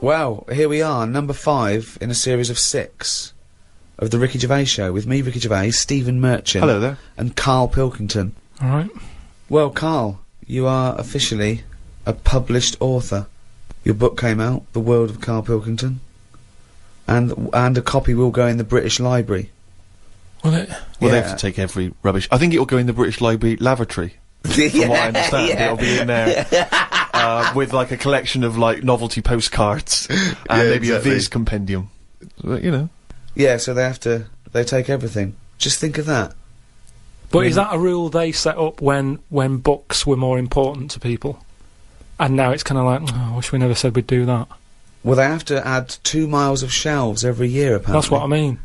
Well, here we are, number 5 in a series of 6 of the Ricky Gervais Show, with me, Ricky Gervais, Stephen Merchant. Hello there. And Karl Pilkington. Alright. Well, Karl, you are officially a published author. Your book came out, The World of Karl Pilkington, and a copy will go in the British Library. Will it? Well, they have to take every rubbish. I think it'll go in the British Library lavatory. From what I understand, it'll be in there with like a collection of like novelty postcards and maybe a Viz compendium. But, you know. Yeah, so they take everything. Just think of that. But is that a rule they set up when books were more important to people? And now it's kind of like, oh, I wish we never said we'd do that. Well, they have to add 2 miles of shelves every year, apparently. That's what I mean.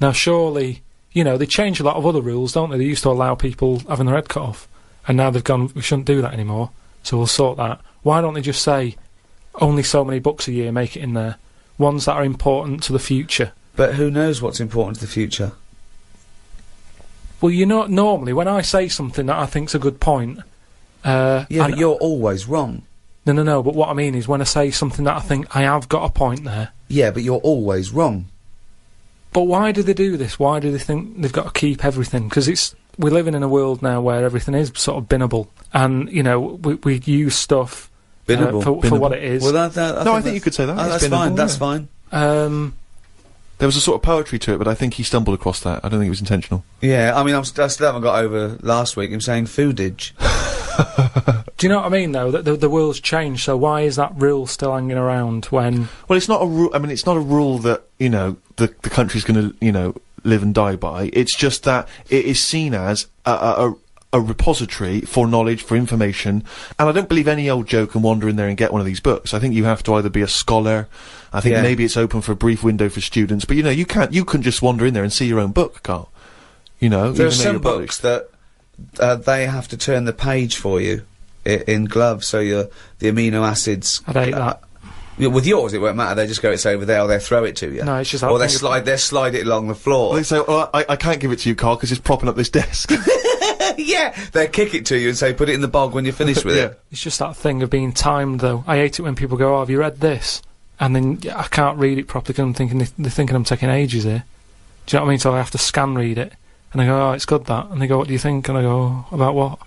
Now, surely, you know, they change a lot of other rules, don't they? They used to allow people having their head cut off. And now they've gone, we shouldn't do that anymore, so we'll sort that. Why don't they just say, only so many books a year make it in there? Ones that are important to the future. But who knows what's important to the future? Well, you know, normally, when I say something that I think's a good point... yeah, but you're always wrong. No, but what I mean is when I say something that I think I have got a point there... Yeah, but you're always wrong. But why do they do this? Why do they think they've got to keep everything? Because we're living in a world now where everything is sort of binnable. And, you know, we use stuff for what it is. Well, I think you could say that. That's fine, that's fine. There was a sort of poetry to it, but I think he stumbled across that. I don't think it was intentional. Yeah, I mean, I still haven't got over last week him saying foodage. Do you know what I mean, though? That the world's changed, so why is that rule still hanging around when... Well, it's not a rule... I mean, it's not a rule that, you know, the country's gonna, you know, live and die by. It's just that it is seen as a repository for knowledge, for information, and I don't believe any old Joe can wander in there and get one of these books. I think you have to either be a scholar, I think maybe it's open for a brief window for students, but, you know, you couldn't just wander in there and see your own book, Karl. You know? There are some books that they have to turn the page for you in gloves, so the amino acids... I'd hate that. With yours, it won't matter. They just go, it's over there, or they throw it to you. No, it's just... Or they slide it along the floor. Well, they say, oh, I can't give it to you, Karl, because it's propping up this desk. Yeah, they kick it to you and say, put it in the bog when you're finished with it. It's just that thing of being timed, though. I hate it when people go, oh, have you read this? And then I can't read it properly because I'm thinking they're thinking I'm taking ages here. Do you know what I mean? So I have to scan read it. And I go, oh, it's good, that. And they go, what do you think? And I go, oh, about what?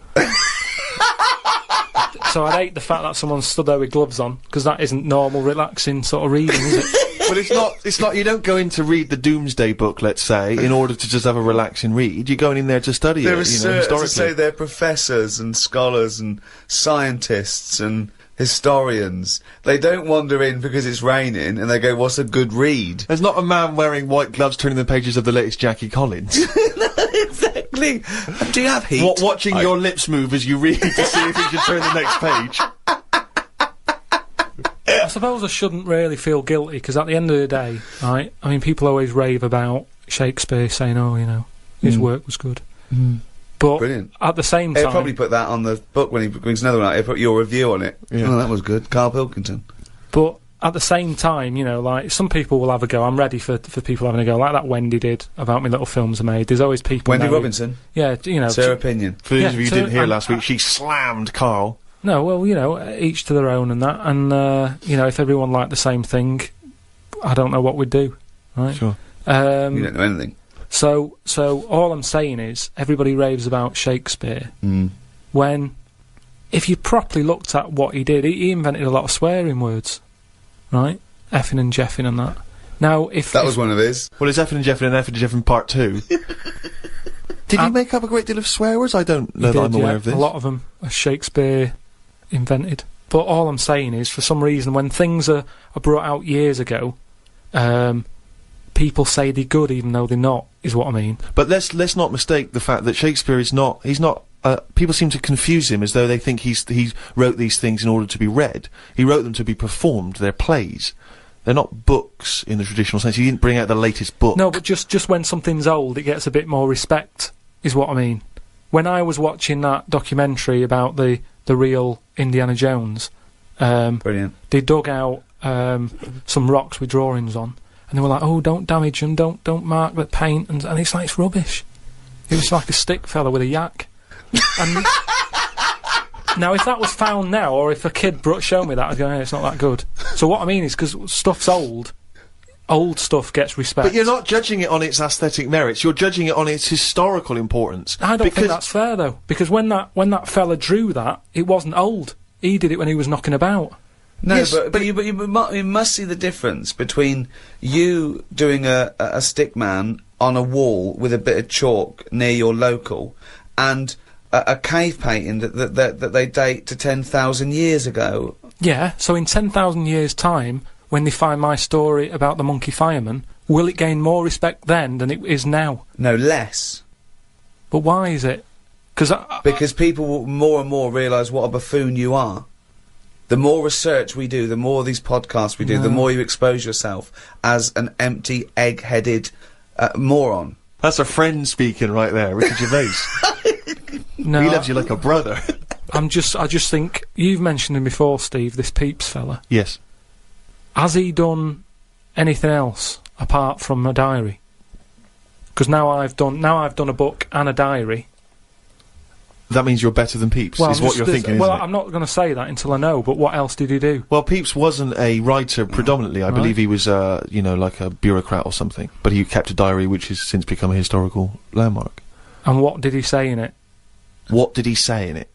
So I hate the fact that someone stood there with gloves on, because that isn't normal, relaxing sort of reading, is it? But it's not, you don't go in to read the Doomsday Book, let's say, in order to just have a relaxing read. You're going in there to study it, you know, historically. To say they're professors and scholars and scientists and historians. They don't wander in because it's raining and they go, what's a good read? There's not a man wearing white gloves turning the pages of the latest Jackie Collins. Exactly. Do you have heat? Watching your lips move as you read to see if you should turn the next page. I suppose I shouldn't really feel guilty, because at the end of the day, right, I mean, people always rave about Shakespeare, saying, oh, you know, his work was good. But brilliant. At the same time... He'll probably put that on the book when he brings another one out. He'll put your review on it. Yeah. Oh, that was good. Karl Pilkington. But at the same time, you know, like, some people will have a go. I'm ready for people having a go, like that Wendy did about me little films I made. There's always people... Wendy Robinson? Yeah, you know... Sarah Pinion. For those of you who didn't hear last week, she slammed Karl. No, well, you know, each to their own and that, and, you know, if everyone liked the same thing, I don't know what we'd do, right? Sure. You don't know anything. So all I'm saying is, everybody raves about Shakespeare, when, if you properly looked at what he did, he invented a lot of swearing words, right? Effing and jeffing and that. Now, if... That was one of his. Well, it's effing and jeffing and effing and jeffing part 2. Did he make up a great deal of swear words? I don't know that I'm aware of this. A lot of them are Shakespeare invented. But all I'm saying is, for some reason, when things are brought out years ago, people say they're good even though they're not, is what I mean. But let's not mistake the fact that Shakespeare is not... He's not... people seem to confuse him as though they think he wrote these things in order to be read. He wrote them to be performed. They're plays. They're not books in the traditional sense. He didn't bring out the latest book. No, but just when something's old, it gets a bit more respect, is what I mean. When I was watching that documentary about the real Indiana Jones, brilliant. They dug out some rocks with drawings on, and they were like, "Oh, don't damage them, don't mark the paint," and it's like, it's rubbish. It was like a stick fella with a yak, and Now, if that was found now, or if a kid showed me that, I'd go, hey, it's not that good. So what I mean is, because stuff's old stuff gets respect. But you're not judging it on its aesthetic merits, you're judging it on its historical importance. I don't think that's fair, though, because when that fella drew that, it wasn't old. He did it when he was knocking about. No, yes, but you must see the difference between you doing a stick man on a wall with a bit of chalk near your local, and a cave painting that they date to 10,000 years ago. Yeah, so in 10,000 years' time, when they find my story about the monkey fireman, will it gain more respect then than it is now? No, less. But why is it? Because people will more and more realise what a buffoon you are. The more research we do, the more these podcasts we do, the more you expose yourself as an empty, egg-headed moron. That's a friend speaking right there, Richard Gervais. No, he loves you like a brother. I just think, you've mentioned him before, Steve, this Pepys fella. Yes. Has he done anything else apart from a diary? Because now I've done a book and a diary. That means you're better than Pepys, is what you're thinking, well, isn't it? I'm not going to say that until I know, but what else did he do? Well, Pepys wasn't a writer predominantly. I believe he was, like a bureaucrat or something. But he kept a diary which has since become a historical landmark. And what did he say in it? What did he say in it?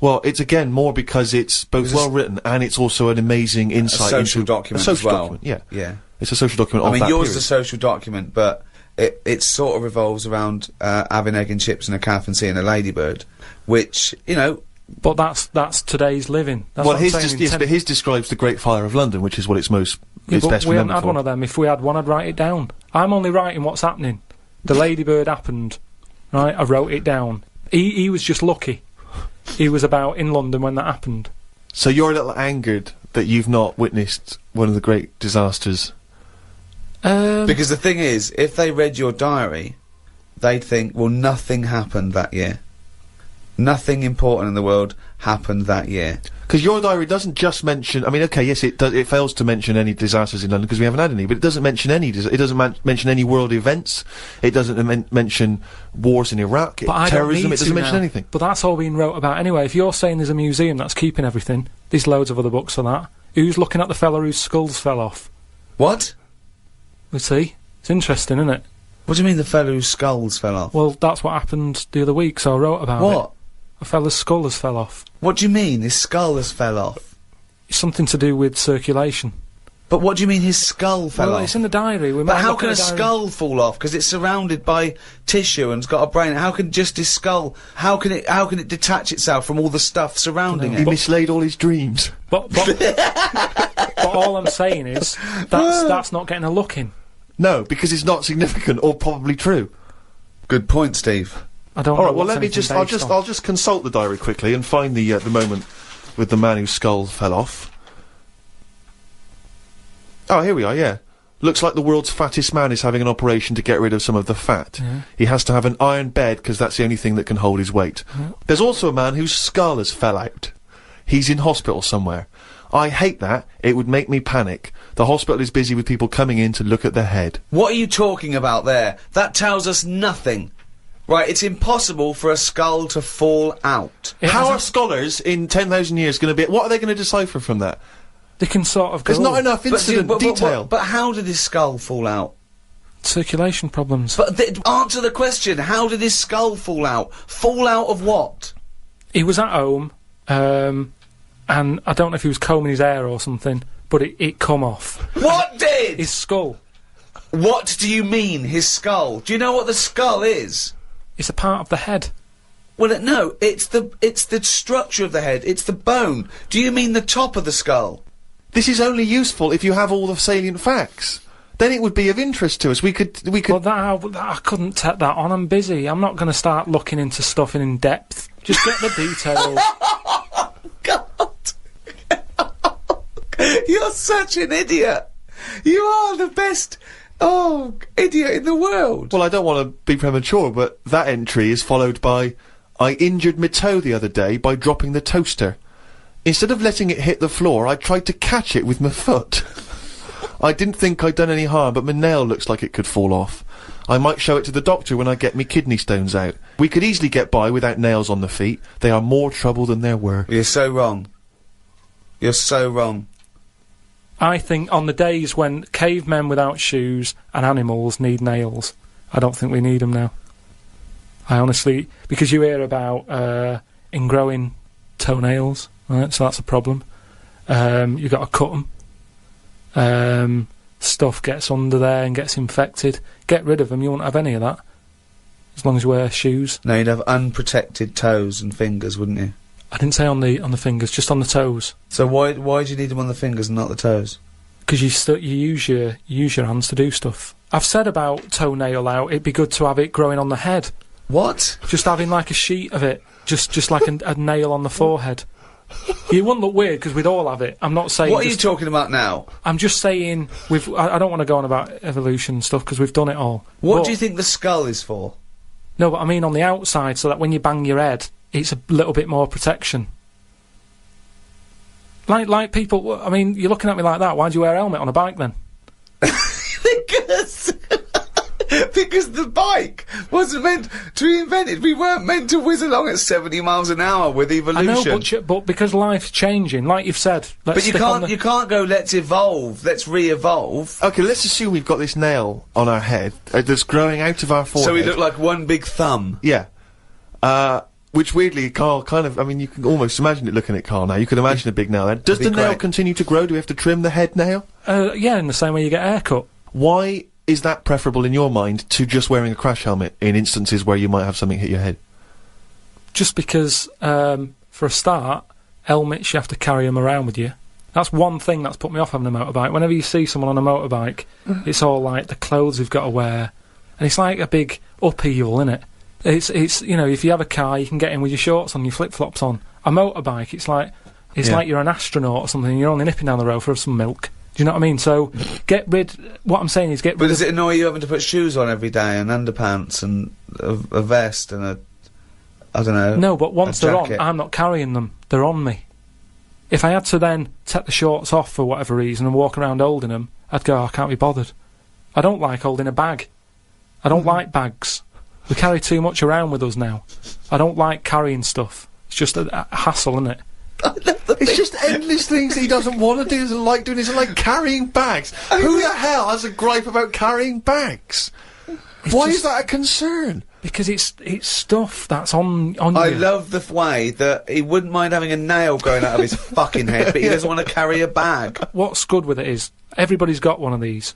Well, it's again more because it's both well written and it's also an amazing insight into... A social document as well. Document, yeah. Yeah. It's a social document of that yours period. is a social document, but it sort of revolves around having egg and chips and a calf and seeing a ladybird, which, you know... But that's today's living. That's well, what I'm saying, but his describes the Great Fire of London, which is what it's most... Yeah, it's best we haven't remembered had for. one of them. If we had one, I'd write it down. I'm only writing what's happening. The ladybird happened, right? I wrote it down. He was just lucky. He was about in London when that happened. So you're a little angered that you've not witnessed one of the great disasters? Because the thing is, if they read your diary, they'd think, well, nothing happened that year. Nothing important in the world happened that year. Because your diary doesn't just mention... I mean, okay, yes, it fails to mention any disasters in London because we haven't had any, but it doesn't mention any... It doesn't mention any world events. It doesn't mention wars in Iraq, terrorism. It doesn't mention anything. But that's all being wrote about anyway. If you're saying there's a museum that's keeping everything, there's loads of other books for that. Who's looking at the fella whose skulls fell off? What? Let's see. It's interesting, isn't it? What do you mean the fellow whose skulls fell off? Well, that's what happened the other week, so I wrote about it. What? A fella's skull has fell off. What do you mean his skull has fell off? It's something to do with circulation. But what do you mean his skull fell off? Well, it's in the diary. But how can a skull fall off? Because it's surrounded by tissue and it's got a brain. How can just his skull... How can it detach itself from all the stuff surrounding it? He mislaid all his dreams. But all I'm saying is, that's not getting a look in. No, because it's not significant or probably true. Good point, Steve. I don't know. All right, well, let me just... I'll just consult the diary quickly and find the moment with the man whose skull fell off. Oh, here we are, yeah. Looks like the world's fattest man is having an operation to get rid of some of the fat. Yeah. He has to have an iron bed because that's the only thing that can hold his weight. Yeah. There's also a man whose skull has fell out. He's in hospital somewhere. I hate that. It would make me panic. The hospital is busy with people coming in to look at their head. What are you talking about there? That tells us nothing. Right, it's impossible for a skull to fall out. How are scholars in 10,000 years going to be... What are they going to decipher from that? They can sort of go... There's not enough incident detail. But how did his skull fall out? Circulation problems. But answer the question. How did his skull fall out? Fall out of what? He was at home, and I don't know if he was combing his hair or something, but it come off. What did? His skull. What do you mean, his skull? Do you know what the skull is? It's a part of the head. Well, no, it's the structure of the head. It's the bone. Do you mean the top of the skull? This is only useful if you have all the salient facts. Then it would be of interest to us. We could. Well, I couldn't take that on. I'm busy. I'm not going to start looking into stuff in depth. Just get the details. God. You're such an idiot. You are the best... idiot in the world. Well, I don't want to be premature, but that entry is followed by, I injured my toe the other day by dropping the toaster. Instead of letting it hit the floor, I tried to catch it with my foot. I didn't think I'd done any harm, but my nail looks like it could fall off. I might show it to the doctor when I get me kidney stones out. We could easily get by without nails on the feet. They are more trouble than there were. You're so wrong. You're so wrong. I think on the days when cavemen without shoes and animals need nails, I don't think we need them now. I honestly... Because you hear about ingrowing toenails, right? So that's a problem. You've got to cut them. Stuff gets under there and gets infected. Get rid of them, you won't have any of that. As long as you wear shoes. No, you'd have unprotected toes and fingers, wouldn't you? I didn't say on the fingers, just on the toes. So why do you need them on the fingers and not the toes? Because you use your hands to do stuff. I've said about toenail out, it'd be good to have it growing on the head. What? Just having like a sheet of it, just like a nail on the forehead. You wouldn't look weird because we'd all have it. I'm not saying. What are you talking about now? I'm just saying I don't want to go on about evolution and stuff because we've done it all. What do you think the skull is for? No, but I mean on the outside, so that when you bang your head, it's a little bit more protection. Like people. I mean, you're looking at me like that. Why do you wear a helmet on a bike then? Because the bike wasn't meant to be invented. We weren't meant to whiz along at 70 miles an hour with evolution. I know, but because life's changing, like you've said. But you can't go, let's evolve, let's re-evolve. Okay, let's assume we've got this nail on our head that's growing out of our forehead. So we look like one big thumb. Yeah. Which weirdly, Carl, kind of, I mean, you can almost imagine it looking at Carl now. You can imagine a big nail there. Does the nail continue to grow? Do we have to trim the head nail? Yeah, in the same way you get a haircut. Why is that preferable in your mind to just wearing a crash helmet in instances where you might have something hit your head? Just because, for a start, helmets, you have to carry them around with you. That's one thing that's put me off having a motorbike. Whenever you see someone on a motorbike, it's all like the clothes we've got to wear. And it's like a big upheaval, isn't it? It's you know, if you have a car, you can get in with your shorts on, your flip-flops on. A motorbike, it's like you're an astronaut or something, and you're only nipping down the road for some milk. Do you know what I mean? So, what I'm saying is get rid But does it annoy you having to put shoes on every day, and underpants, and a vest, and I don't know... No, but once they're on, I'm not carrying them. They're on me. If I had to then take the shorts off for whatever reason and walk around holding them, I'd go, I can't be bothered. I don't like holding a bag. I don't like bags. We carry too much around with us now. I don't like carrying stuff. It's just a hassle, isn't it? It's just endless things that he doesn't want to do, doesn't like doing, isn't like carrying bags. Who the hell has a gripe about carrying bags? Why is that a concern? Because it's stuff that's on you. I love the way that he wouldn't mind having a nail growing out of his fucking head, but he doesn't want to carry a bag. What's good with it is, everybody's got one of these.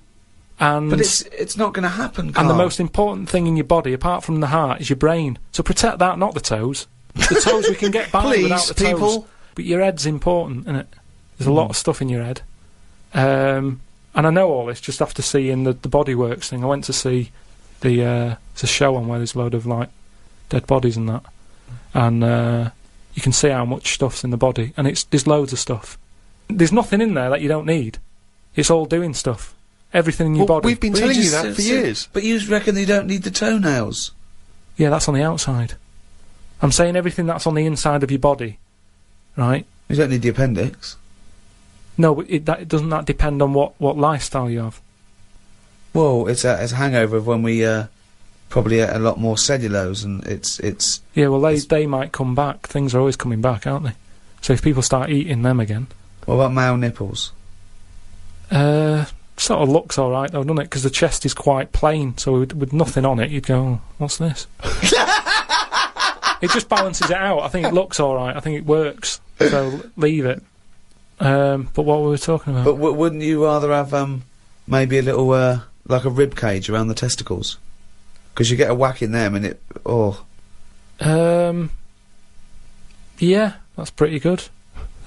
But it's not going to happen, Carl. And the most important thing in your body, apart from the heart, is your brain. So protect that, not the toes. The toes we can get by without the toes. People. But your head's important, isn't it? There's a lot of stuff in your head. And I know all this just after seeing the Bodyworks thing. I went to see it's a show on where there's a load of, like, dead bodies and that. And you can see how much stuff's in the body. And there's loads of stuff. There's nothing in there that you don't need. It's all doing stuff. Everything in your body. We've been telling you that for years. But you reckon you don't need the toenails? Yeah, that's on the outside. I'm saying everything that's on the inside of your body, right? You don't need the appendix. No, but doesn't that depend on what lifestyle you have? Well, it's a hangover of when we probably ate a lot more cellulose, and it's. Yeah, well, they might come back. Things are always coming back, aren't they? So if people start eating them again. What about male nipples? Sort of looks alright though, doesn't it? Because the chest is quite plain, so with nothing on it, you'd go, oh, what's this? It just balances it out. I think it looks alright. I think it works. So leave it. But what were we talking about? But wouldn't you rather have maybe a little like a rib cage around the testicles? Because you get a whack in them and it yeah, that's pretty good.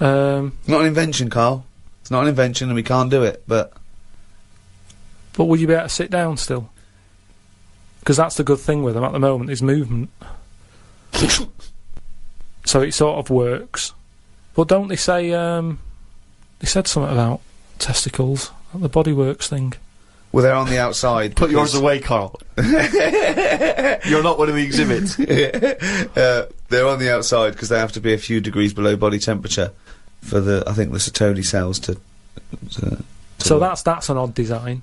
Not an invention, Carl. It's not an invention, and we can't do it. But would you be able to sit down still? Because that's the good thing with them at the moment, is movement. So it sort of works. But don't they say, they said something about testicles, at the Bodyworks thing. Well, they're on the outside. Put yours away, Carl. You're not one of the exhibits. They're on the outside because they have to be a few degrees below body temperature for I think the Sertoli cells to so that's an odd design.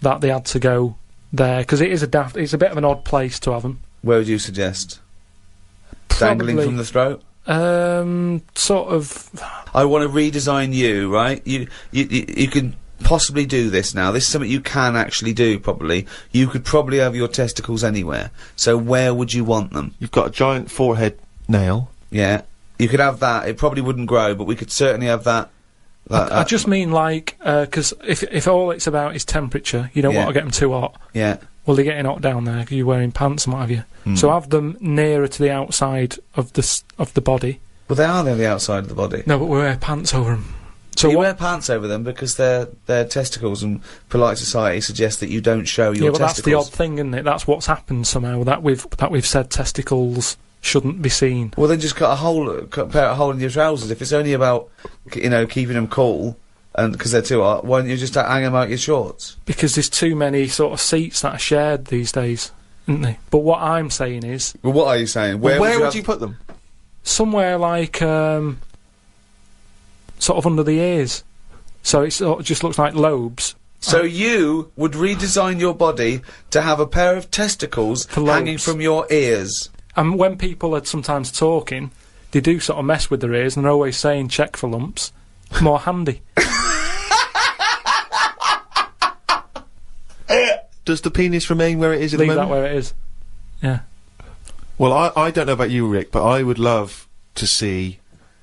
That they had to go there, because it's a bit of an odd place to have them. Where would you suggest? Dangling from the throat? Sort of. I want to redesign you, right? You can possibly do this now. This is something you can actually do, probably. You could probably have your testicles anywhere. So where would you want them? You've got a giant forehead nail. Yeah. You could have that. It probably wouldn't grow, but we could certainly have that. I just mean, like, because if all it's about is temperature, you don't want to get them too hot. Yeah. Well, they're getting hot down there, 'cause you're wearing pants and what have you. So have them nearer to the outside of the body. Well, they are near the outside of the body. No, but we wear pants over them. So you wear pants over them because they're testicles, and polite society suggests that you don't show your testicles. That's the odd thing, isn't it? That's what's happened somehow, that we've said testicles shouldn't be seen. Well, then just cut a hole in your trousers. If it's only about, keeping them cool, and because they're too hot, why don't you just hang them out your shorts? Because there's too many sort of seats that are shared these days, isn't they? But what I'm saying is... Well, what are you saying? Where would you put them? Somewhere like, sort of under the ears. So it just looks like lobes. So you would redesign your body to have a pair of testicles hanging from your ears? And when people are sometimes talking, they do sort of mess with their ears, and they're always saying, check for lumps. More handy. Does the penis remain where it is at the moment? Leave that where it is. Yeah. Well, I don't know about you, Rick, but I would love to see,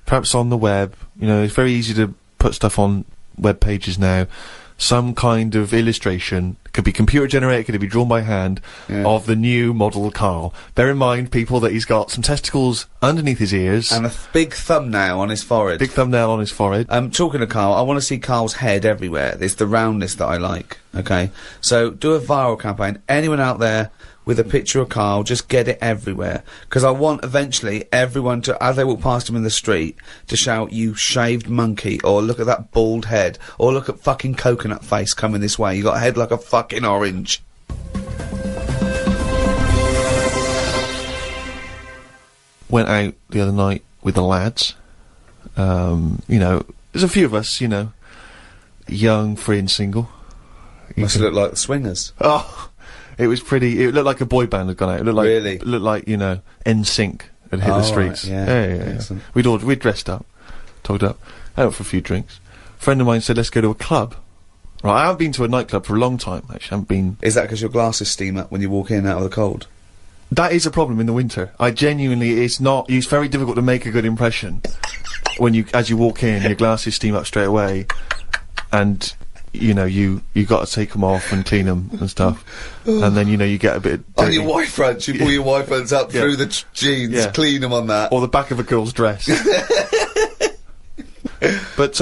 perhaps on the web, it's very easy to put stuff on web pages now, some kind of illustration, could be computer generated, could be drawn by hand, of the new model Karl. Bear in mind, people, that he's got some testicles underneath his ears. And a big thumbnail on his forehead. Talking to Karl, I want to see Karl's head everywhere. It's the roundness that I like, okay? So, do a viral campaign. Anyone out there with a picture of Karl, just get it everywhere. Because I want, eventually, everyone to, as they walk past him in the street, to shout, "You shaved monkey," or "Look at that bald head," or "Look at fucking coconut face coming this way. You got a head like a fucking orange." Went out the other night with the lads. There's a few of us, young, free and single. Must look like the Swingers. Oh, it was pretty. It looked like a boy band had gone out. It looked like really? It looked like NSYNC had hit the streets. Right, yeah. We'd dressed up, togged up, out for a few drinks. A friend of mine said, "Let's go to a club." Right, I haven't been to a nightclub for a long time. Actually, I haven't been. Is that because your glasses steam up when you walk in out of the cold? That is a problem in the winter. It's very difficult to make a good impression when as you walk in, your glasses steam up straight away, and you got to take them off and clean them and stuff, and then you get a bit dirty. On your white fronts, you pull your white fronts up through the jeans, clean them on that, or the back of a girl's dress. But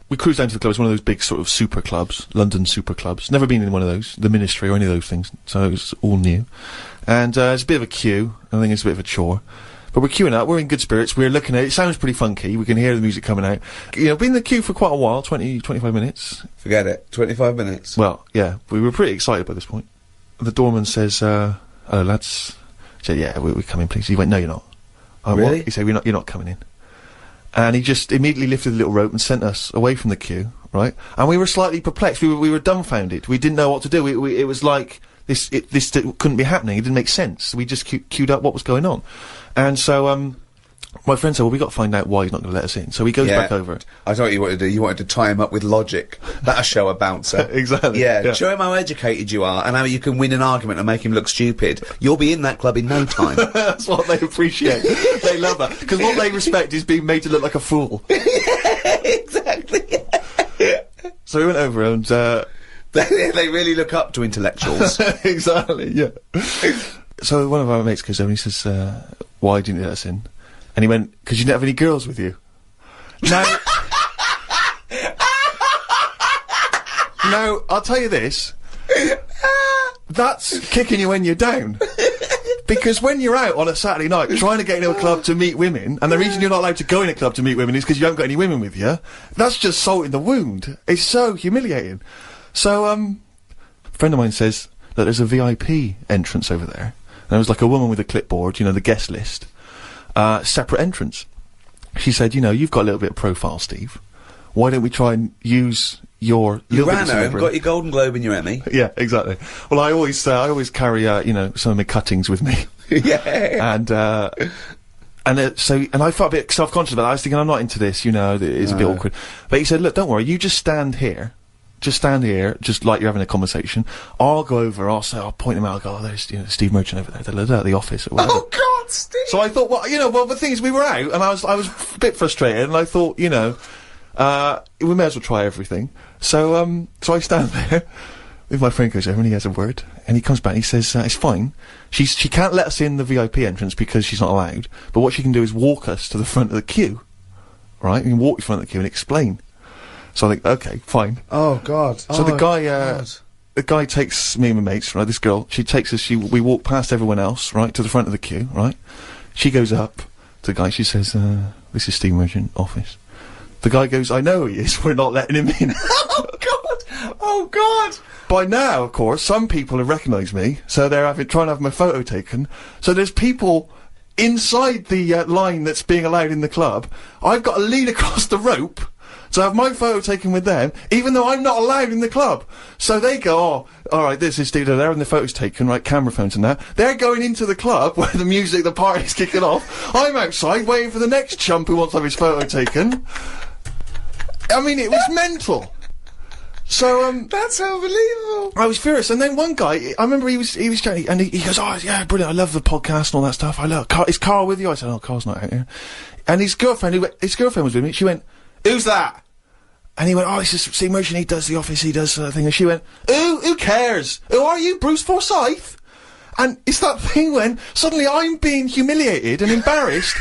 we cruised down to the club. It's one of those big sort of super clubs, London super clubs. Never been in one of those, the Ministry or any of those things, so it was all new. And it's a bit of a queue. I think it's a bit of a chore. But we're queuing up, we're in good spirits, we're looking at it, it sounds pretty funky, we can hear the music coming out. Been in the queue for quite a while, 25 minutes. Forget it, 25 minutes. Well, yeah, we were pretty excited by this point. The doorman says, "Hello lads." I said, "Yeah, we're coming please." He went, "No you're not." Really? What? He said, "You're not coming in." And he just immediately lifted the little rope and sent us away from the queue, right? And we were slightly perplexed, we were dumbfounded, we didn't know what to do, it was like, this couldn't be happening, it didn't make sense, we just queued up what was going on. And so, my friend said, "Well, we got to find out why he's not going to let us in." So he goes back over. I know what you wanted to do. You wanted to tie him up with logic. That'll show a bouncer. Exactly. Yeah, show him how educated you are and how you can win an argument and make him look stupid. You'll be in that club in no time. That's what they appreciate. They love that. Because what they respect is being made to look like a fool. Yeah, exactly. So we went over and, they really look up to intellectuals. Exactly, yeah. So one of our mates goes over and he says, "Why didn't you let us in?" And he went, "'Cause you didn't have any girls with you." Now, I'll tell you this. That's kicking you when you're down. Because when you're out on a Saturday night trying to get into a club to meet women, and the reason you're not allowed to go in a club to meet women is because you haven't got any women with you, that's just salt in the wound. It's so humiliating. So, a friend of mine says that there's a VIP entrance over there. And there was like a woman with a clipboard, the guest list. Separate entrance. She said, "You've got a little bit of profile, Steve. Why don't we try and use you're You little bit ran home, celebrity. got your Golden Globe and your Emmy. Yeah, exactly. Well, I always carry, some of my cuttings with me. Yeah. And I felt a bit self-conscious about that. I was thinking, I'm not into this, it's a bit awkward. But he said, look, don't worry, you just stand here, just like you're having a conversation. I'll go over, I'll point him out, I'll go, there's, Steve Merchant over there, at the office or whatever. Oh, God, Steve! So I thought, the thing is, we were out, and I was a bit frustrated, and I thought, we may as well try everything. So I stand there, with my friend goes over, and he has a word, and he comes back, and he says, it's fine. She can't let us in the VIP entrance because she's not allowed, but what she can do is walk us to the front of the queue. Right? You can walk in front of the queue and explain. So I think, okay, fine. Oh, God. So the guy takes me and my mates, right, this girl, she takes us, we walk past everyone else, right, to the front of the queue, right? She goes up to the guy, she says, this is Steve Merchant office. The guy goes, I know he is, we're not letting him in. Oh, God! Oh, God! By now, of course, some people have recognised me, so they're trying to have my photo taken. So there's people inside the line that's being allowed in the club. I've got to lean across the rope to have my photo taken with them, even though I'm not allowed in the club. So they go, oh, alright, this is Steve, they're having the photos taken, right, camera phones and that. They're going into the club where the party's kicking off. I'm outside waiting for the next chump who wants to have his photo taken. I mean, it was mental. So, That's unbelievable. I was furious, and then one guy, I remember he was chatting, and he goes, oh, yeah, brilliant, I love the podcast and all that stuff, is Karl with you? I said, oh, Karl's not out here. And his girlfriend was with me, she went, who's that? And he went, oh, this is Steve Merchant, he does the office, he does thing, and she went, who cares? Who are you, Bruce Forsyth? And it's that thing when suddenly I'm being humiliated and embarrassed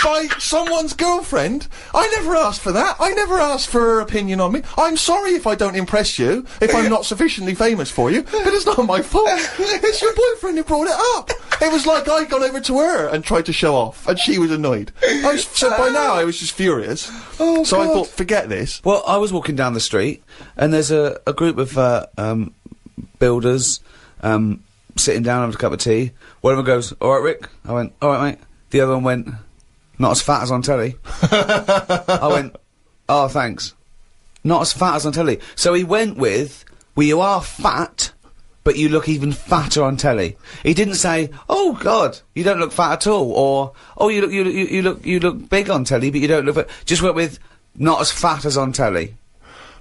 by someone's girlfriend. I never asked for that. I never asked for her opinion on me. I'm sorry if I don't impress you, if I'm not sufficiently famous for you, but it's not my fault. It's your boyfriend who brought it up. It was like I'd gone over to her and tried to show off, and she was annoyed. So by now I was just furious. Oh, so God. I thought, forget this. Well, I was walking down the street, and there's a group of builders sitting down having a cup of tea. One of them goes, all right, Rick. I went, all right, mate. The other one went, not as fat as on telly. I went, oh, thanks. Not as fat as on telly. So he went with, well, you are fat, but you look even fatter on telly. He didn't say, oh, God, you don't look fat at all, or, oh, you look big on telly, but you don't look fat. Just went with, not as fat as on telly.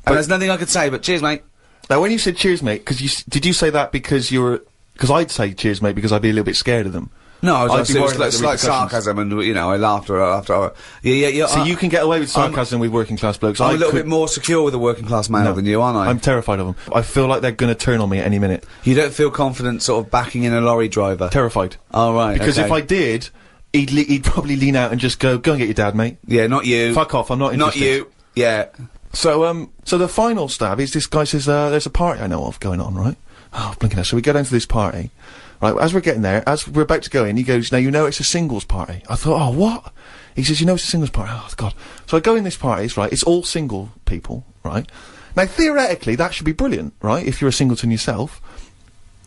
And there's nothing I could say, but cheers, mate. Now, when you said cheers, mate, did you say that because you were... Because I'd say cheers, mate, because I'd be a little bit scared of them. No, I I'd was be it worried was about the like sarcasm, and I laughed after. Yeah. So you can get away with sarcasm with working class blokes. I'm a little bit more secure with a working class male than you, aren't I? I'm terrified of them. I feel like they're going to turn on me at any minute. You don't feel confident, sort of backing in a lorry driver. Terrified. Oh, right. Because if I did, he'd probably lean out and just go and get your dad, mate. Yeah, not you. Fuck off. I'm not interested. Not you. Yeah. So the final stab is this guy says there's a party I know of going on, right? Oh, blinking out. So we go down to this party. Right, as we're getting there, as we're about to go in, he goes, now you know it's a singles party. I thought, oh, what? He says, you know it's a singles party. Oh, God. So I go in this party, right, it's all single people, right? Now, theoretically, that should be brilliant, right, if you're a singleton yourself.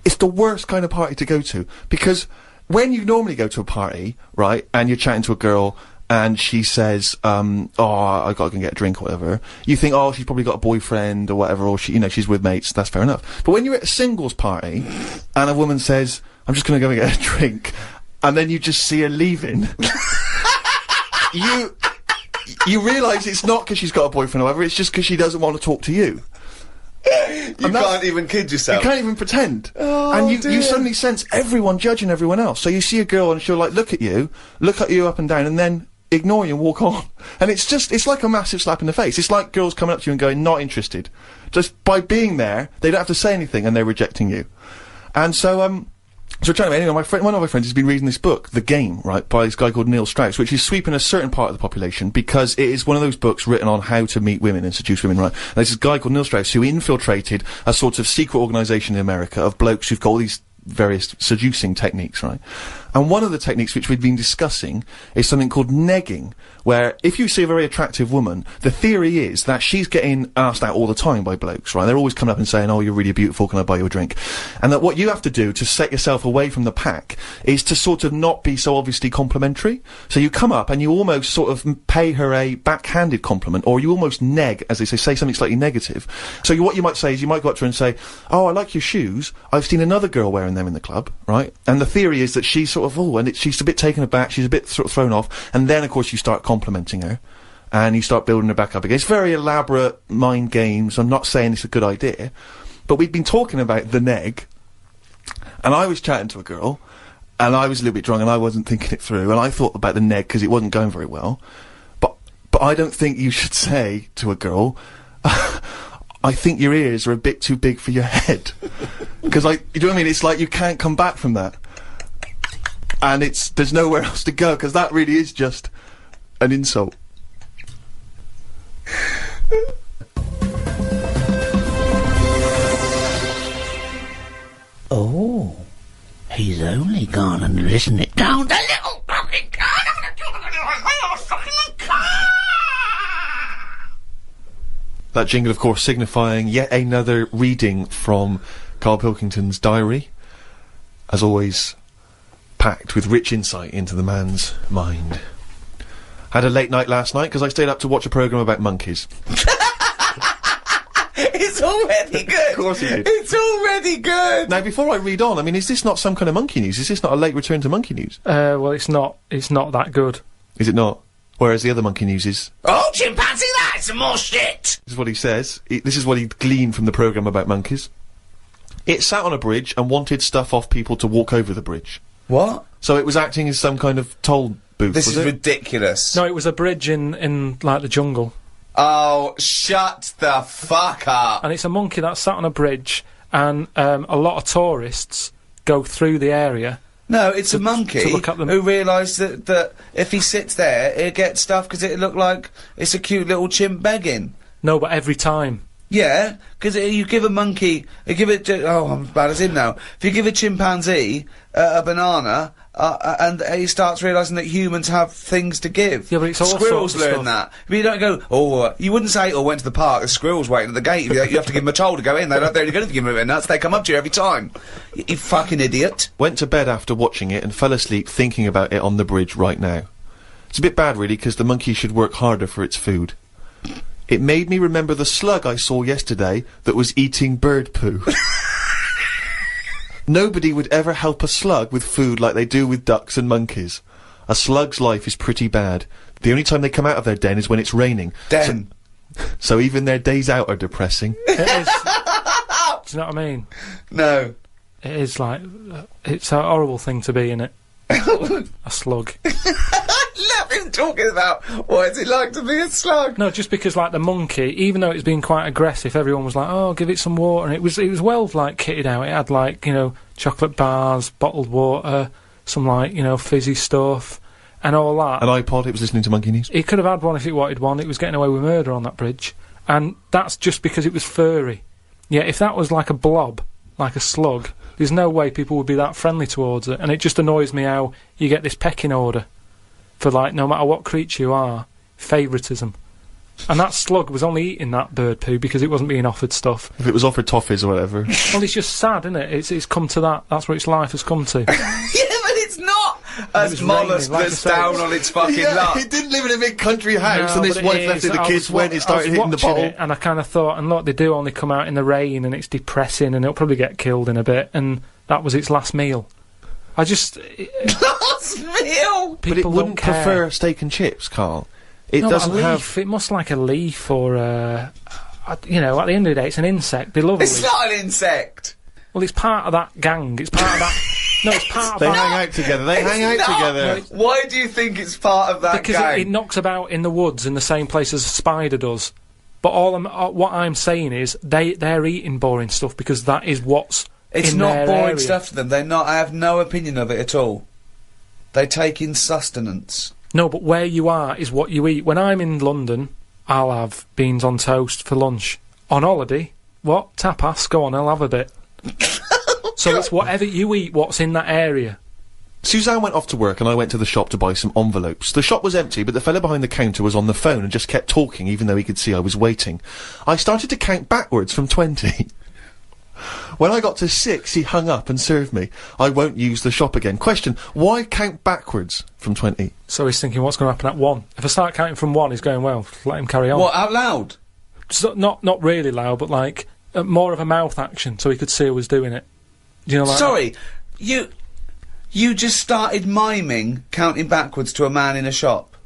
It's the worst kind of party to go to, because when you normally go to a party, right, and you're chatting to a girl, and she says, oh, I gotta go and get a drink or whatever, you think, oh, she's probably got a boyfriend or whatever, or she's with mates, that's fair enough. But when you're at a singles party, and a woman says, I'm just gonna go and get a drink, and then you just see her leaving, you realise it's not because she's got a boyfriend or whatever, it's just because she doesn't want to talk to you. You can't even kid yourself. You can't even pretend. Oh, and dear. you suddenly sense everyone judging everyone else. So you see a girl and she'll, like, look at you up and down, and then ignore you and walk on. And it's like a massive slap in the face. It's like girls coming up to you and going, not interested. Just by being there, they don't have to say anything and they're rejecting you. And so, anyway, one of my friends has been reading this book, The Game, right, by this guy called Neil Strauss, which is sweeping a certain part of the population because it is one of those books written on how to meet women and seduce women, right? And there's this guy called Neil Strauss who infiltrated a sort of secret organisation in America of blokes who've got all these various seducing techniques, right? And one of the techniques which we've been discussing is something called negging, where if you see a very attractive woman, the theory is that she's getting asked out all the time by blokes, right? They're always coming up and saying, oh, you're really beautiful, can I buy you a drink? And that what you have to do to set yourself away from the pack is to sort of not be so obviously complimentary. So you come up and you almost sort of pay her a backhanded compliment, or you almost neg, as they say something slightly negative. So what you might say is, you might go up to her and say, oh, I like your shoes, I've seen another girl wearing them in the club, right? And the theory is that she's sort of, she's a bit taken aback, she's a bit sort of thrown off, and then of course you start complimenting her, and you start building her back up again. It's very elaborate mind games. I'm not saying it's a good idea, but we've been talking about the neg, and I was chatting to a girl, and I was a little bit drunk, and I wasn't thinking it through, and I thought about the neg because it wasn't going very well, but I don't think you should say to a girl, I think your ears are a bit too big for your head. Because, you know what I mean? It's like you can't come back from that. And there's nowhere else to go, because that really is just an insult. Oh, he's only gone and listened it down the little fucking car. That jingle, of course, signifying yet another reading from Karl Pilkington's diary. As always, packed with rich insight into the man's mind. Had a late night last night because I stayed up to watch a programme about monkeys. It's already good! Of course you did. It's already good! Now, before I read on, I mean, is this not some kind of monkey news? Is this not a late return to monkey news? Well, it's not that good. Is it not? Whereas the other monkey news is... Oh, chimpanzee, that's some more shit! This is what he says. This is what he gleaned from the programme about monkeys. It sat on a bridge and wanted stuff off people to walk over the bridge. What? So it was acting as some kind of toll booth, This was is it? ridiculous. No, it was a bridge in like, the jungle. Oh, shut the fuck up! And it's a monkey that sat on a bridge, and a lot of tourists go through the area. No, it's a monkey to look at them. who realised that if he sits there, he'll get stuff because it look like it's a cute little chimp begging. No, but every time. Yeah, because you give a monkey, I'm as bad as him now. If you give a chimpanzee a banana, and he starts realising that humans have things to give. Yeah, but it's all Squirrels sorts of learn stuff. that. But you don't go, you wouldn't say, went to the park, the squirrel's waiting at the gate. You have to give them a toll to go in. They're only going to give them a nuts. They come up to you every time. You fucking idiot. Went to bed after watching it and fell asleep thinking about it on the bridge right now. It's a bit bad, really, because the monkey should work harder for its food. It made me remember the slug I saw yesterday that was eating bird poo. Nobody would ever help a slug with food like they do with ducks and monkeys. A slug's life is pretty bad. The only time they come out of their den is when it's raining. Den. So even their days out are depressing. It is. Do you know what I mean? No. It is like... it's a horrible thing to be, innit? A slug. I love him talking about what is it like to be a slug. No, just because, like, the monkey, even though it's been quite aggressive, everyone was like, oh, give it some water, and it was well, like, kitted out. It had, like, you know, chocolate bars, bottled water, some, like, you know, fizzy stuff, and all that. An iPod, it was listening to Monkey News. It could have had one if it wanted one. It was getting away with murder on that bridge. And that's just because it was furry. Yeah, if that was like a blob, like a slug, there's no way people would be that friendly towards it. And it just annoys me how you get this pecking order for, like, no matter what creature you are, favouritism. And that slug was only eating that bird poo because it wasn't being offered stuff. If it was offered toffees or whatever. Well, it's just sad, isn't it? It's come to that. That's where its life has come to. Yeah, but it's not as was mollusk raining, like that's I say. down on its fucking luck. It didn't live in a big country house, No, and this but wife it left is. it, the I kids was went, it started I was hitting the watching bottle. it, and I kind of thought, and look, they do only come out in the rain, and it's depressing, and it'll probably get killed in a bit, and that was its last meal. I just... Last meal! But it people wouldn't don't care. prefer steak and chips, Carl. It No, but doesn't a have... leaf, it must like a leaf or you know, at the end of the day, it's an insect. They love a It's leaf. not an insect! Well, it's part of that gang. It's part of that... No, it's part of They that... hang out together. They hang out It's not. together. Why do you think it's part of that Because gang? it knocks about in the woods in the same place as a spider does. But what I'm saying is they're eating boring stuff because that is what's It's in not their boring area. stuff to them. They're not. I have no opinion of it at all. They take in sustenance. No, but where you are is what you eat. When I'm in London, I'll have beans on toast for lunch. On holiday, what? Tapas? Go on, I'll have a bit. So it's whatever you eat, what's in that area. Suzanne went off to work and I went to the shop to buy some envelopes. The shop was empty, but the fella behind the counter was on the phone and just kept talking even though he could see I was waiting. I started to count backwards from 20. When I got to 6, he hung up and served me. I won't use the shop again. Question, why count backwards from 20? So he's thinking, what's going to happen at 1? If I start counting from 1, he's going, well, let him carry on. What, out loud? So, not really loud, but like, more of a mouth action, so he could see I was doing it. Do you know, like Sorry, you just started miming counting backwards to a man in a shop?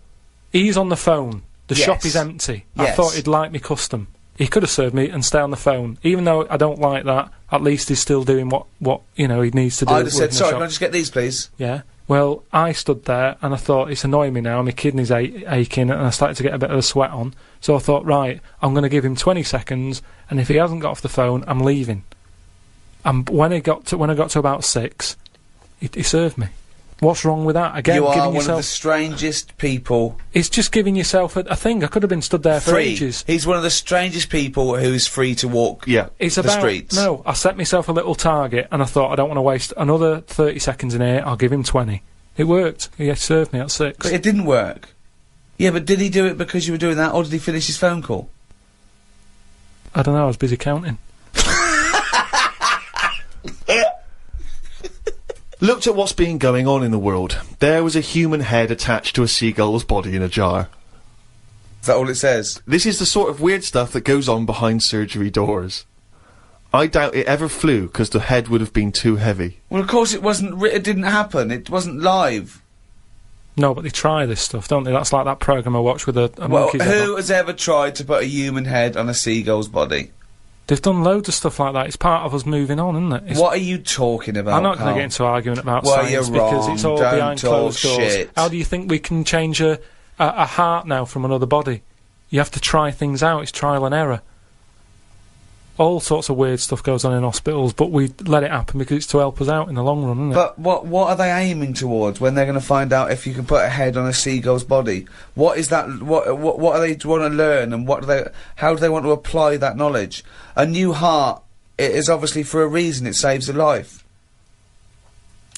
He's on the phone. The Yes. shop is empty. I Yes. thought he'd like me custom. He could have served me and stay on the phone. Even though I don't like that, at least he's still doing what he needs to do. I'd have said, within the sorry, shop. can I just get these, please? Yeah. Well, I stood there and I thought, it's annoying me now, my kidneys aching, and I started to get a bit of a sweat on. So I thought, right, I'm going to give him 20 seconds, and if he hasn't got off the phone, I'm leaving. And when I got to about 6, he served me. What's wrong with that? Again, You are giving one yourself... of the strangest people. It's just giving yourself a thing. I could have been stood there for Free. ages. He's one of the strangest people who's free to walk Yeah. It's the about streets. no. I set myself a little target, and I thought I don't want to waste another 30 seconds in here. I'll give him 20. It worked. He served me at 6. But it didn't work. Yeah, but did he do it because you were doing that, or did he finish his phone call? I don't know. I was busy counting. Looked at what's been going on in the world. There was a human head attached to a seagull's body in a jar. Is that all it says? This is the sort of weird stuff that goes on behind surgery doors. I doubt it ever flew, because the head would have been too heavy. Well, of course it wasn't. It didn't happen. It wasn't live. No, but they try this stuff, don't they? That's like that program I watched with a Well, monkey's head on. who has ever tried to put a human head on a seagull's body? They've done loads of stuff like that. It's part of us moving on, isn't it? It's What are you talking about? I'm not going to Carl? get into arguing about Well, science you're because wrong. it's all Don't behind talk closed doors. shit. How do you think we can change a heart now from another body? You have to try things out. It's trial and error. All sorts of weird stuff goes on in hospitals, but we let it happen because it's to help us out in the long run, isn't it? But what are they aiming towards when they're going to find out if you can put a head on a seagull's body? What is that? What are they want to learn, and how do they want to apply that knowledge? A new heart. It is obviously for a reason. It saves a life.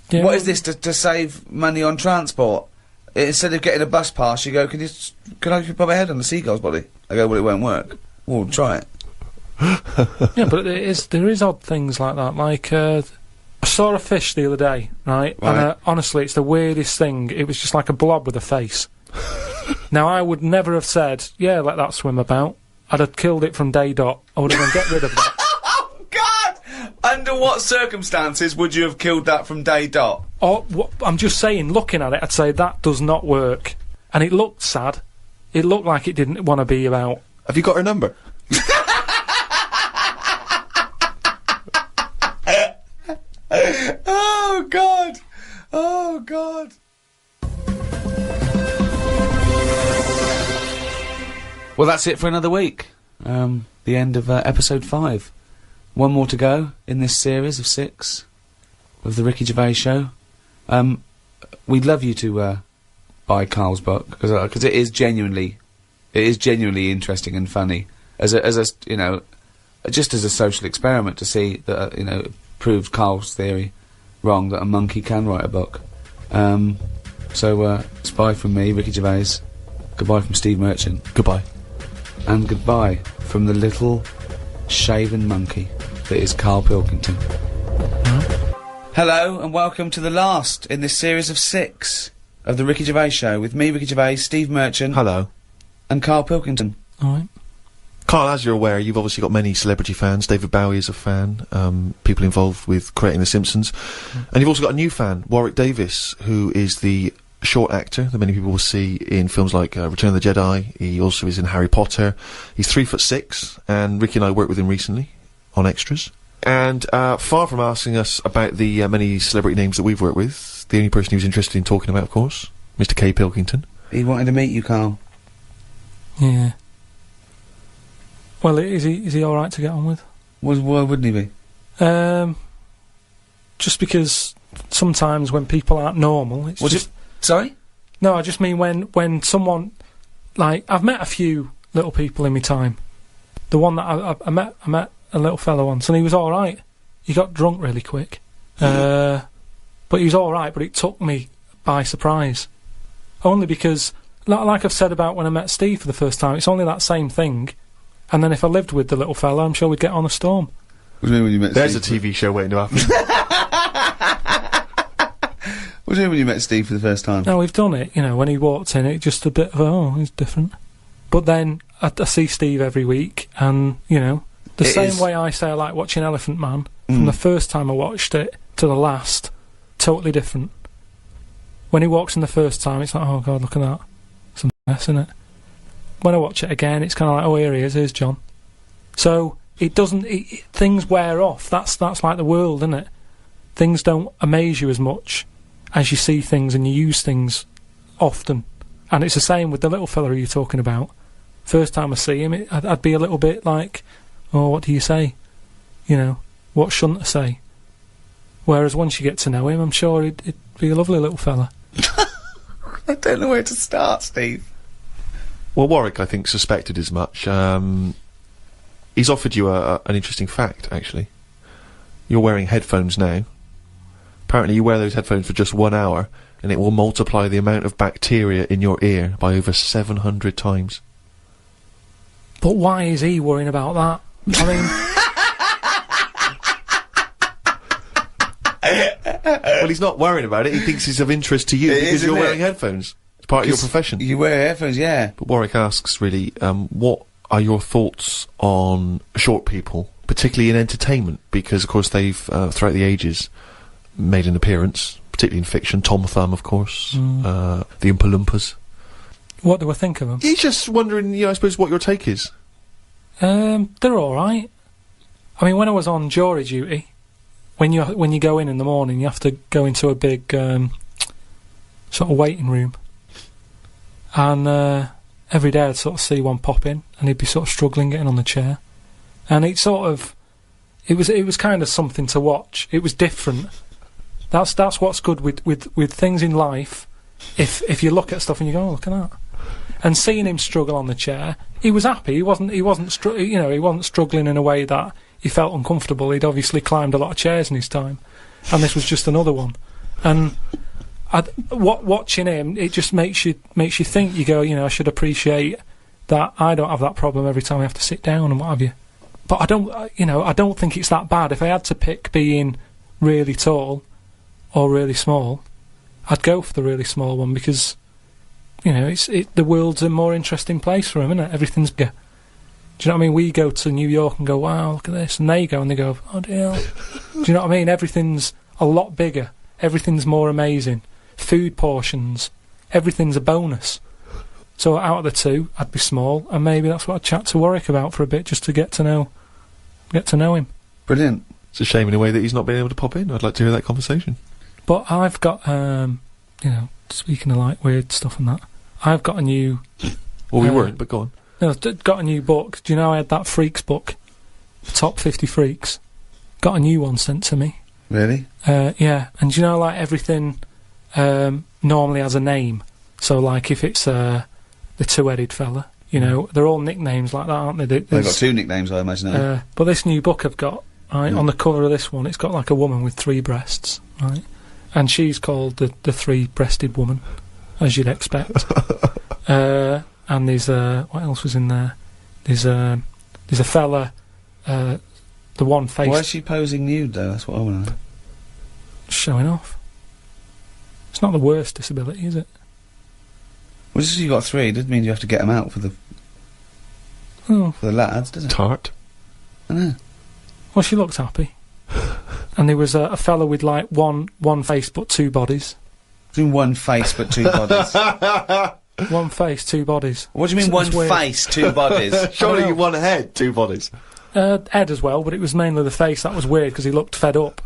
Yeah, What is this to save money on transport? Instead of getting a bus pass, you go, can I put my head on the seagull's body? I go, well, it won't work. Well, try it. Yeah, but there is odd things like that. Like I saw a fish the other day, right? Right. And honestly, it's the weirdest thing. It was just like a blob with a face. Now, I would never have said, yeah, let that swim about. I'd have killed it from day dot. I would have gone, get rid of that. Oh God! Under what circumstances would you have killed that from day dot? Or I'm just saying, looking at it, I'd say that does not work. And it looked sad. It looked like it didn't want to be about. Have you got her number? Oh God! Oh God! Well, that's it for another week. The end of episode 5. One more to go in this series of 6 of the Ricky Gervais Show. We'd love you to buy Karl's book because it is genuinely interesting and funny as a you know, just as a social experiment to see that you know, it proved Karl's theory wrong that a monkey can write a book. So it's bye from me, Ricky Gervais. Goodbye from Steve Merchant. Goodbye. And goodbye from the little shaven monkey that is Karl Pilkington. Hello and welcome to the last in this series of 6 of the Ricky Gervais Show with me, Ricky Gervais, Steve Merchant, Hello. and Karl Pilkington. Alright. Carl, as you're aware, you've obviously got many celebrity fans. David Bowie is a fan, people involved with creating The Simpsons. And you've also got a new fan, Warwick Davis, who is the short actor that many people will see in films like Return of the Jedi. He also is in Harry Potter. He's 3'6", and Ricky and I worked with him recently on extras. And far from asking us about the many celebrity names that we've worked with, the only person he was interested in talking about, of course, Mr. K. Pilkington. He wanted to meet you, Karl. Yeah. Well, is he alright to get on with? Why wouldn't he be? Just because sometimes when people aren't normal, it's just... Sorry? No, I just mean when someone... Like, I've met a few little people in my time. The one that I met a little fella once, and he was alright. He got drunk really quick. But he was alright, but it took me by surprise. Only because, like I've said about when I met Steve for the first time, it's only that same thing. And then if I lived with the little fella, I'm sure we'd get on a storm. What do you mean when you met There's Steve? a TV show waiting to happen. What do you mean when you met Steve for the first time? No, we've done it, you know, when he walked in, it just a bit of, oh, he's different. But then, I see Steve every week, and, you know, the same way I say I like watching Elephant Man, from the first time I watched it to the last, totally different. When he walks in the first time, it's like, oh god, look at that. It's a mess, isn't it? When I watch it again, it's kind of like, oh, here he is, here's John. So, it doesn't, things wear off. That's like the world, isn't it? Things don't amaze you as much as you see things and you use things often. And it's the same with the little fella you're talking about. First time I see him, I'd be a little bit like, oh, what do you say? You know, what shouldn't I say? Whereas once you get to know him, I'm sure it'd be a lovely little fella. I don't know where to start, Steve. Well, Warwick, I think, suspected as much. He's offered you an interesting fact, actually. You're wearing headphones now. Apparently you wear those headphones for just 1 hour, and it will multiply the amount of bacteria in your ear by over 700 times. But why is he worrying about that? I mean... Well, he's not worrying about it. He thinks it's of interest to you because you're wearing headphones. It's part of your profession. You wear headphones, yeah. But Warwick asks, really, what are your thoughts on short people, particularly in entertainment? Because, of course, they've, throughout the ages, made an appearance, particularly in fiction. Tom Thumb, of course. The Oompa Loompas. What do I think of them? He's just wondering, you know, I suppose, what your take is. They're alright. I mean, when I was on jury duty, when you go in the morning, you have to go into a big sort of waiting room, and every day I'd sort of see one pop in, and he'd be sort of struggling getting on the chair, and it was kind of something to watch. It was different. That's what's good with things in life. If you look at stuff and you go, oh, look at that. And seeing him struggle on the chair, he was happy. He wasn't struggling in a way that he felt uncomfortable. He'd obviously climbed a lot of chairs in his time, and this was just another one. And watching him, it just makes you think. You go, you know, I should appreciate that I don't have that problem every time I have to sit down and what have you. But I don't think it's that bad. If I had to pick being really tall or really small, I'd go for the really small one because, you know, the world's a more interesting place for him, isn't it? Everything's bigger. Do you know what I mean? We go to New York and go, wow, look at this. And they go and they go, oh dear. Do you know what I mean? Everything's a lot bigger. Everything's more amazing. Food portions. Everything's a bonus. So out of the two, I'd be small, and maybe that's what I'd chat to Warwick about for a bit, just to get to know him. Brilliant. It's a shame in a way that he's not been able to pop in. I'd like to hear that conversation. But I've got, you know, speaking of like weird stuff and that, I've got a new... Well, we weren't, but go on. No, I've got a new book. Do you know I had that Freaks book? Top 50 Freaks. Got a new one sent to me. Really? Yeah. And do you know, like, everything normally has a name. So, like, if it's the two-headed fella, you know, they're all nicknames like that, aren't they? They've got two nicknames, I imagine. But this new book I've got, right, on the cover of this one, it's got, like, a woman with 3 breasts, right? And she's called the three-breasted woman, as you'd expect. And there's what else was in there? There's a fella, the one face. Why is she posing nude though? That's what I want to know. Showing off. It's not the worst disability, is it? Well, just 'cause you got 3 doesn't mean you have to get them out for the lads, does it? Tart. I know. Well, she looked happy. And there was a fella with like one face but 2 bodies. Doing one face but 2 bodies. One face, 2 bodies. What do you mean one face, 2 bodies? Surely one head, 2 bodies. Head as well, but it was mainly the face that was weird because he looked fed up.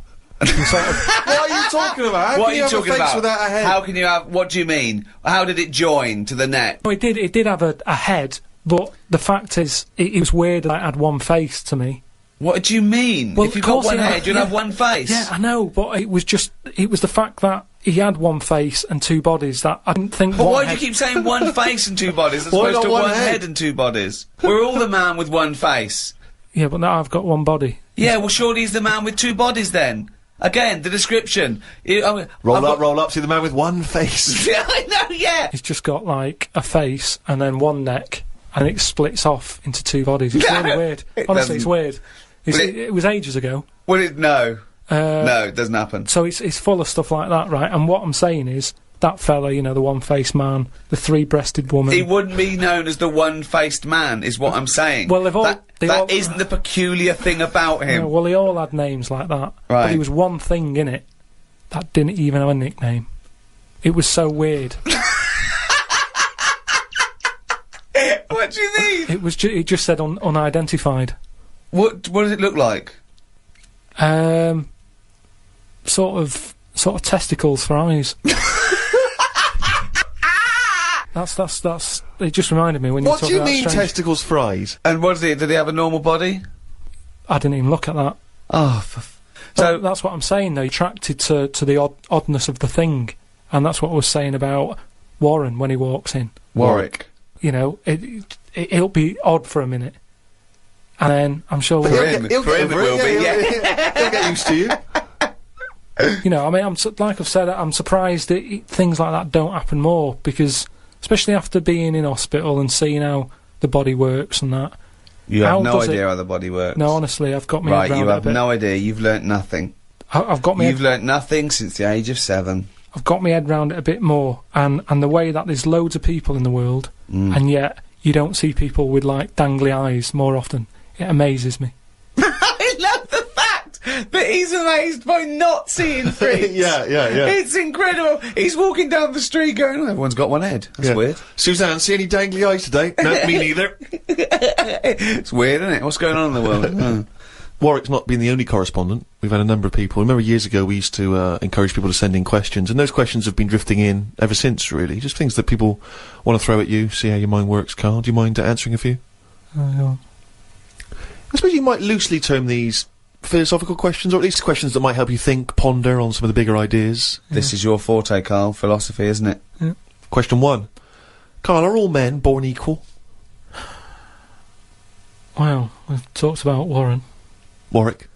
Sort of, what are you talking about? How what can you are you have talking a face about? without a head? How can you have? What do you mean? How did it join to the neck? No, it did have a head, but the fact is, it was weird that it had one face to me. What do you mean? Well, if you've got one head, you'd have one face. Yeah, I know, but it was the fact that he had one face and 2 bodies that I didn't think. But why do you keep saying one face and 2 bodies as opposed to one head and 2 bodies? We're all the man with one face. Yeah, but now I've got one body. Yeah, well, surely he's the man with 2 bodies then. Again, the description. Roll up, see the man with one face. Yeah, I know, yeah. He's just got, like, a face and then one neck, and it splits off into two bodies. It's really weird. Honestly, it's weird. It was ages ago. No. No, it doesn't happen. So it's full of stuff like that, right? And what I'm saying is, that fella, you know, the one-faced man, the three-breasted woman... He wouldn't be known as the one-faced man, is what I'm saying. Well, that isn't the peculiar thing about him. Yeah, well, they all had names like that. Right. But there was one thing in it that didn't even have a nickname. It was so weird. What do you mean? It just said unidentified. What does it look like? Sort of testicles for eyes. That's. It just reminded me when you. What do you mean strange. testicles for eyes? And what is it? Did he have a normal body? I didn't even look at that. Oh, so that's what I'm saying. Though, attracted to the oddness of the thing, and that's what I was saying about Warren when he walks in. Warwick. You know, it'll be odd for a minute, and then I'm sure For him it will be. Yeah. He'll get used to you. You know, I mean, like I've said, I'm surprised that things like that don't happen more, because especially after being in hospital and seeing how the body works and that. You have no idea how the body works. No, honestly, I've got me right. head round You have it a bit. no idea. You've learnt nothing. I've got me. You've learnt nothing since the age of 7. I've got my head round it a bit more, and the way that there's loads of people in the world, and yet you don't see people with like dangly eyes more often. It amazes me. I love the fact that he's amazed by not seeing freaks. Yeah. It's incredible. He's walking down the street going, oh, everyone's got one head. That's weird. Suzanne, see any dangly eyes today? No, me neither. It's weird, isn't it? What's going on in the world? Warwick's not been the only correspondent. We've had a number of people. Remember years ago we used to encourage people to send in questions, and those questions have been drifting in ever since, really. Just things that people want to throw at you, see how your mind works. Carl, do you mind answering a few? Yeah. I suppose you might loosely term these philosophical questions, or at least questions that might help you think, ponder on some of the bigger ideas. This is your forte, Carl. Philosophy, isn't it? Yeah. Question 1. Carl, are all men born equal? Well, we've talked about Warren. Warwick?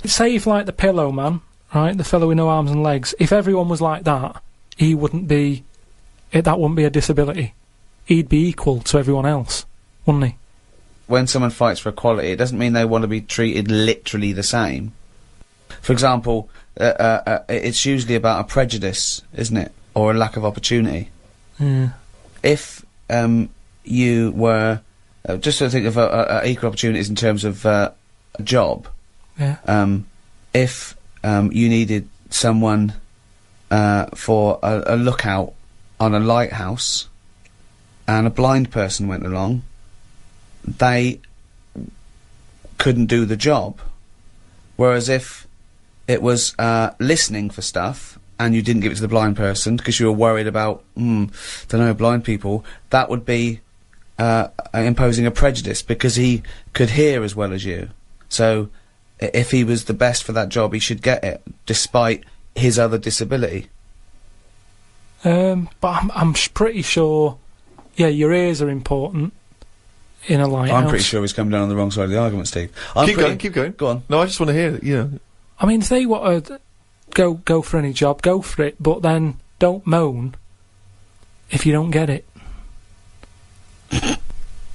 Say if, like, the pillow man, right, the fellow with no arms and legs, if everyone was like that, he wouldn't be... that wouldn't be a disability. He'd be equal to everyone else, wouldn't he? When someone fights for equality, it doesn't mean they want to be treated literally the same. For example, it's usually about a prejudice, isn't it? Or a lack of opportunity. Yeah. If you were... just to think of equal opportunities in terms of a job. Yeah. If you needed someone for a lookout on a lighthouse, and a blind person went along, they couldn't do the job. Whereas if it was listening for stuff, and you didn't give it to the blind person because you were worried about, blind people, that would be imposing a prejudice, because he could hear as well as you. So if he was the best for that job, he should get it, despite his other disability. But I'm pretty sure, yeah, your ears are important in a lighthouse. I'm pretty sure he's come down on the wrong side of the argument, Steve. Keep going. Go on. No, I just want to hear it, you know. I mean, if they want to go for any job, go for it, but then don't moan if you don't get it.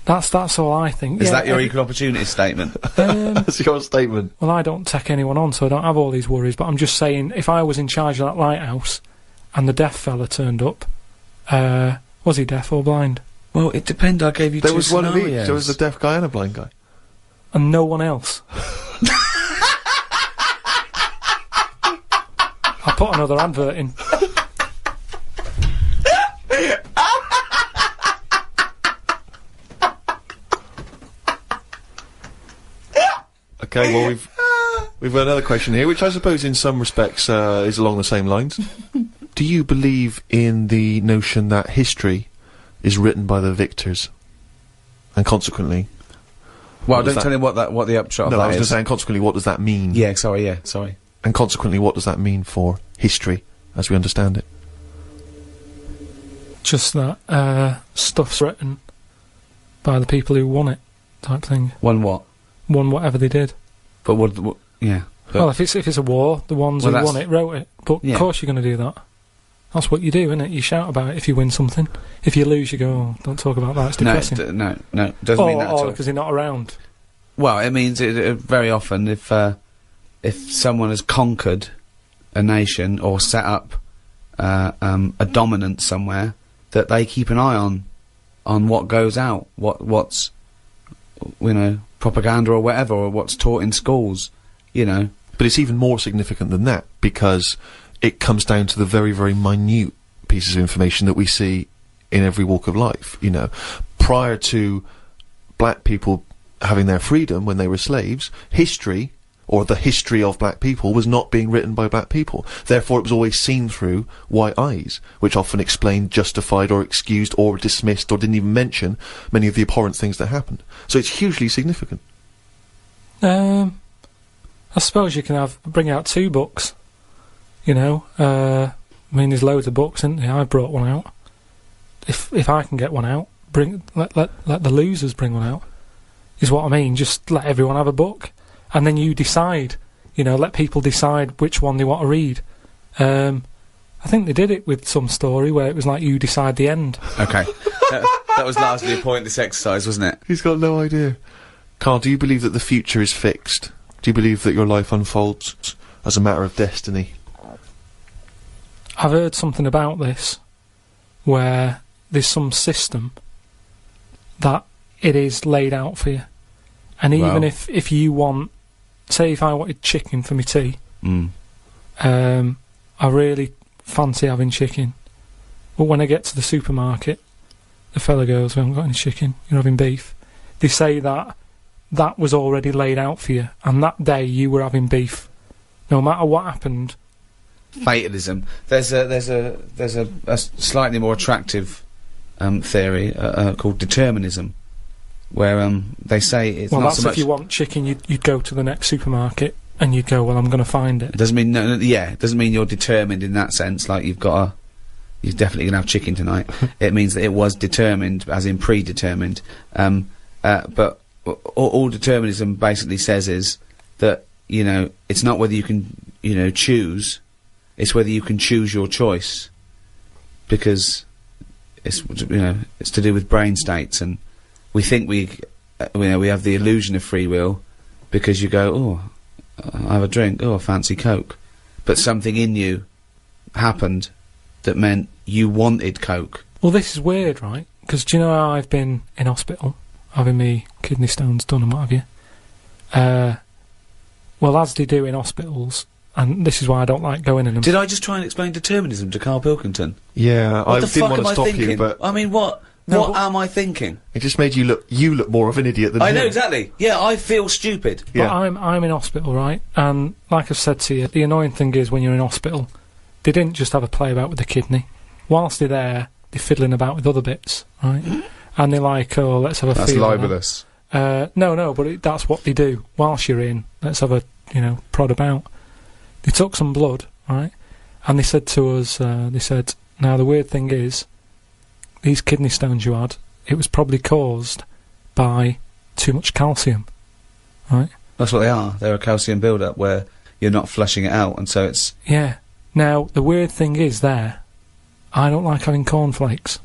That's all I think. Is that your equal opportunity statement? That's your statement. Well, I don't take anyone on, so I don't have all these worries, but I'm just saying, if I was in charge of that lighthouse and the deaf fella turned up, was he deaf or blind? Well, it depends. I gave you there two was one of each. scenarios. There was a deaf guy and a blind guy. And no one else. I'll put another advert in. Okay, well we've got another question here, which I suppose in some respects is along the same lines. Do you believe in the notion that history is written by the victors, and consequently? Well, don't tell him what the upshot of that is. No, I was just saying, consequently, what does that mean? Yeah, sorry. And consequently, what does that mean for history, as we understand it? Just that stuff's written by the people who won it, type thing. Won what? Won whatever they did. But what? Yeah. Well, if it's a war, the ones who Well, won it wrote it. But Yeah. of course you're going to do that. That's what you do, isn't it? You shout about it if you win something. If you lose, you go, "Oh, don't talk about that. It's depressing." No, doesn't mean that at all. Because they're not around. Well, it means very often if someone has conquered a nation or set up a dominance somewhere, that they keep an eye on what goes out, what's propaganda or whatever, or what's taught in schools, But it's even more significant than that, because it comes down to the very, very minute pieces of information that we see in every walk of life. Prior to black people having their freedom when they were slaves, history, or the history of black people, was not being written by black people. Therefore, it was always seen through white eyes, which often explained, justified, or excused, or dismissed, or didn't even mention many of the abhorrent things that happened. So it's hugely significant. I suppose you can bring out 2 books. There's loads of books, isn't there? I brought one out. If I can get one out, let the losers bring one out. Is what I mean. Just let everyone have a book, and then you decide. Let people decide which one they want to read. I think they did it with some story where it was like you decide the end. Okay, that was largely a pointless exercise, wasn't it? He's got no idea. Carl, do you believe that the future is fixed? Do you believe that your life unfolds as a matter of destiny? I've heard something about this, where there's some system that it is laid out for you. And even if you want, say if I wanted chicken for my tea, I really fancy having chicken. But when I get to the supermarket, the fella goes, "We haven't got any chicken, you're having beef." They say that was already laid out for you, and that day you were having beef. No matter what happened. Fatalism. There's a slightly more attractive theory called determinism, where they say it's well, not that's so much. If you want chicken, you'd go to the next supermarket and you'd go, "Well, I'm going to find it." It doesn't mean it doesn't mean you're determined in that sense. Like you're definitely gonna have chicken tonight. It means that it was determined, as in predetermined. But all determinism basically says is that it's not whether you can choose. It's whether you can choose your choice, because it's it's to do with brain states, and we think we have the illusion of free will because you go, "Oh, I have a drink, oh, I fancy Coke," but something in you happened that meant you wanted Coke. Well, this is weird, right? Because do you know how I've been in hospital, having me kidney stones done and what have you? Well, as they do in hospitals. And this is why I don't like going in them. Did I just try and explain determinism to Karl Pilkington? Yeah, I What the didn't fuck want am to I stop thinking? you, but I mean, what am I thinking? it just made you look more of an idiot than I him. know exactly. Yeah, I feel stupid. Yeah. But I'm in hospital, right? And like I've said to you, the annoying thing is when you're in hospital, they didn't just have a play about with the kidney. Whilst they're there, they're fiddling about with other bits, right? And they're like, "Oh, let's have a That's feel." libelous. No, but that's what they do. Whilst you're in, let's have a prod about. They took some blood, right? And they said to us, "Now the weird thing is, these kidney stones you had, it was probably caused by too much calcium, right?" That's what they are. They're a calcium build-up where you're not flushing it out, and so it's... Yeah. Now, the weird thing is I don't like having cornflakes.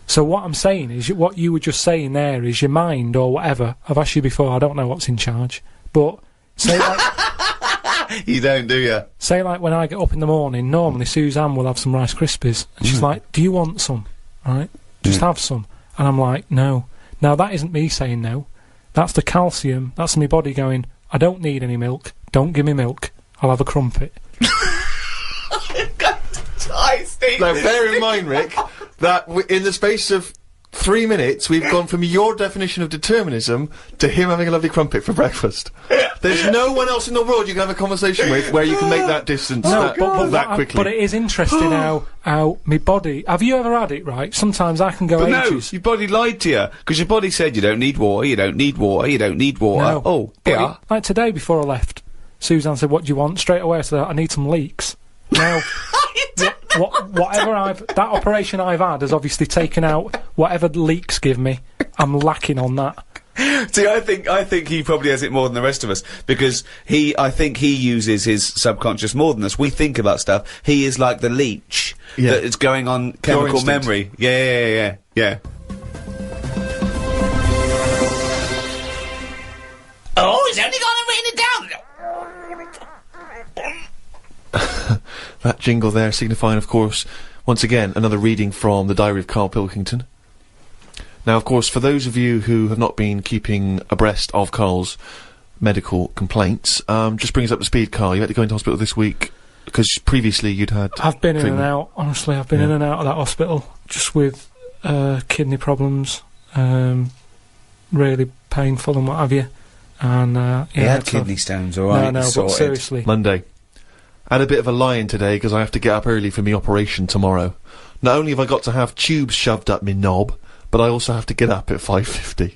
So what I'm saying is, what you were just saying there is your mind or whatever. I've asked you before, I don't know what's in charge. But, say like... You don't, do you? Say like when I get up in the morning, normally Suzanne will have some Rice Krispies. And she's like, "Do you want some? Right? Just have some." And I'm like, "No." Now that isn't me saying no. That's the calcium. That's my body going, "I don't need any milk. Don't give me milk. I'll have a crumpet." Now, bear in mind, Rick, that in the space of 3 minutes, we've gone from your definition of determinism to him having a lovely crumpet for breakfast. There's no one else in the world you can have a conversation with where you can make that distance that quickly. But it is interesting how my body... Have you ever had it, right? Sometimes I can go But ages. no, your body lied to you, because your body said you don't need water, you don't need water, you don't need water. No. Oh, But yeah. like today before I left, Suzanne said, "What do you want?" Straight away I said, "I need some leeks." Now, that operation I've had has obviously taken out whatever leeks give me. I'm lacking on that. See, I think he probably has it more than the rest of us, because I think he uses his subconscious more than us. We think about stuff. He is like the leech that is going on chemical memory. Yeah. Oh, it's only gonna rain it down. That jingle there signifying, of course, once again, another reading from the Diary of Karl Pilkington. Now, of course, for those of you who have not been keeping abreast of Karl's medical complaints, just bring us up to speed, Karl. You had to go into hospital this week, because previously you'd had... I've been in and out, honestly. I've been in and out of that hospital, just with kidney problems, really painful and what have you. And, he had kidney stones, alright? No, but seriously. Monday. I had a bit of a lie-in today, because I have to get up early for my operation tomorrow. Not only have I got to have tubes shoved up my knob, but I also have to get up at 5:50.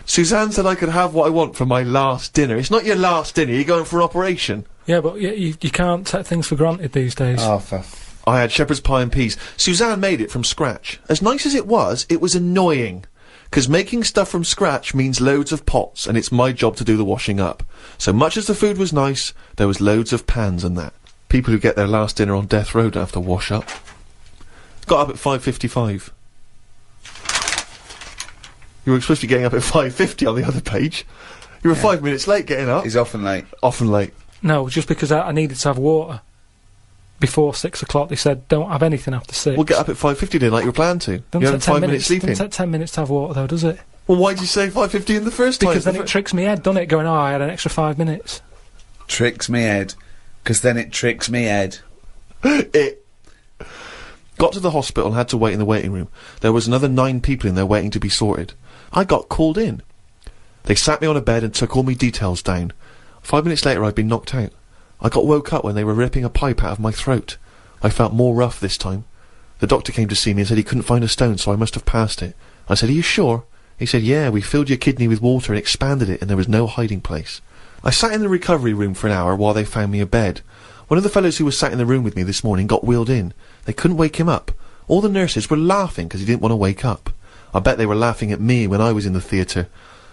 Suzanne said I could have what I want for my last dinner. It's not your last dinner, you're going for an operation. Yeah, but you can't take things for granted these days. Oh, I had shepherd's pie and peas. Suzanne made it from scratch. As nice as it was annoying. 'Cause making stuff from scratch means loads of pots, and it's my job to do the washing up. So much as the food was nice, there was loads of pans and that. People who get their last dinner on death row don't have to wash up. Got up at 5:55. You were supposed to be getting up at 5:50 on the other page. You were 5 minutes late getting up. He's often late. Often late. No, just because I needed to have water. Before 6 o'clock, they said, don't have anything after 6. We'll get up at 5:50 then, like you were planned to. Don't You had 5 minutes sleeping. Doesn't take 10 minutes to have water, though, does it? Well, why did you say 5:50 in the first time? Because then it tricks me head, doesn't it? Going, oh, I had an extra 5 minutes. Tricks me head. 'Cause then it tricks me head. It got to the hospital and had to wait in the waiting room. There was another 9 people in there waiting to be sorted. I got called in. They sat me on a bed and took all my details down. 5 minutes later, I'd been knocked out. I got woke up when they were ripping a pipe out of my throat. I felt more rough this time. The doctor came to see me and said he couldn't find a stone, so I must have passed it. I said, are you sure? He said, yeah, we filled your kidney with water and expanded it, and there was no hiding place. I sat in the recovery room for an hour while they found me a bed. One of the fellows who was sat in the room with me this morning got wheeled in. They couldn't wake him up. All the nurses were laughing because he didn't want to wake up. I bet they were laughing at me when I was in the theatre.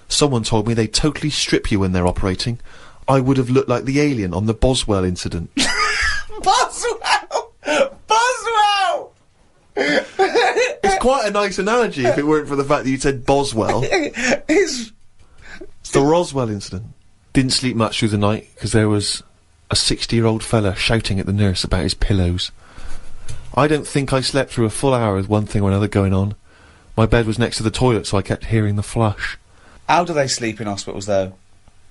Someone told me they totally strip you when they're operating. I would have looked like the alien on the Boswell incident. Boswell! Boswell! It's quite a nice analogy if it weren't for the fact that you said Boswell. It's the Roswell incident. Didn't sleep much through the night because there was a 60-year-old fella shouting at the nurse about his pillows. I don't think I slept through a full hour with one thing or another going on. My bed was next to the toilet, so I kept hearing the flush. How do they sleep in hospitals, though?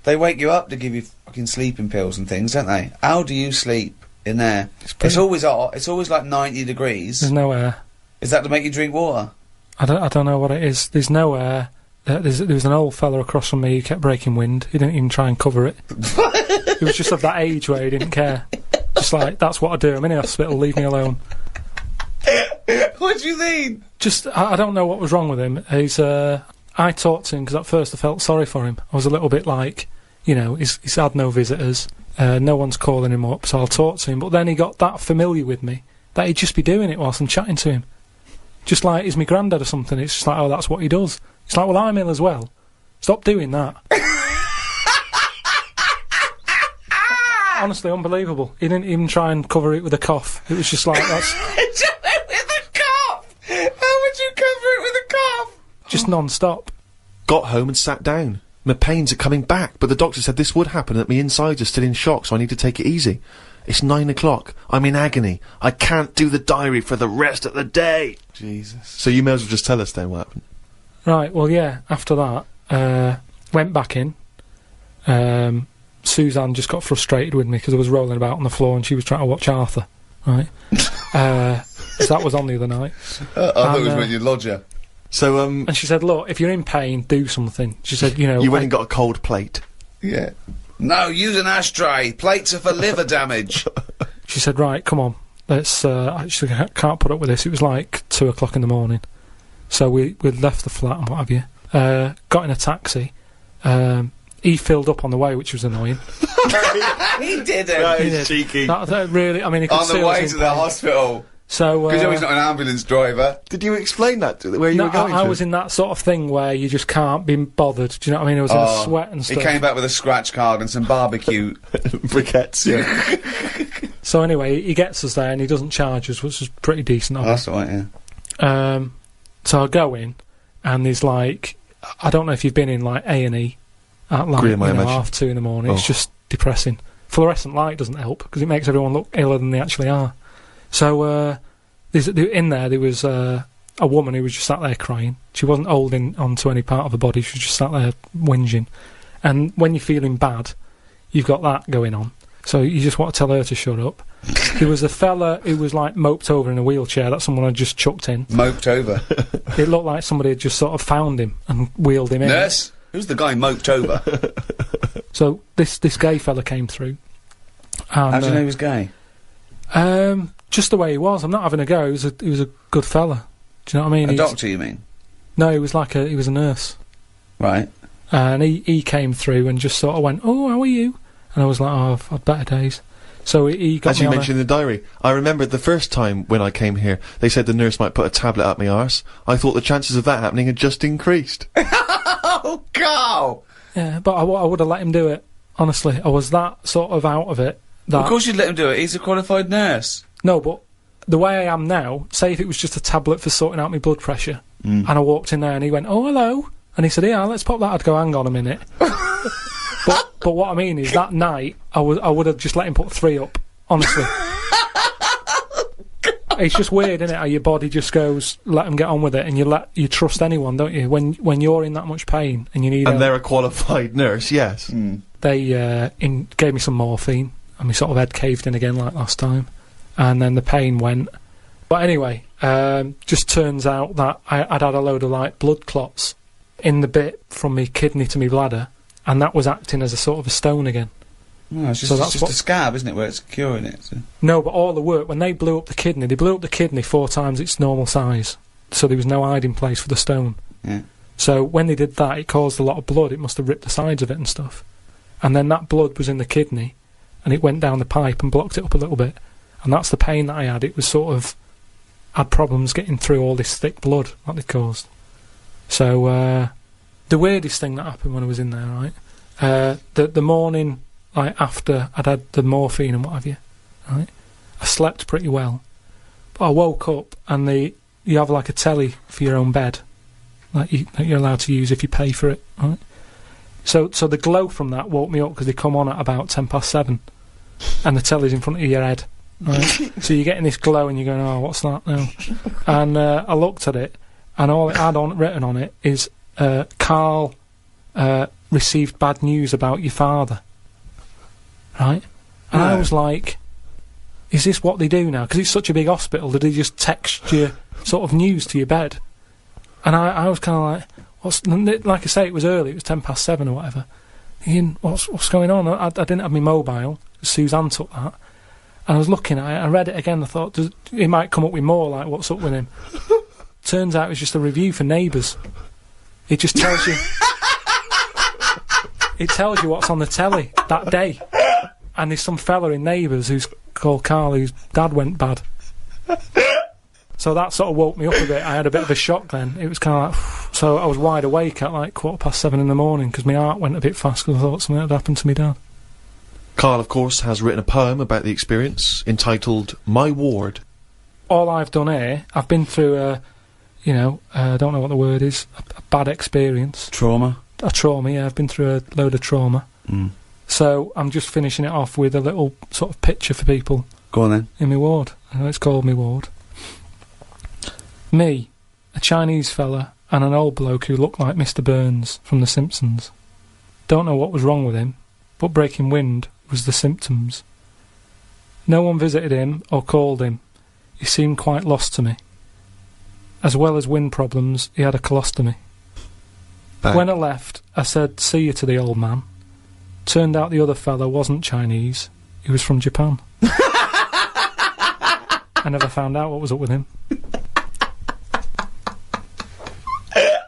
They wake you up to give you fucking sleeping pills and things, don't they? How do you sleep in there? It's always hot. It's always like 90 degrees. There's no air. Is that to make you drink water? I don't know what it is. There's no air. There was an old fella across from me who kept breaking wind. He didn't even try and cover it. He was just of that age where he didn't care. Just like, that's what I do. I'm in the hospital, leave me alone. What do you mean? Just, I don't know what was wrong with him. I talked to him because at first I felt sorry for him. I was a little bit like, you know, he's had no visitors. No one's calling him up, so I'll talk to him. But then he got that familiar with me that he'd just be doing it whilst I'm chatting to him. Just like he's my granddad or something. It's just like, oh, that's what he does. It's like, well, I'm ill as well. Stop doing that. Honestly, unbelievable. He didn't even try and cover it with a cough. It was just like, that's... With a cough? How would you cover it with a cough? Just non-stop. Got home and sat down. My pains are coming back, but the doctor said this would happen, that my insides are still in shock, so I need to take it easy. It's 9 o'clock. I'm in agony. I can't do the diary for the rest of the day. Jesus. So you may as well just tell us then what happened. Right, well, yeah, after that, went back in. Suzanne just got frustrated with me because I was rolling about on the floor and she was trying to watch Arthur, right? So that was on the other night. I thought it was when you lodger. So, and she said, look, if you're in pain, do something. She said, you know... You went and got a cold plate. Yeah. No, use an ashtray. Plates are for liver damage. She said, right, come on. Let's, she said, I can't put up with this. It was like 2 o'clock in the morning. So we left the flat and what have you. Got in a taxi. He filled up on the way, which was annoying. He didn't. That is cheeky. That really, I mean, he could on the way to the hospital. So Because he's not an ambulance driver. Did you explain that where you were going I to? was in that sort of thing where you just can't be bothered. Do you know what I mean? I was in a sweat and He stuff. came back with a scratch card and some barbecue. briquettes, yeah. So anyway, he gets us there and he doesn't charge us, which is pretty decent of him. That's all right, yeah. So I go in, and there's like, I don't know if you've been in like A&E at like Grim, I imagine. 2:30 in the morning. It's just depressing. Fluorescent light doesn't help because it makes everyone look iller than they actually are. So in there was a woman who was just sat there crying. She wasn't holding onto any part of her body. She was just sat there whinging. And when you're feeling bad, you've got that going on. So you just want to tell her to shut up. There was a fella who was like moped over in a wheelchair that someone had just chucked in. Moped over. It looked like somebody had just sort of found him and wheeled him in. Nurse? Who's the guy moped over? So this gay fella came through. And, How do you know he was gay? Just the way he was. I'm not having a go. He was a good fella. Do you know what I mean? A doctor, you mean? No, he was a nurse. Right. And he came through and just sort of went, "Oh, how are you?" And I was like, "Oh, I've had better days." So he got As me you on mentioned in the diary, I remember the first time when I came here, they said the nurse might put a tablet up my arse. I thought the chances of that happening had just increased. Oh, Carl! Yeah, but I would have let him do it. Honestly, I was that sort of out of it. That Of course you'd let him do it. He's a qualified nurse. No, but the way I am now, say if it was just a tablet for sorting out my blood pressure, and I walked in there and he went, "Oh, hello," and he said, "Yeah, let's pop that." I'd go, "Hang on a minute." but what I mean is that night I would have just let him put 3 up. Honestly, it's just weird, isn't it? How your body just goes, let them get on with it, and you trust anyone, don't you? When you're in that much pain and you need, And they're a qualified nurse, yes. they gave me some morphine, and my sort of head caved in again like last time, and then the pain went. But anyway, just turns out that I'd had a load of like blood clots in the bit from my kidney to my bladder, and that was acting as a sort of a stone again. No, it's just, So it's that's just what- a scab, isn't it, where it's curing it? So. No, but all the work, when they blew up the kidney 4 times its normal size, so there was no hiding place for the stone. Yeah. So when they did that, it caused a lot of blood. It must have ripped the sides of it and stuff. And then that blood was in the kidney, and it went down the pipe and blocked it up a little bit. And that's the pain that I had. It was sort of had problems getting through all this thick blood that they caused. So the weirdest thing that happened when I was in there, right? The morning like after I'd had the morphine and what have you, right? I slept pretty well, but I woke up and you have like a telly for your own bed, like that you're allowed to use if you pay for it, right? So the glow from that woke me up because they come on at about 7:10, and the telly's in front of your head, right? So you're getting this glow and you're going, "Oh, what's that now?" And I looked at it, and all it had written on it is, "Karl received bad news about your father." Right? And I was like, is this what they do now? Because it's such a big hospital, did they just text you sort of news to your bed? And I was kind of like, like I say, it was early, it was 7:10 or whatever. Thinking, what's going on? I didn't have my mobile. Suzanne took that. And I was looking at it, I read it again, I thought, he might come up with more, like, what's up with him? Turns out it was just a review for Neighbours. It just tells you... It tells you what's on the telly that day. And there's some fella in Neighbours who's called Carl, whose dad went bad. So that sort of woke me up a bit. I had a bit of a shock then. It was kind of like... So I was wide awake at like 7:15 in the morning because my heart went a bit fast because I thought something had happened to me dad. Karl, of course, has written a poem about the experience entitled My Ward. All I've done here, I've been through a, I don't know what the word is, a bad experience. Trauma. A trauma, yeah. I've been through a load of trauma. So I'm just finishing it off with a little sort of picture for people. Go on then. In my ward. It's called my ward. Me, a Chinese fella, and an old bloke who looked like Mr. Burns from The Simpsons. Don't know what was wrong with him, but breaking wind was the symptoms. No one visited him or called him. He seemed quite lost to me. As well as wind problems, he had a colostomy. When I left, I said, "See you" to the old man. Turned out the other fella wasn't Chinese. He was from Japan. I never found out what was up with him.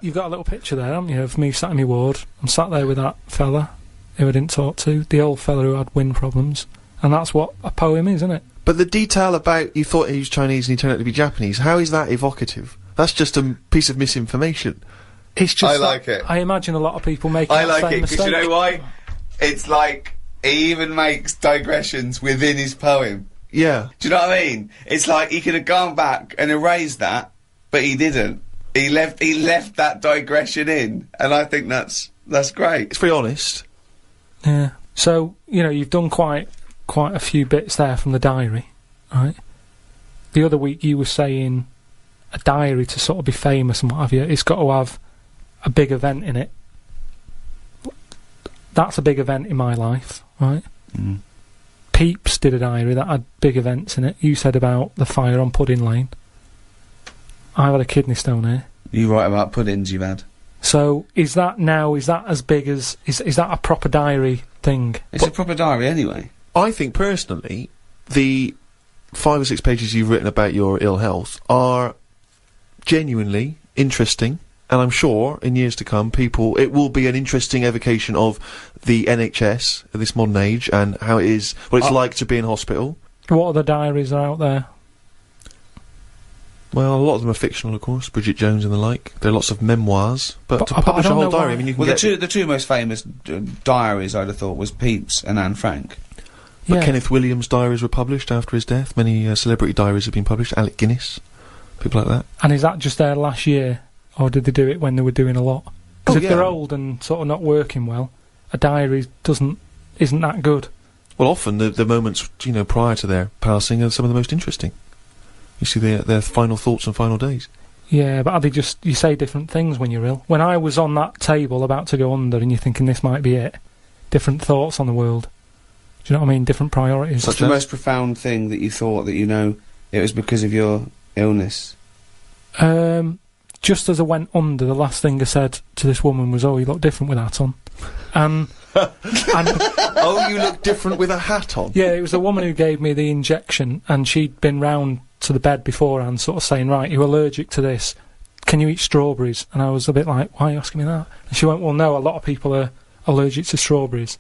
You've got a little picture there, haven't you, of me sat in my ward. I'm sat there with that fella who I didn't talk to, the old fella who had wind problems. And that's what a poem is, isn't it? But the detail about you thought he was Chinese and he turned out to be Japanese, how is that evocative? That's just a piece of misinformation. It's just I like it. I imagine a lot of people making I that like same it, because mistake. you know why? It's like, he even makes digressions within his poem. Yeah. Do you know what I mean? It's like, he could have gone back and erased that, but he didn't. He left that digression in, and I think that's great. It's very honest. Yeah. So, you know, you've done quite a few bits there from the diary, right? The other week you were saying a diary to sort of be famous and what have you, it's got to have a big event in it. That's a big event in my life, right? Mm. Peeps did a diary that had big events in it. You said about the fire on Pudding Lane. I've had a kidney stone here. You write about puddings you've had. So, is that as big as... Is that a proper diary thing? It's a proper diary anyway. I think, personally, the 5 or 6 pages you've written about your ill health are genuinely interesting, and I'm sure, in years to come, it will be an interesting evocation of the NHS at this modern age, and how it is, what it's like to be in hospital. What other diaries are out there? Well, a lot of them are fictional, of course, Bridget Jones and the like. There are lots of memoirs, but to publish a whole diary, I mean, you can Well, get... the two most famous diaries, I'd have thought, was Pepys and Anne Frank. But Yeah. Kenneth Williams' diaries were published after his death. Many celebrity diaries have been published. Alec Guinness, people like that. And is that just their last year, or did they do it when they were doing a lot? Because if they're old and sort of not working well, a diary isn't that good. Well, often the moments, you know, prior to their passing are some of the most interesting. You see their final thoughts and final days. Yeah, but are they just... You say different things when you're ill. When I was on that table about to go under and you're thinking this might be it, different thoughts on the world. Do you know what I mean? Different priorities. What's the most profound thing that you thought that, you know, it was because of your illness? Just as I went under, the last thing I said to this woman was, "Oh, you look different with that on." And Oh, you look different with a hat on. yeah, it was the woman who gave me the injection, and she'd been round to the bed beforehand, sort of saying, "Right, you're allergic to this. Can you eat strawberries?" And I was a bit like, "Why are you asking me that?" And she went, "Well, no, a lot of people are allergic to strawberries."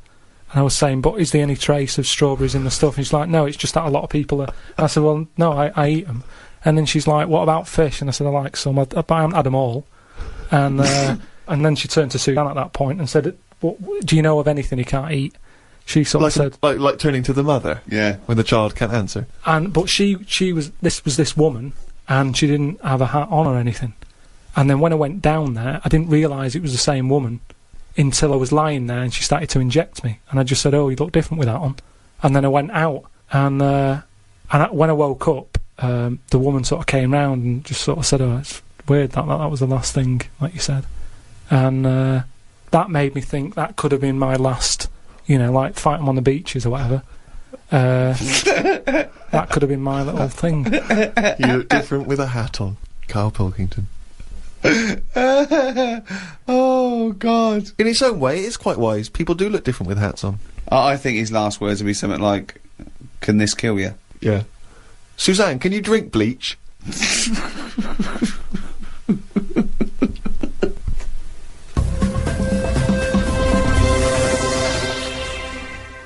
And I was saying, "But is there any trace of strawberries in the stuff?" And she's like, "No, it's just that a lot of people are." And I said, "Well, no, I eat them." And then she's like, "What about fish?" And I said, "I like some, but I haven't had them all." And and then she turned to Suzanne at that point and said, "What, do you know of anything you can't eat?" She sort of said, like turning to the mother. Yeah. When the child can't answer. but she was this woman, and she didn't have a hat on or anything. And then when I went down there, I didn't realise it was the same woman until I was lying there and she started to inject me. And I just said, "Oh, you look different with that on." And then I went out, and when I woke up, the woman sort of came round and just sort of said, "Oh, it's weird that was the last thing, like you said." And that made me think that could have been my last, you know, like fight 'em on the beaches or whatever. That could have been my little thing. You look different with a hat on. Karl Pilkington. Oh, God. In its own way, it's quite wise. People do look different with hats on. I think his last words would be something like, "Can this kill you?" Yeah. Suzanne, can you drink bleach?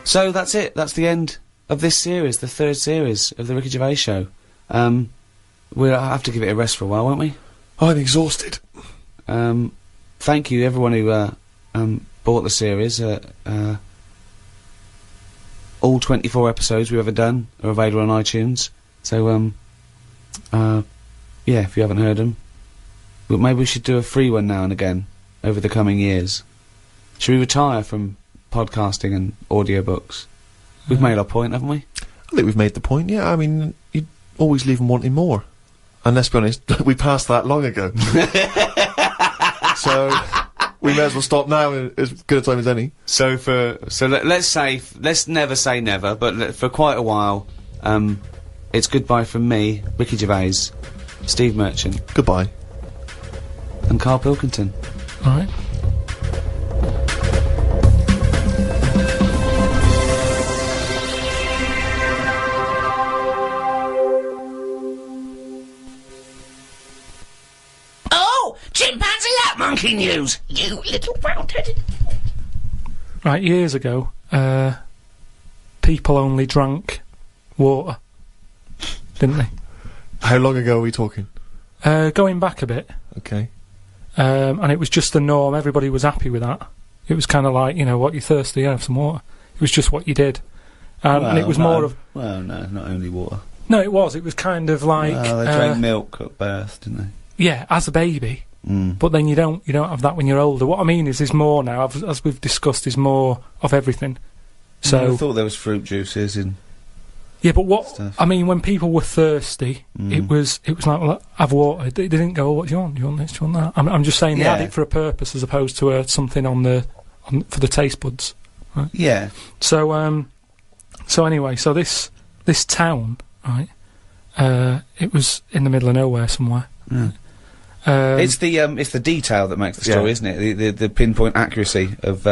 So that's it. That's the end of this series, the 3rd series of the Ricky Gervais Show. We'll have to give it a rest for a while, won't we? I'm exhausted. Thank you, everyone who bought the series. All 24 episodes we've ever done are available on iTunes. So, yeah, if you haven't heard them, but maybe we should do a free one now and again over the coming years. Should we retire from podcasting and audiobooks? We've made our point, haven't we? I think we've made the point, yeah. I mean, you'd always leave them wanting more. And let's be honest, we passed that long ago. So, we may as well stop now, as good a time as any. So let's never say never, but for quite a while, it's goodbye from me, Ricky Gervais, Steve Merchant, Goodbye. and Karl Pilkington. Alright. Oh, chimpanzee that monkey news, you little round-headed... Right, years ago, people only drank water. didn't they? How long ago are we talking? Going back a bit. Okay. And it was just the norm. Everybody was happy with that. It was kind of like, you know, what, you're thirsty, yeah, have some water. It was just what you did. And it was more of... Well, no, not only water. No, it was. It was kind of like... Well, they drank milk at birth, didn't they? Yeah, as a baby. But then you don't have that when you're older. What I mean is more now, as we've discussed, is more of everything. So I thought there was fruit juices in... Yeah, but what... stuff. I mean, when people were thirsty, it was like, well, have water. They didn't go, oh, what do you want? Do you want this? Do you want that? I'm just saying they had it for a purpose as opposed to something for the taste buds. Right? Yeah. So anyway, so this town, right, it was in the middle of nowhere somewhere. It's the detail that makes the story, isn't it? The pinpoint accuracy of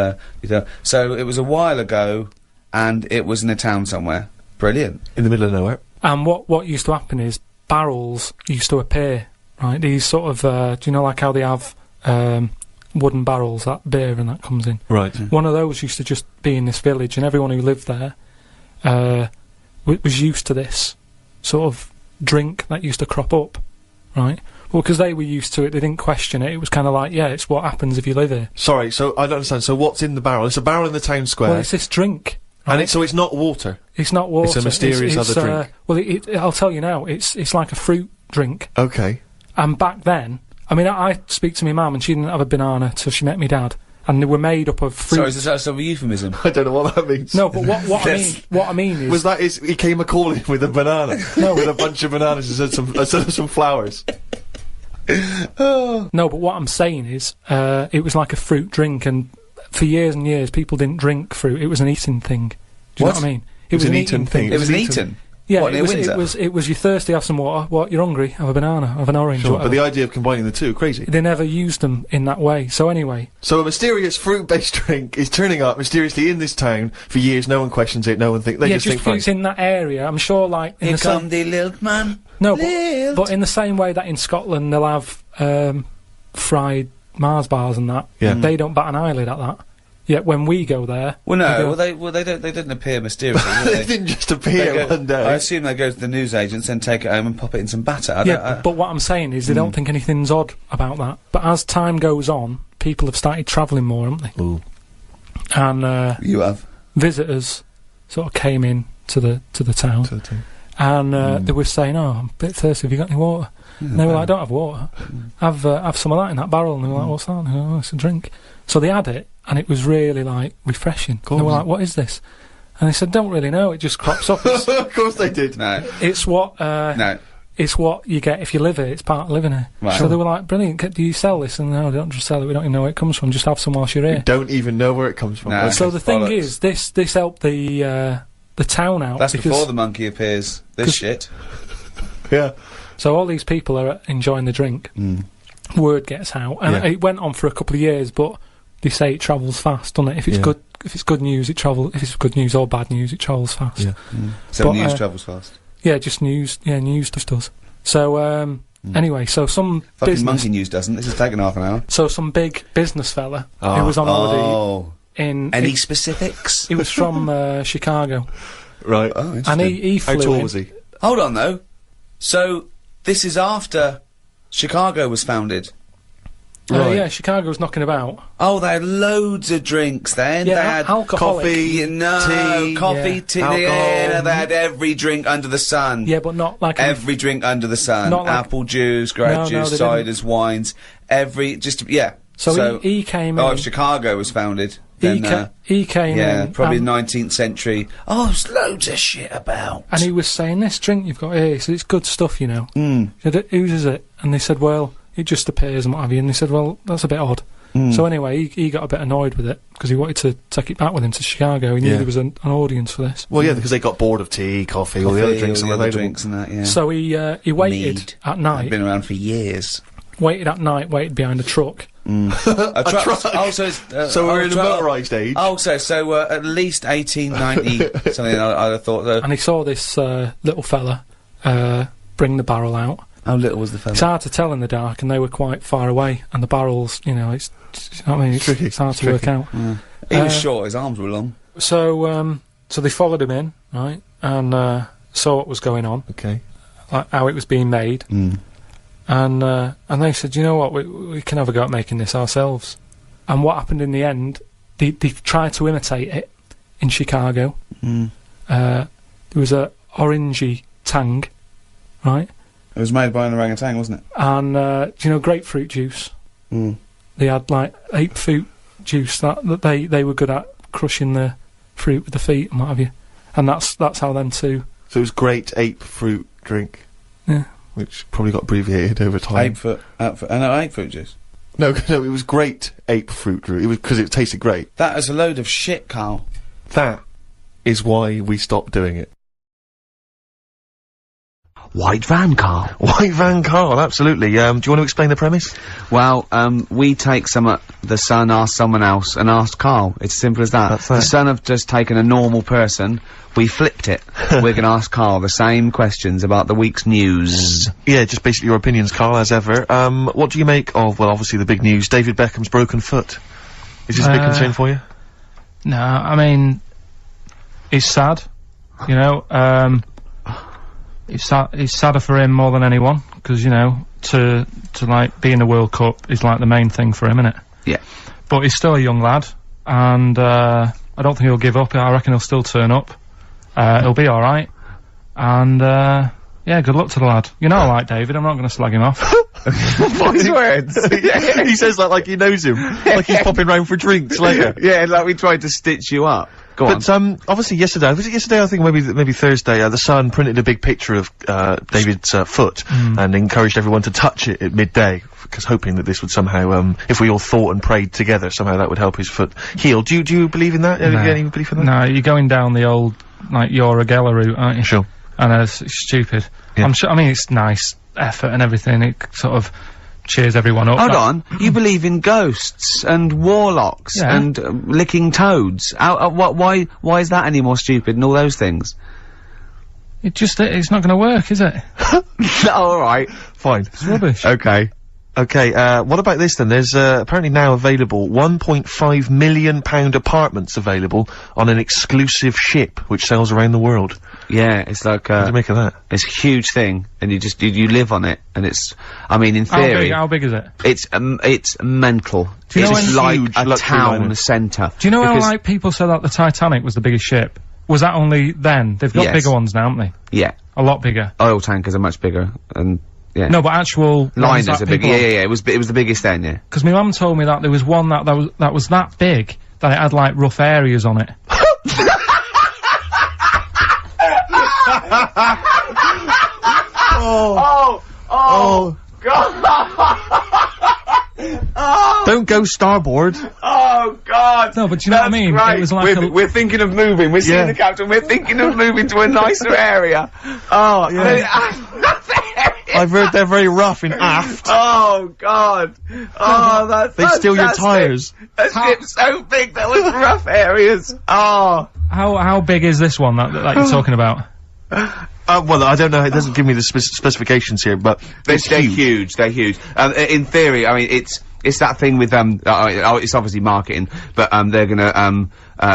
so it was a while ago, and it was in a town somewhere. Brilliant. In the middle of nowhere. And what used to happen is barrels used to appear, right? These sort of do you know like how they have wooden barrels that beer and that comes in? Right. One of those used to just be in this village, and everyone who lived there was used to this sort of drink that used to crop up, right? Well, because they were used to it, they didn't question it. It was kind of like, yeah, it's what happens if you live here. Sorry, so I don't understand. So what's in the barrel? It's a barrel in the town square. Well, it's this drink. Right? And so it's not water. It's not water. It's a mysterious other drink. Well, I'll tell you now. It's like a fruit drink. Okay. And back then, I mean, I speak to my mum, and she didn't have a banana till she met me dad, and they were made up of fruit. Sorry, is that a euphemism? I don't know what that means. No, but what I mean is he came a calling with a banana? No, with a bunch of bananas instead of some flowers. No, but what I'm saying is, it was like a fruit drink, and for years and years, people didn't drink fruit. It was an eating thing. Do you know what I mean? It was an eating thing. It was an eaten. Yeah, what, it was. You're thirsty, have some water. What? You're hungry? Have a banana. Have an orange. Sure, but the idea of combining the two, crazy. They never used them in that way. So anyway. So a mysterious fruit-based drink is turning up mysteriously in this town for years. No one questions it. No one thinks. They just think it's in that area. I'm sure, like in Here come the lilt man. No, but in the same way that in Scotland they'll have fried Mars bars and that. Yeah. They don't bat an eyelid at that. Yet when we go there, well, no, they didn't appear mysteriously. Did they didn't just appear one day. I assume they go to the newsagents and take it home and pop it in some batter. But what I'm saying is they don't think anything's odd about that. But as time goes on, people have started travelling more, haven't they? Ooh. And you have visitors sort of came in to the town, and they were saying, "Oh, I'm a bit thirsty. Have you got any water?" And they were like, "I don't have water. Have some of that in that barrel." And they were like, "What's that?" And they were like, "Oh, it's a drink." So they had it, and it was really like refreshing. And they were like, "What is this?" And they said, "Don't really know. It just crops up." Of course they did. No, it's what. No, it's what you get if you live here. It's part of living here. Right. So they were like, "Brilliant. Do you sell this?" And no, they don't just sell it. We don't even know where it comes from. Just have some whilst you're here. We don't even know where it comes from. No. So the thing is, this helped the town out. That's before the monkey appears. This shit. Yeah. So all these people are enjoying the drink. Word gets out, and it went on for a couple of years, but they say it travels fast, doesn't it? If it's good news, it travels. If it's good news or bad news, it travels fast. Yeah. So news travels fast. Yeah, just news. Yeah, news stuff does. So anyway, so some fucking monkey news doesn't. This has taken half an hour. So some big business fella who was on holiday in any specifics? He was from Chicago. Right. Oh, interesting. And he flew How tall in. was he? Hold on though. So this is after Chicago was founded. Right. Yeah, Chicago was knocking about. Oh, they had loads of drinks then. Yeah, they had alcoholic. coffee, tea, tea, alcohol. yeah, they had every drink under the sun. Yeah, but not like every drink under the sun. Not like apple juice, grape juice, ciders, wines. So he came in. in. If Chicago was founded, then he came in. Yeah, probably 19th century. Oh, there's loads of shit about. And he was saying, this drink you've got here, he said, it's good stuff, you know. He said, whose is it? And they said, well, it just appears and what have you. And they said, well, that's a bit odd. So anyway, he got a bit annoyed with it, because he wanted to take it back with him to Chicago. He knew there was an audience for this. Well, yeah, because they got bored of tea, coffee, all the other drinks and that, yeah. So he waited at night. Been around for years. Waited behind a truck. A truck. Also, so we're in a motorised age. So at least 1890 something. I'd have thought. And he saw this little fella bring the barrel out. How little was the fella? It's hard to tell in the dark, and they were quite far away. And the barrels, you know, it's hard to work out. Yeah. He was short. His arms were long. So they followed him in, right, and saw what was going on. Okay. like how it was being made. And they said, you know what, we can have a go at making this ourselves. And what happened in the end, they tried to imitate it in Chicago. There was a orangey tang, right? It was made by an orangutan, wasn't it? And do you know grapefruit juice? They had like ape fruit juice that they were good at crushing the fruit with the feet and what have you. And that's how them two. So it was great ape fruit drink. Yeah. Which probably got abbreviated over time. Ape fruit juice. No, it was great ape fruit drink. It was because it tasted great. That is a load of shit, Carl. That is why we stopped doing it. White van, Carl. White van, Carl, absolutely. Do you want to explain the premise? Well, we take the Sun asked someone else and asked Carl. It's as simple as that. That's that. The Sun have just taken a normal person, we flipped it. We're gonna ask Carl the same questions about the week's news. Yeah, just basically your opinions, Carl, as ever. What do you make of, well, obviously the big news, David Beckham's broken foot? Is this a big concern for you? No, I mean, it's sad, you know, it's sadder for him more than anyone, because, you know, to like, be in the World Cup is, like, the main thing for him, innit? Yeah. But he's still a young lad, and, I don't think he'll give up. I reckon he'll still turn up. He'll be alright. And, yeah, good luck to the lad. You know I like David, I'm not gonna slag him off. Wise words. He says that like he knows him. Like he's popping round for drinks, like yeah, like we tried to stitch you up. Go on. But, obviously yesterday, was it yesterday? I think maybe Thursday, the Sun printed a big picture of, David's, foot, and encouraged everyone to touch it at midday, because hoping that this would somehow, if we all thought and prayed together, somehow that would help his foot heal. Do you believe in that? No. Any belief in that? No, you're going down the old, like, Yoragella route, aren't you? Sure. And it's stupid. Yeah. I'm sure, I mean, it's nice effort and everything, it sort of cheers everyone up. Hold on, you believe in ghosts and warlocks and licking toads. Why is that any more stupid than all those things? It's not gonna work, is it? Alright. Fine. It's rubbish. Okay. Okay, what about this then? There's, apparently now available £1.5 million apartments available on an exclusive ship which sails around the world. Yeah, it's like, what do you make of that? It's a huge thing, and you live on it, and it's, I mean, in theory. How big is it? It's mental. Do you know it's when- like Huge a luxury town liner. centre. Do you know how, Because- like, people said that the Titanic was the biggest ship? Was that only then? They've got Yes. bigger ones now, haven't they? Yeah. A lot bigger. Oil tankers are much bigger, and, yeah. No, but actual Liners are bigger. people- Yeah, it was the biggest then, yeah. Because my mum told me that there was one that was that big that it had like rough areas on it. Oh, God! Don't go starboard. Oh, God! No, but do you know what I mean? Right. It was like we're thinking of moving. We're seeing Yeah. the captain. We're thinking of moving to a nicer area. Oh, I've heard they're very rough in aft. Oh, God! Oh, that's They steal your fantastic. tyres. A ship so big that was rough areas. Oh. how big is this one that you're talking about? Well, I don't know, it doesn't give me the specifications here, but They're it's huge. They're huge. In theory, I mean, it's that thing with it's obviously marketing, but they're gonna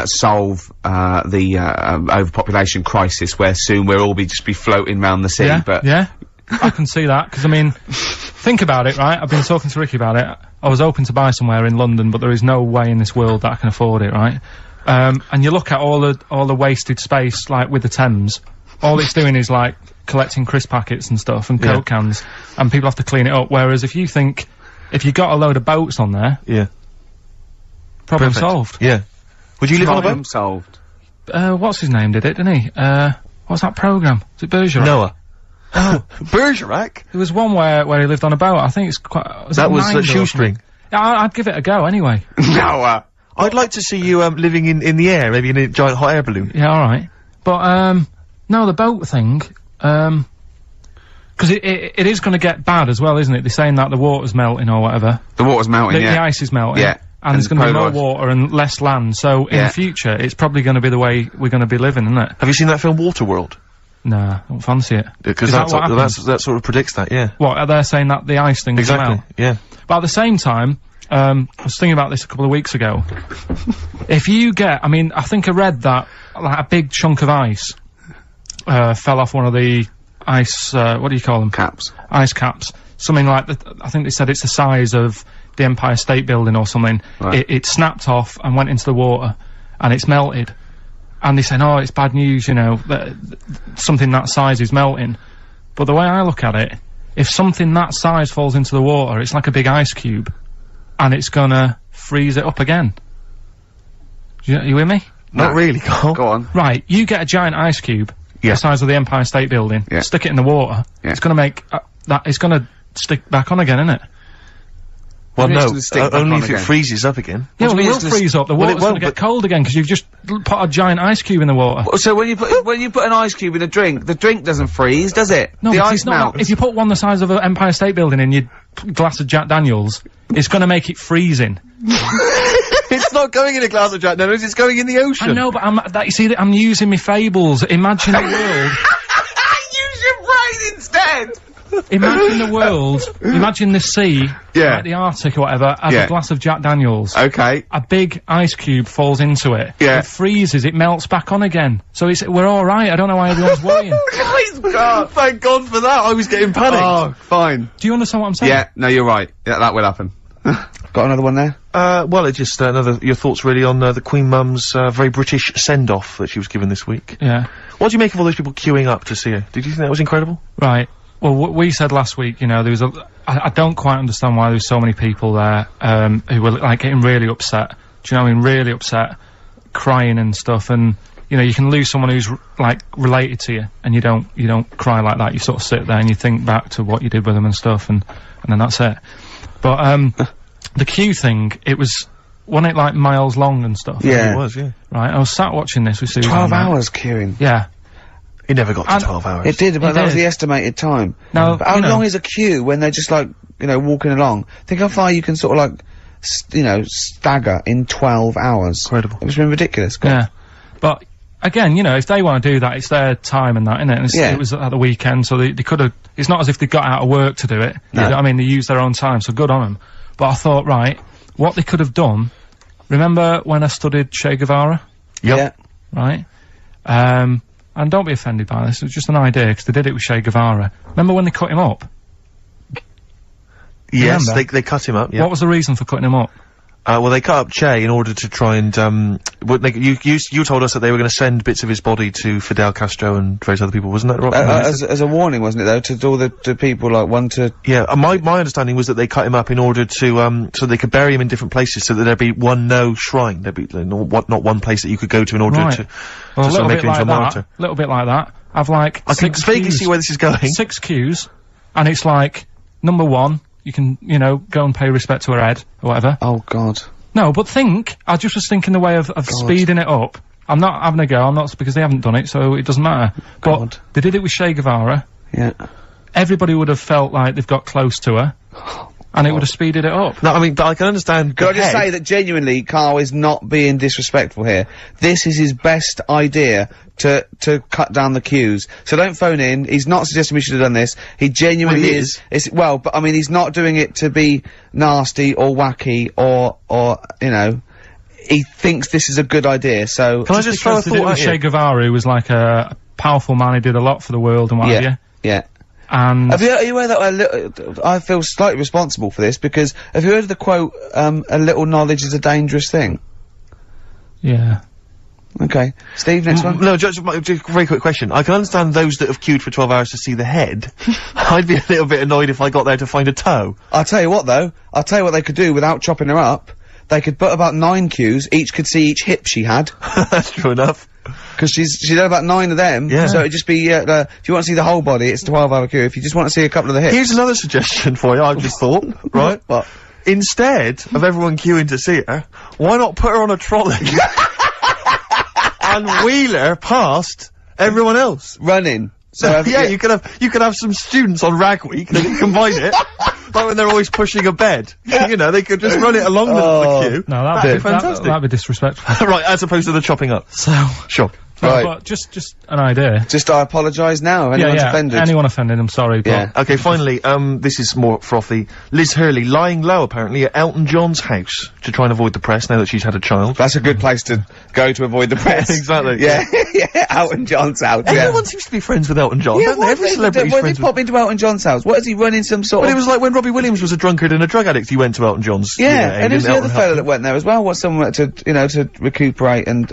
solve the overpopulation crisis, where soon we'll all just be floating around the sea. Yeah, But yeah, I can see that, because I mean, think about it, right? I've been talking to Ricky about it. I was hoping to buy somewhere in London, but there is no way in this world that I can afford it, right? And you look at all the wasted space, like with the Thames. All it's doing is like collecting crisp packets and stuff and Coke cans, and people have to clean it up. Whereas if you got a load of boats on there, yeah. problem Perfect. solved. Yeah. Would you live on a problem boat? solved. What's his name did it, didn't he? What's that programme? Is it Bergerac? Noah. Oh, Bergerac? There was one where he lived on a boat. I think it's quite. That was Mind or Shoestring. something? Yeah, I'd give it a go anyway. Noah. I'd like to see you, living in the air, maybe in a giant hot air balloon. Yeah, alright. But, no, the boat thing, because it is gonna get bad as well, isn't it? They're saying that the water's melting or whatever. The water's melting. The ice is melting. Yeah. And there's gonna be more polar ice. water and less land, so in the future, it's probably gonna be the way we're gonna be living, isn't it? Have you seen that film Waterworld? Nah, I don't fancy it. Because Is that what happens? that sort of predicts that, yeah. What, are they saying that the ice thing will come Exactly, out? yeah. But at the same time, I was thinking about this a couple of weeks ago. If you get, I mean, I think I read that, like, a big chunk of ice, fell off one of the ice, what do you call them? Caps. Ice caps. Something like I think they said it's the size of the Empire State Building or something. Right. It snapped off and went into the water, and it's melted. And they said, oh, it's bad news, you know, that something that size is melting. But the way I look at it, if something that size falls into the water, it's like a big ice cube, and it's gonna freeze it up again. You with me? Not really, Carl. Go on. Right, you get a giant ice cube, Yeah. the size of the Empire State Building, Yeah. stick it in the water, Yeah. it's gonna make, it's gonna stick back on again, isn't it? Well, Maybe it's no, gonna stick back only on if it again. freezes up again. Yeah, What do well, you it mean will it's gonna freeze up, the well, it water's gonna won't, get but- cold again, because you've just put a giant ice cube in the water. So when you put an ice cube in a drink, the drink doesn't freeze, does it? No, the because ice it's not. melts. If you put one the size of an Empire State Building in your glass of Jack Daniels, it's gonna make it freezing. It's not going in a glass of Jack Daniels, it's going in the ocean. I know, but you see, I'm using my fables. Imagine a world. Use your brain instead. Imagine the world. Imagine the sea, Yeah. like the Arctic or whatever, as Yeah. a glass of Jack Daniels. Okay. A big ice cube falls into it. Yeah. It freezes. It melts back on again. So we're all right. I don't know why everyone's worrying. God. Thank God for that, I was getting panicked. Oh, fine. Do you understand what I'm saying? Yeah. No, you're right. Yeah, that will happen. Got another one there? Well, it's just your thoughts really on the Queen Mum's very British send-off that she was given this week. Yeah. What do you make of all those people queuing up to see her? Did you think that was incredible? Right. Well, we said last week, you know, there was I don't quite understand why there was so many people there, who were, like, getting really upset. Do you know what I mean? Really upset, crying and stuff, and, you know, you can lose someone who's, like, related to you, and you don't cry like that. You sort of sit there and you think back to what you did with them and stuff, and then that's it. But, the queue thing, wasn't it, like, miles long and stuff? Yeah. It was, yeah. Right, I was sat watching this with Susan. 12 right? hours queuing. Yeah. It never got to And- 12 hours. It did, but It that was did. the estimated time. No, But how you know- long is a queue when they're just like, you know, walking along? Think how far you can sort of like, you know, stagger in 12 hours. Incredible. It's been ridiculous. Go on. Yeah. But, again, you know, if they want to do that, it's their time and that, innit? And Yeah. it was at the weekend, so they could have, it's not as if they got out of work to do it. No. You know what I mean? They used their own time, so good on them. But I thought, right, what they could have done, remember when I studied Che Guevara? Yep. Yeah. Right? And don't be offended by this, it's just an idea, because they did it with Che Guevara. Remember when they cut him up? Yes, Remember? they cut him up, yeah. What was the reason for cutting him up? Well, they cut up Che in order to try and, you told us that they were gonna send bits of his body to Fidel Castro and various other people, wasn't that right? As a warning, wasn't it, though, to all the people, like, one to... Yeah, my understanding was that they cut him up in order to, so they could bury him in different places, so that there'd be no shrine. There'd be not one place that you could go to in order Right. to Well, a sort little of make bit him into like a that. martyr. A little bit like that. I've, like, I can 6 vaguely queues. see where this is going. 6 queues, and it's like, number 1, you can, you know, go and pay respect to her head, or whatever. Oh, God. No, but I just was thinking the way of speeding it up. I'm not having a go, I'm not, because they haven't done it, so it doesn't matter. God. But they did it with Che Guevara. Yeah. Everybody would have felt like they've got close to her, and it would have speeded it up. No, I mean, but I can understand. Can I just the say head. that genuinely, Carl is not being disrespectful here. This is his best idea to cut down the queues. So don't phone in. He's not suggesting we should have done this. He genuinely Well, he is. Well, but I mean, he's not doing it to be nasty or wacky or you know. He thinks this is a good idea. So Can I just throw a Because they did it thought with at Che you? Guevara, who was like a powerful man, he did a lot for the world and what have you. yeah. And Are you aware that I feel slightly responsible for this because have you heard of the quote, a little knowledge is a dangerous thing? yeah. Okay. Steve, next one? No, just a very quick question. I can understand those that have queued for 12 hours to see the head. I'd be a little bit annoyed if I got there to find a toe. I'll tell you what though, I'll tell you what they could do without chopping her up. They could put about 9 queues, each could see each hip she had. That's true enough. Cause she'd had about 9 of them. Yeah. So it'd just be, if you want to see the whole body, it's a 12-hour queue. If you just want to see a couple of the hips. Here's another suggestion for you, I've just thought, right? What? Instead of everyone queuing to see her, why not put her on a trolley and wheel her past everyone else? Running. So Yeah, you could have some students on Rag Week, they could combine it, like when they're always pushing a bed. You know, they could just run it along the queue. No, That'd be that'd fantastic. be disrespectful. Right, as opposed to the chopping up. So, Sure. Right. But just an idea. Just I apologise now if anyone's offended. Anyone offended, I'm sorry, but... Yeah. Okay, finally, this is more frothy. Liz Hurley lying low, apparently, at Elton John's house to try and avoid the press now that she's had a child. That's a good place to go to avoid the press. Exactly. Yeah, yeah, Elton John's house, yeah. Everyone seems to be friends with Elton John, don't they? Every celebrity's when friends they with... pop into Elton John's house, what is he running some sort Well, of... it was like when Robbie Williams was a drunkard and a drug addict, he went to Elton John's. Yeah, and who's the other fella fella that went there as well? What's someone to, to recuperate and,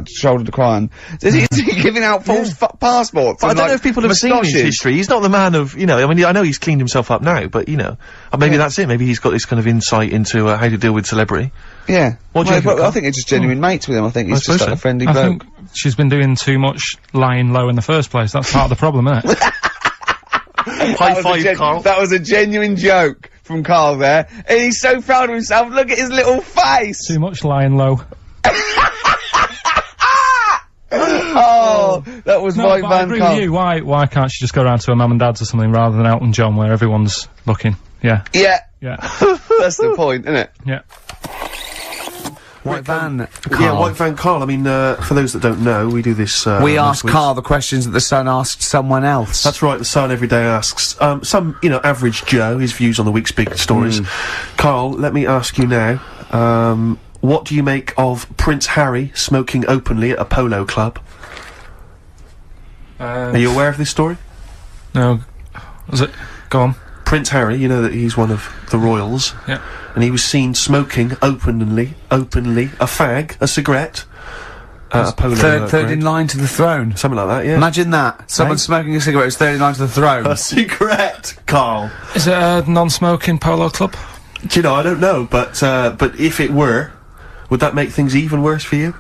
shoulder to cry on? Is he giving out false passports? But I and, don't know like, if people have seen his moustaches? history. He's not the man of, I mean, I know he's cleaned himself up now, but, maybe that's it. Maybe he's got this kind of insight into how to deal with celebrity. Yeah. What do you think, I think it's just genuine mates with him. I think he's just suppose like a so. friendly I bloke. think she's been doing too much lying low in the first place. That's part of the problem, isn't it? High five, Carl. That was a genuine joke from Carl there. And he's so proud of himself. Look at his little face. Too much lying low. Oh, that was No, White but I Van agree Carl. with you. Why can't she just go around to her mum and dad's or something rather than Elton John where everyone's looking? Yeah. Yeah, Yeah. that's the point, isn't it? Yeah. White Van Yeah, White Van Carl. I mean, for those that don't know, we do this, We most asked weeks. Carl the questions that the Sun asked someone else. That's right, the Sun every day asks, some, average Joe, his views on the week's big stories. Carl, let me ask you now, what do you make of Prince Harry smoking openly at a polo club? Are you aware of this story? No. Was it? Go on. Prince Harry, you know that he's one of the royals. Yeah. And he was seen smoking openly, a fag, a cigarette, at a polo Third ground. in line to the throne. Something like that, yeah. Imagine that. Someone smoking a cigarette is third in line to the throne. A cigarette, Carl. Is it a non-smoking polo club? Do you know, I don't know, but if it were, would that make things even worse for you?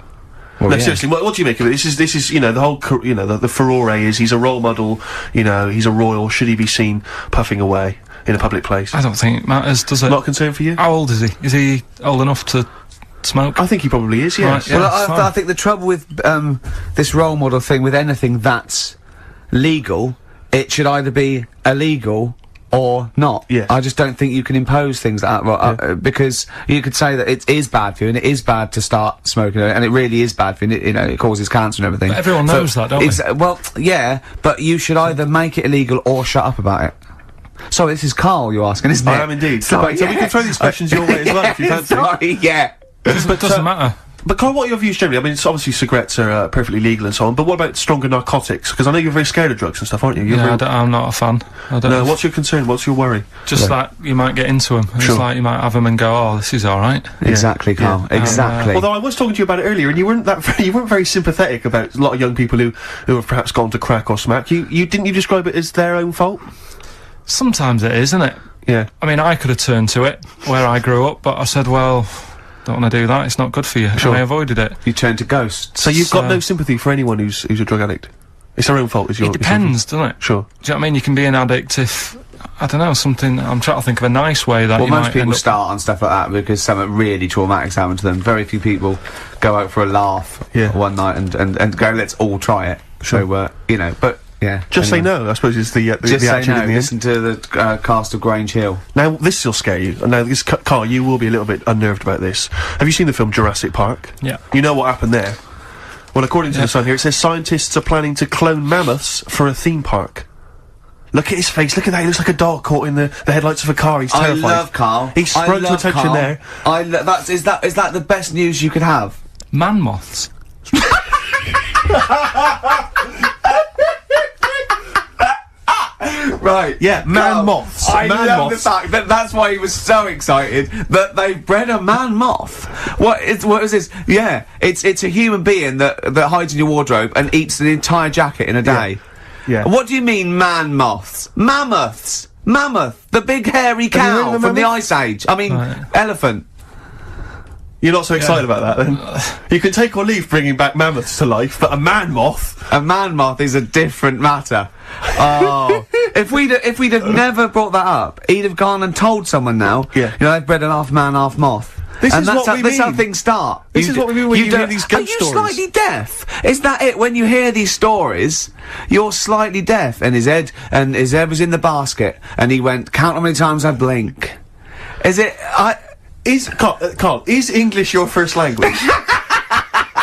Well, No, yeah. seriously, what do you make of it? This is, the whole, the furore is he's a role model, he's a royal, should he be seen puffing away in a public place? I don't think it matters, does it? Not a concern for you? How old is he? Is he old enough to smoke? I think he probably is, yes. Right, yeah. Well, fine. I think the trouble with this role model thing, with anything that's legal, it should either be illegal or not. Yeah. I just don't think you can impose things like that, because you could say that it is bad for you, and it is bad to start smoking, and it really is bad for you, it causes cancer and everything. But everyone knows that, don't they? Well, yeah, but you should either make it illegal or shut up about it. Sorry, this is Carl you're asking, isn't it? I am indeed. Sorry, So we can throw these questions your way as well if you fancy. Sorry, yeah. It doesn't matter. But Carl, what are your views generally? I mean, it's obviously cigarettes are perfectly legal and so on, but what about stronger narcotics? Because I know you're very scared of drugs and stuff, aren't you? You're Yeah, very- I'm not a fan. I don't No, what's your concern? What's your worry? just like you might get into them. Sure. It's like you might have them and go, oh, this is alright. Exactly, Carl. Yeah. Exactly. Although I was talking to you about it earlier, and you weren't very sympathetic about a lot of young people who have perhaps gone to crack or smack. Didn't you describe it as their own fault? Sometimes it is, isn't it? Yeah. I mean, I could have turned to it where I grew up, but I said, well, don't want to do that. It's not good for you. Sure. And I avoided it. You turn to ghosts. So you've got So- no sympathy for anyone who's a drug addict. It's their own fault. Is your It depends, doesn't it? Sure. Do you know what I mean? You can be an addict if, I don't know, something. I'm trying to think of a nice way that Well, you most might end people up. start on stuff like that because something really traumatic's happened to them. Very few people go out for a laugh one night and go, let's all try it. Sure. So, but, yeah. Just anyway. say no, I suppose, is the Just say attitude no, in the end. listen to the cast of Grange Hill. Now, this will scare you. Now, Carl, you will be a little bit unnerved about this. Have you seen the film Jurassic Park? Yeah. You know what happened there? Well, according to the Sun here, it says scientists are planning to clone mammoths for a theme park. Look at his face, look at that, he looks like a dog caught in the headlights of a car, he's terrified. I love Carl. He sprung to attention Carl. there. Is that the best news you could have? Man moths. Right, Yeah, man moths. I Man love moths. the fact that that's why he was so excited that they bred a man moth. What is this? Yeah, it's a human being that hides in your wardrobe and eats the entire jacket in a day. Yeah. What do you mean, man moths? Mammoths. Mammoth, the big hairy Have you heard cow of a from the mammoth? Ice Age. I mean, Right. elephant. You're not so excited about that, then? You can take or leave bringing back mammoths to life, but a man moth... A man moth is a different matter. Oh, if we'd have never brought that up, he'd have gone and told someone now. Yeah. You know, they've bred an half man, half moth. This and is that's what how, we This is how mean. things start. This is what we mean when you hear don't- these ghost Are you stories. slightly deaf? Is that it? When you hear these stories, you're slightly deaf. And his head was in the basket, and he went, count how many times I blink. Is it? Carl, is English your first language?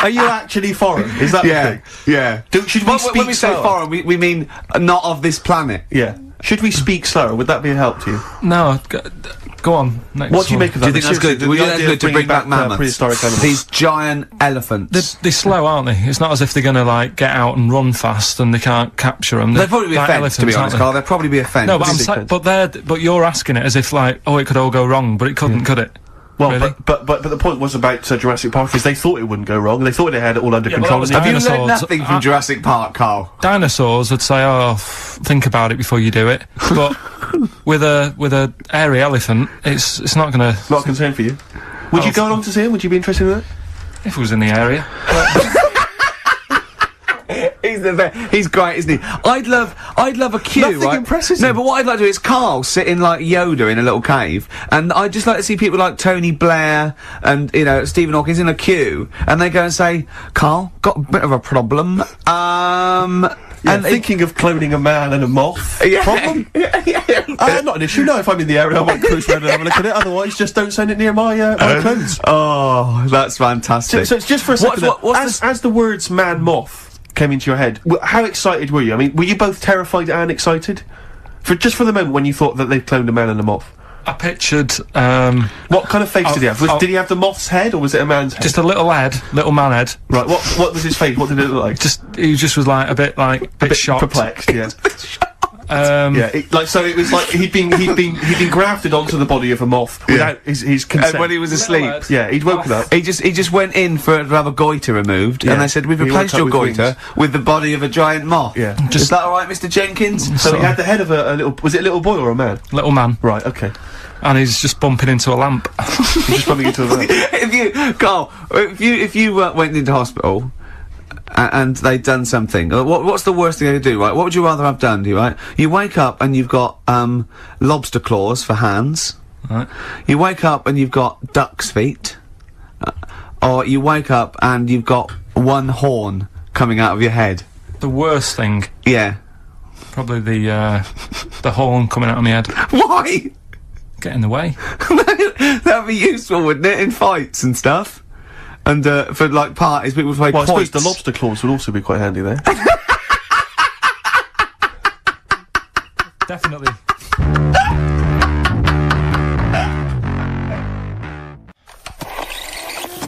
Are you actually foreign? Is that the thing? Yeah. Should we speak when we say slower? foreign, we mean not of this planet. Yeah. Should we speak slower? Would that be a help to you? No, go on. Next What do you one. make of Do that? you think that's good? The Do you think idea that's of good to bringing bring back mammoths? prehistoric animals. These giant elephants. They're slow, aren't they? It's not as if they're going to like get out and run fast and they can't capture them. They'd probably be a fence, to be honest, Carl. They'd probably be a fence. No, but you're asking it as if like, oh, it could all go wrong, but it couldn't, could it? Well, really? but the point was about Jurassic Park is they thought it wouldn't go wrong. They thought they had it all under Yeah, control. well, and that they was Have you learned dinosaurs. nothing from Jurassic Park, Carl? Dinosaurs would say, oh, think about it before you do it. But with a airy elephant, it's not going to. Not a concern for you. Would you go along to see him? Would you be interested in that? If it was in the area. He's great, isn't he? I'd love a queue, Nothing right? impresses No, him. but what I'd like to do is Carl sitting like Yoda in a little cave, and I'd just like to see people like Tony Blair and, Stephen Hawkins in a queue, and they go and say, Carl, got a bit of a problem, And thinking of cloning a man and a moth. Yeah. Problem? Not an issue. No, if I'm in the area, I might cruise around and have a look at it. Otherwise, just don't send it near my clothes. Oh, that's fantastic. So it's just for a second. As the words man-moth came into your head, how excited were you? I mean, were you both terrified and excited? For the moment when you thought that they'd cloned a man and a moth? I pictured, What kind of face did he have? Did he have the moth's head, or was it a man's head? just a little man head. Right, what was his face? What did it look like? He just was like a bit shocked. Perplexed, yeah. Um, So it was like he'd been grafted onto the body of a moth without his consent. And when he was asleep. lad. Yeah, he'd woken up. He just went in to have a goiter removed, Yeah. and they said, we've He replaced woke your up with goiter with the body of a giant moth. Yeah. Is that alright, Mr. Jenkins? So he had the head of a little. Was it a little boy or a man? little man, Right. Okay. and he's just bumping into a lamp. He's just bumping into a man. If you went into hospital and they'd done something, what's the worst thing they could do, right? What would you rather have done, right? You wake up and you've got lobster claws for hands. Right. You wake up and you've got duck's feet. Or you wake up and you've got one horn coming out of your head. The worst thing, Yeah. probably the horn coming out of my head. Why? Get in the way. That'd be useful, wouldn't it, in fights and stuff? And for like parties, people play Well, I suppose quoits. the lobster claws would also be quite handy there. Definitely.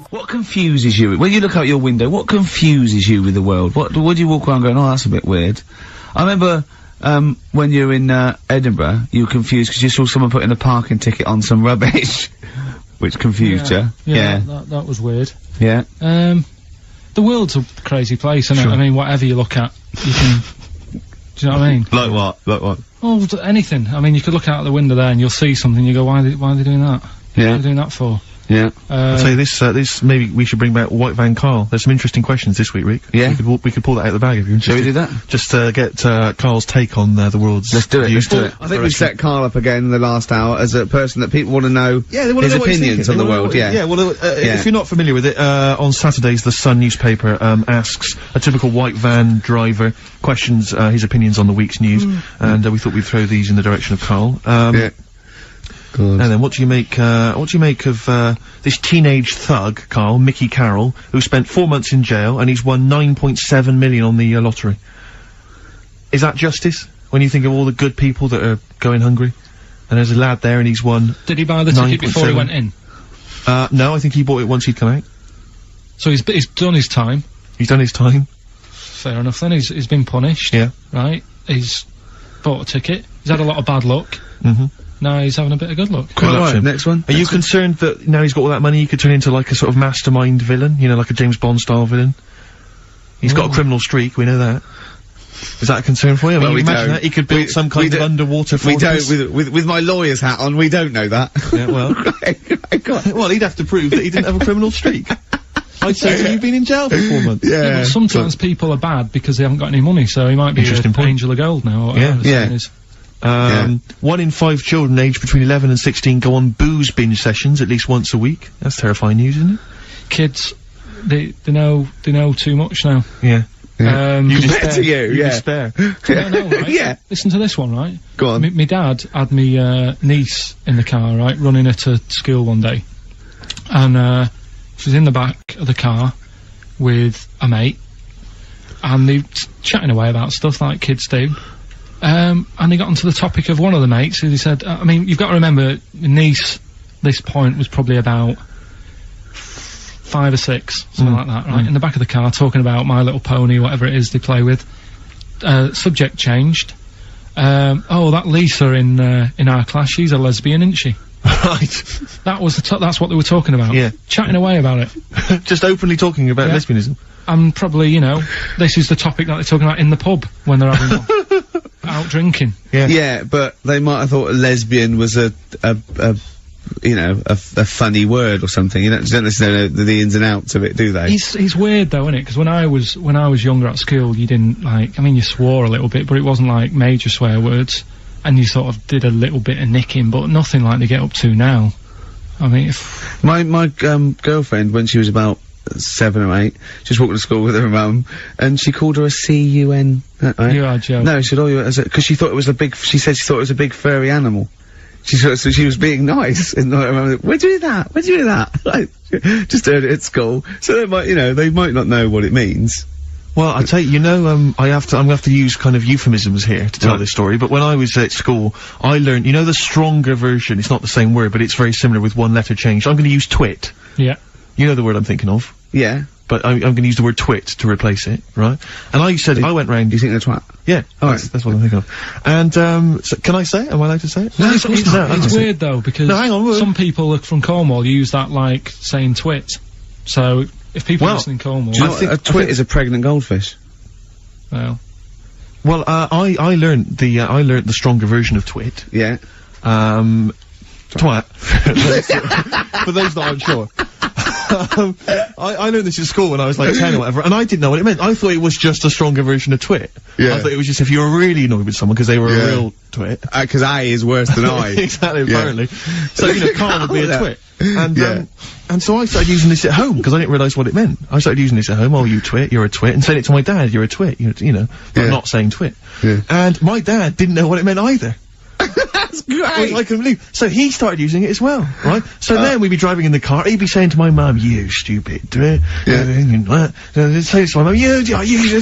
What confuses you? When you look out your window, what confuses you with the world? What do you walk around going, oh, that's a bit weird? I remember, when you were in, Edinburgh, you were confused because you saw someone putting a parking ticket on some rubbish, which confused you. Yeah, that was weird. Yeah. The world's a crazy place, isn't it? I mean, whatever you look at, you can. Do you know what I mean? Like what? Like what? Oh, anything. I mean, you could look out the window there and you'll see something. You go, why are they doing that? What are they doing that for? Yeah. I'll tell you this, maybe we should bring back White Van Carl. There's some interesting questions this week, Rick. Yeah. We could pull that out of the bag if you're interested. Shall we do that? Just get Carl's take on the world's Let's do it. views. I think we set Carl up again in the last hour as a person that people want to know Yeah, they wanna his know what he's opinions thinking. on the They wanna world. know Yeah. what- Yeah, well, if you're not familiar with it, on Saturdays, the Sun newspaper asks a typical white van driver questions his opinions on the week's news, and we thought we'd throw these in the direction of Carl. Yeah. And then, what do you make of this teenage thug, Carl, Mickey Carroll, who spent 4 months in jail and he's won 9.7 million on the lottery? Is that justice? When you think of all the good people that are going hungry, and there's a lad there and he's won. Did he buy the ticket before he 9.7. went in? No, I think he bought it once he'd come out. So he's done his time. He's done his time. Fair enough. Then he's been punished. Yeah. Right. He's bought a ticket. He's had a lot of bad luck. Mm-hmm. Now he's having a bit of good luck. Good luck to him. Next one. Are you concerned that now he's got all that money, he could turn into like a sort of mastermind villain? You know, like a James Bond style villain? He's got a criminal streak, we know that. Is that a concern for you? I mean, Well, we imagine don't. that he could build some kind of underwater fortress. We don't. With my lawyer's hat on, we don't know that. Yeah, well, well, he'd have to prove that he didn't have a criminal streak. I'd say that you've been in jail for 4 months. Yeah, but sometimes people are bad because they haven't got any money, so he might be Interesting an point. angel of gold now. Or Yeah. whatever the Yeah. saying is. 1 in 5 children aged between 11 and 16 go on booze binge sessions at least once a week. That's terrifying news, isn't it? Kids, they know too much now. Yeah. You Compared to you, yeah. Despair. I know, right? Yeah. Listen to this one, right? Go on. My dad had me niece in the car, right, running her to school one day, and she was in the back of the car with a mate, and they were chatting away about stuff like kids do. And they got onto the topic of one of the mates, who they said, I mean, you've got to remember, niece, this point was probably about 5 or 6, something like that, right? In the back of the car, talking about My Little Pony, whatever it is they play with. Subject changed. Oh, that Lisa in our class, she's a lesbian, isn't she? Right. That was that's what they were talking about. Yeah. Chatting away about it. Just openly talking about lesbianism. And probably, you know, this is the topic that they're talking about in the pub when they're having one. Out drinking. Yeah. Yeah, but they might have thought a lesbian was a funny word or something. You don't necessarily know the ins and outs of it, do they? It's weird though, isn't it? Because when I was younger at school, you didn't like. I mean, you swore a little bit, but it wasn't like major swear words, and you sort of did a little bit of nicking, but nothing like they get up to now. I mean, my girlfriend, when she was about 7 or 8, just walked to school with her mum, and she called her a C-U-N. Right? You are joking. No, she said, because she thought it was a big. She said she thought it was a big furry animal. So she was being nice, and I remember, where'd you do that? Where'd you do that? Like, just heard it at school. So they might, they might not know what it means. Well, I tell you, I'm gonna have to use kind of euphemisms here to tell this story, but when I was at school, I learned, the stronger version, it's not the same word, but it's very similar with one letter changed. I'm gonna use twit. Yeah. You know the word I'm thinking of? Yeah. But I'm gonna use the word twit to replace it, right? And I went round. You think they're twat? Yeah. Alright. That's what I'm thinking of. And, so can I say it? Am I allowed to say it? No, it's weird though, because hang on, some people from Cornwall use that like saying twit. So, if people listen in Cornwall... Do you know what a twit is? A pregnant goldfish. Well... Well, I learned the stronger version of twit. Yeah. Twat. For those that aren't sure. I learned this in school when I was like 10 or whatever, and I didn't know what it meant. I thought it was just a stronger version of twit. Yeah. I thought it was just if you were really annoyed with someone because they were a real twit. Because I is worse than I. Exactly, apparently. So, Carl would be a twit. And, and so I started using this at home, because I didn't realise what it meant. I started using this at home, oh, you twit, you're a twit, and saying it to my dad, you're a twit, but not saying twit. Yeah. And my dad didn't know what it meant either. That's great! Which I couldn't believe. So he started using it as well, right? So then we'd be driving in the car, he'd be saying to my mum, you stupid twit. Saying to my mum, you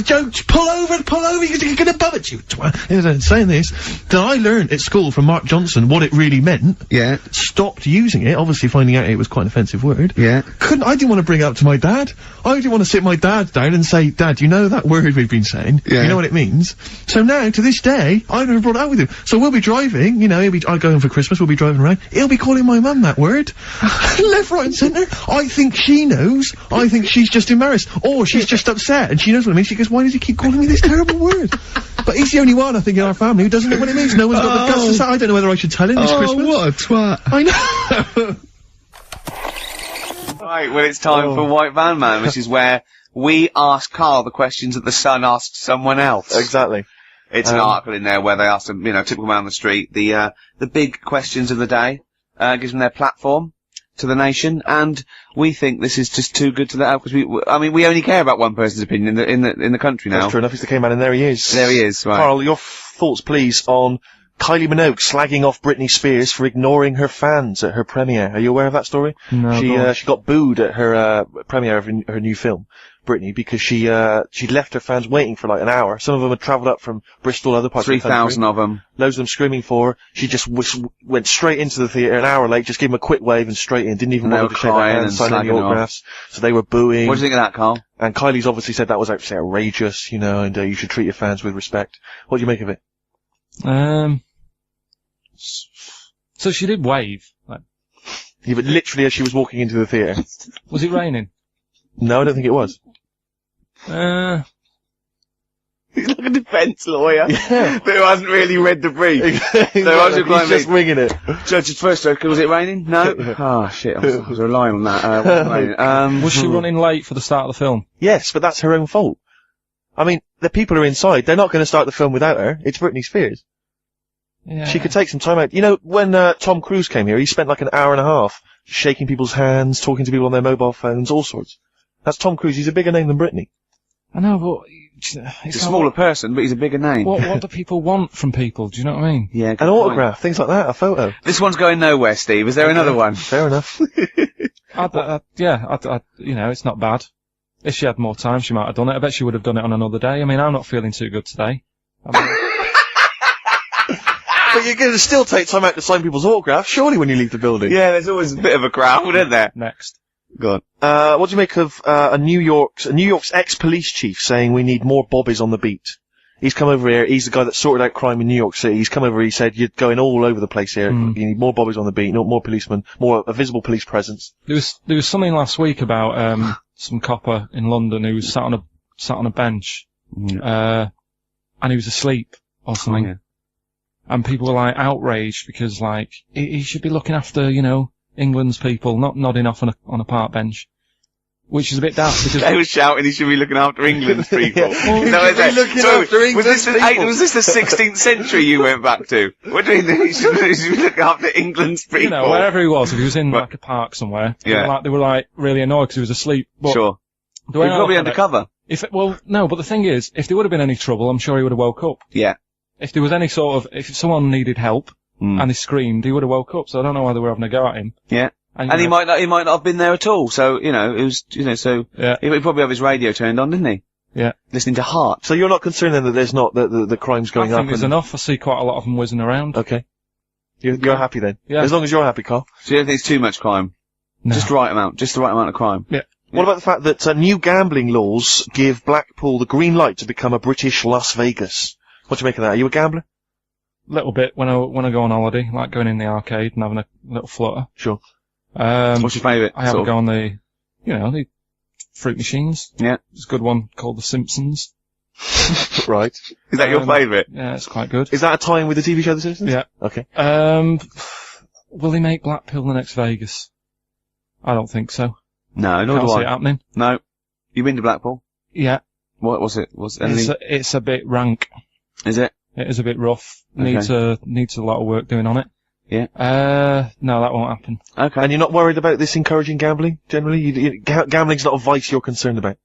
don't pull over, you're gonna bum it, you twat. Saying this. Then I learned at school from Mark Johnson what it really meant. Yeah. Stopped using it, obviously finding out it was quite an offensive word. Yeah. I didn't want to bring it up to my dad. I didn't want to sit my dad down and say, Dad, you know that word we've been saying? Yeah. You know what it means? So now, to this day, I've never brought it out with him. So we'll be driving, I go home for Christmas, we'll be driving around, he'll be calling my mum that word. Left, right and centre. I think she knows. I think she's just embarrassed. Or she's just upset and she knows what it means. She goes, why does he keep calling me this terrible word? But he's the only one, I think, in our family who doesn't know what it means. No one's got the guts to say, I don't know whether I should tell him this Christmas. Oh, what a twat. I know. Right, well, it's time for White Van Man, which is where we ask Karl the questions that the Sun asked someone else. Exactly. It's an article in there where they ask them, typical man on the street, the big questions of the day, gives them their platform to the nation, and we think this is just too good to let out, because we only care about one person's opinion in the country now. That's true enough, he's the K-Man, and there he is. There he is, right. Karl, your thoughts, please, on Kylie Minogue slagging off Britney Spears for ignoring her fans at her premiere. Are you aware of that story? No. She got booed at her premiere of her new film, Britney, because she'd left her fans waiting for like an hour. Some of them had travelled up from Bristol, other parts of the country. 3,000 of them. Loads of them screaming for her. She just went straight into the theatre an hour late, just gave them a quick wave and straight in. Didn't even bother to shake their hands, sign any autographs. So they were booing. What do you think of that, Karl? And Kylie's obviously said that was actually outrageous, and you should treat your fans with respect. What do you make of it? So she did wave. Yeah, but literally as she was walking into the theatre. Was it raining? No, I don't think it was. He's like a defence lawyer. Yeah. Who hasn't really read the brief. Exactly. He's just winging it. Judge's first joke, was it raining? No? Oh, shit, I was relying on that. Wasn't raining. Was she running late for the start of the film? Yes, but that's her own fault. I mean, the people are inside, they're not going to start the film without her. It's Britney Spears. Yeah. She could take some time out. When Tom Cruise came here, he spent like an hour and a half shaking people's hands, talking to people on their mobile phones, all sorts. That's Tom Cruise. He's a bigger name than Britney. I know, but... He's a smaller person, but he's a bigger name. What do people want from people? Do you know what I mean? Yeah. An autograph, things like that, a photo. This one's going nowhere, Steve. Is there another one? Fair enough. Yeah, it's not bad. If she had more time, she might have done it. I bet she would have done it on another day. I mean, I'm not feeling too good today. But you're going to still take time out to sign people's autographs, surely, when you leave the building. Yeah, there's always a bit of a crowd, isn't there? Next. Go on. What do you make of New York's ex-police chief saying we need more bobbies on the beat? He's come over here. He's the guy that sorted out crime in New York City. He's come over. He said you're going all over the place here. You need more bobbies on the beat, more policemen, a visible police presence. There was something last week about some copper in London who was sat on a bench, and he was asleep or something. Yeah. And people were like outraged because like he should be looking after, you know, England's people, not nodding off on a park bench, which is a bit daft because they were shouting he should be looking after England's people. Was this the 16th century you went back to? What do you mean he should be looking after England's people? You know, wherever he was, if he was in like a park somewhere, they were like really annoyed because he was asleep. But sure. He was probably undercover. No, but the thing is, if there would have been any trouble, I'm sure he would have woke up. Yeah. If there was any if someone needed help and he screamed, he would have woke up. So I don't know why they were having a go at him. Yeah. And he might not have been there at all. So, you know, it was, you know, so he probably have his radio turned on, didn't he? Yeah. Listening to Heart. So you're not concerned then that there's not the crime's going up? I think there's enough. I see quite a lot of them whizzing around. Okay. You're happy then? Yeah. As long as you're happy, Carl. So you don't think it's too much crime? No. Just the right amount of crime? Yeah. What about the fact that new gambling laws give Blackpool the green light to become a British Las Vegas? What do you make of that? Are you a gambler? Little bit when I go on holiday, like going in the arcade and having a little flutter. Sure. What's your favourite? I have a go on the fruit machines. Yeah. There's a good one called The Simpsons. Right. Is that your favourite? Yeah, it's quite good. Is that a tie-in with the TV show The Simpsons? Yeah. Okay. Will he make Blackpool the next Vegas? I don't think so. No, nor Can't do see I. it happening. No. You been to Blackpool? Yeah. What was it? It's a bit rank. Is it? It is a bit rough. Okay. Needs a lot of work doing on it. Yeah. No, that won't happen. Okay. And you're not worried about this encouraging gambling, generally? Gambling's not a vice you're concerned about?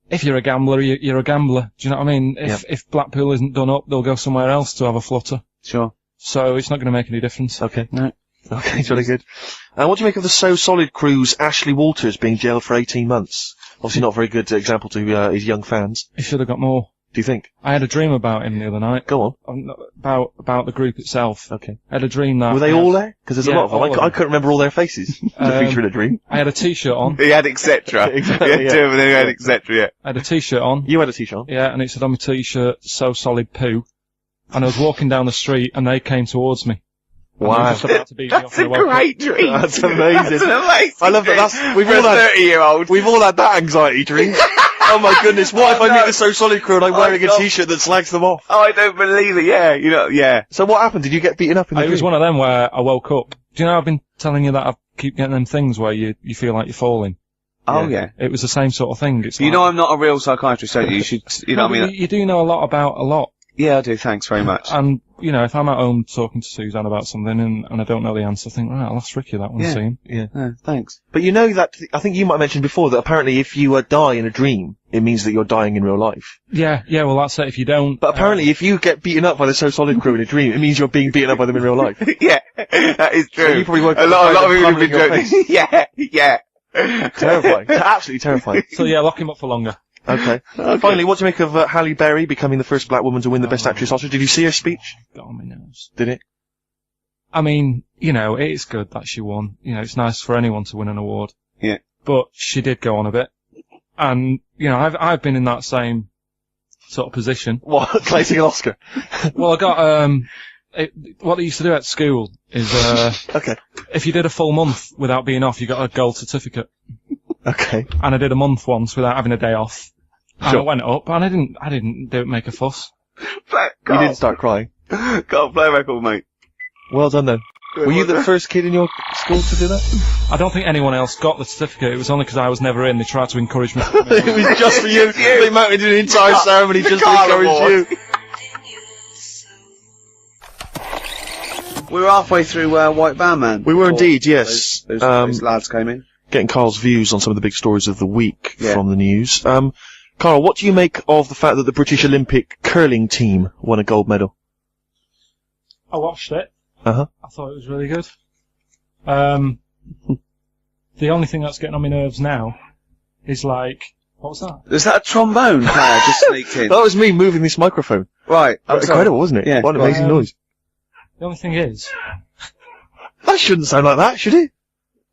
If you're a gambler, you're a gambler. Do you know what I mean? If Blackpool isn't done up, they'll go somewhere else to have a flutter. Sure. So it's not going to make any difference. Okay. No. Okay, it's really good. What do you make of the So Solid crew's Ashley Walters being jailed for 18 months? Obviously not a very good example to his young fans. He should have got more. Do you think? I had a dream about him the other night. Go on. About the group itself. Okay. I had a dream that... Were they all there? Because there's a lot of them. I couldn't remember all their faces to feature in a dream. I had a t-shirt on. He had etc. Exactly, He had etc, yeah. I had a t-shirt on. You had a t-shirt on? Yeah, and it said on my t-shirt, So Solid Poo. And I was walking down the street and they came towards me. And they were Wow. just about to beat me off That's when a I woke up. great dream. That's amazing. That's an amazing I love that. dream. We've For all a had 30-year-old. We've all had that anxiety dream. Oh my goodness, what if I meet the So Solid crew and I'm wearing a God. t-shirt that slags them off? Oh, I don't believe it. Yeah, you know, yeah. So what happened? Did you get beaten up in the It was dream? one of them where I woke up. Do you know I've been telling you that I keep getting them things where you feel like you're falling? Oh, yeah. It was the same sort of thing. It's You like, know I'm not a real psychiatrist, don't you? You should, you know No, what I but mean? you do know a lot about a lot. Yeah, I do. Thanks very much. And, you know, if I'm at home talking to Suzanne about something and I don't know the answer, I think, right, I'll ask Ricky that one, Yeah. see him. Yeah. Thanks. But you know that, I think you might have mentioned before that apparently if you die in a dream, it means that you're dying in real life. Yeah, well, that's it. If you don't... But apparently if you get beaten up by the So Solid crew in a dream, it means you're being beaten up by them in real life. Yeah, that is true. So you probably woke a up lot with of people have pummeling been your joking. Yeah. Terrifying. Absolutely terrifying. So, yeah, lock him up for longer. Okay. Finally, what do you make of Halle Berry becoming the first black woman to win the Best Actress Oscar? Did you see her speech? Got on my nerves. Did it? I mean, you know, it's good that she won. You know, it's nice for anyone to win an award. Yeah. But she did go on a bit. And, you know, I've been in that same sort of position. What? Placing an Oscar? Well, I got, what they used to do at school is, Okay. if you did a full month without being off, you got a gold certificate. Okay. And I did a month once without having a day off. And Sure. I went up, and I didn't make a fuss. You didn't start crying. Can't play record, mate. Well done then. Were you the first kid in your school to do that? I don't think anyone else got the certificate. It was only because I was never in. They tried to encourage me. It was just for you. They mounted an entire ceremony just to Karl encourage you. We were halfway through White Van Man. We were indeed, yes. Those lads came in. Getting Carl's views on some of the big stories of the week Yeah. from the news. Carl, what do you make of the fact that the British Olympic curling team won a gold medal? I watched it. Uh-huh. I thought it was really good. the only thing that's getting on my nerves now is like, what was that? Is that a trombone player just sneaked in? That was me moving this microphone. Right. I'm sorry. Incredible, wasn't it? Yeah. What an amazing noise. The only thing is, That shouldn't sound like that, should it?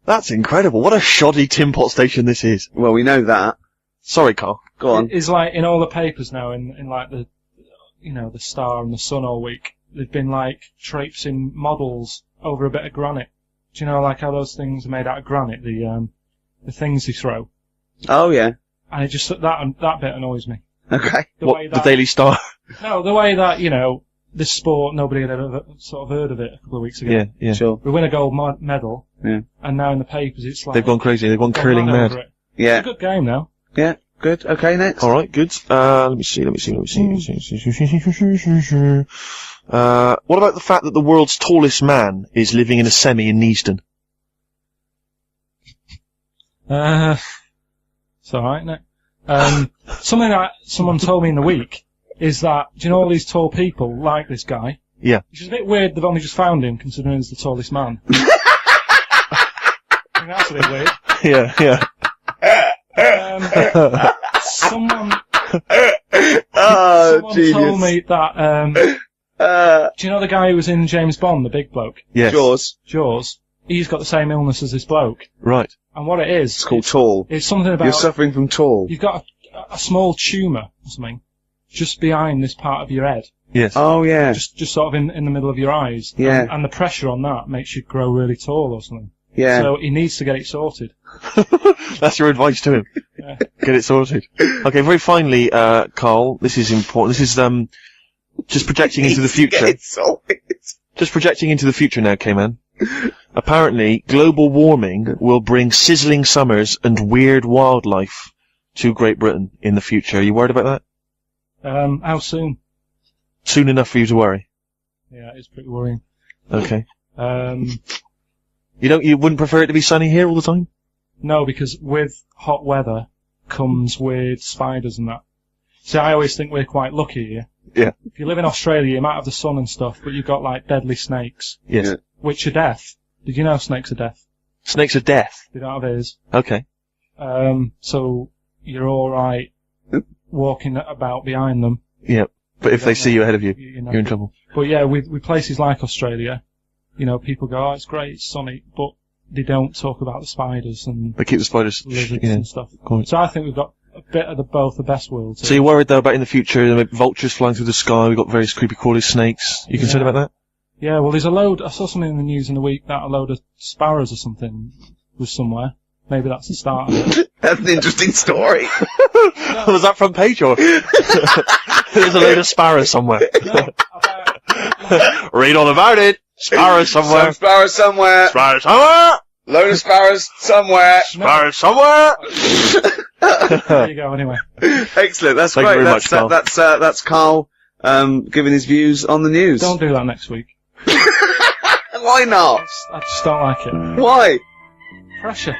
That's incredible. What a shoddy tin pot station this is. Well, we know that. Sorry, Carl. Go on. is like in all the papers now, in like the, you know, the Star and the Sun all week, they've been like traipsing models over a bit of granite. Do you know, like how those things are made out of granite, the things they throw? Oh, yeah. And it just, that bit annoys me. Okay. The Daily Star? No, the way that, you know, this sport, nobody had ever sort of heard of it a couple of weeks ago. Yeah. Sure. We win a gold medal, Yeah. and now in the papers it's like... They've gone crazy. They've gone curling over mad. it. Yeah. It's a good game now. Yeah. Good. Okay, next. Alright, good. Let me see. What about the fact that the world's tallest man is living in a semi in Neasden? It's alright, isn't it? Something that someone told me in the week is that, do you know all these tall people like this guy? Yeah. Which is a bit weird, they've only just found him, considering he's the tallest man. I think that's a bit weird. Yeah. Someone genius. told me that, do you know the guy who was in James Bond, the big bloke? Yes. Jaws? He's got the same illness as this bloke. Right. And what it is... It's called tall. It's something about... You're suffering from tall. You've got a small tumour or something just behind this part of your head. Yes. Oh, yeah. Just sort of in the middle of your eyes. Yeah. And the pressure on that makes you grow really tall or something. Yeah. So he needs to get it sorted. That's your advice to him. Yeah. Get it sorted. Okay, very finally, Carl, this is important. This is, just projecting into the future. Get it sorted. Just projecting into the future now, K-Man. Apparently, global warming will bring sizzling summers and weird wildlife to Great Britain in the future. Are you worried about that? How soon? Soon enough for you to worry. Yeah, it's pretty worrying. Okay. No, You wouldn't prefer it to be sunny here all the time? because with hot weather comes with spiders and that. See, I always think we're quite lucky here. Yeah. If you live in Australia, you might have the sun and stuff, but you've got like deadly snakes, Yes. Yeah. which are death. Did you know snakes are death? Snakes are death. They don't have ears. Okay. So you're alright walking about behind them. Yeah. But if they see you ahead of you, You know. you're in trouble. But yeah, with places like Australia, you know, people go, oh, it's great, it's sunny, but they don't talk about the spiders and They keep the spiders. lizards Yeah. and stuff. Cool. So I think we've got a bit of both the best worlds. So you're worried though about in the future, there may be vultures flying through the sky, we've got various creepy crawly snakes. You concerned about that? Yeah, well, there's a load. I saw something in the news in the week that a load of sparrows or something was somewhere. Maybe that's the start of it. That's an interesting story. Was that front page or? There's a load of sparrows somewhere. Read all about it. Sparrows somewhere. Some sparrows somewhere. Sparrows somewhere. Load of sparrows somewhere. Sparrows somewhere. There you go. Anyway, Excellent. That's Thank you great. very much, Carl. That's Carl giving his views on the news. don't do that next week. Why not? I just don't like it. Why? Pressure.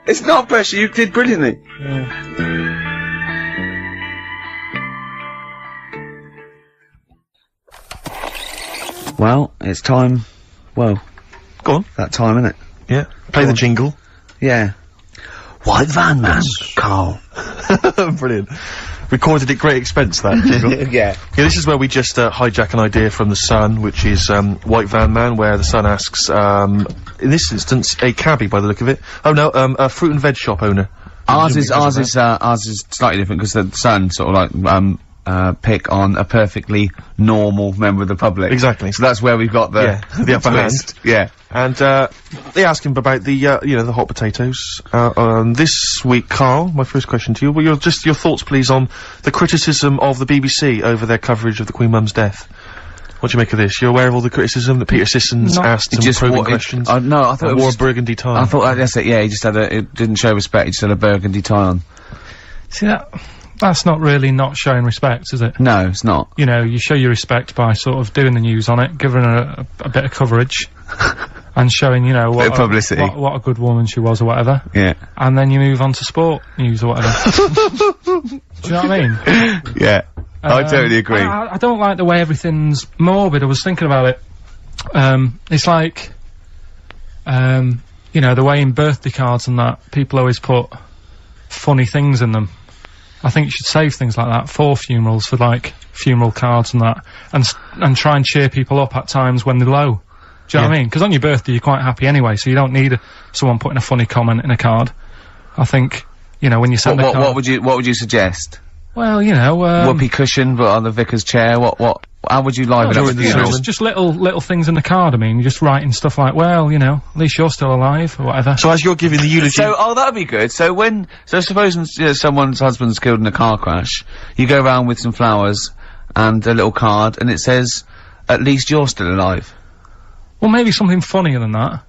It's not pressure. You did brilliantly. Yeah. Well, it's time. Well, Go on. that time, isn't it? Yeah. Play the jingle. Yeah. White Van Man, Carl. Brilliant. Recorded at great expense, that jingle. Yeah. Yeah, this is where we just hijack an idea from The Sun, which is White Van Man, where The Sun asks, in this instance, a cabbie by the look of it. Oh no, a fruit and veg shop owner. Ours is slightly different because the Sun sort of like pick on a perfectly normal member of the public. Exactly. So that's where we've got the the upper hand. twist. Yeah. And they ask him about the the hot potatoes. This week, Carl, my first question to you, well, your thoughts, please, on the criticism of the BBC over their coverage of the Queen Mum's death. What do you make of this? You're aware of all the criticism that Peter Sissons asked some probing questions? No, I thought it wore was a burgundy tie. I thought that's it. Yeah, he just had it didn't show respect. He just had a burgundy tie on. See that's not really not showing respect, is it? No, it's not. You know, you show your respect by sort of doing the news on it, giving her a bit of coverage, and showing, you know, Bit of publicity. what a good woman she was or whatever. Yeah. And then you move on to sport news or whatever. Do you know what I mean? Yeah. I totally agree. I don't like the way everything's morbid. I was thinking about it. It's like, you you know, the way in birthday cards and that, people always put funny things in them. I think you should save things like that for funerals, for like funeral cards and that, and try and cheer people up at times when they're low. Do you know what I mean? Because on your birthday you're quite happy anyway, so you don't need someone putting a funny comment in a card. I think, you know, when you send a card... What would you suggest? Well, you know, whoopee cushion, but on the vicar's chair. How would you liven up the funeral? Just little things in the card. I mean, you're just writing stuff like, well, you know, at least you're still alive or whatever. So as you're giving the eulogy, that'd be good. So suppose someone's husband's killed in a car crash, you go around with some flowers and a little card, and it says, "At least you're still alive." Well, maybe something funnier than that.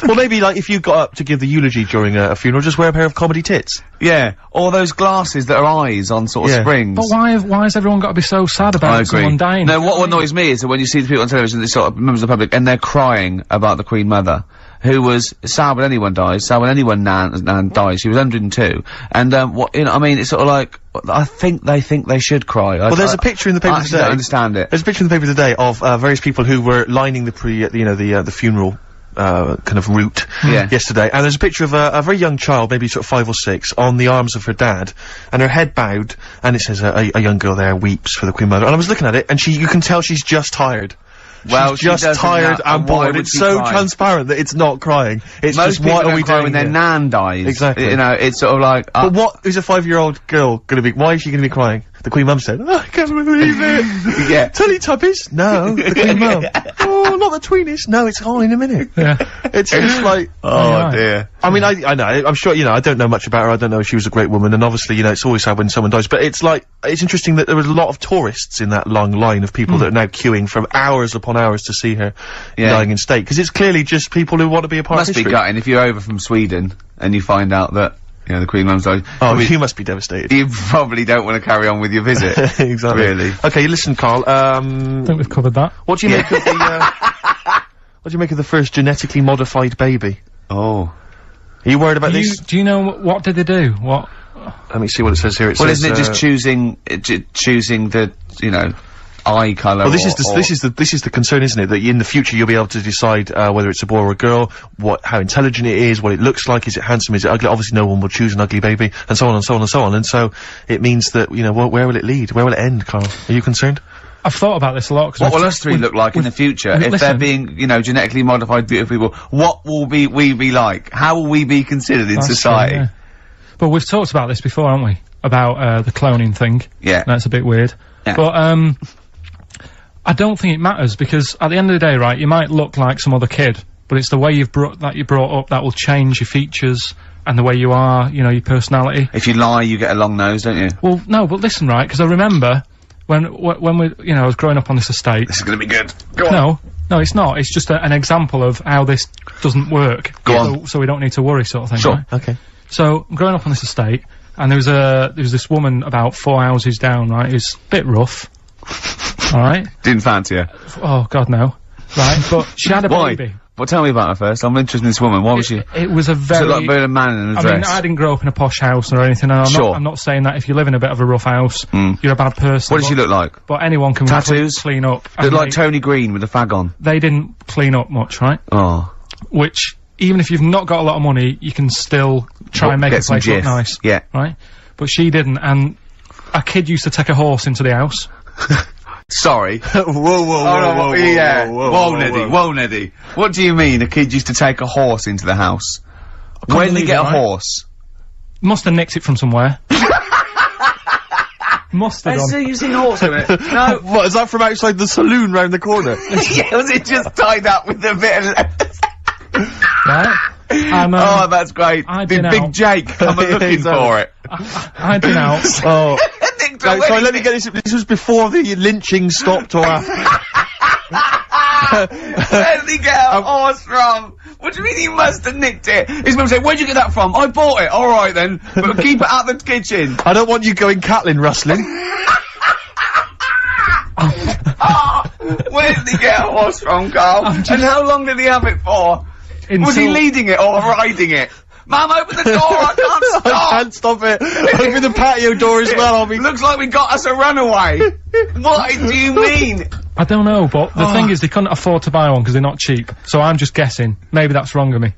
well, maybe like if you got up to give the eulogy during a funeral, just wear a pair of comedy tits. Yeah, or those glasses that are eyes on sort of springs. But why has everyone got to be so sad about someone dying? No, what annoys me is that when you see the people on television, they sort of members of the public, and they're crying about the Queen Mother, who was sad when anyone dies, sad when anyone nan dies. She was 102, and I mean, it's sort of like, I think they should cry. Well, there's a picture in the paper today. I don't understand it. There's a picture in the paper today of various people who were lining the the funeral kind of route yesterday, and there's a picture of a very young child, maybe sort of 5 or 6, on the arms of her dad, and her head bowed, and it says a young girl there weeps for the Queen Mother. And I was looking at it, and you can tell she's just tired. Well, she's just tired and bored. It's so transparent that it's not crying. It's most just, what are we doing when their nan dies? Exactly. You know, it's sort of like... But what is a 5-year-old girl gonna be? Why is she gonna be crying? The Queen Mum said, "Oh, I can't believe it." Yeah. Teletubbies? No. The Queen Mum. Oh, not the tweenies. No, it's on in a minute. Yeah. It's just like... Oh, dear. I mean, I know, I'm sure, you know, I don't know much about her, I don't know if she was a great woman, and obviously, you know, it's always sad when someone dies, but it's like, it's interesting that there was a lot of tourists in that long line of people that are now queuing for hours upon hours to see her dying in state, because it's clearly just people who want to be a part of history. Must be gutting if you're over from Sweden, and you find out that, you know, the Queen Mum's died. Oh, you must be devastated. You probably don't want to carry on with your visit. Exactly. Really. Okay, listen, Carl, I think we've covered that. what do you make of the, what do you make of the first genetically modified baby? Oh. Are you worried about this? Do you know what did they do? What? Let me see what it says here. Well, isn't it just choosing the, you know, eye colour? Well, this is the concern, isn't it? That in the future you'll be able to decide whether it's a boy or a girl, how intelligent it is, what it looks like, is it handsome, is it ugly? Obviously, no one will choose an ugly baby, and so on and so on and so on. And so it means that, you know, where will it lead? Where will it end, Carl? Are you concerned? I've thought about this a lot. What will us three look like in the future if they're being, you know, genetically modified beautiful people? What will we be like? How will we be considered in society? True, yeah. But we've talked about this before, haven't we? About the cloning thing. Yeah. That's a bit weird. Yeah. But I don't think it matters, because at the end of the day, right, you might look like some other kid, but it's the way you're brought up that will change your features and the way you are, you know, your personality. If you lie, you get a long nose, don't you? Well, no, but listen, right, because I remember when we, you know, I was growing up on this estate. This is gonna be good. Go on. No, it's not. It's just an example of how this doesn't work. Go on. So we don't need to worry, sort of thing. Sure. Right? Okay. So I'm growing up on this estate, and there was this woman about 4 houses down, right? Who's a bit rough. All right. Didn't fancy her. Oh God, no. Right, but she had a baby. Well, tell me about her first. I'm interested in this woman. Why was she? It was a very... So like a man in a dress. I mean, I didn't grow up in a posh house or anything, and I'm not saying that if you live in a bit of a rough house, you're a bad person. What did she look like? But anyone can clean up. Looked like Tony Green with a fag on. They didn't clean up much, right? Oh. Which, even if you've not got a lot of money, you can still try and make a place look nice. Yeah. Right? But she didn't, and a kid used to take a horse into the house. Sorry. Whoa, Neddy. What do you mean a kid used to take a horse into the house? Where did he get a horse? Must have nicked it from somewhere. Must have done. You've seen a horse in it? No. What, is that from outside the saloon round the corner? Yeah, was it just tied up with a bit of... Right? Oh, that's great. Did Big Jake come looking for it? I'd been out. Oh. Sorry, let me get this. This was before the lynching stopped or after. Where did he get a horse from? What do you mean he must have nicked it? His mum said, where'd you get that from? I bought it. Alright then. But keep it out of the kitchen. I don't want you going Catlin rustling. Where did he get a horse from, Carl? And how long did he have it for? Was he leading it or riding it? Mum, open the door, I can't stop! I can't stop it. Open the patio door as well, I'll be... Looks like we got us a runaway. What do you mean? I don't know, but the thing is they couldn't afford to buy one because they're not cheap. So I'm just guessing. Maybe that's wrong of me.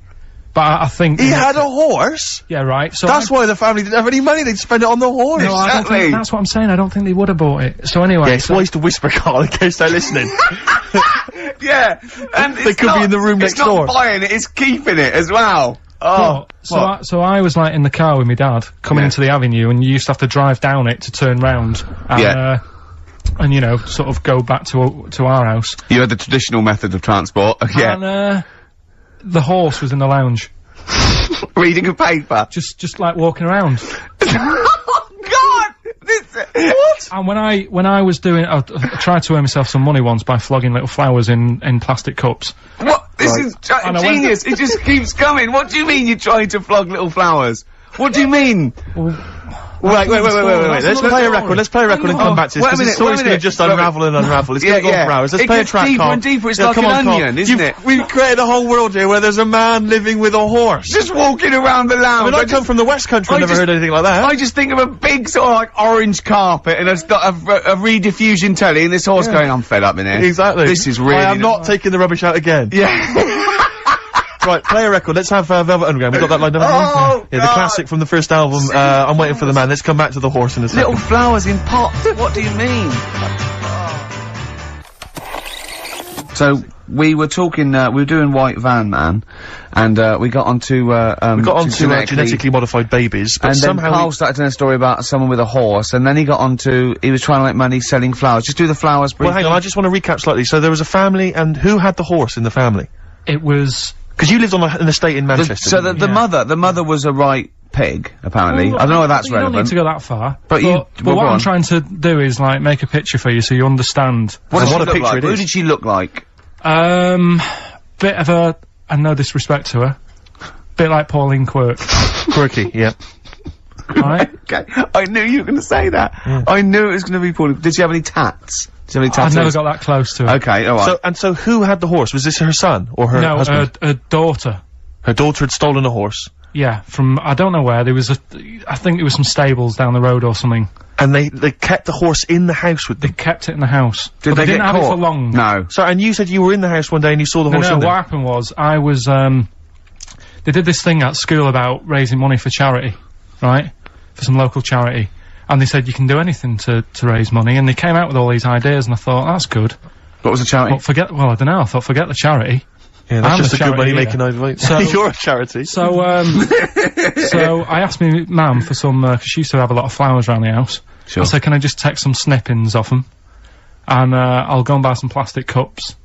But I think... He had a horse? Yeah, right. So that's why the family didn't have any money, they'd spend it on the horse. No, I don't think, that's what I'm saying, I don't think they would have bought it. So anyway... Yeah, it's wise to whisper, Carl, in case they're listening. Yeah, and they could be in the room next door. It's not buying it, it's keeping it as well. Oh, so I was like in the car with my dad coming into the avenue, and you used to have to drive down it to turn round. And, and you know, sort of go back to our house. You had the traditional method of transport, And the horse was in the lounge, reading a paper, just like walking around. Oh God! What? And when I was doing, I tried to earn myself some money once by flogging little flowers in plastic cups. What? This is genius. It just keeps coming. What do you mean you're trying to flog little flowers? What do you mean? Wait. Let's play a record. Let's play a record and come back to this. Because the story's going to just unravel and unravel. It's going to go for hours. Let's play a track, deeper and deeper. It's like an onion, isn't it? We've created a whole world here where there's a man living with a horse. Just walking around the lounge. I mean, I come from the West Country. I've never heard anything like that. I just think of a big sort of like orange carpet and a rediffusion telly and this horse going, I'm fed up in here. Exactly. This is really... I am not taking the rubbish out again. Yeah. Right, play a record. Let's have Velvet Underground. We've got that lined up. Oh, yeah, the classic from the first album. I'm Waiting for the Man. Let's come back to the horse in a second. Little flowers in pots. What do you mean? So we were talking. We were doing White Van Man, and we got onto genetically modified babies. But and somehow then Carl started telling a story about someone with a horse, and then he got onto. He was trying to make money selling flowers. Just do the flowers briefly. Well, hang on. I just want to recap slightly. So there was a family, and who had the horse in the family? It was. Because you lived on an estate in Manchester. So the mother was a right pig, apparently. I don't know if that's relevant. You don't need to go that far. But what I'm trying to do is, like, make a picture for you so you understand. What a picture it is. Who did she look like? Bit of a, and no disrespect to her, bit like Pauline Quirk. Quirky, yeah. Right? Okay. I knew you were going to say that. Yeah. I knew it was going to be Pauline. Did she have any tats? I've never got that close to her. Okay, alright. So who had the horse? Was this her son or her husband? No, her daughter. Her daughter had stolen a horse? Yeah, from, I don't know where, there was I think there was some stables down the road or something. And they kept the horse in the house with them? They kept it in the house. Did they didn't have it for long. No. So, and you said you were in the house one day and you saw the horse in there? No, what happened was, I was, they did this thing at school about raising money for charity, right? For some local charity. And they said you can do anything to raise money, and they came out with all these ideas, and I thought, that's good. What was the charity? Well, I don't know, I thought, forget the charity. Yeah, that's just a good money-making idea. So, you're a charity. So, so I asked me mum for some, 'cause she used to have a lot of flowers around the house. Sure. I said, can I just take some snippings off them? And, I'll go and buy some plastic cups.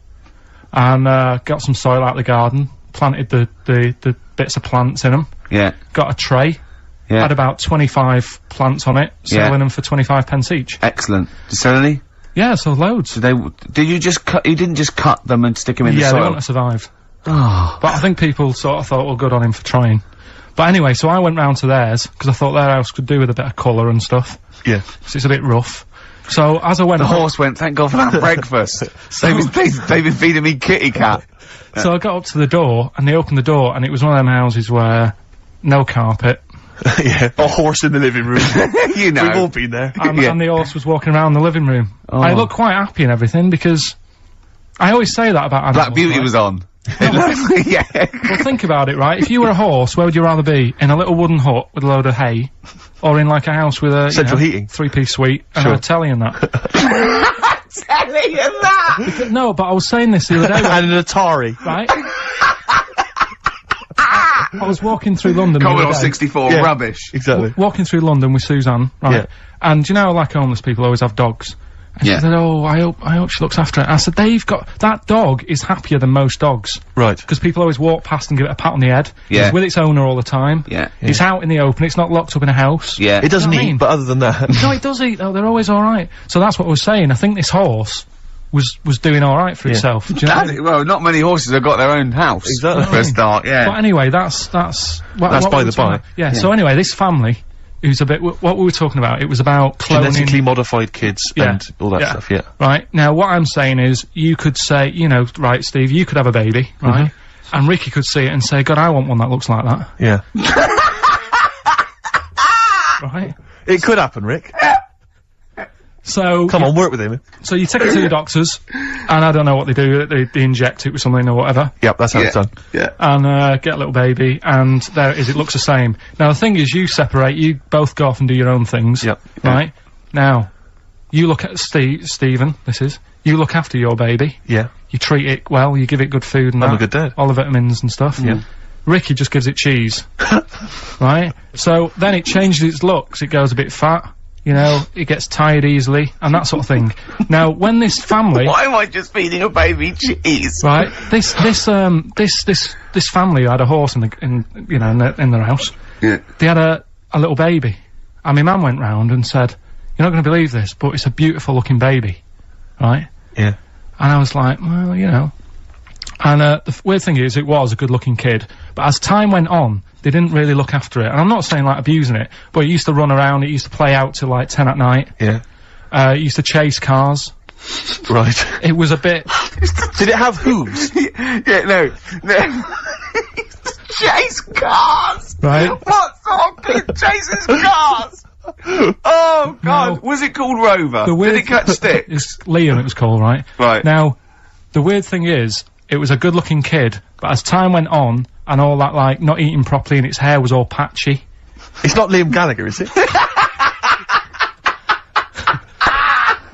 And, got some soil out of the garden, planted the bits of plants in them. Yeah. Got a tray. Yeah. Had about 25 plants on it, selling them for 25 pence each. Excellent. Did you sell any? Yeah, so loads. Did you just cut, you didn't just cut them and stick them in the soil? Yeah, they want to survive. Oh. But I think people sort of thought, well, good on him for trying. But anyway, so I went round to theirs, because I thought their house could do with a bit of colour and stuff. Yeah. So it's a bit rough. So as I went The horse went, thank God for that breakfast. They've been feeding me kitty cat. So I got up to the door, and they opened the door, and it was one of them houses where no carpet. Yeah, a horse in the living room. You know. We've all been there. And the horse was walking around the living room. Oh. I looked quite happy and everything, because I always say that about animals. Black Beauty was on. Yeah. Well, think about it, right? If you were a horse, where would you rather be? In a little wooden hut with a load of hay? Or in, like, a house with a, central heating? 3-piece suite and a telly and that? Telly and that! No, but I was saying this the other day. And an Atari. Right? I was walking through London the other Commodore day. 64, yeah, rubbish. Exactly. Walking through London with Suzanne, right? Yeah. And do you know, like, homeless people always have dogs? And she said, oh, I hope she looks after it. I said, that dog is happier than most dogs. Right. Because people always walk past and give it a pat on the head. Yeah. It's with its owner all the time. Yeah. It's out in the open, it's not locked up in a house. Yeah. It doesn't You know what I eat, mean? but other than that. No, it does eat, though, they're always alright. So that's what I was saying, I think this horse was doing alright for itself. Do you know? Well, not many horses have got their own house. Exactly. For a start, yeah. But anyway, that's by the by. Yeah, so anyway, this family, who's a bit, what we were talking about, it was about cloning. Genetically modified kids and all that stuff, yeah. Right, now what I'm saying is, you could say, you know, right, Steve, you could have a baby, right? And Ricky could see it and say, God, I want one that looks like that. Yeah. Right? It could happen, Rick. So... Come on, work with him. So you take it to the doctors, and I don't know what they do, they inject it with something or whatever. Yep, that's how it's done. Yeah. And, get a little baby, and there it is, it looks the same. Now the thing is, you separate, you both go off and do your own things. Yep. Right? Now, you look at Stephen, you look after your baby. Yeah. You treat it well, you give it good food and I'm that. a good dad. All the vitamins and stuff. Yeah. Ricky just gives it cheese. Right? So, then it changes its looks, it goes a bit fat. You know, it gets tired easily, and that sort of thing. Now, when this family... Why am I just feeding a baby cheese? Right, this family had a horse in their house. Yeah. They had a little baby. And my mum went round and said, you're not going to believe this, but it's a beautiful looking baby. Right? Yeah. And I was like, well, you know. And, the weird thing is, it was a good looking kid. But as time went on, they didn't really look after it. And I'm not saying, like, abusing it, but it used to run around, it used to play out till, like, 10 at night. Yeah. It used to chase cars. Right. It was a bit... Did it have hooves? Yeah, no. Chase cars! Right. What sort of kid chases cars? Oh, God. No. Was it called Rover? The weird Did it catch stick? It's Liam, it was called, right? Right. Now, the weird thing is, it was a good-looking kid, but as time went on, and all that, like, not eating properly and its hair was all patchy. It's not Liam Gallagher, is it?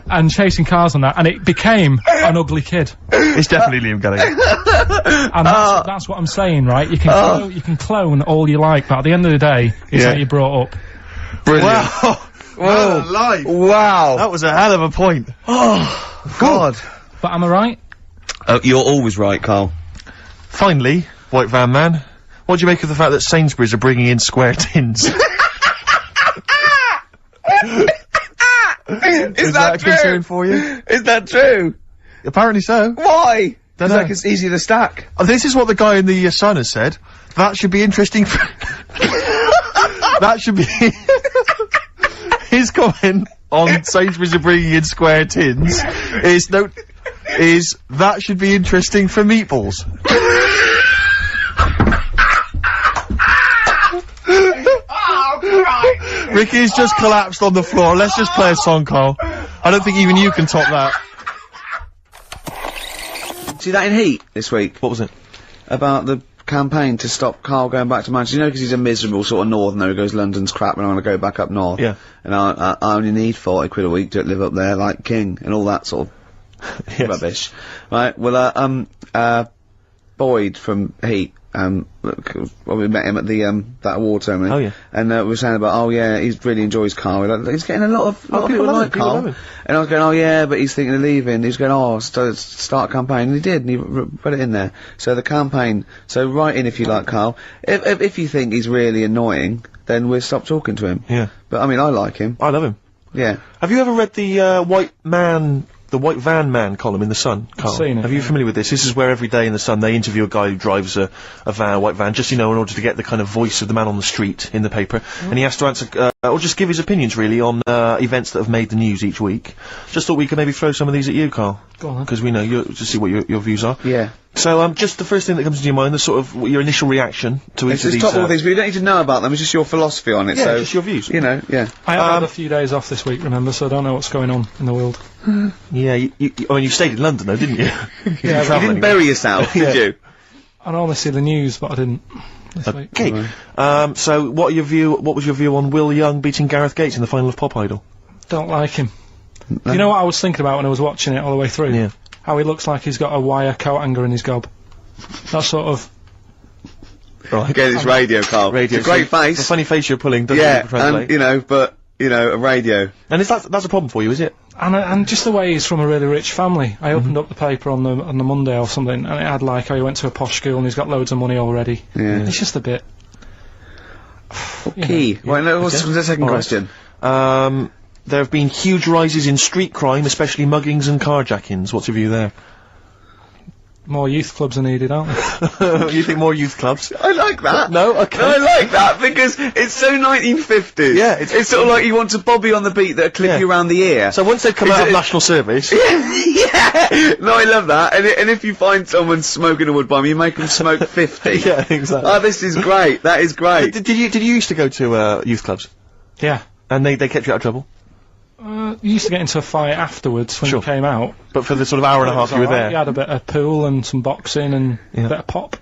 And chasing cars and that, and it became an ugly kid. It's definitely Liam Gallagher. And that's what I'm saying, right? You can clone all you like, but at the end of the day, it's how you brought up. Brilliant. Wow. Whoa. Life. Wow. That was a hell of a point. Oh, God. But am I right? You're always right, Carl. Finally, White Van Man, what do you make of the fact that Sainsbury's are bringing in square tins? Is Is that a true? concern for you? Is that true? Apparently so. Why? Because Dunno. like it's easy to stack. This is what the guy in the Sun has said. That should be interesting for... That should be... His comment on Sainsbury's are bringing in square tins is that should be interesting for meatballs. Ricky's just collapsed on the floor. Let's just play a song, Carl. I don't think even you can top that. See that in Heat this week? What was it? About the campaign to stop Carl going back to Manchester. You know, because he's a miserable sort of northerner who goes, London's crap and I want to go back up north. Yeah. And I only need 40 quid a week to live up there like King and all that sort of rubbish. Right, well, Boyd from Heat, well, we met him at the, that award ceremony. Oh, yeah. And, we were saying about, oh yeah, he really enjoys Carl. He's getting a lot of people love like him, people Carl. love him. And I was going, oh yeah, but he's thinking of leaving. He was going, oh, start a campaign. And he did, and he put it in there. So the campaign, so write in if you like Carl. If you think he's really annoying, then we'll stop talking to him. Yeah. But I mean, I like him. I love him. Yeah. Have you ever read the, White Van Man column in the Sun, Carl? I've seen it, Have you familiar with this? This is where every day in the Sun they interview a guy who drives a white van, just, you know, in order to get the kind of voice of the man on the street in the paper. And he has to answer, or just give his opinions, really, on, events that have made the news each week. Just thought we could maybe throw some of these at you, Carl. Go on then. Because we know to see what your views are. Yeah. So, just the first thing that comes to your mind, the sort of, your initial reaction to each of these, top all these, but you don't need to know about them, it's just your philosophy on it, yeah, so... just your views. You know, yeah. I have had a few days off this week, remember, so I don't know what's going on in the world. Yeah, I mean, you stayed in London, though, didn't you? Yeah, You didn't bury yourself, did you? I normally see the news, but I didn't this week. Okay. So, what was your view on Will Young beating Gareth Gates in the final of Pop Idol? Don't like him. You know what I was thinking about when I was watching it all the way through? Yeah. How he looks like he's got a wire coat hanger in his gob. That sort of... Right. Again, it's radio, Carl. Radio. It's a great The face. funny face you're pulling doesn't Yeah, translate. and, you know, but, you know, a radio. And that's a problem for you, is it? And just the way he's from a really rich family. I opened up the paper on the Monday or something, and it had like how he went to a posh school and he's got loads of money already. Yeah. It's just a bit... Key. Right, no, what's the second All right. question? There have been huge rises in street crime, especially muggings and carjackings. What's your view there? More youth clubs are needed, aren't they? You think more youth clubs? I like that. No? Okay. I like that because it's so 1950s. Yeah, it's sort of like you want a bobby on the beat that'll clip you around the ear. So once they've come out of national service... Yeah! No, I love that. And if you find someone smoking a wood bomb, you make them smoke 50. Yeah, exactly. Oh, this is great. That is great. Did you used to go to, youth clubs? Yeah. And they kept you out of trouble? You used to get into a fight afterwards when you came out. But for the sort of hour and a half you were there? You had a bit of pool and some boxing and a bit of pop.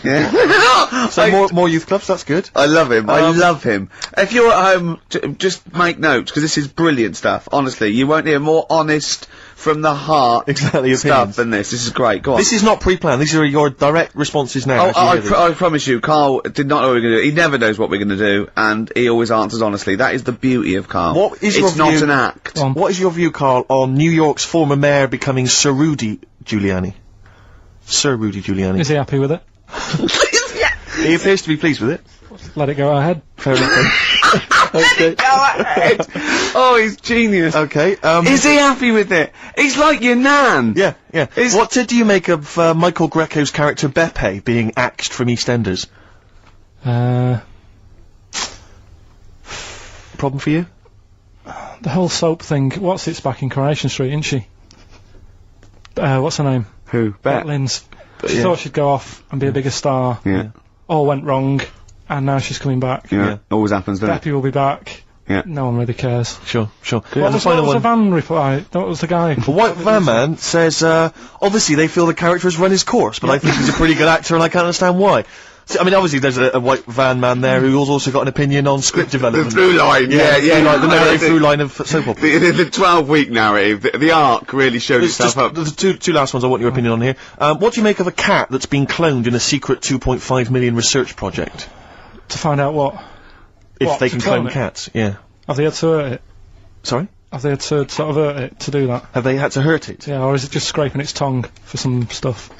Yeah. So more youth clubs, that's good. I love him. I love him. If you're at home, just make notes, because this is brilliant stuff. Honestly, you won't hear more honest, from the heart exactly stuff opinions. than this. This is great. Go on. This is not pre-planned. These are your direct responses now. I promise you, Carl did not know what we were going to do. He never knows what we're going to do, and he always answers honestly. That is the beauty of Carl. What is it's your not view, an act. What is your view, Carl, on New York's former mayor becoming Sir Rudy Giuliani? Sir Rudy Giuliani. Is he happy with it? He appears to be pleased with it. Let it go ahead. Fair enough. Okay. Go ahead. Oh, he's genius. Okay. Is he happy with it? He's like your nan. Yeah, yeah. What do you make of Michael Greco's character Beppe being axed from EastEnders? Problem for you? The whole soap thing. What's it's back in Coronation Street, isn't she? What's her name? Who? Bet. Lynn's. She thought she'd go off and be a bigger star. Yeah. All went wrong, and now she's coming back. Yeah. Always happens, doesn't it? Beppe will be back. Yeah. No one really cares. Sure. What was the van reply? What was the guy? The White Van Man says, obviously they feel the character has run his course, but I think he's a pretty good actor and I can't understand why. So, I mean, obviously there's a White Van Man there who's also got an opinion on script development. The through line, like the narrative through line of soap opera. The 12-week narrative, the arc really showed itself up. The two last ones I want your opinion on here. What do you make of a cat that's been cloned in a secret 2.5 million research project? To find out what? If they can clone cats, yeah. Have they had to hurt it? Sorry? Have they had to sort of hurt it to do that? Have they had to hurt it? Yeah, or is it just scraping its tongue for some stuff?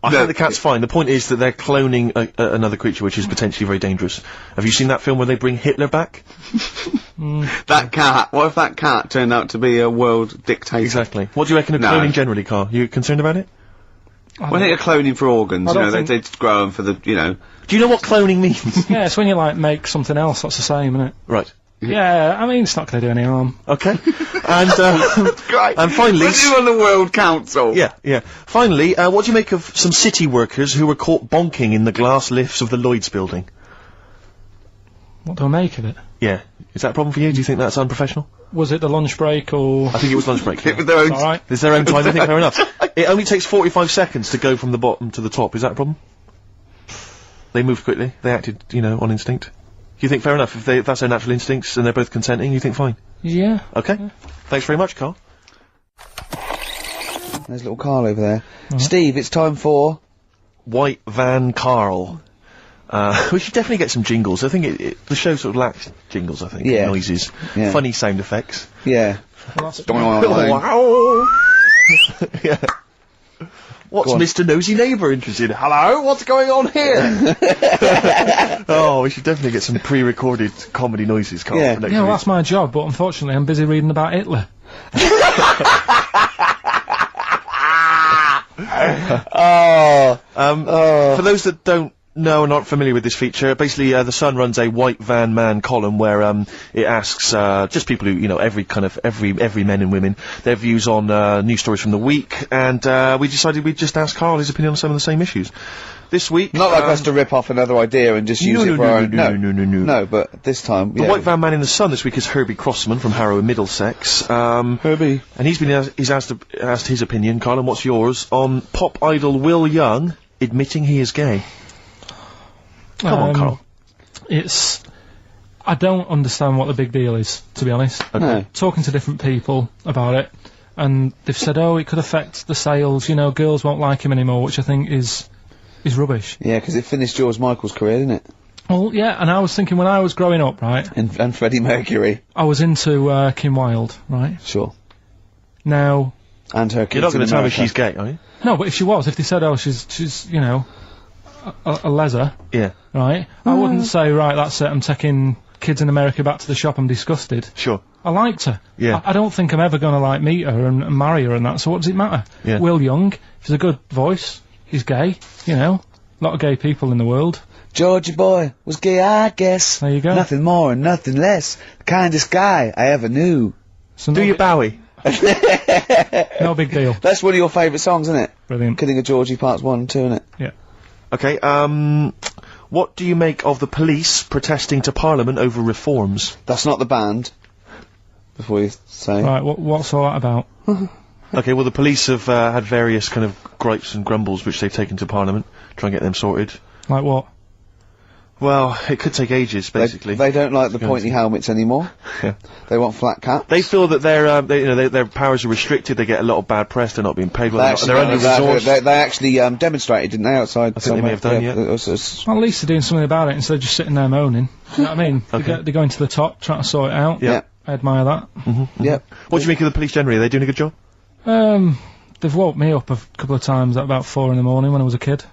I think the cat's fine. The point is that they're cloning another creature, which is potentially very dangerous. Have you seen that film where they bring Hitler back? That cat. What if that cat turned out to be a world dictator? Exactly. What do you reckon of cloning generally, Carl? You concerned about it? Well, I think they're cloning for organs, they grow them for the, Do you know what cloning means? Yeah, it's when you, make something else that's the same, isn't it? Right. Yeah, I mean, it's not going to do any harm. Okay. And, great. And finally... Put you on the World Council. Yeah. Finally, what do you make of some city workers who were caught bonking in the glass lifts of the Lloyd's building? What do I make of it? Yeah. Is that a problem for you? Do you think that's unprofessional? Was it the lunch break, or...? I think it was lunch break. It was their own... Alright. It's their own time, I think, fair enough. It only takes 45 seconds to go from the bottom to the top. Is that a problem? They moved quickly. They acted, on instinct. You think fair enough? If that's their natural instincts and they're both consenting, you think fine? Yeah. Okay. Yeah. Thanks very much, Carl. There's little Carl over there. Steve, it's time for... White Van Carl. We should definitely get some jingles. I think the show sort of lacks jingles, I think. Yeah. Noises. Yeah. Funny sound effects. Yeah. Wow. Yeah. What's Mr. Nosy Neighbour interested in? Hello? What's going on here? Oh, we should definitely get some pre-recorded comedy noises, Carl. Yeah, well, that's my job, but unfortunately I'm busy reading about Hitler. For those that don't know and aren't familiar with this feature, basically The Sun runs a White Van Man column where it asks just people who, every men and women, their views on news stories from the week, and we decided we'd just ask Carl his opinion on some of the same issues. This week... Not like us to rip off another idea and just use it for our own... No, but this time... The White Van Man in The Sun this week is Herbie Crossman from Harrow in Middlesex. Herbie. And he's asked his opinion, Carl, and what's yours, on pop idol Will Young admitting he is gay. Come on, Carl. I don't understand what the big deal is, to be honest. Okay. No. Talking to different people about it, and they've said, it could affect the sales, girls won't like him anymore, which I think is rubbish. Yeah, because it finished George Michael's career, didn't it? Well, yeah, and I was thinking when I was growing up, right? And Freddie Mercury. I was into, Kim Wilde, right? Sure. Now... And her kids. You're not going to tell me she's gay, are you? No, but if they said, she's a leather. Yeah. Right? I wouldn't say, right, that's it, I'm taking kids in America back to the shop, I'm disgusted. Sure. I liked her. Yeah. I don't think I'm ever gonna, meet her and marry her and that, so what does it matter? Yeah. Will Young, she's a good voice, he's gay, you know. A lot of gay people in the world. Georgie boy was gay, I guess. There you go. Nothing more and nothing less. The kindest guy I ever knew. So Do your Bowie. no big deal. That's one of your favourite songs, isn't it? Brilliant. Killing a Georgie Parts 1 and 2, isn't it? Yeah. Okay, what do you make of the police protesting to Parliament over reforms? That's not the band. Before you say. Right, what's all that about? Okay, well, the police have had various kind of gripes and grumbles which they've taken to Parliament, try and get them sorted. Like what? Well, it could take ages, basically. They don't like the pointy helmets anymore. Yeah. They want flat caps. They feel that their powers are restricted. They get a lot of bad press. They're not being paid well. They're under resourced. They actually demonstrated, didn't they, outside? I think they may have done, yeah. Well, at least they're doing something about it instead of just sitting there moaning. You know what I mean? Okay. They're going to the top, trying to sort it out. Yeah. I admire that. Yep. What do you make of the police generally? Are they doing a good job? They've woke me up a couple of times at about 4 in the morning when I was a kid.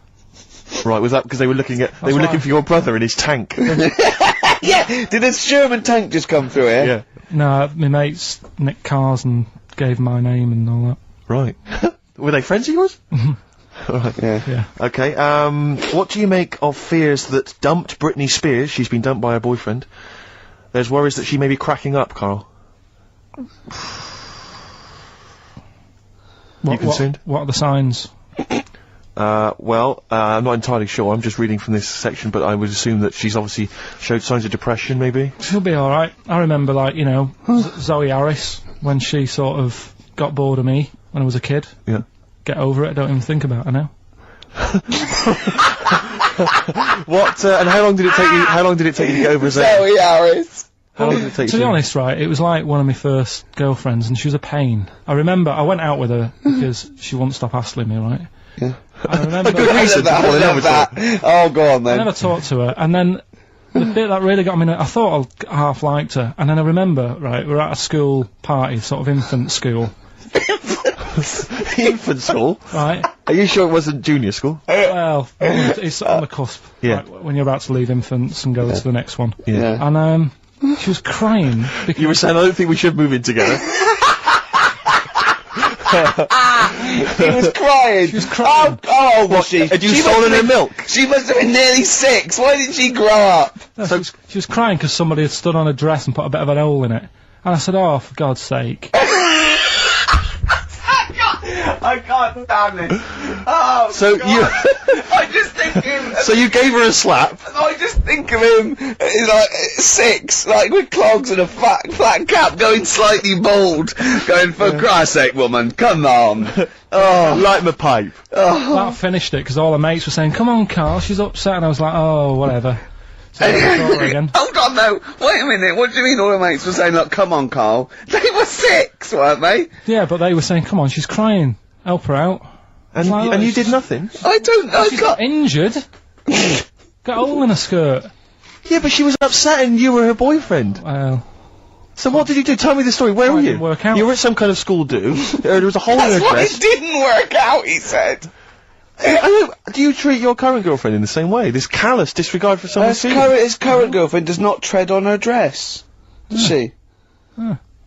Right, was that because they were looking for your brother in his tank? Yeah! Did a Sherman tank just come through here? Yeah. No, my mates nicked cars and gave my name and all that. Right. Were they friends of yours? Right. Yeah. Okay, what do you make of fears that dumped Britney Spears, she's been dumped by her boyfriend, there's worries that she may be cracking up, Karl? You concerned? What are the signs? Well, I'm not entirely sure, I'm just reading from this section, but I would assume that she's obviously showed signs of depression, maybe? She'll be alright. I remember, like, you know, Zoe Harris, when she sort of got bored of me when I was a kid. Yeah. Get over it, don't even think about her now. What, and how long did it take you to get over Zoe? Zoe Harris. How long did it take To you? be honest, right, it was like one of my first girlfriends, and she was a pain. I remember I went out with her because she wouldn't stop hassling me, right? Yeah. I remember Good reason to fall in love with her. Oh, go on I then. never talked to her, and then the bit that really got me, I thought I half liked her, and then I remember, right, we were at a school party, sort of infant school, Infant school? right? Are you sure it wasn't junior school? Well, it's on the cusp, Yeah. right, when you're about to leave infants and go to the next one. Yeah. And, she was crying because... You were saying, I don't think we should move in together. He was crying. She was crying. How old was she? Had you She stolen must her have milk? been- She must have been nearly 6. Why didn't she grow up? No, she was crying because somebody had stood on her dress and put a bit of an hole in it. And I said, oh, for God's sake. I can't stand it. Oh, So God. you, I just think of him. so you gave her a slap. I just think of him, like, 6, like, with clogs and a flat cap, going slightly bald, going, for Christ's sake, woman, come on. Oh, Light my pipe. That finished it because all her mates were saying, come on, Carl, she's upset. And I was like, oh, whatever. So I saw her again. Hold on, though. Wait a minute. What do you mean all the mates were saying, look, come on, Carl? They were 6, weren't they? Yeah, but they were saying, come on, she's crying. Help her out. And, Like, and you it's did just- nothing? I She's got can't. injured. Got a hole in her skirt. Yeah, but she was upset and you were her boyfriend. Well, So what did you do? Tell me the story. Where were it you? didn't work out. You were at some kind of school do. There was a hole in That's her why dress. it didn't work out, he said. Do you treat your current girlfriend in the same way? This callous disregard for someone's feelings? His current girlfriend does not tread on her dress. Does she?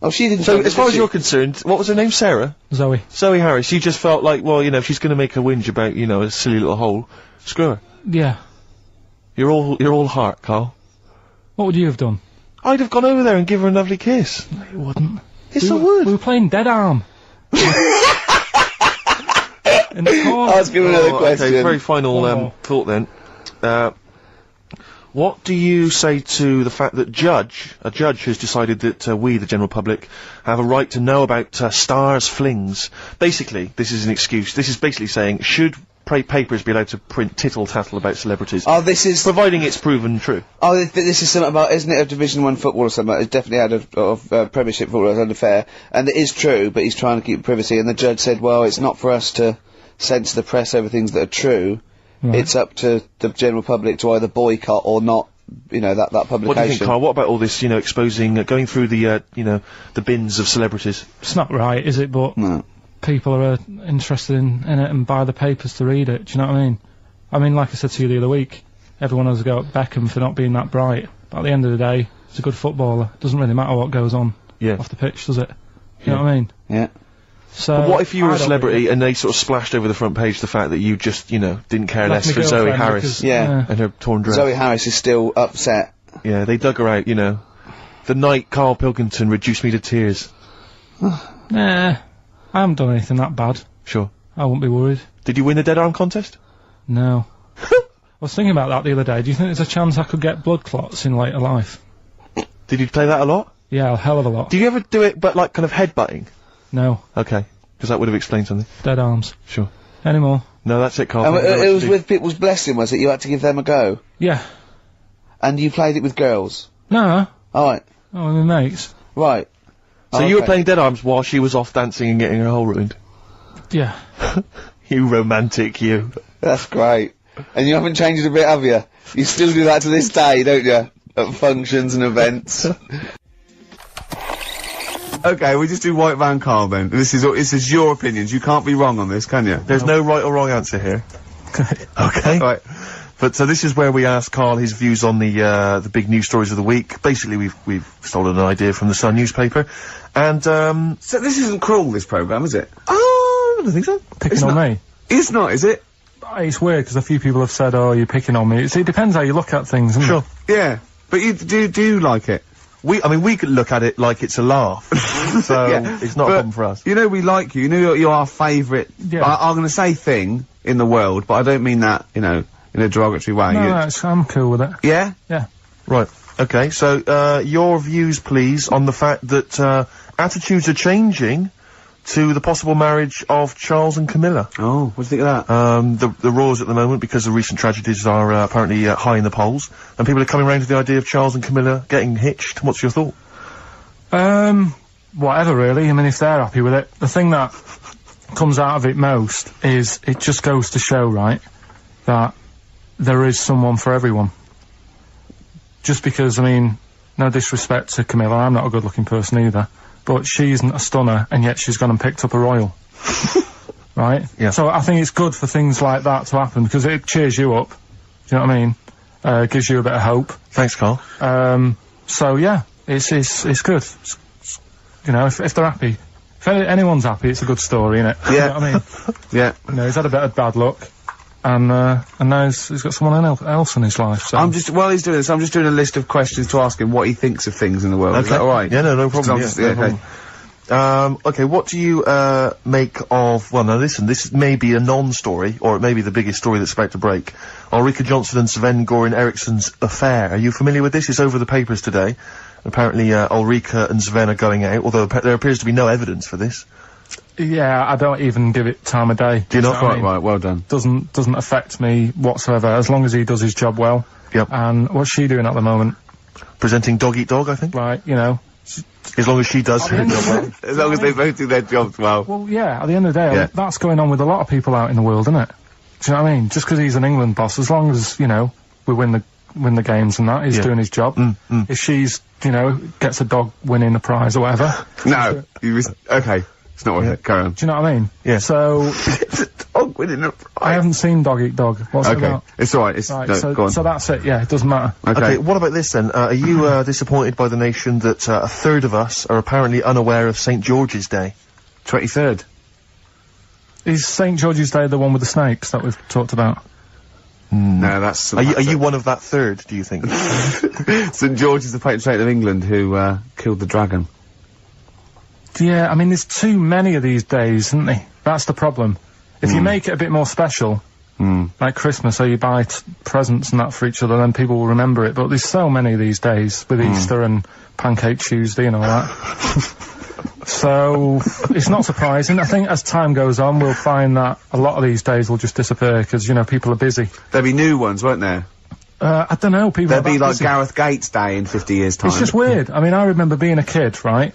Oh, she didn't. So, tread, as far did as she? you're concerned, what was her name? Sarah? Zoe. Zoe Harris. You just felt like, well, you know, if she's going to make a whinge about, you know, a silly little hole, screw her. Yeah. You're all heart, Carl. What would you have done? I'd have gone over there and give her a lovely kiss. No, you wouldn't. Yes, I We would. were playing Dead Arm. In the corner. Ask him another Oh, question. okay, very final One more. thought then. What do you say to the fact that a judge has decided that we, the general public, have a right to know about stars' flings? Basically, this is an excuse. This is basically saying, should papers be allowed to print tittle-tattle about celebrities, Oh, this is. providing it's proven true? Oh, this is something about, isn't it, a Division 1 football or something? It's definitely out of Premiership football as unfair, and it is true, but he's trying to keep privacy. And the judge said, well, it's not for us to censor the press over things that are true. Right. It's up to the general public to either boycott or not. You know, that publication. What do you think, Carl? What about all this, you know, exposing, going through the, you know, the bins of celebrities? It's not right, is it? But No. people are interested in it and buy the papers to read it. Do you know what I mean? I mean, like I said to you the other week, everyone has a go at Beckham for not being that bright. But at the end of the day, he's a good footballer. Doesn't really matter what goes on Yeah. off the pitch, does it? You know what I mean? Yeah. So But what if you were I a don't celebrity and they sort of splashed over the front page the fact that you just, you know, didn't care Left less my for Zoe girlfriend Harris because- Yeah. and her torn dress? Zoe Harris is still upset. Yeah, they dug her out, you know. The night Karl Pilkington reduced me to tears. Nah, I haven't done anything that bad. Sure. I won't be worried. Did you win the dead arm contest? No. I was thinking about that the other day. Do you think there's a chance I could get blood clots in later life? Did you play that a lot? Yeah, a hell of a lot. Do you ever do it, but like kind of headbutting? No. Okay. Because that would have explained something. Dead arms. Sure. Any more? No, that's it, Karl. And Thank you very it much was indeed. with people's blessing, was it? You had to give them a go? Yeah. And you played it with girls? No. Alright. Oh, my mates. Right. So you were playing dead arms while she was off dancing and getting her hole ruined? Yeah. You romantic, you. That's great. And you haven't changed a bit, have you? You still do that to this day, don't you? At functions and events. Okay, we just do White Van Karl then. This is your opinions. You can't be wrong on this, can you? There's no right or wrong answer here. Okay. Right. But so this is where we ask Karl his views on the big news stories of the week. Basically, we've stolen an idea from the Sun newspaper, and So this isn't cruel, this programme, is it? oh, I don't think so. Picking on me. It's not, is it? It's weird because a few people have said, "Oh, you're picking on me." It depends how you look at things, isn't Sure. it? Yeah. But you do like it? I mean, we could look at it like it's a laugh, so Yeah, it's not a but problem for us. You know we like you. You know you're our favourite. Yeah. I'm going to say thing in the world, but I don't mean that, you know, in a derogatory way. No, You- I'm cool with it. yeah? Yeah. Right. Okay. So your views, please, on the fact that attitudes are changing to the possible marriage of Charles and Camilla. Oh, what do you think of that? The roars at the moment, because the recent tragedies are apparently high in the polls, and people are coming around to the idea of Charles and Camilla getting hitched. What's your thought? Whatever really. I mean, if they're happy with it. The thing that comes out of it most is it just goes to show, right, that there is someone for everyone. Just because, I mean, no disrespect to Camilla, I'm not a good-looking person either, but she isn't a stunner, and yet she's gone and picked up a royal. Right? Yeah. So I think it's good for things like that to happen, because it cheers you up. Do you know what I mean? Gives you a bit of hope. Thanks, Karl. So yeah, it's good. You know, if they're happy, if anyone's happy, it's a good story, innit? Yeah. You know what I mean? Yeah. You know, he's had a bit of bad luck, and now he's got someone else in his life. So While he's doing this, I'm just doing a list of questions to ask him what he thinks of things in the world. Is that alright? Yeah, no problem. Just- Yeah, yeah, no okay. problem. Okay, what do you make of? Well, now listen, this may be a non-story, or it may be the biggest story that's about to break. Ulrika Johnson and Sven-Goran Eriksson's affair. Are you familiar with this? It's over the papers today. Apparently, Ulrika and Sven are going out, although there appears to be no evidence for this. yeah, I don't even give it time of day. Do you not? know what I Right, mean? right, well done. Doesn't affect me whatsoever, as long as he does his job well. Yep. And what's she doing at the moment? Presenting Dog Eat Dog, I think. Right, you know. As long as she does her mean, job well. As long as they both do their jobs well. Well, yeah, at the end of the day, Yeah. that's going on with a lot of people out in the world, isn't it? Do you know what I mean? Just because he's an England boss, as long as, you know, we win the games and that, he's Yeah. doing his job. If she's, you know, gets a dog winning a prize or whatever, No, okay, it's not worth it. Carry on. do you know what I mean? Yeah. So, Dog winning a prize. I haven't seen Dog Eat Dog. What's it Okay, about? it's alright. It's Right, no, go on. so that's it, yeah, it doesn't matter. Okay, what about this then? Are you disappointed by the nation that a third of us are apparently unaware of St. George's Day? 23rd. Is St. George's Day the one with the snakes that we've talked about? No, that's. Are you one of that third, do you think? St George is the patron saint of England who killed the dragon. Yeah, I mean, there's too many of these days, isn't there? That's the problem. If you make it a bit more special, like Christmas, so you buy presents and that for each other, then people will remember it. But there's so many these days, with Easter and Pancake Tuesday and all that. So, it's not surprising. I think as time goes on, we'll find that a lot of these days will just disappear, because, you know, people are busy. There'll be new ones, won't there? I don't know, people There'll are be that like busy. Gareth Gates Day in 50 years' time. It's just weird. I mean, I remember being a kid, right?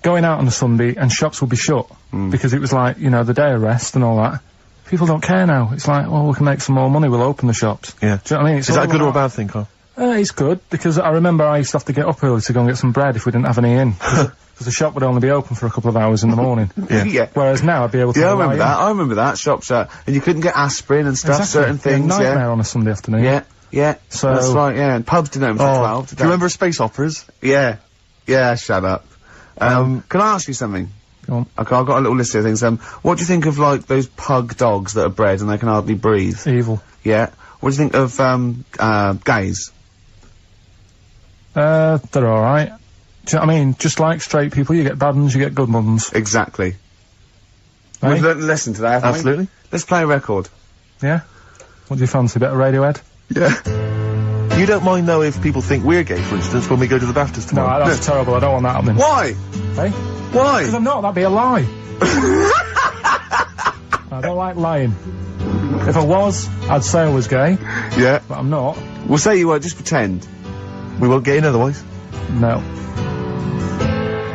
Going out on a Sunday and shops would be shut because it was like, you know, the day of rest and all that. People don't care now. It's like, well, we can make some more money, we'll open the shops. Yeah. Do you know what I mean? It's Is that a all good or a about- bad thing, Carl? It's good, because I remember I used to have to get up early to go and get some bread if we didn't have any in. Because the shop would only be open for a couple of hours in the morning. Yeah. Yeah. Whereas now I'd be able to... Yeah, I lie remember in. that. I remember that. Shops, and you couldn't get aspirin and stuff, Exactly. certain things, Nightmare on a Sunday afternoon. yeah. Yeah, So- that's right, yeah. And pubs didn't open till 12. Do you remember space operas? Yeah. Yeah, shut up. Can I ask you something? Go on. Okay, I've got a little list of things. What do you think of, like, those pug dogs that are bred and they can hardly breathe? Evil. Yeah. What do you think of, gays? They're alright. Do you know what I mean? Just like straight people, you get bad ones, you get good ones. Exactly. Eh? We've learned a lesson today, haven't we? Absolutely. Let's play a record. Yeah? What do you fancy? A bit of Radiohead? Yeah. You don't mind, though, if people think we're gay, for instance, when we go to the BAFTAs No, tomorrow? that's terrible. I don't want that happening. Why? Hey? Why? Because I'm not. That'd be a lie. I don't like lying. If I was, I'd say I was gay, Yeah. but I'm not. We'll say you were, just pretend. We won't get in otherwise. No.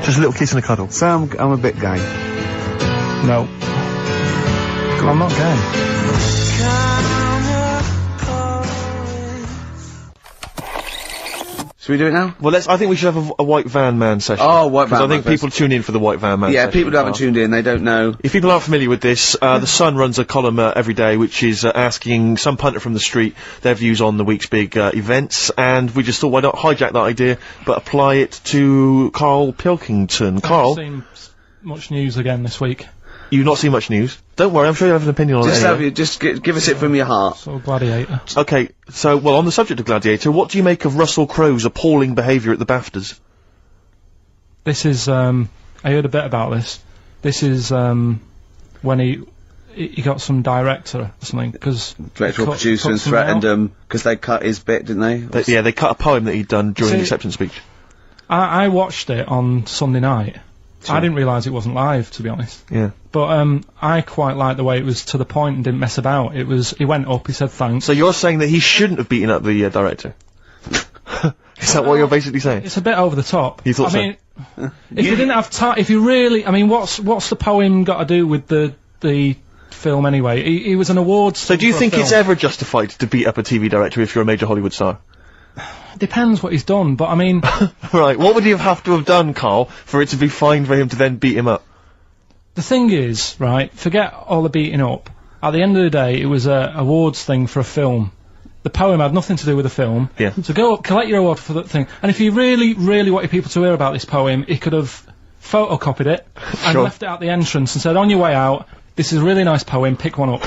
Just a little kiss and a cuddle. Say I'm a bit gay. No. I'm not gay. Should we do it now? Well, I think we should have a White Van Man session. Oh, White Van Because I Man think people tune in for the White Van Man Yeah, session. people who haven't tuned in, they don't know. If people aren't familiar with this, The Sun runs a column every day which is asking some punter from the street their views on the week's big events, and we just thought, why not hijack that idea, but apply it to Karl Pilkington. Karl, I haven't seen much news again this week. you've not seen much news. Don't worry, I'm sure you have an opinion on it anyway. Just give us it from your heart. So Gladiator. Okay, so, well, on the subject of Gladiator, what do you make of Russell Crowe's appalling behaviour at the BAFTAs? This is, I heard a bit about this. This is, when he got some director or something, because... Director or producer and threatened them, because they cut his bit, didn't they? Yeah, they cut a poem that he'd done during the See, acceptance speech. I watched it on Sunday night. Sure. I didn't realise it wasn't live, to be honest. Yeah. But, I quite liked the way it was to the point and didn't mess about. He went up, he said thanks. So you're saying that he shouldn't have beaten up the director? Is that what you're basically saying? It's a bit over the top. You thought so? I mean, if you didn't have time, if you really, I mean, what's the poem got to do with the film anyway? He was an awards. So do you think it's ever justified to beat up a TV director if you're a major Hollywood star? Depends what he's done, but I mean, Right, what would he have to have done, Karl, for it to be fine for him to then beat him up? the thing is, right, forget all the beating up. At the end of the day, it was a awards thing for a film. The poem had nothing to do with the film. Yeah. So go up, collect your award for that thing. And if he really, really wanted people to hear about this poem, he could have photocopied it and Sure. left it at the entrance and said, on your way out, this is a really nice poem, pick one up.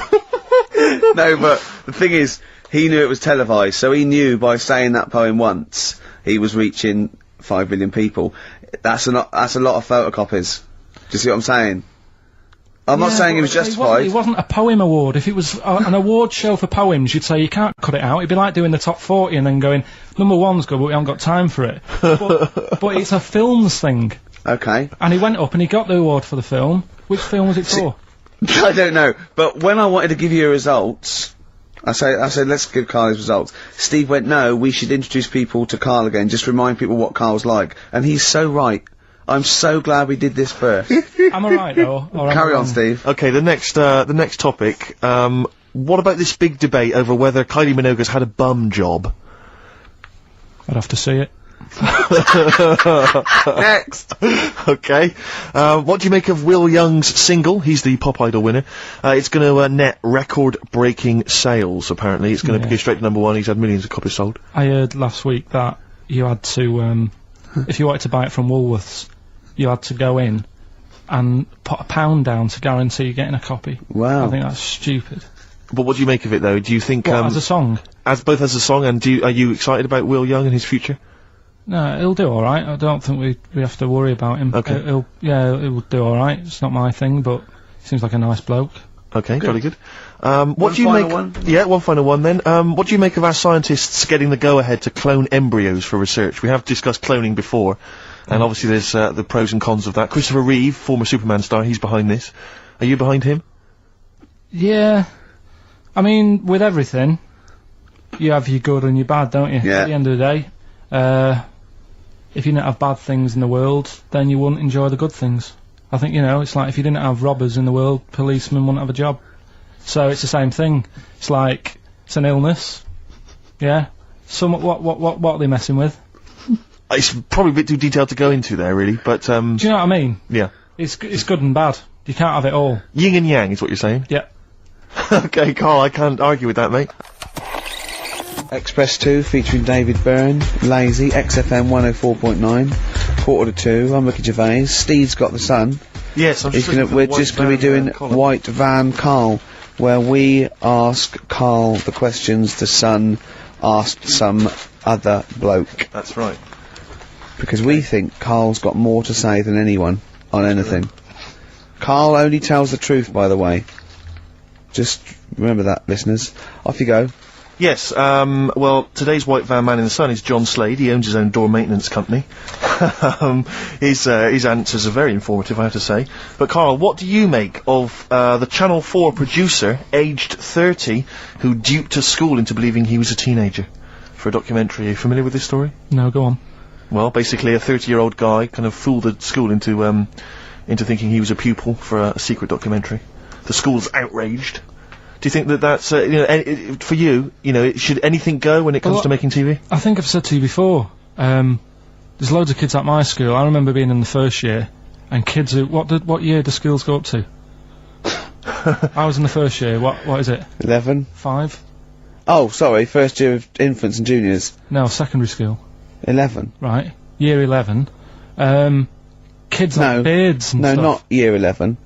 No, but the thing is, he knew it was televised, so he knew by saying that poem once, he was reaching 5 million people. That's a lot of photocopies. Do you see what I'm saying? I'm not Yeah, saying he but was justified. It wasn't a poem award. If it was an award show for poems, you'd say you can't cut it out. It'd be like doing the top 40 and then going, number one's good, but we haven't got time for it. but it's a films thing. Okay. And he went up and he got the award for the film. Which film was it for? I don't know, but when I wanted to give you results, I said, let's give Karl his results. Steve went, no, we should introduce people to Karl again, just remind people what Karl's like. And he's so right. I'm so glad we did this first. Am I right though? Or am I Carry on, wrong? Steve. Okay, the next topic, what about this big debate over whether Kylie Minogue's had a bum job? I'd have to see it. Next! Okay. What do you make of Will Young's single? He's the Pop Idol winner. It's gonna net record-breaking sales, apparently. It's gonna Yeah. go straight to #1. He's had millions of copies sold. I heard last week that you had to, if you wanted to buy it from Woolworths, you had to go in and put £1 down to guarantee getting a copy. Wow. I think that's stupid. But what do you make of it, though? Do you think, What, as a song? both as a song, and are you excited about Will Young and his future? No, he'll do alright. I don't think we have to worry about him. Okay. He'll do alright. It's not my thing, but he seems like a nice bloke. Okay, very good. What do you final make? one? Yeah, one final one then. What do you make of our scientists getting the go-ahead to clone embryos for research? We have discussed cloning before, and obviously there's the pros and cons of that. Christopher Reeve, former Superman star, he's behind this. Are you behind him? Yeah. I mean, with everything, you have your good and your bad, don't you? Yeah. At the end of the day, if you didn't have bad things in the world, then you wouldn't enjoy the good things. I think, you know, it's like if you didn't have robbers in the world, policemen wouldn't have a job. So it's the same thing. It's like, it's an illness. Yeah. What are they messing with? It's probably a bit too detailed to go into there, really, but, Do you know what I mean? yeah. It's good and bad. You can't have it all. Yin and yang is what you're saying? Yeah. Okay, Karl, I can't argue with that, mate. Express 2 featuring David Byrne, Lazy, XFM 104.9, 1:45, I'm Ricky Gervais, Steve's got the Sun. Yes, I'm just We're just going to be doing White Van Carl, where we ask Carl the questions the Sun asked some other bloke. That's right. Because we think Carl's got more to say than anyone on anything. Carl only tells the truth, by the way. Just remember that, listeners. Off you go. Yes, well, today's White Van Man in the Sun is John Slade. He owns his own door maintenance company. His answers are very informative, I have to say. But, Carl, what do you make of the Channel 4 producer, aged 30, who duped a school into believing he was a teenager for a documentary? Are you familiar with this story? No, go on. Well, basically a 30-year-old guy kind of fooled the school into thinking he was a pupil for a secret documentary. The school's outraged. Do you think that that's, for you, should anything go when it comes to making TV? I think I've said to you before, there's loads of kids at my school. I remember being in the first year, and kids who, what year do schools go up to? I was in the first year, what is it? 11? 5? Oh, sorry, first year of infants and juniors. No, secondary school. 11. Right, year 11. Kids have beards and no, stuff. not year 11.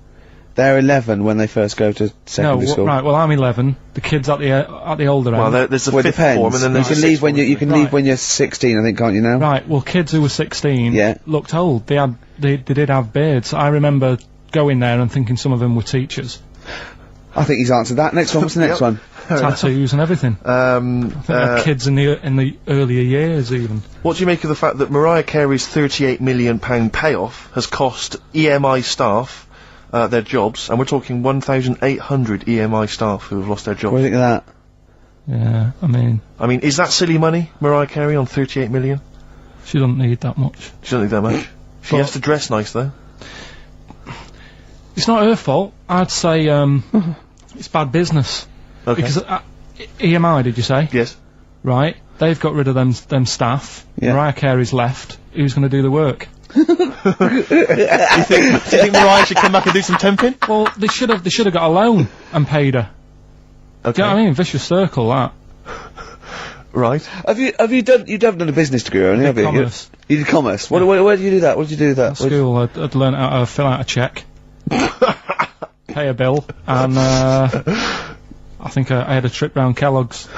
They're 11 when they first go to secondary school. Right, well, I'm 11. The kids at the older end. Well, there's a Well, it fifth depends. form, and then there's you can leave when you can leave when you're 16, I think, can't you now? Right, well, kids who were 16 looked old. They did have beards. I remember going there and thinking some of them were teachers. I think he's answered that. Next one, what's the next one? Tattoos and everything. I think they're kids in the earlier years, even. What do you make of the fact that Mariah Carey's £38 million payoff has cost EMI staff their jobs, and we're talking 1,800 EMI staff who have lost their jobs? What do you think of that? Yeah, I mean, is that silly money, Mariah Carey, on 38 million? She doesn't need that much. She doesn't need that much. She has to dress nice, though. It's not her fault. I'd say, it's bad business. Okay. Because, EMI, did you say? Yes. Right. They've got rid of them staff. Yeah. Mariah Carey's left. Who's going to do the work? do you think Mariah should come back and do some temping? Well, they should have got a loan and paid her. Okay. Do you know what I mean? Vicious circle, that. Right. Have you haven't done a business degree, only, have you? Commerce. You did commerce. Where did you do that? What did you do with that? At school, I'd learned how to fill out a cheque, pay a bill, and I think I had a trip round Kellogg's.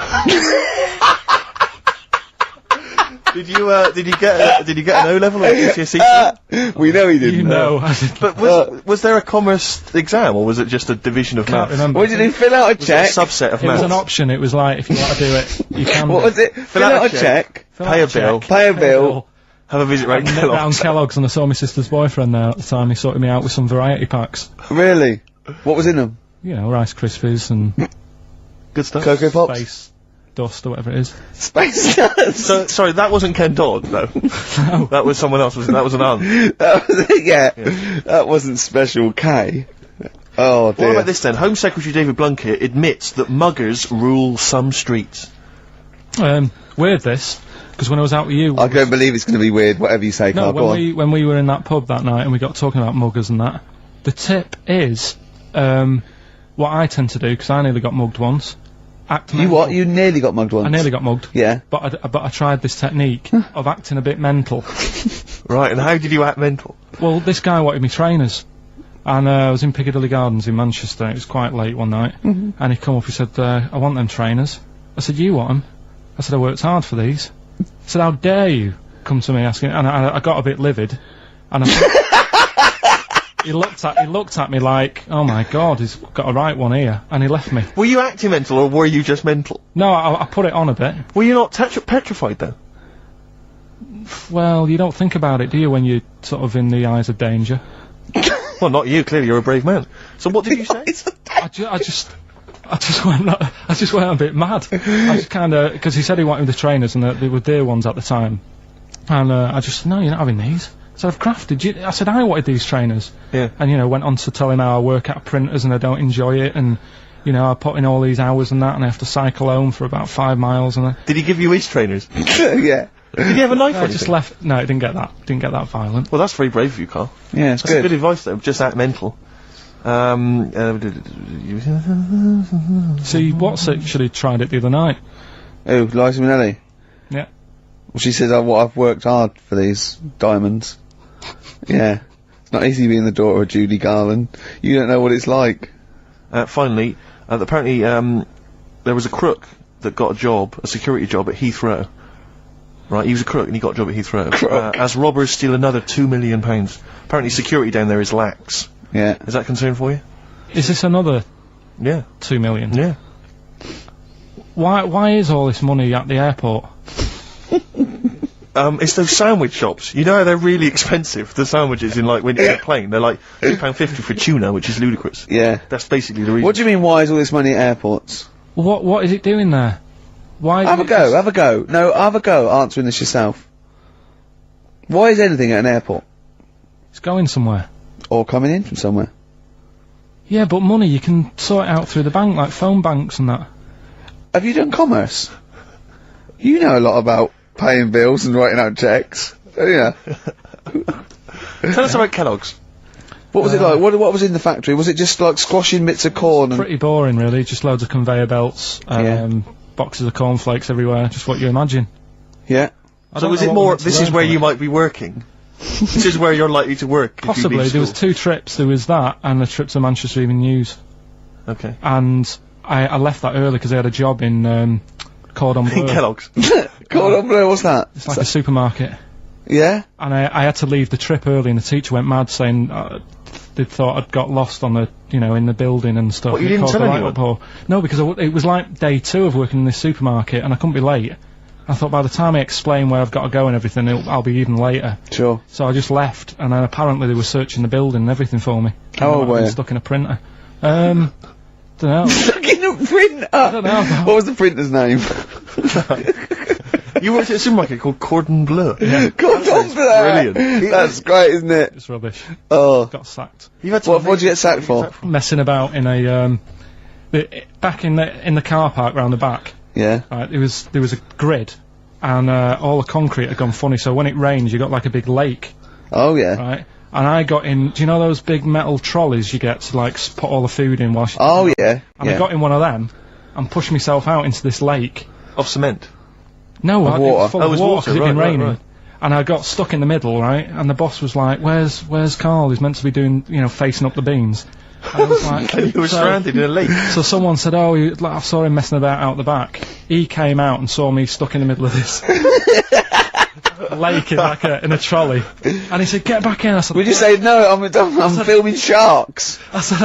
Did you get an O level or GCSE? We know he didn't. You know. But was there a commerce exam, or was it just a division of maths? Remember. What did he fill out a check? A subset of It maths. was an option. It was like, if you want to do it, you can. What was it? Fill out a check. Pay a bill. Pay a bill. Have a visit round Round Kellogg's. Kellogg's, and I saw my sister's boyfriend there at the time. He sorted me out with some variety packs. Really? What was in them? You know, Rice Krispies and Good stuff. Cocoa Pops? Space Dust or whatever it is. Space Dust. So, sorry, that wasn't Ken Dodd, though. No. That was someone else, that was an aunt. That wasn't Special K. Oh dear. What about this then? Home Secretary David Blunkett admits that muggers rule some streets. Weird this, because when I was out with you... I don't believe it's going to be weird, whatever you say, No, Carl. Go on. when we were in that pub that night and we got talking about muggers and that, the tip is, what I tend to do, because I nearly got mugged once. You what? You nearly got mugged once? I nearly got mugged. Yeah. But I tried this technique of acting a bit mental. Right, and how did you act mental? Well, this guy wanted me trainers. And I was in Piccadilly Gardens in Manchester. It was quite late one night. And he come up, he said, I want them trainers. I said, you want them? I said, I worked hard for these. He said, how dare you come to me asking? And I got a bit livid. And he looked at me like, oh my god, he's got a right one here. And he left me. Were you acting mental, or were you just mental? No, I put it on a bit. Were you not petrified, though? Well, you don't think about it, do you, when you're sort of in the eyes of danger? Well, not you, clearly you're a brave man. So what did you say? I just went a bit mad. I just kinda, because he said he wanted the trainers and they were dear ones at the time. And I just, no, you're not having these. So I've crafted, I said I wanted these trainers. Yeah. And, you know, went on to tell him how I work at printers and I don't enjoy it, and, you know, I put in all these hours and that, and I have to cycle home for about 5 miles, and Did he give you his trainers? Yeah. Did he have a knife or I anything? just left. No, it didn't get that violent. Well, that's very brave of you, Carl. Yeah, it's That's good. good advice, though. Just act mental. See, what's actually tried it the other night. Oh, Liza Minnelli. Yeah. Well, she said, I've worked hard for these diamonds. Yeah. It's not easy being the daughter of Judy Garland. You don't know what it's like. Finally, apparently, there was a crook that got a security job at Heathrow. Right, he was a crook and he got a job at Heathrow. As robbers steal another £2 million. Apparently security down there is lax. Yeah. Is that a concern for you? Is this another Yeah. 2 million? Yeah. Why is all this money at the airport? It's those sandwich shops. You know how they're really expensive, the sandwiches in, like, when you're on a plane? They're like £2.50 for tuna, which is ludicrous. Yeah. That's basically the reason. What do you mean, why is all this money at airports? What is it doing there? Why? Have a go. No, have a go answering this yourself. Why is anything at an airport? It's going somewhere. Or coming in from somewhere? Yeah, but money, you can sort it out through the bank, like phone banks and that. Have you done commerce? You know a lot about paying bills and writing out checks, don't you? Tell us about Kellogg's. What was it like? What was in the factory? Was it just like squashing bits of corn? And Pretty boring, really. Just loads of conveyor belts, boxes of cornflakes everywhere. Just what you imagine. yeah. So is it more, this is where you might be working? This is where you're likely to work? if you Possibly. leave There was school? 2 trips. There was that and a trip to Manchester Evening News. Okay. And I left that early because I had a job in Cordon Bleu. Kellogg's. Cordon Bleu, what's that? It's like a supermarket. Yeah. And I had to leave the trip early, and the teacher went mad saying they thought I'd got lost on the, in the building and stuff. What, you and it didn't caused tell a right anyone? uproar. No, because it was like day 2 of working in this supermarket, and I couldn't be late. I thought by the time I explain where I've got to go and everything, I'll be even later. Sure. So I just left, and then apparently they were searching the building and everything for me. How old were you? Stuck in a printer. Don't know. Stuck in a printer. I don't know. What was the printer's name? You worked at a supermarket called Cordon Bleu. Cordon Bleu. Brilliant. That's great, isn't it? It's rubbish. Oh. Got sacked. You've had What did you get sacked for? Messing about in a back in the car park round the back. Yeah. Right, there was a grid, and all the concrete had gone funny. So when it rains, you got like a big lake, Oh yeah. right? And I got in. Do you know those big metal trolleys you get to like put all the food in while? Oh yeah. And I got in one of them and pushed myself out into this lake. Of cement. No, Of it was water. full Oh, it of was water water, 'cause it'd been right, raining. right. And I got stuck in the middle, right? And the boss was like, "Where's Karl? He's meant to be doing, facing up the beans." And I was like, And you were stranded in a lake. So someone said, "Oh, I saw him messing about out the back." He came out and saw me stuck in the middle of this lake in a trolley, and he said, "Get back in." I said, Would you say no? I'm filming sharks. I said,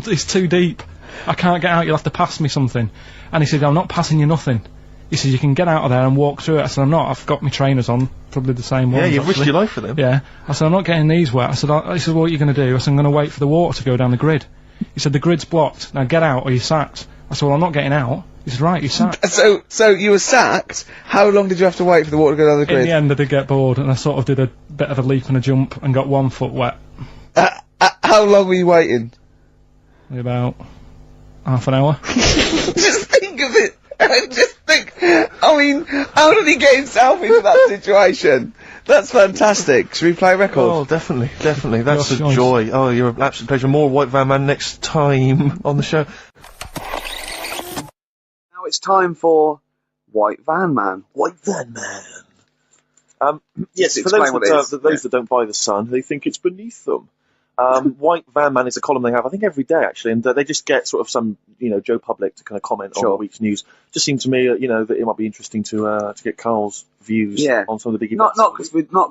"It's too deep. I can't get out. You'll have to pass me something." And he said, "I'm not passing you nothing." He said, "You can get out of there and walk through it." I said, "I'm not. I've got my trainers on, probably the same ones." Yeah, you've risked actually." your life for them. Yeah. I said, "I'm not getting these wet." I said, he said, "What are you going to do?" I said, "I'm going to wait for the water to go down the grid." He said, "The grid's blocked. Now get out or you're sacked." I said, "Well, I'm not getting out." He said, "Right, you're sacked." So you were sacked. How long did you have to wait for the water to go down the In grid? the end, I did get bored, and I sort of did a bit of a leap and a jump and got 1 foot wet. How long were you waiting? Maybe about half an hour. Just think of it. Just think. I mean, how did he get himself into that situation? That's fantastic. Should we play a record? Oh, definitely. That's a Your choice. joy. Oh, you're an absolute pleasure. More White Van Man next time on the show. Now it's time for White Van Man. White Van Man. Yes, Just for those explain what it is. that don't buy the Sun, they think it's beneath them. White Van Man is a column they have, I think, every day actually, and they just get sort of some, Joe Public to kind of comment on the week's news. Just seemed to me, that it might be interesting to get Karl's views on some of the big events. Not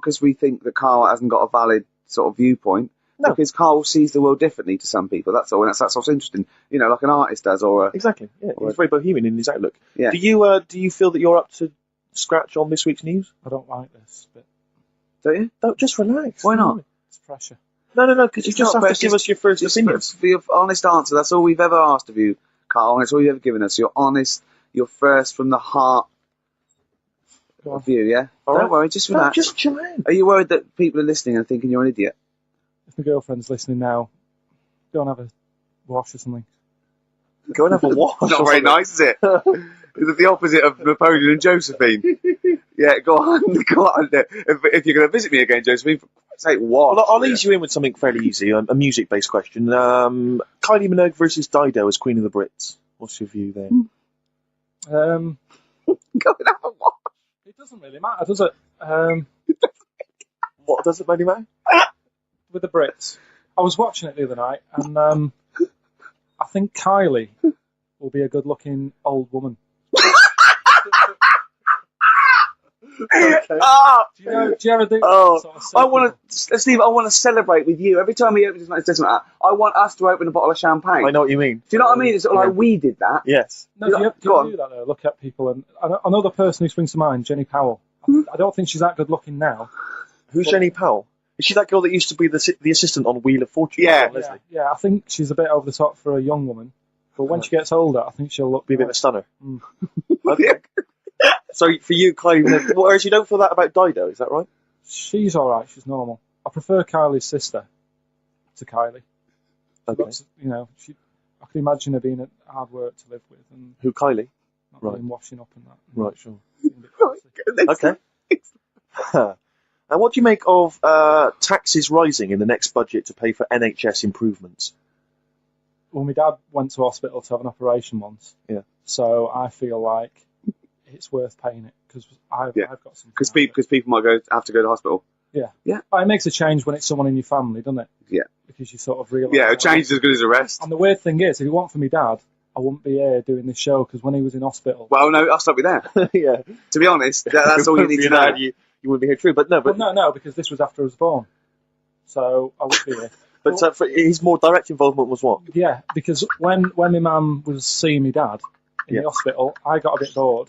because we think that Karl hasn't got a valid sort of viewpoint. No. Because Karl sees the world differently to some people. That's all, and that's what's interesting. Like an artist does, or a, Exactly. Yeah, he's very bohemian in his outlook. Yeah. Do you feel that you're up to scratch on this week's news? I don't like this, but don't you? No, just relax. Why not? it's pressure. No, because you It's just not have to precious. give us your first Just opinions. for your honest answer. That's all we've ever asked of you, Karl, and it's all you've ever given us. Your honest, your first from the heart view. Yeah. All Don't right. worry, just No, relax. just chill out. Are you worried that people are listening and thinking you're an idiot? If my girlfriend's listening now, go and have a wash or something. Go and have a wash. Not very nice, is it? Is it the opposite of Napoleon and Josephine? Yeah, go on. If you're going to visit me again, Josephine, for Christ's sake, what? Well, I'll ease you in with something fairly easy, a music-based question. Kylie Minogue versus Dido as Queen of the Brits. What's your view there? Go and have a wash. It doesn't really matter, does it? What does it really matter? with the Brits. I was watching it the other night, and I think Kylie will be a good-looking old woman. Ah! Do you ever do Oh, that sort of I want to, Steve. I want to celebrate with you every time he opens his mouth. Says something like that, I want us to open a bottle of champagne. I know what you mean. Do you know what I mean? It's sort of like we did that. Yes. No, do you Go ever on. do that though? Look at people, and another person who springs to mind, Jenny Powell. I don't think she's that good looking now. Who's Jenny Powell? Is she that girl that used to be the assistant on Wheel of Fortune? Yeah. Leslie. Yeah, I think she's a bit over the top for a young woman. But when she gets older, I think she'll look Be a bit of a stunner. Yeah. So for you, Kylie, whereas you don't feel that about Dido, is that right? She's all right. She's normal. I prefer Kylie's sister to Kylie. Okay. But, you know, I can imagine her being hard work to live with and Who, Kylie? not Right. really washing up and that. Right, sure. Being a bit fussy. Okay. And what do you make of taxes rising in the next budget to pay for NHS improvements? Well, my dad went to hospital to have an operation once. Yeah. So I feel like it's worth paying it because I've got some. Because people might have to go to hospital. It makes a change when it's someone in your family, doesn't it? Yeah. Because you sort of realise. Yeah, a change is as good as a rest. And the weird thing is, if it weren't for my dad, I wouldn't be here doing this show because when he was in hospital. Well, no, I'll stop you there. Yeah. To be honest, that's all you need to know. You wouldn't be here, true, but no. But No, because this was after I was born, so I wouldn't be here. but for his more direct involvement was what? Yeah, because when my mum was seeing my dad in the hospital, I got a bit bored,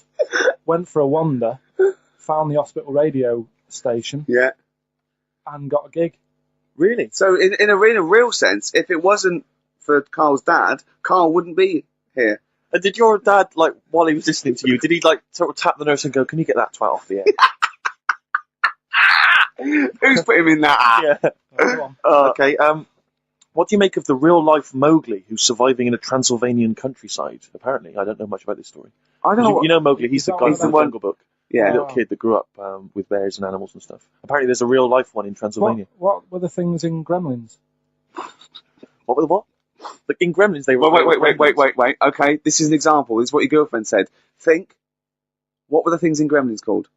went for a wander, found the hospital radio station, Yeah. and got a gig. Really? So in a real sense, if it wasn't for Carl's dad, Carl wouldn't be here. And did your dad, like, while he was listening to you, did he, like, sort of tap the nurse and go, can you get that twat off the air? Who's put him in that? Yeah. Go on. Okay, what do you make of the real-life Mowgli who's surviving in a Transylvanian countryside? Apparently, I don't know much about this story. I don't know. You know Mowgli, he's the guy He's from the the one- Jungle Book. Yeah. The little kid that grew up with bears and animals and stuff. Apparently there's a real-life one in Transylvania. What were the things in Gremlins? What were the what? Like, in Gremlins, they were... Wait. Okay, this is an example. This is what your girlfriend said. Think. What were the things in Gremlins called?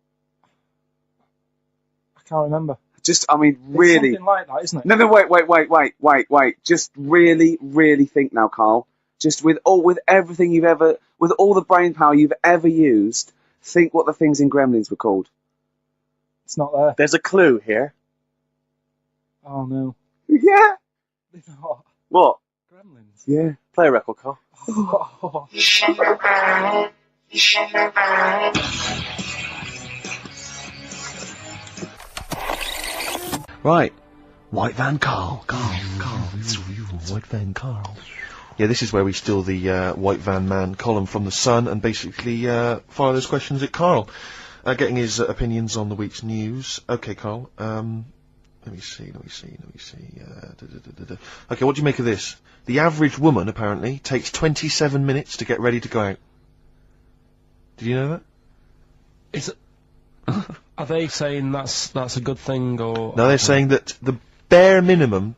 I can't remember. Just, I mean, It's really. something like that, isn't it? No, wait. Just really think now, Carl. Just with everything with all the brain power you've ever used, think what the things in Gremlins were called. It's not there. There's a clue here. Oh no. Yeah. What? What? Gremlins. Yeah. Play a record, Carl. Oh. Right. White Van Carl. It's real, White Van Carl. Yeah, this is where we steal the White Van Man column from The Sun and basically fire those questions at Carl, getting his opinions on the week's news. Okay, Carl, let me see. Okay, what do you make of this? The average woman, apparently, takes 27 minutes to get ready to go out. Did you know that? Are they saying that's a good thing or? No, they're saying that the bare minimum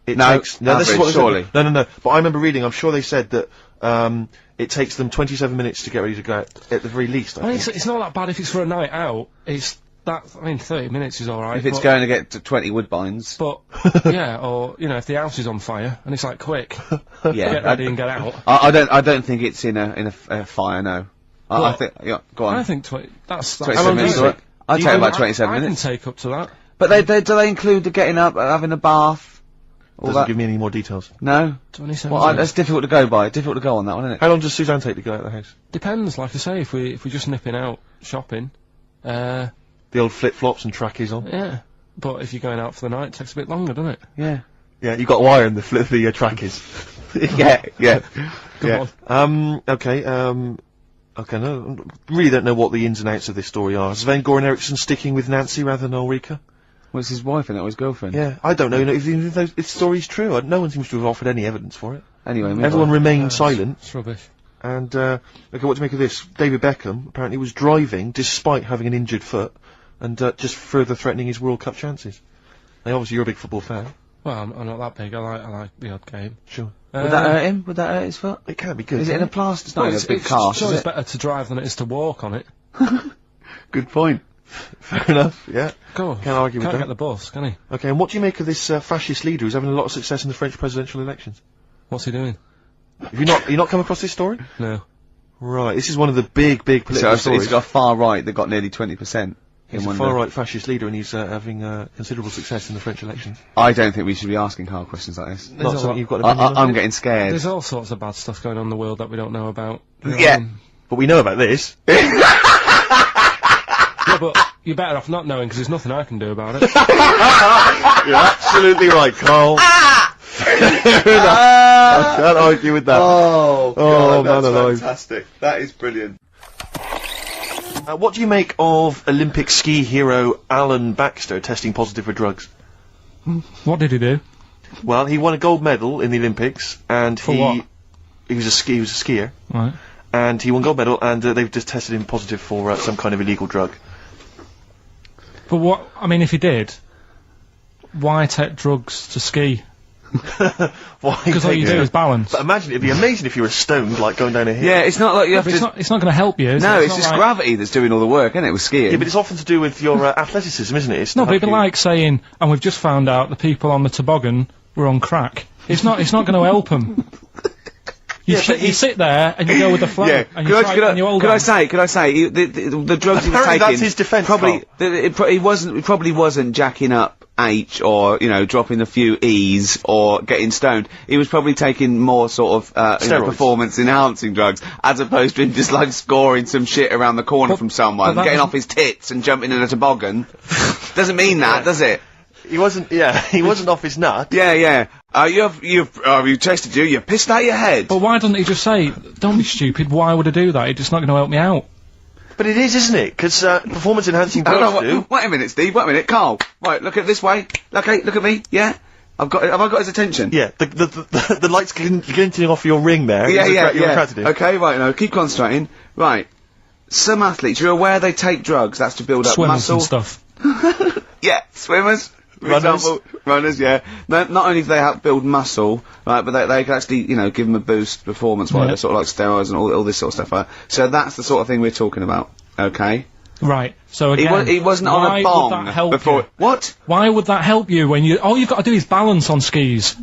it No, takes. No, this is average, what they said. surely. No. But I remember reading. I'm sure they said that it takes them 27 minutes to get ready to go out at the very least. I I mean, think. it's not that bad if it's for a night out. It's that. I mean, 30 minutes is all right. If it's but, going to get to 20 woodbines. But yeah, or if the house is on fire and it's like quick, Yeah. get ready and get out. I don't think it's in a fire, no. I Well, think, yeah, go on. I think that's 27 minutes, easy. alright. I'd take about I 27 I minutes. can take up to that. But do they include the getting up, having a bath? All Doesn't that? give me any more details. No? 27 Well, minutes. that's difficult to go by. Difficult to go on that one, isn't it? How long does Suzanne take to go out of the house? Depends, like I say, if we're just nipping out shopping, The old flip-flops and trackies on. yeah. But if you're going out for the night, it takes a bit longer, doesn't it? Yeah. Yeah, you got wire in the trackies. yeah. Come on. Okay, no, really don't know what the ins and outs of this story are. Is Sven Goran Eriksson sticking with Nancy rather than Ulrika? Well, it's his wife and that was his girlfriend. Yeah, I don't know if the story's true. No one seems to have offered any evidence for it. Anyway, Everyone remained silent. It's rubbish. And, okay, what do you make of this? David Beckham apparently was driving despite having an injured foot and just further threatening his World Cup chances. Now, obviously, you're a big football fan. Well, I'm not that big. I like the odd game. Sure. Would that hurt him? Would that hurt his foot? It can be good. Is it in a plaster? It's not in a big cast, Sure, is it's it? better to drive than it is to walk on it. Good point. Fair enough, yeah. Go. Can't argue with Can't that. get the bus, can he? Okay, and what do you make of this fascist leader who's having a lot of success in the French presidential elections? What's he doing? Have you not come across this story? No. Right, this is one of the big political So stories. he's got a far right that got nearly 20%. He's a far-right fascist leader, and he's having considerable success in the French elections. I don't think we should be asking Carl questions like this. Not something you've got an opinion on? I'm getting scared. There's all sorts of bad stuff going on in the world that we don't know about. Yeah. But we know about this. Yeah, but you're better off not knowing because there's nothing I can do about it. You're absolutely right, Carl. Fair enough. I can't argue with that. Oh, God, that's man alive. fantastic. That is brilliant. What do you make of Olympic ski hero Alan Baxter testing positive for drugs? What did he do? Well, he won a gold medal in the Olympics, and For what? he was a skier, Right. and he won gold medal, and they've just tested him positive for some kind of illegal drug. But what, I mean, if he did, why take drugs to ski? Why? Because all you do is balance. But imagine, it'd be amazing if you were stoned, like going down a hill. Yeah, it's not like you have But to... it's not going to help you, is it? No, it's not just like- gravity that's doing all the work, isn't it, with skiing? Yeah, but it's often to do with your athleticism, isn't it? It's No, to but it'd be help you. like saying, and we've just found out the people on the toboggan were on crack. It's not going to help them. You sit there and you go with the flow, Yeah, and you try and you hold could on. I say, the drugs he was Apparently taking... that's his defence, Probably, he probably wasn't jacking up H or, dropping a few E's or getting stoned. He was probably taking more sort of, Steroids. performance-enhancing drugs, as opposed to him just, like, scoring some shit around the corner from someone, but that getting was- off his tits and jumping in a toboggan. Doesn't mean that, does it? He wasn't off his nut. Yeah. You tested you pissed out your head. But why doesn't he just say, don't be stupid, why would I do that? It's just not going to help me out. But it is, isn't it? Because performance-enhancing drugs do. Wait a minute, Steve. Wait a minute, Carl. Right, look at this way. Okay, look at me. Yeah, have I got his attention? Yeah, the lights glinting off your ring there. Yeah. You're attracted to. Okay, right. No, keep concentrating. Right. Some athletes, you're aware they take drugs. That's to build up Swimmers muscle. and stuff. Yeah, swimmers. For Runners. example, runners, yeah. Not only do they help build muscle, right, but they can actually, give them a boost performance-wise, Yeah. sort of like steroids and all this sort of stuff. Right? So that's the sort of thing we're talking about. Okay. Right, so again, He wasn't on why a bong would that help before. you? What? Why would that help you when all you've got to do is balance on skis?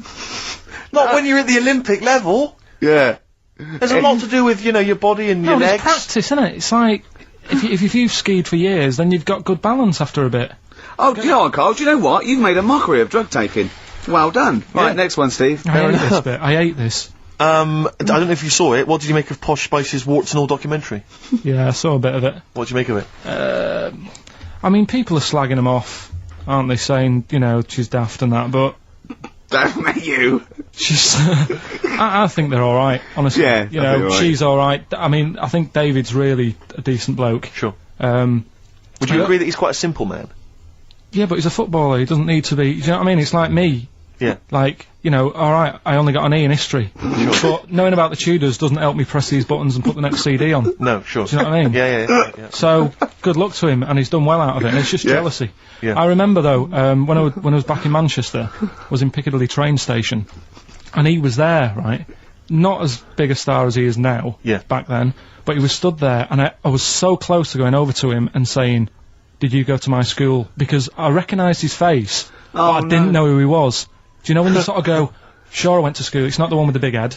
Not when you're at the Olympic level. Yeah. There's a lot to do with, your body and No, your it's legs. practice, isn't it? It's like, if you've skied for years, then you've got good balance after a bit. Oh, do you know what, Carl? Do you know what? You've made a mockery of drug taking. Well done. Right, next one, Steve. I hate this bit. I hate this. I don't know if you saw it. What did you make of Posh Spice's Warts and All documentary? Yeah, I saw a bit of it. What did you make of it? I mean, people are slagging them off, aren't they? Saying, she's daft and that, but Don't make you. she's. I think they're all right, honestly. Yeah, I think they're all right. She's all right. I mean, I think David's really a decent bloke. Sure. Um, Would you agree that he's quite a simple man? yeah, but he's a footballer. He doesn't need to be. Do you know what I mean? It's like me. Yeah. Like, all right, I only got an E in history. But knowing about the Tudors doesn't help me press these buttons and put the next CD on. No, sure. Do you know what I mean? Yeah. So, good luck to him, and he's done well out of it, and it's just jealousy. Yeah. I remember, though, when I was back in Manchester, was in Piccadilly train station, and he was there, right? Not as big a star as he is now, Yeah. back then, but he was stood there, and I was so close to going over to him and saying, did you go to my school? Because I recognised his face, but I didn't know who he was. Do you know when you sort of go, sure, I went to school, it's not the one with the big head,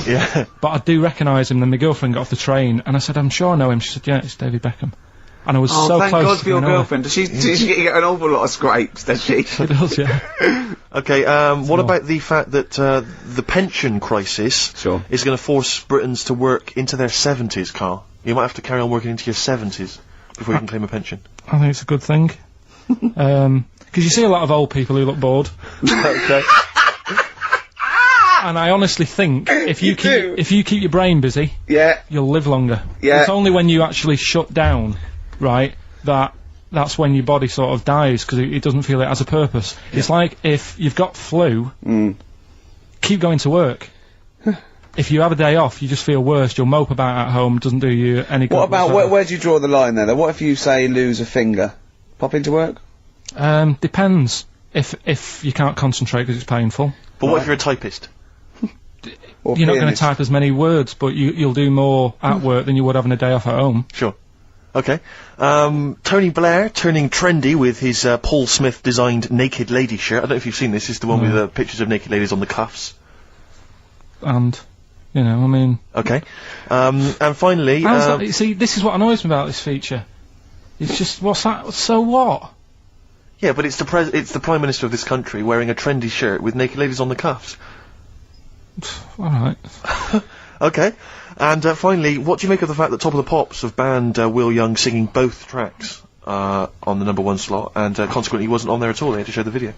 Yeah. but I do recognise him. Then my girlfriend got off the train, and I said, I'm sure I know him. She said, yeah, it's David Beckham. And I was Oh, so thank close God to for your going over. girlfriend. Does she get an awful lot of scrapes, does she? She does, yeah. Okay, what about the fact that the pension crisis Sure. is going to force Britons to work into their 70s, Carl? You might have to carry on working into your 70s before you can claim a pension. I think it's a good thing. Because you see a lot of old people who look bored. Okay. And I honestly think if you keep your brain busy, Yeah. you'll live longer. Yeah. It's only when you actually shut down, right, that's when your body sort of dies because it doesn't feel it has a purpose. It's like if you've got flu, keep going to work. If you have a day off, you just feel worse. You'll mope about at home. It doesn't do you any good. What about, whatsoever. where do you draw the line there, though? What if you, say, lose a finger? Pop into work? Depends. If you can't concentrate because it's painful, But what if you're a typist? Or you're not going to pianist? type as many words, but you'll do more at work than you would having a day off at home. Sure. Okay. Tony Blair turning trendy with his Paul Smith designed naked lady shirt. I don't know if you've seen this. It's the one with the pictures of naked ladies on the cuffs. And, you know, I mean... Okay. And finally... see, this is what annoys me about this feature. It's just, what's that? So what? Yeah, but it's the Prime Minister of this country wearing a trendy shirt with naked ladies on the cuffs. Alright. Okay. And finally, what do you make of the fact that Top of the Pops have banned Will Young singing both tracks on the #1 slot, and consequently he wasn't on there at all? They had to show the video.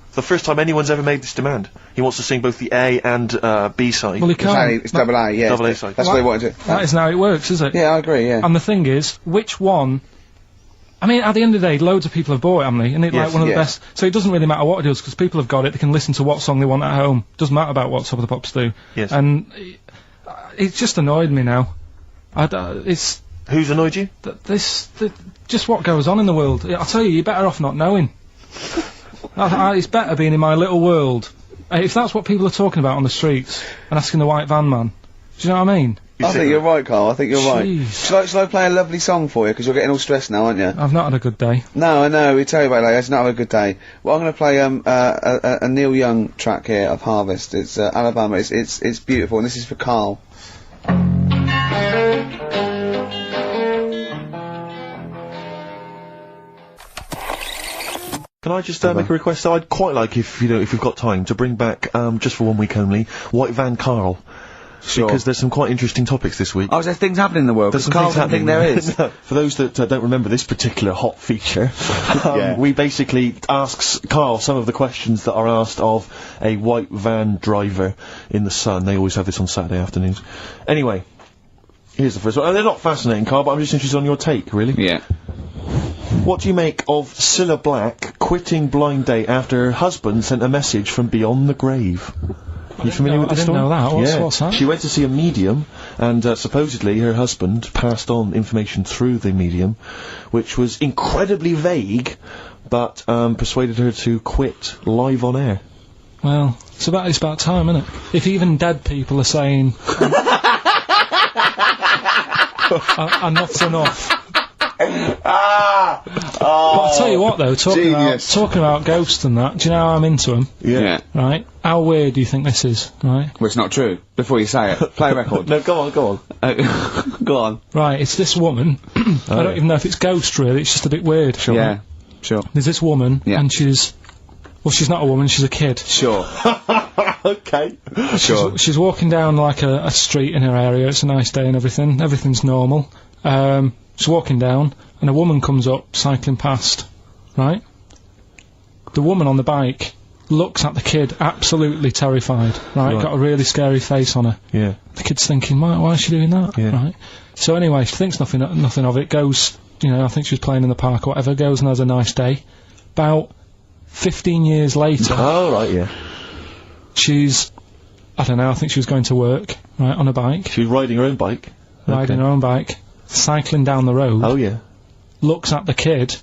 It's the first time anyone's ever made this demand. He wants to sing both the A and B side. Well, he can't. It's double A, yeah. Double A side. That's what they wanted to. That isn't how it works, is it? Yeah, I agree, yeah. And the thing is, which one... I mean, at the end of the day, loads of people have bought it, haven't they? And it's Yes, like one of the best... So it doesn't really matter what it does, because people have got it, they can listen to what song they want at home. Doesn't matter about what Top of the Pops do. Yes. And... It's just annoyed me now. It's... Who's annoyed you? Just what goes on in the world. I'll tell you, you're better off not knowing. It's better being in my little world. If that's what people are talking about on the streets, and asking the white van man, do you know what I mean? I think you're right, Carl. I think you're Jeez. right. Shall I play a lovely song for you? Because you're getting all stressed now, aren't you? I've not had a good day. No, I know. We tell you about it later. It's not a good day. Well, I'm going to play a Neil Young track here of Harvest. It's Alabama. It's beautiful, and this is for Carl. Can I just make a request? So I'd quite like, if we've got time, to bring back, just for 1 week only, White Van Carl. Sure. Because there's some quite interesting topics this week. Oh, is there things happening in the world? There's some Carl things doesn't happening. think there is. For those that don't remember this particular hot feature, we basically ask Carl some of the questions that are asked of a white van driver in the Sun. They always have this on Saturday afternoons. Anyway, here's the first one. They're not fascinating, Carl, but I'm just interested on your take, really. Yeah. What do you make of Cilla Black quitting Blind Date after her husband sent a message from beyond the grave? Are you familiar with this story? I didn't know that. What's that? She went to see a medium, and supposedly her husband passed on information through the medium, which was incredibly vague, but persuaded her to quit live on air. Well, it's about time, isn't it? If even dead people are saying... enough's enough. But I'll tell you what, though, talking about ghosts and that, do you know how I'm into them? Yeah. Right? How weird do you think this is, right? Well, it's not true. Before you say it, play a record. No, go on. Go on. Right, it's this woman. I don't even know if it's ghost, really, it's just a bit weird. Sure. Yeah, sure. There's this woman, and she's not a woman, she's a kid. Sure. Okay. Sure. She's walking down, like, a street in her area, it's a nice day and everything's normal. She's walking down, and a woman comes up, cycling past, right? The woman on the bike looks at the kid, absolutely terrified, right? Got a really scary face on her. Yeah. The kid's thinking, why is she doing that? Yeah. Right? So anyway, she thinks nothing of it, goes, I think she was playing in the park or whatever, goes and has a nice day. About 15 years later... Oh, right, yeah. She's, I don't know, I think she was going to work, right, on a bike. She was riding her own bike. Riding her own bike. Cycling down the road. Oh, yeah. Looks at the kid.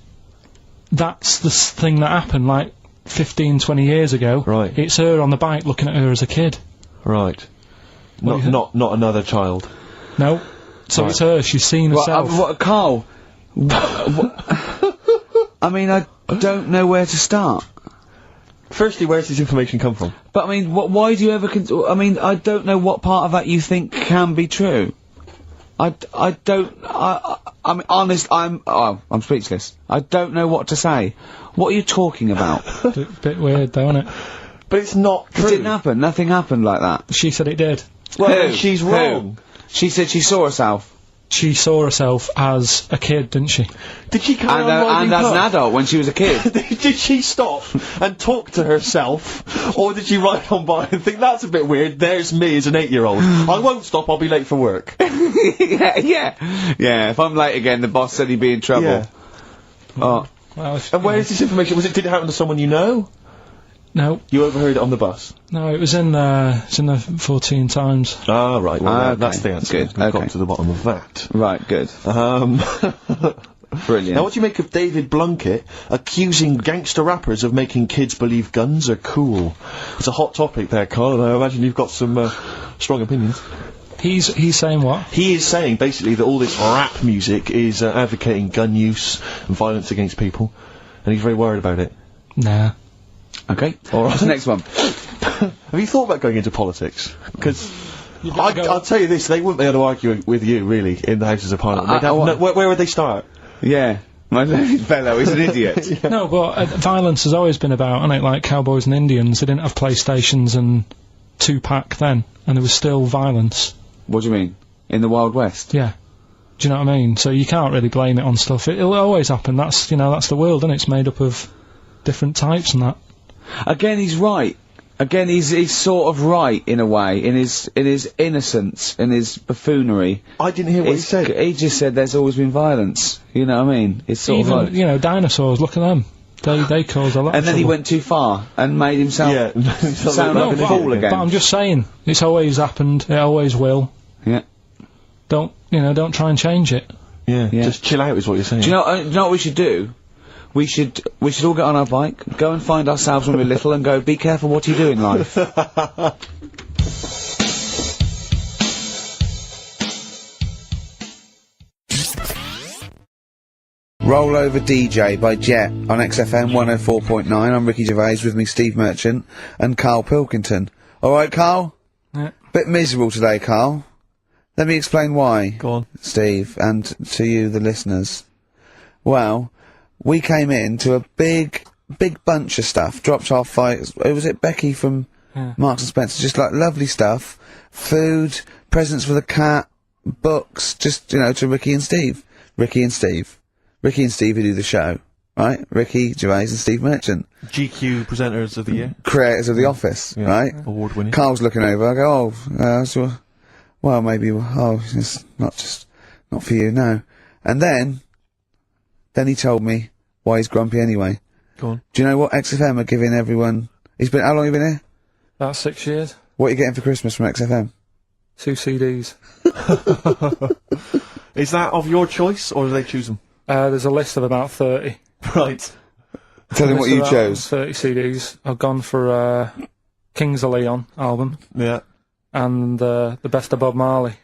That's the thing that happened, like, 15, 20 years ago. Right. It's her on the bike looking at her as a kid. Right. Not another child. No. So it's her, she's seen herself. Carl? I mean, I don't know where to start. Firstly, where's this information come from? But, I mean, why do you ever... I mean, I don't know what part of that you think can be true. I'm honest, I'm speechless. I don't know what to say. What are you talking about? Bit weird though, isn't it? But it's not true. It didn't happen. Nothing happened like that. She said it did. Well, she's wrong. She said she saw herself. She saw herself as a kid, didn't she? Did she carry on riding as an adult when she was a kid. Did she stop and talk to herself? Or did she ride on by and think, that's a bit weird, there's me as an 8-year-old. I won't stop, I'll be late for work. Yeah, if I'm late again, the boss said he'd be in trouble. Yeah. Oh. Well, and where is this information? Did it happen to someone you know? No. You overheard it on the bus? No, it was in the 14 Times. Ah, right. Well, okay. that's the answer. Good. We've got to the bottom of that. Right, good. Brilliant. Now, what do you make of David Blunkett accusing gangster rappers of making kids believe guns are cool? It's a hot topic there, Carl, and I imagine you've got some strong opinions. He's saying what? He is saying, basically, that all this rap music is advocating gun use and violence against people, and he's very worried about it. Nah. Okay. All right. What's the next one? Have you thought about going into politics? Because You've got to go- I'll tell you this, they wouldn't be able to argue with you, really, in the Houses of Parliament. They'd have where would they start? Yeah. My fellow is an idiot. No, but violence has always been about, isn't it? Like cowboys and Indians, they didn't have PlayStations and Tupac then, and there was still violence. What do you mean? In the Wild West? Yeah. Do you know what I mean? So you can't really blame it on stuff. It'll always happen. That's the world, and it's made up of different types and that. Again, he's right. Again, he's sort of right in a way, in his innocence, in his buffoonery. I didn't hear what he said. He just said there's always been violence. You know what I mean? It's sort Even, of like, dinosaurs, look at them. They caused a lot and of then he trouble. went too far and made himself sound like a fool again. But I'm just saying, it's always happened, it always will. Yeah. Don't try and change it. Yeah, Yeah. just chill out is what you're saying. Do you know what we should do? We should all get on our bike, go and find ourselves when we're little, and go, be careful what you do in life. Roll Over DJ by Jet on XFM 104.9. I'm Ricky Gervais, with me Steve Merchant and Karl Pilkington. Alright, Karl? Yeah. Bit miserable today, Karl. Let me explain why. Go on. Steve, and to you, the listeners. Well, we came in to a big bunch of stuff, dropped off by, was it Becky from Marks and Spencer? Just like lovely stuff. Food, presents for the cat, books, just, to Ricky and Steve. Ricky and Steve who do the show, right? Ricky Gervais and Steve Merchant. GQ presenters of the year. Creators of The Office, Yeah. right? Award winning. Carl's looking over, I go, it's not for you, no. And then he told me why he's grumpy anyway. Go on. Do you know what XFM are giving everyone? How long have you been here? About 6 years. What are you getting for Christmas from XFM? 2 CDs. Is that of your choice, or do they choose them? There's a list of about 30. Right. Tell him what List of you about chose. 30 CDs. I've gone for Kings of Leon album Yeah. and the Best of Bob Marley.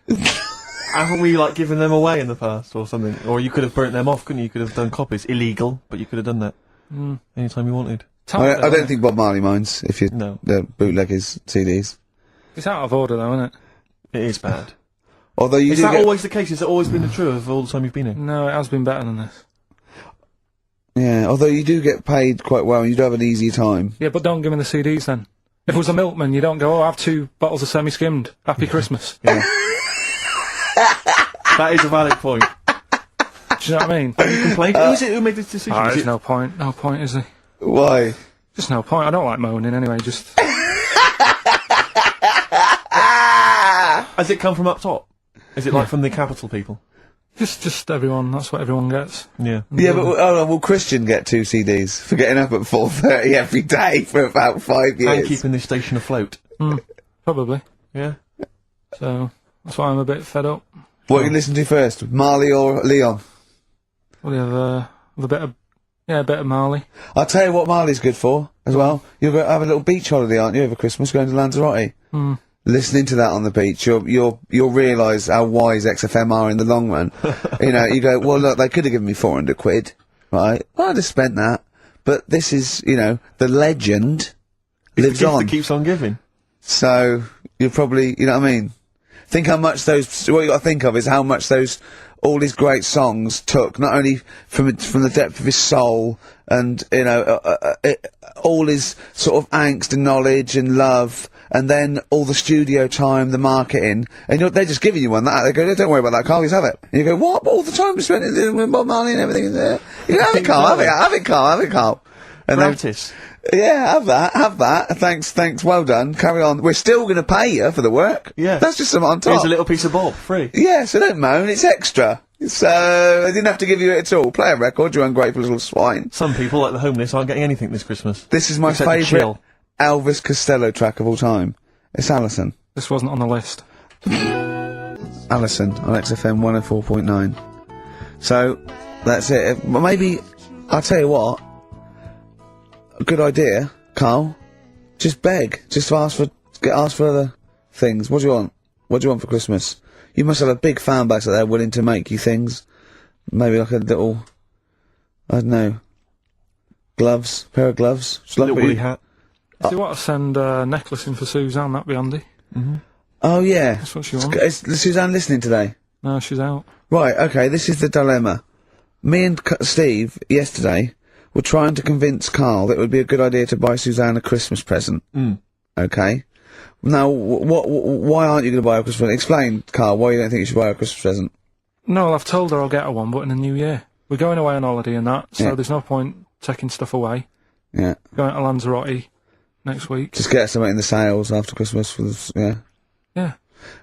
Haven't we, given them away in the past, or something? Or you could have burnt them off, couldn't you? You could have done copies. Illegal, but you could have done that. Anytime you wanted. I don't think Bob Marley minds if you No. bootleg his CDs. It's out of order though, isn't it? It is bad. Although you Is do that get, always the case? Has it always been the truth of all the time you've been here? No, it has been better than this. yeah, although you do get paid quite well and you do have an easy time. Yeah, but don't give me the CDs then. If it was a milkman, you don't go, have 2 bottles of semi-skimmed. Happy Christmas. Yeah. That is a valid point. Do you know what I mean? You complained. Who is it who made this decision? Is There's it- no point. No point, is there? Why? Just no point. I don't like moaning anyway, just... Has it come from up top? Is it from the capital people? Just everyone, that's what everyone gets. Yeah. Yeah, but will Christian get 2 CDs for getting up at 4:30 every day for about 5 years? And keeping this station afloat. Probably. Yeah. So, that's why I'm a bit fed up. What you listen to first, Marley or Leon? Well, you have a bit of Marley. I'll tell you what Marley's good for, as well. You'll go have a little beach holiday, aren't you, over Christmas, going to Lanzarote? Listening to that on the beach, you'll realise how wise XFM are in the long run. You go, well look, they could have given me 400 quid, right? Well, I'd have spent that. But this is, the legend lives The gift on. that keeps on giving. So, you'll probably, you know what I mean? Think how much what you gotta think of is how much all these great songs took, not only from the depth of his soul, and, all his sort of angst and knowledge and love, and then all the studio time, the marketing, and they're just giving you one that. They go, don't worry about that, Carl, just have it. And you go, what? All the time we spent with Bob Marley and everything is there. You go, have it, Carl, have it, Carl. And then, Gratis. yeah, have that. Thanks, well done. Carry on. We're still going to pay you for the work. Yeah. That's just something on top. Here's a little piece of Bob, free. Yeah, so don't moan, it's extra. So, I didn't have to give you it at all. Play a record, you ungrateful little swine. Some people, like the homeless, aren't getting anything this Christmas. This is my Except to favourite chill. Elvis Costello track of all time. It's Alison. This wasn't on the list. Alison on XFM 104.9. So, that's it. Well, maybe, I'll tell you what, a good idea, Carl. Just beg. Just ask for other things. What do you want? What do you want for Christmas? You must have a big fan base out there willing to make you things. Maybe like a little, I don't know, pair of gloves. Just a little woolly hat. If you want to send a necklace in for Suzanne, that'd be handy. Oh yeah. That's what she wants. Is Suzanne listening today? No, she's out. Right, okay, this is the dilemma. Me and Steve, yesterday, were trying to convince Karl that it would be a good idea to buy Suzanne a Christmas present. Okay? Now, why aren't you going to buy her a Christmas present? Explain, Karl, why you don't think you should buy her a Christmas present. No, well, I've told her I'll get her one, but in the new year. We're going away on holiday and that, so Yeah. there's no point taking stuff away. Yeah. Going to Lanzarote next week. Just get her something in the sales after Christmas for the, yeah. Yeah.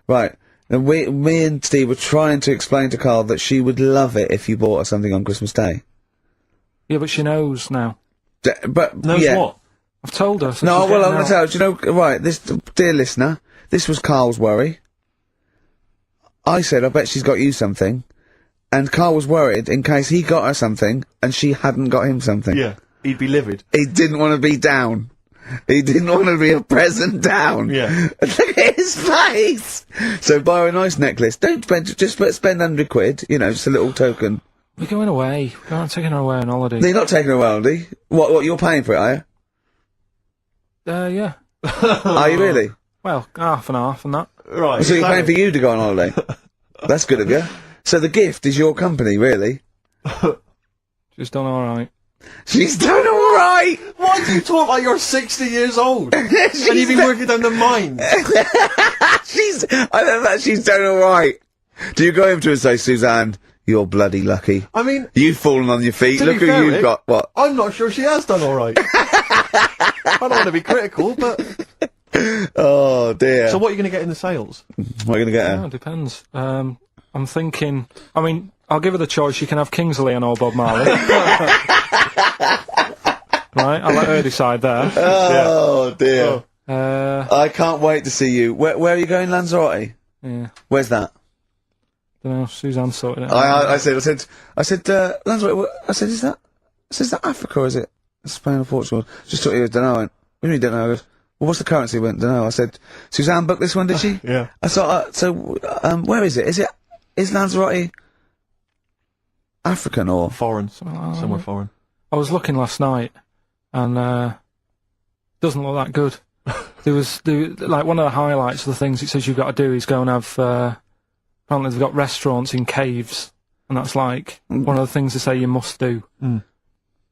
Right. And me and Steve were trying to explain to Karl that she would love it if you bought her something on Christmas Day. Yeah, but she knows now. But, Knows yeah. what? I've told her. So No, she's well, I'm getting going to out. tell you, do you know, right, this, dear listener, this was Karl's worry. I said, I bet she's got you something. And Karl was worried in case he got her something and she hadn't got him something. Yeah. He'd be livid. He didn't want to be down. He didn't want to be a present down. Yeah. Look at his face! So buy her a nice necklace. Don't spend, just spend £100, you know, just a little token. We're going away. We're not taking her away on holiday. You're not taking her away, are you? What, you're paying for it, are you? Yeah. Are you really? Well, half and half and that. Right. So you're paying for you to go on holiday? That's good of you. So the gift is your company, really? She's done alright. She's done alright! Why do you talk like you're 60 years old? and you've been working down the mines? I know that she's done alright. Do you go home to her and say, Suzanne, you're bloody lucky. I mean, You've fallen on your feet. to Look be who fair, you've Rick, got. What? I'm not sure she has done alright. I don't want to be critical, but... Oh, dear. So what are you going to get in the sales? What are you going to get Oh, her? it depends. I'm thinking... I mean, I'll give her the choice. She can have Kingsley and all Bob Marley. Right, I'll let her decide there. Oh, dear. I I can't wait to see you. Where are you going, Lanzarote? yeah, Where's that? don't know. Suzanne sorted it out. I said, Lanzarote, I said, is that Africa or is it Spain or Portugal? Just thought he was, don't know. I went, we really don't know. I goes, well, what's the currency? He went, don't know. I said, Suzanne booked this one, did she? Yeah. I thought, where is it? Is Lanzarote African or? Foreign. Something like that. Somewhere foreign. I was looking last night, and doesn't look that good. Like one of the highlights of the things it says you've got to do is go and have. Apparently they've got restaurants in caves, and that's like one of the things they say you must do.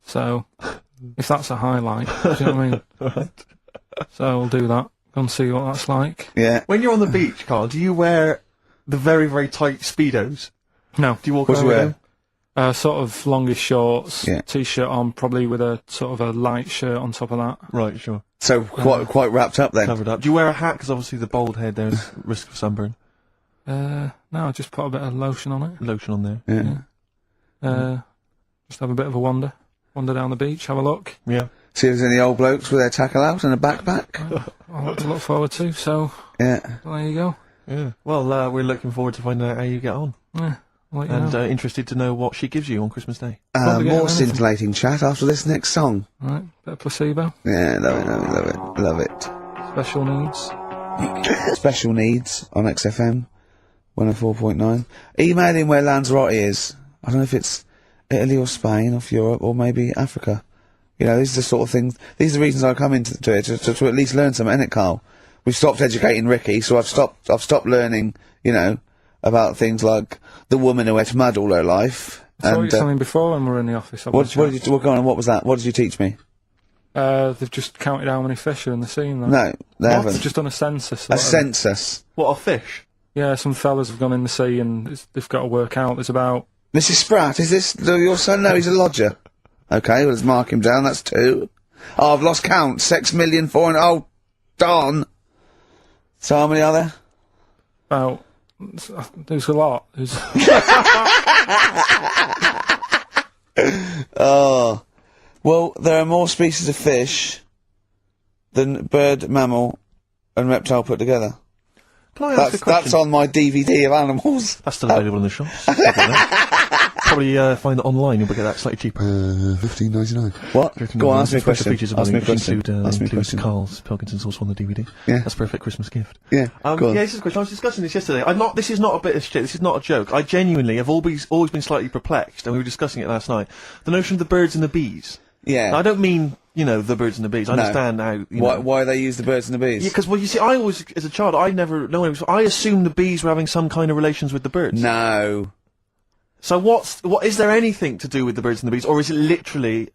So, if that's a highlight, do you know what I mean? Right. So we'll do that. Go and see what that's like. Yeah. When you're on the beach, Carl, do you wear the very, very tight Speedos? No, Do you walk What do around you with wear? them? sort of longish shorts, Yeah. t-shirt on, probably with a sort of a light shirt on top of that. Right, sure. So quite wrapped up then. Covered up. Do you wear a hat? Because obviously the bald head, there's risk of sunburn. No, I just put a bit of lotion on it. Lotion on there. Yeah. Just have a bit of a wander down the beach, have a look. Yeah. See if there's any old blokes with their tackle out and a backpack. I'll lot to look forward to. So Yeah. there you go. Yeah. Well, we're looking forward to finding out how you get on. Yeah, I'll let you And know. interested to know what she gives you on Christmas Day. Probably get More anything. scintillating chat after this next song. Right, bit of placebo. Yeah, love it. Special needs. Special needs on XFM 104.9. Email in where Lanzarote is. I don't know if it's Italy or Spain or Europe or maybe Africa. You know, these are the sort of things, these are the reasons I come into it, to at least learn something, innit, Carl? We've stopped educating Ricky, so I've stopped learning, you know, about things like the woman who ate mud all her life. I saw you And, something before when we were in the office. what did you, go on, what was that? What did you teach me? They've just counted how many fish are in the sea. And that. No, they They've haven't. just done a census. A census. What, a fish? Yeah, some fellas have gone in the sea and they've got to work out. There's about... Mrs. Spratt, is this your son? No, he's a lodger. Okay, well, let's mark him down, that's 2. Oh, I've lost count. 6 million, 4, oh, darn. So how many are there? About... There's a lot. There's... Oh. Well, there are more species of fish than bird, mammal, and reptile put together. Can I ask a question? That's on my DVD of animals. That's still available in the shops. Probably find it online. You'll get that slightly cheaper. $15.99. What? Go on, ask me a question. Ask me a question. Includes Karl Pilkington's also on the DVD. Yeah. That's a perfect Christmas gift. Yeah. Go on. Yeah, this is a question. I was discussing this yesterday. This is not a bit of shit. This is not a joke. I genuinely have always been slightly perplexed, and we were discussing it last night. The notion of the birds and the bees. Yeah. Now, I don't mean, the birds and the bees. I understand how, Why they use the birds and the bees? Yeah, because, well, you see, I always, as a child, I assumed the bees were having some kind of relations with the birds. No. So is there anything to do with the birds and the bees, or is it literally,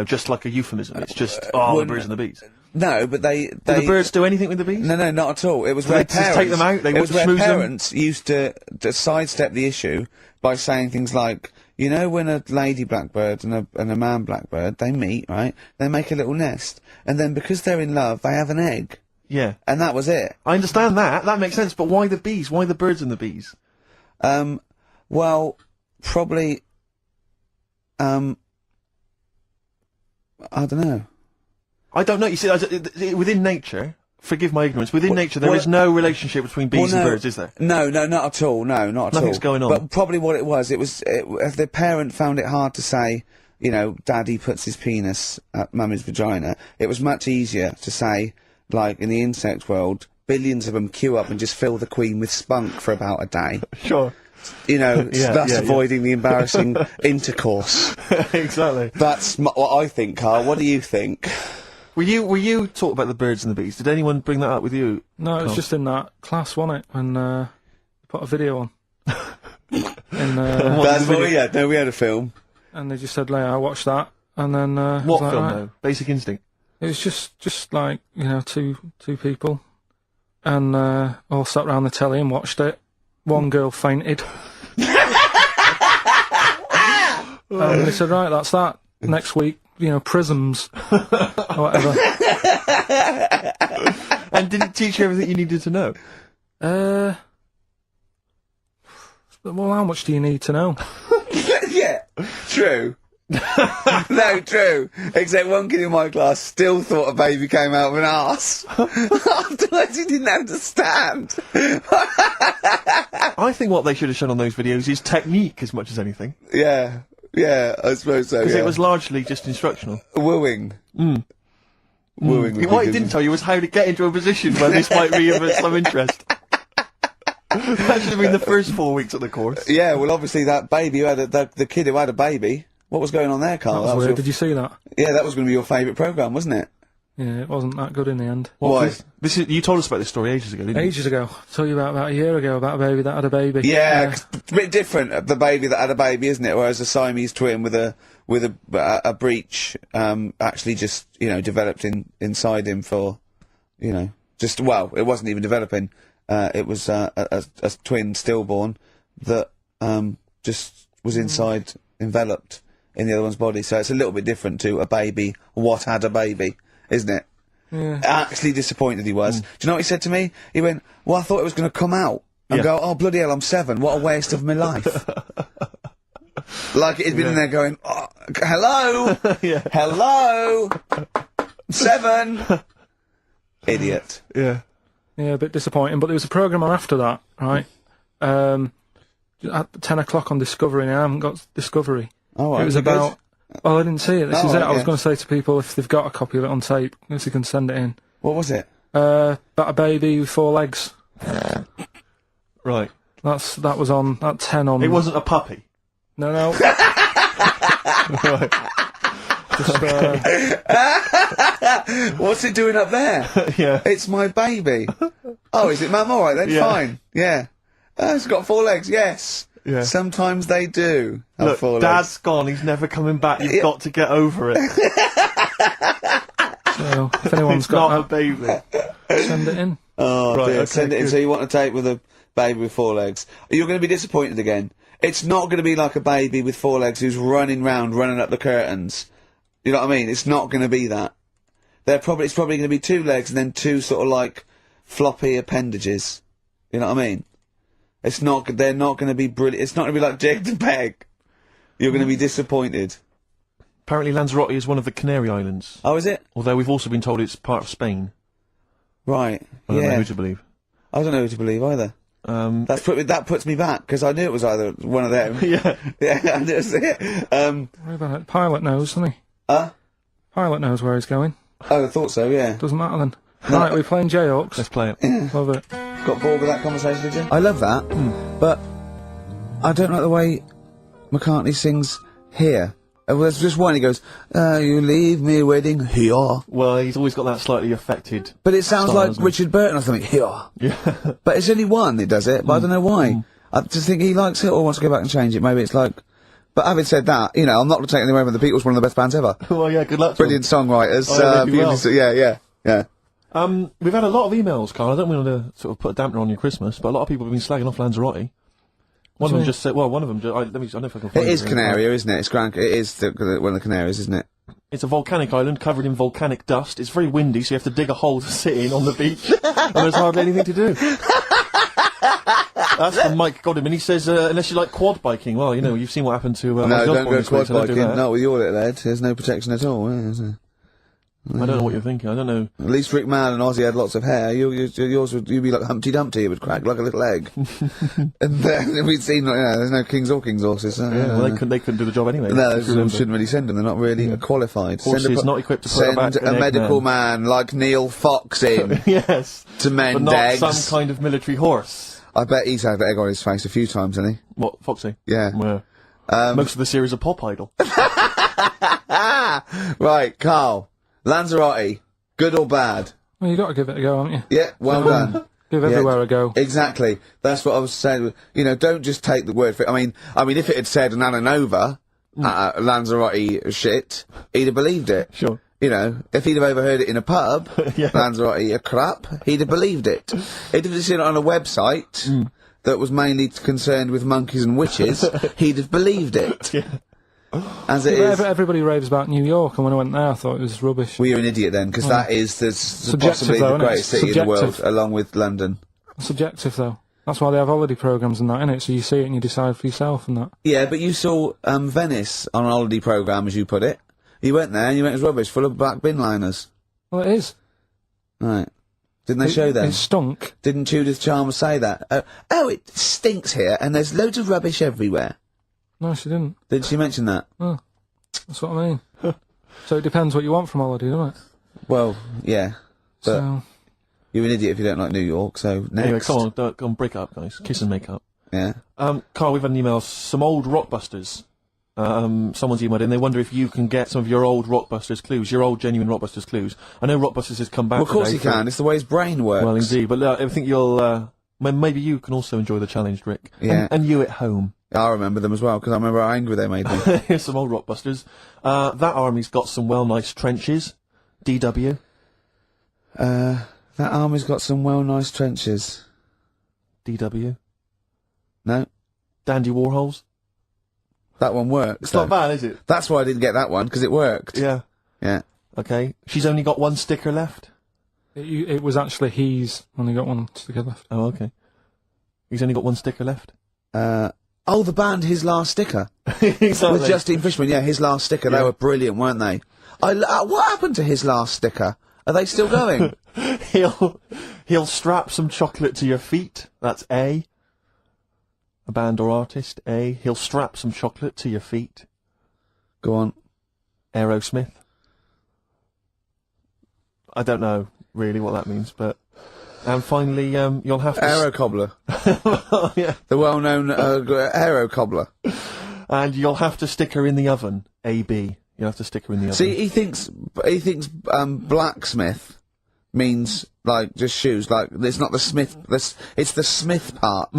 just like a euphemism? It's just, the birds and the bees. No, but do the birds do anything with the bees? No, not at all. It was Did where they just take them out? It was where parents used to sidestep the issue by saying things like, when a lady blackbird and a man blackbird, they meet, right? They make a little nest, and then because they're in love, they have an egg. Yeah. And that was it. I understand that. That makes sense. But why the bees? Why the birds and the bees? Well, probably, I don't know. I don't know. You see, within nature, forgive my ignorance, within nature there is no relationship between bees and birds, is there? No, not at all. No, not at all. Nothing's going on. But probably what it was, the parent found it hard to say, Daddy puts his penis at Mummy's vagina. It was much easier to say, like, in the insect world, billions of them queue up and just fill the queen with spunk for about a day. Sure. Thus avoiding the embarrassing intercourse. Exactly. That's what I think, Karl. What do you think? Were you taught about the birds and the bees? Did anyone bring that up with you? No, it was just in that class, wasn't it? When put a video on. That's what we had. No, we had a film. And they just said, I watched that, and then what film though? Basic Instinct. It was just like two people, and all sat round the telly and watched it. One girl fainted. And they said, right, that's that. Next week, prisms or whatever. And did it teach you everything you needed to know? Well, how much do you need to know? Yeah, true. No, true. Except one kid in my class still thought a baby came out of an arse. Afterwards he didn't understand. I think what they should have shown on those videos is technique as much as anything. Yeah, I suppose so, because it was largely just instructional. Wooing. Wooing. What it didn't tell you was how to get into a position where this might be of some interest. That should have been the first 4 weeks of the course. Yeah, well obviously that baby who had the kid who had a baby. What was going on there, Karl? That was weird. Did you see that? Yeah, that was going to be your favourite programme, wasn't it? Yeah, it wasn't that good in the end. Why? You told us about this story ages ago, didn't you? Ages ago. I told you about a year ago about a baby that had a baby. Yeah, a bit different, the baby that had a baby, isn't it? Whereas a Siamese twin with a breech, actually just, developed inside him for, it wasn't even developing. It was, a twin stillborn that, just was inside, enveloped in the other one's body. So it's a little bit different to a baby, what had a baby, isn't it? Yeah. Actually disappointed he was. Do you know what he said to me? He went, well, I thought it was going to come out. And go, oh, bloody hell, I'm 7. What a waste of my life. Like he'd been in there going, oh, hello? Hello? 7? Idiot. Yeah. Yeah, a bit disappointing. But there was a programme on after that, right? At 10 o'clock on Discovery, and I haven't got Discovery. Oh, right. It was about... Well, I didn't see it. This is it. I was yeah. going to say to people, if they've got a copy of it on tape, if they can send it in. What was it? About a baby with 4 legs. Right. That was on, at 10 on... It wasn't a puppy? No. Right. Just, What's it doing up there? Yeah. It's my baby. Oh, is it, Mum? All right then, fine. Yeah. It's got 4 legs, yes. Yeah. Sometimes they do have Look, 4 legs. Dad's gone, he's never coming back, you've got to get over it. So, if anyone's It's got not a that, baby. send it in. Oh, Right, dear. okay, Send it in. good. So you want to tape with a baby with 4 legs. You're going to be disappointed again. It's not going to be like a baby with 4 legs who's running up the curtains. You know what I mean? It's not going to be that. It's probably going to be 2 legs and then 2 sort of like floppy appendages. You know what I mean? They're not going to be brilliant. It's not going to be like Jake the Peg. You're going to be disappointed. Apparently Lanzarote is one of the Canary Islands. Oh, is it? Although we've also been told it's part of Spain. Right. I don't know Yeah. who to believe. I don't know who to believe either. That puts me back, because I knew it was either one of them. Yeah. Yeah, I knew it was it. Worry about it. Pilot knows, doesn't he? Pilot knows where he's going. Oh, I thought so, yeah. Doesn't matter then. Right, we're playing Jayhawks. Let's play it. Love it. Got bored with that conversation, did you? I love that, but I don't like the way McCartney sings here. There's just one, he goes, you leave me waiting here. Well, he's always got that slightly affected. But it sounds style, like doesn't it? Richard Burton or something, here. Yeah. But it's only one that does it, but I don't know why. I just think he likes it or wants to go back and change it. Maybe it's like... But having said that, you know, I'm not taking away from the Beatles, one of the best bands ever. Well, yeah, good luck to Brilliant songwriters. Oh, they do well. Yeah. We've had a lot of emails, Carl. I don't want to sort of put a dampener on your Christmas, but a lot of people have been slagging off Lanzarote. One of them just said, well, one of them, I don't know if I can find It is Canaria, isn't it? It's It is one of the Canaries, isn't it? It's a volcanic island covered in volcanic dust. It's very windy, so you have to dig a hole to sit in on the beach, and there's hardly anything to do. That's from Mike Godham, he says, unless you like quad biking. Well, you know, you've seen what happened to No, Ozzy don't Osbourne go this week, quad so don't do biking. that. Not with your little head. There's no protection at all, is there? I don't know what you're thinking. I don't know. At least Rick Mann and Ozzy had lots of hair. Yours would, you'd be like Humpty Dumpty. It would crack like a little egg. And then we'd seen, you know, there's no kings or kings horses. Yeah, well, they couldn't do the job anyway. No, they shouldn't really send them. They're not really qualified. Horses not equipped to put back Send an a egg medical man like Neil Fox in yes. to mend but not eggs. some kind of military horse. I bet he's had egg on his face a few times, hasn't he? What, Foxy? Yeah. Well, most of the series are Pop Idol. Right, Carl. Lanzarote. Good or bad? Well, you got to give it a go, haven't you? Yeah, well done. Give everywhere a go. Exactly. That's what I was saying. You know, don't just take the word for it. I mean, if it had said Nananova, Lanzarote shit, he'd have believed it. Sure. You know, if he'd have overheard it in a pub, Yeah. Lanzarote a crap, he'd have believed it. If he'd have seen it on a website that was mainly concerned with monkeys and witches, he'd have believed it. Yeah. As it Yeah, is. but everybody raves about New York, and when I went there, I thought it was rubbish. Well, you're an idiot then, because that is possibly though, the isn't it? greatest city in the world, Subjective. along with London. Subjective, though. That's why they have holiday programmes and that, innit? So you see it and you decide for yourself and that. Yeah, but you saw Venice on a holiday programme, as you put it. You went there and you went, it was rubbish, full of black bin liners. Well, it is. Right. Didn't they show them? It stunk. Didn't Judith Chalmers say that? Oh, it stinks here, and there's loads of rubbish everywhere. No, she didn't. Did she mention that? Oh, that's what I mean. So it depends what you want from holiday, doesn't it? Well, yeah. But So, you're an idiot if you don't like New York, so next. Anyway, come on, break up, guys. Kiss and make up. Yeah. Carl, we've had an email. Some old Rockbusters. Someone's emailed in. They wonder if you can get some of your old Rockbusters clues, your old genuine Rockbusters clues. I know Rockbusters has come back. Well, of course today he can. It's the way his brain works. Well, indeed. But I think you'll. Maybe you can also enjoy the challenge, Rick. Yeah. And you at home. I remember them as well, because I remember how angry they made me. Here's some old Rockbusters. That army's got some nice trenches. DW. That army's got some nice trenches. DW. No? Dandy Warhols. That one works. It's not bad, is it? That's why I didn't get that one, because it worked. Yeah. Yeah. Okay. She's only got one sticker left. it was actually he's only got one sticker left. Oh, okay. He's only got one sticker left. Oh, the band His Last Sticker. Exactly. With Justine Fishman, yeah, His Last Sticker. Yeah. They were brilliant, weren't they? What happened to His Last Sticker? Are they still going? He'll strap some chocolate to your feet. That's A. A band or artist. A. He'll strap some chocolate to your feet. Go on. Aerosmith. I don't know really what that means, but... And finally, you'll have to... Aero Cobbler. Yeah. The well-known Aero Cobbler. And you'll have to stick her in the oven. A-B. You'll have to stick her in the oven. See, he thinks blacksmith means, like, just shoes. Like, it's not the smith, it's the smith part.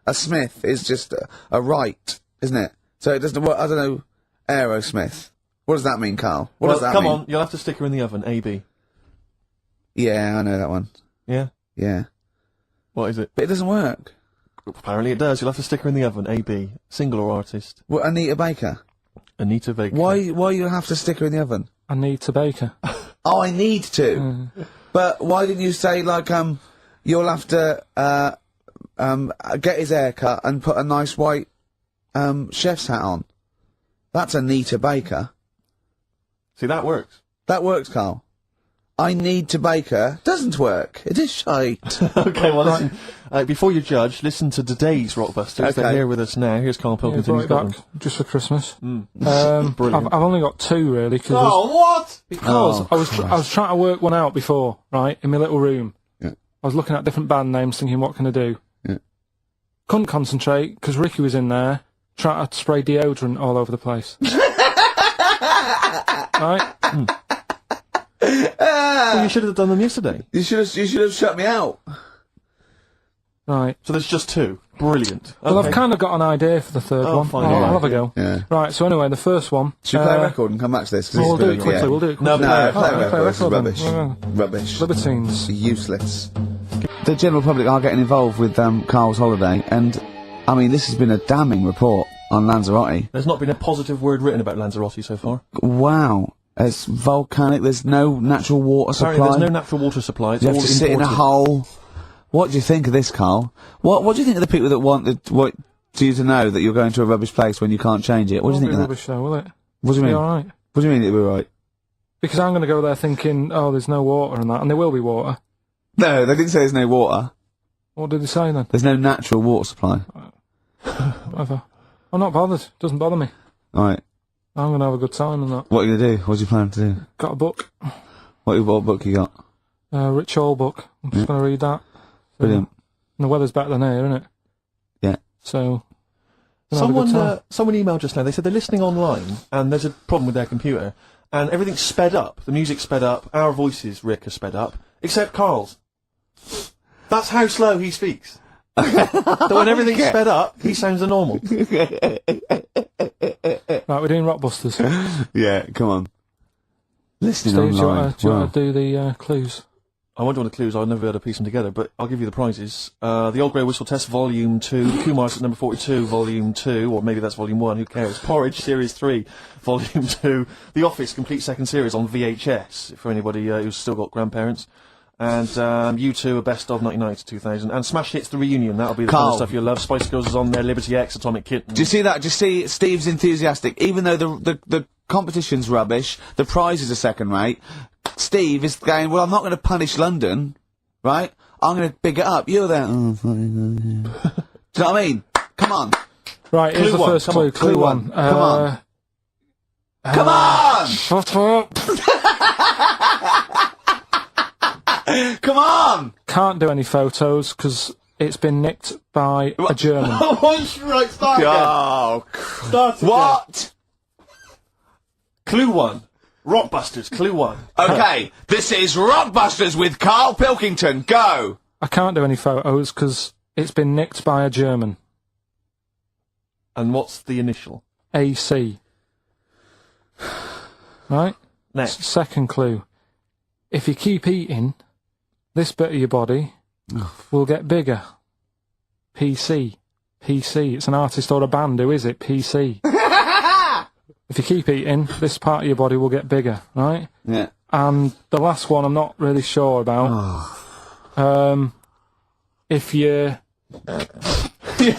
A smith is just a right, isn't it? So it doesn't, I don't know, Aerosmith. What does that mean, Carl? What does that mean? Come on, you'll have to stick her in the oven. A-B. Yeah, I know that one. Yeah? Yeah. What is it? But it doesn't work. Apparently it does. You'll have to stick her in the oven. A-B. Single or artist. What, Anita Baker? Anita Baker. Why you have to stick her in the oven? I need to bake her. Oh, I need to. But why didn't you say, like, you'll have to, get his hair cut and put a nice white, chef's hat on? That's Anita Baker. See, that works. That works, Carl. I need to bake her. Doesn't work. It is shite. Okay, well, listen. Before you judge, listen to today's Rockbusters. They're Okay. here with us now. Here's Karl Yeah, Pilkington. brought He's it got back them. just for Christmas. Brilliant. I've only got 2 really, cause what? because Oh, I was trying to work one out before, right, in my little room. Yeah. I was looking at different band names, thinking, what can I do? Yeah. Couldn't concentrate because Ricky was in there trying to spray deodorant all over the place. Right? Well, you should have done them yesterday. You should have shut me out. Right. So there's just 2. Brilliant. Well, Okay. I've kind of got an idea for the third Oh, one. fine, I'll yeah. have a go. Yeah. Right, so anyway, the first one. Should we play a record and come back to this? 'Cause We'll this do is it quickly, yeah. we'll do it No, quickly. No, play play a okay, record. This is record then. rubbish. Yeah. Rubbish. Libertines. Useless. The general public are getting involved with Carl's holiday, and I mean, this has been a damning report on Lanzarote. There's not been a positive word written about Lanzarote so far. Wow. It's volcanic, there's no natural water Apparently supply. there's no natural water supply. It's You all have to sit in a imported. hole. What do you think of this, Carl? What do you think of the people that want you to know that you're going to a rubbish place when you can't change it? What do you think of that? Rubbish though, will it? What do you Be mean? alright. What do you mean it'll be right? Because I'm going to go there thinking, oh, there's no water and that, and there will be water. No, they didn't say there's no water. What did they say then? There's no natural water supply. Whatever. I'm not bothered. Doesn't bother me. Alright. I'm going to have a good time and that. What are you going to do? What do you plan to do? Got a book. What book you got? Rich Hall book. I'm just going to read that. Brilliant. And the weather's better than here, isn't it? Yeah. So, gonna have a good time. Someone emailed just now. They said they're listening online and there's a problem with their computer and everything's sped up. The music's sped up. Our voices, Rick, are sped up, except Carl's. That's how slow he speaks. So when everything's sped up, he sounds normal. Right, we're doing Rockbusters. Yeah, come on. Listening Steve, do you online. want to do the clues? I won't do the clues, I'll never be able to piece them together, but I'll give you the prizes. The Old Grey Whistle Test, Volume 2, the Kumars at number 42, Volume 2, or maybe that's Volume 1, who cares? Porridge, Series 3, Volume 2, The Office, Complete Second Series on VHS, for anybody who's still got grandparents, and U2, a best of 99 to 2000, and Smash Hits, The Reunion, that'll be the kind Carl. of stuff you'll love. Spice Girls is on there, Liberty X, Atomic Kitten. Do you see that? Do you see Steve's enthusiastic? Even though the competition's rubbish, the prizes are second rate, Steve is going, well, I'm not going to punish London, right? I'm going to big it up. You're there. Oh, do you know what I mean? Come on. Right, here's Clue the one, first come clue. on, Clue one. Come on. Come on! Shut up! Come on! Can't do any photos because it's been nicked by a German. Right, start again. Oh, Start again. what? Clue 1. Rockbusters, Clue 1. Okay, this is Rockbusters with Karl Pilkington. Go! I can't do any photos because it's been nicked by a German. And what's the initial? AC. Right? Next. Second clue. If you keep eating, this bit of your body will get bigger. PC. PC. It's an artist or a band. Who is it? PC. If you keep eating, this part of your body will get bigger, right? Yeah. And the last one I'm not really sure about. If you...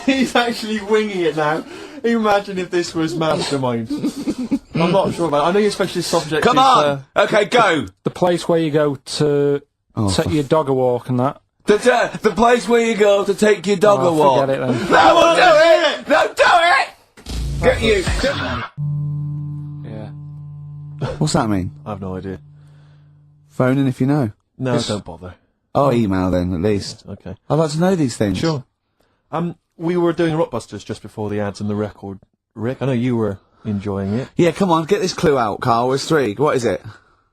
He's actually winging it now. Imagine if this was Mastermind. I'm not sure about it. I know your specialist subject Come is... on! Okay, go! The place where you go to take your dog a walk and that. The place where you go to take your dog a walk. Forget it then. No, we'll do it! No, do it! Get you! Yeah. What's that mean? I have no idea. Phone in if you know. No, don't bother. Oh, email then, at least. Okay. I'd like to know these things. Sure. We were doing Rockbusters just before the ads and the record. Rick, I know you were enjoying it. Yeah, come on, get this clue out, Carl. There's 3. What is it?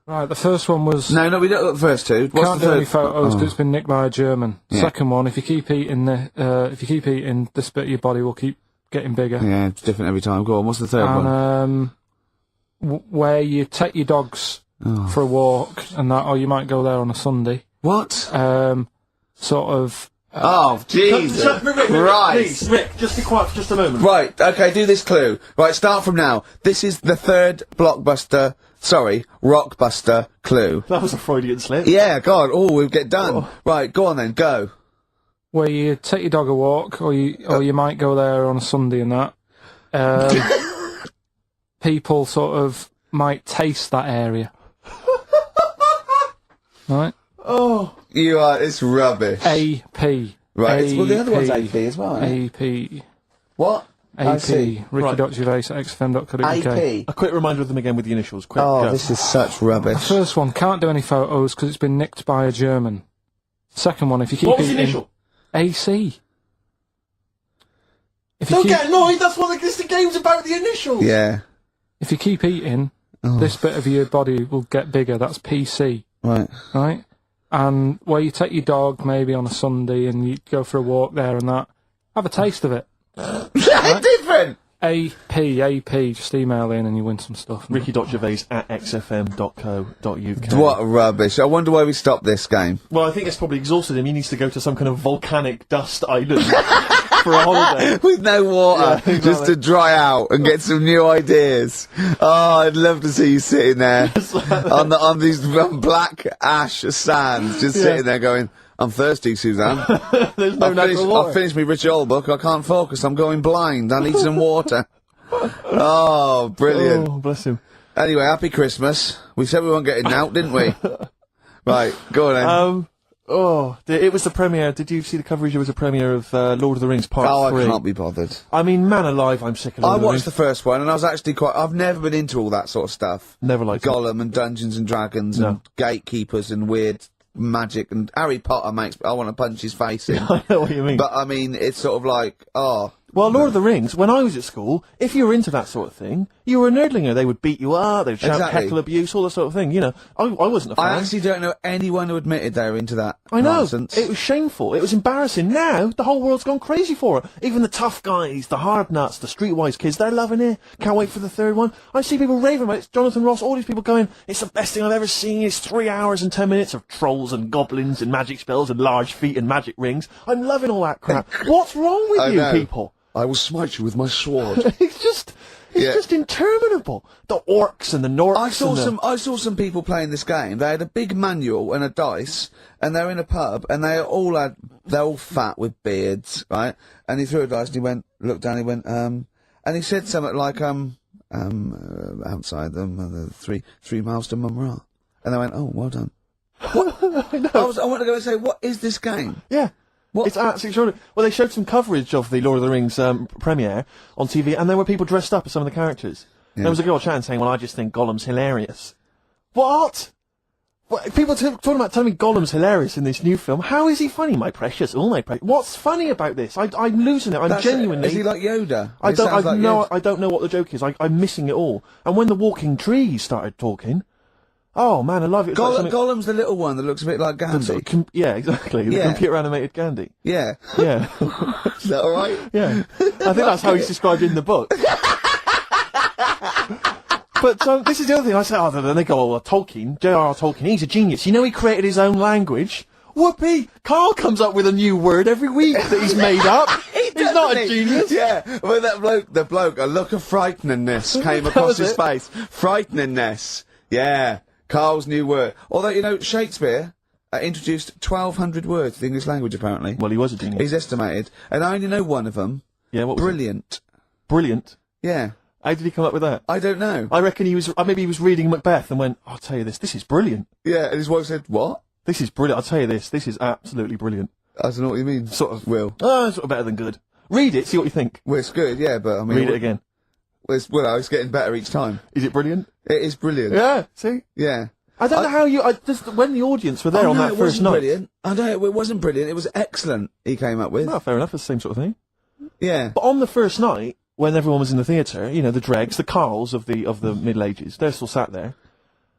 Right, the first one was... No, we don't got the first 2. What's Can't the do third? any photos because it's been nicked by a German. Yeah. Second one, if you keep eating this bit of your body will keep getting bigger. Yeah, it's different every time. Go on, what's the third one? And where you take your dogs for a walk and that, or you might go there on a Sunday. What? Sort of... Oh, Jesus Rick, Christ. please, Rick, just be quiet for just a moment. Right, okay, do this clue. Right, start from now. This is the third Rockbuster clue. That was a Freudian slip. Yeah, God, we'll get done. Right, go on then, go. Where you take your dog a walk, or you might go there on a Sunday and that. People sort of might taste that area. Right? Oh. It's rubbish. AP. Right. Well, the other one's AP as well. AP. What? I AP. see. Ricky.Gervais at xfm.co.uk. AP. A quick reminder of them again with the initials. Quick, Oh, go. this is such rubbish. First one, can't do any photos because it's been nicked by a German. Second one, if you keep What was the eating... initial? AC. If you Don't keep, get annoyed, that's what the game's about, the initials! Yeah. if you keep eating, Oh. this bit of your body will get bigger. That's PC, Right. right? And where you take your dog maybe on a Sunday and you go for a walk there and that, have a taste of it. Different! AP, just email in and you win some stuff. Ricky.Gervais at xfm.co.uk. What rubbish. I wonder why we stopped this game. Well, I think it's probably exhausted him. He needs to go to some kind of volcanic dust island for a holiday. With no water, Yeah, exactly. just to dry out and get some new ideas. Oh, I'd love to see you sitting there on these black ash sands, just sitting there going, I'm thirsty, Suzanne. There's no natural water. I've finished my Richard Hall book. I can't focus. I'm going blind. I need some water. Oh, brilliant. Oh, bless him. Anyway, happy Christmas. We said we weren't getting out, didn't we? Right, go on then. It was the premiere. Did you see the coverage? There was a premiere of Lord of the Rings Part 3. I can't be bothered. I mean, man alive, I'm sick of Lord I of the watched Rings. the first one, and I was actually I've never been into all that sort of stuff. Never liked it. Gollum and Dungeons and Dragons and gatekeepers and weird magic and Harry Potter I want to punch his face in. I know what you mean. But I mean, it's sort of like, Well, Lord of the Rings, when I was at school, if you were into that sort of thing, you were a nerdlinger. They would beat you up, they'd shout Exactly. heckle abuse, all that sort of thing, you know. I wasn't a fan. I actually don't know anyone who admitted they were into that I know. nonsense. It was shameful. It was embarrassing. Now, the whole world's gone crazy for it. Even the tough guys, the hard nuts, the streetwise kids, they're loving it. Can't wait for the third one. I see people raving about it. It's Jonathan Ross, all these people going, it's the best thing I've ever seen. It's 3 hours and 10 minutes of trolls and goblins and magic spells and large feet and magic rings. I'm loving all that crap. What's wrong with you know. people? I will smite you with my sword. It's just interminable. The orcs and the Norks. I saw some people playing this game. They had a big manual and a dice, and they're in a pub, and they're all fat with beards, right? And he threw a dice, and he looked down, he went, and he said something like, outside them, the 3 miles to Mumra. And they went, oh, well done. What? I want to go and say, what is this game? Yeah. What? It's absolutely extraordinary. Well, they showed some coverage of the Lord of the Rings premiere on TV, and there were people dressed up as some of the characters. Yeah. There was a girl chatting saying, well, I just think Gollum's hilarious. What? People talking about telling me Gollum's hilarious in this new film. How is he funny, my precious? Oh, my precious. What's funny about this? I'm losing it. I'm genuinely... Is he like Yoda? I It sounds like Yoda. I don't know what the joke is. I'm missing it all. And when the walking trees started talking... Oh, man, I love it. It's like something- Gollum's the little one that looks a bit like Gandhi. yeah, exactly. The Yeah. computer-animated Gandhi. Yeah. Yeah. Is that alright? Yeah. I think that's how he's described in the book. But this is the other thing. I say, then they go, oh, well, Tolkien, J.R.R. Tolkien, he's a genius. You know he created his own language? Whoopee! Carl comes up with a new word every week that he's made up. He's not a genius. Yeah. Well, the bloke, a look of frighteningness came across his face. Frighteningness. Yeah. Carl's new word. Although, you know, Shakespeare introduced 1,200 words to the English language, apparently. Well, he was a genius. He's estimated. And I only know one of them. Yeah, what was it? Brilliant. Brilliant. Yeah. How did he come up with that? I don't know. I reckon maybe he was reading Macbeth and went, I'll tell you this is brilliant. Yeah, and his wife said, what? This is brilliant. I'll tell you this is absolutely brilliant. I don't know what you mean. Sort of. Will. Sort of better than good. Read it, see what you think. Well, it's good, yeah, but I mean... Read it again. It's getting better each time. Is it brilliant? It is brilliant. Yeah, see? Yeah. I don't know how you... when the audience were there on that it first wasn't night... Brilliant. I don't know, it wasn't brilliant. It was excellent, he came up with. No, fair enough, it's the same sort of thing. Yeah. But on the first night, when everyone was in the theatre, you know, the dregs, the Carls of the Middle Ages, they're still sat there.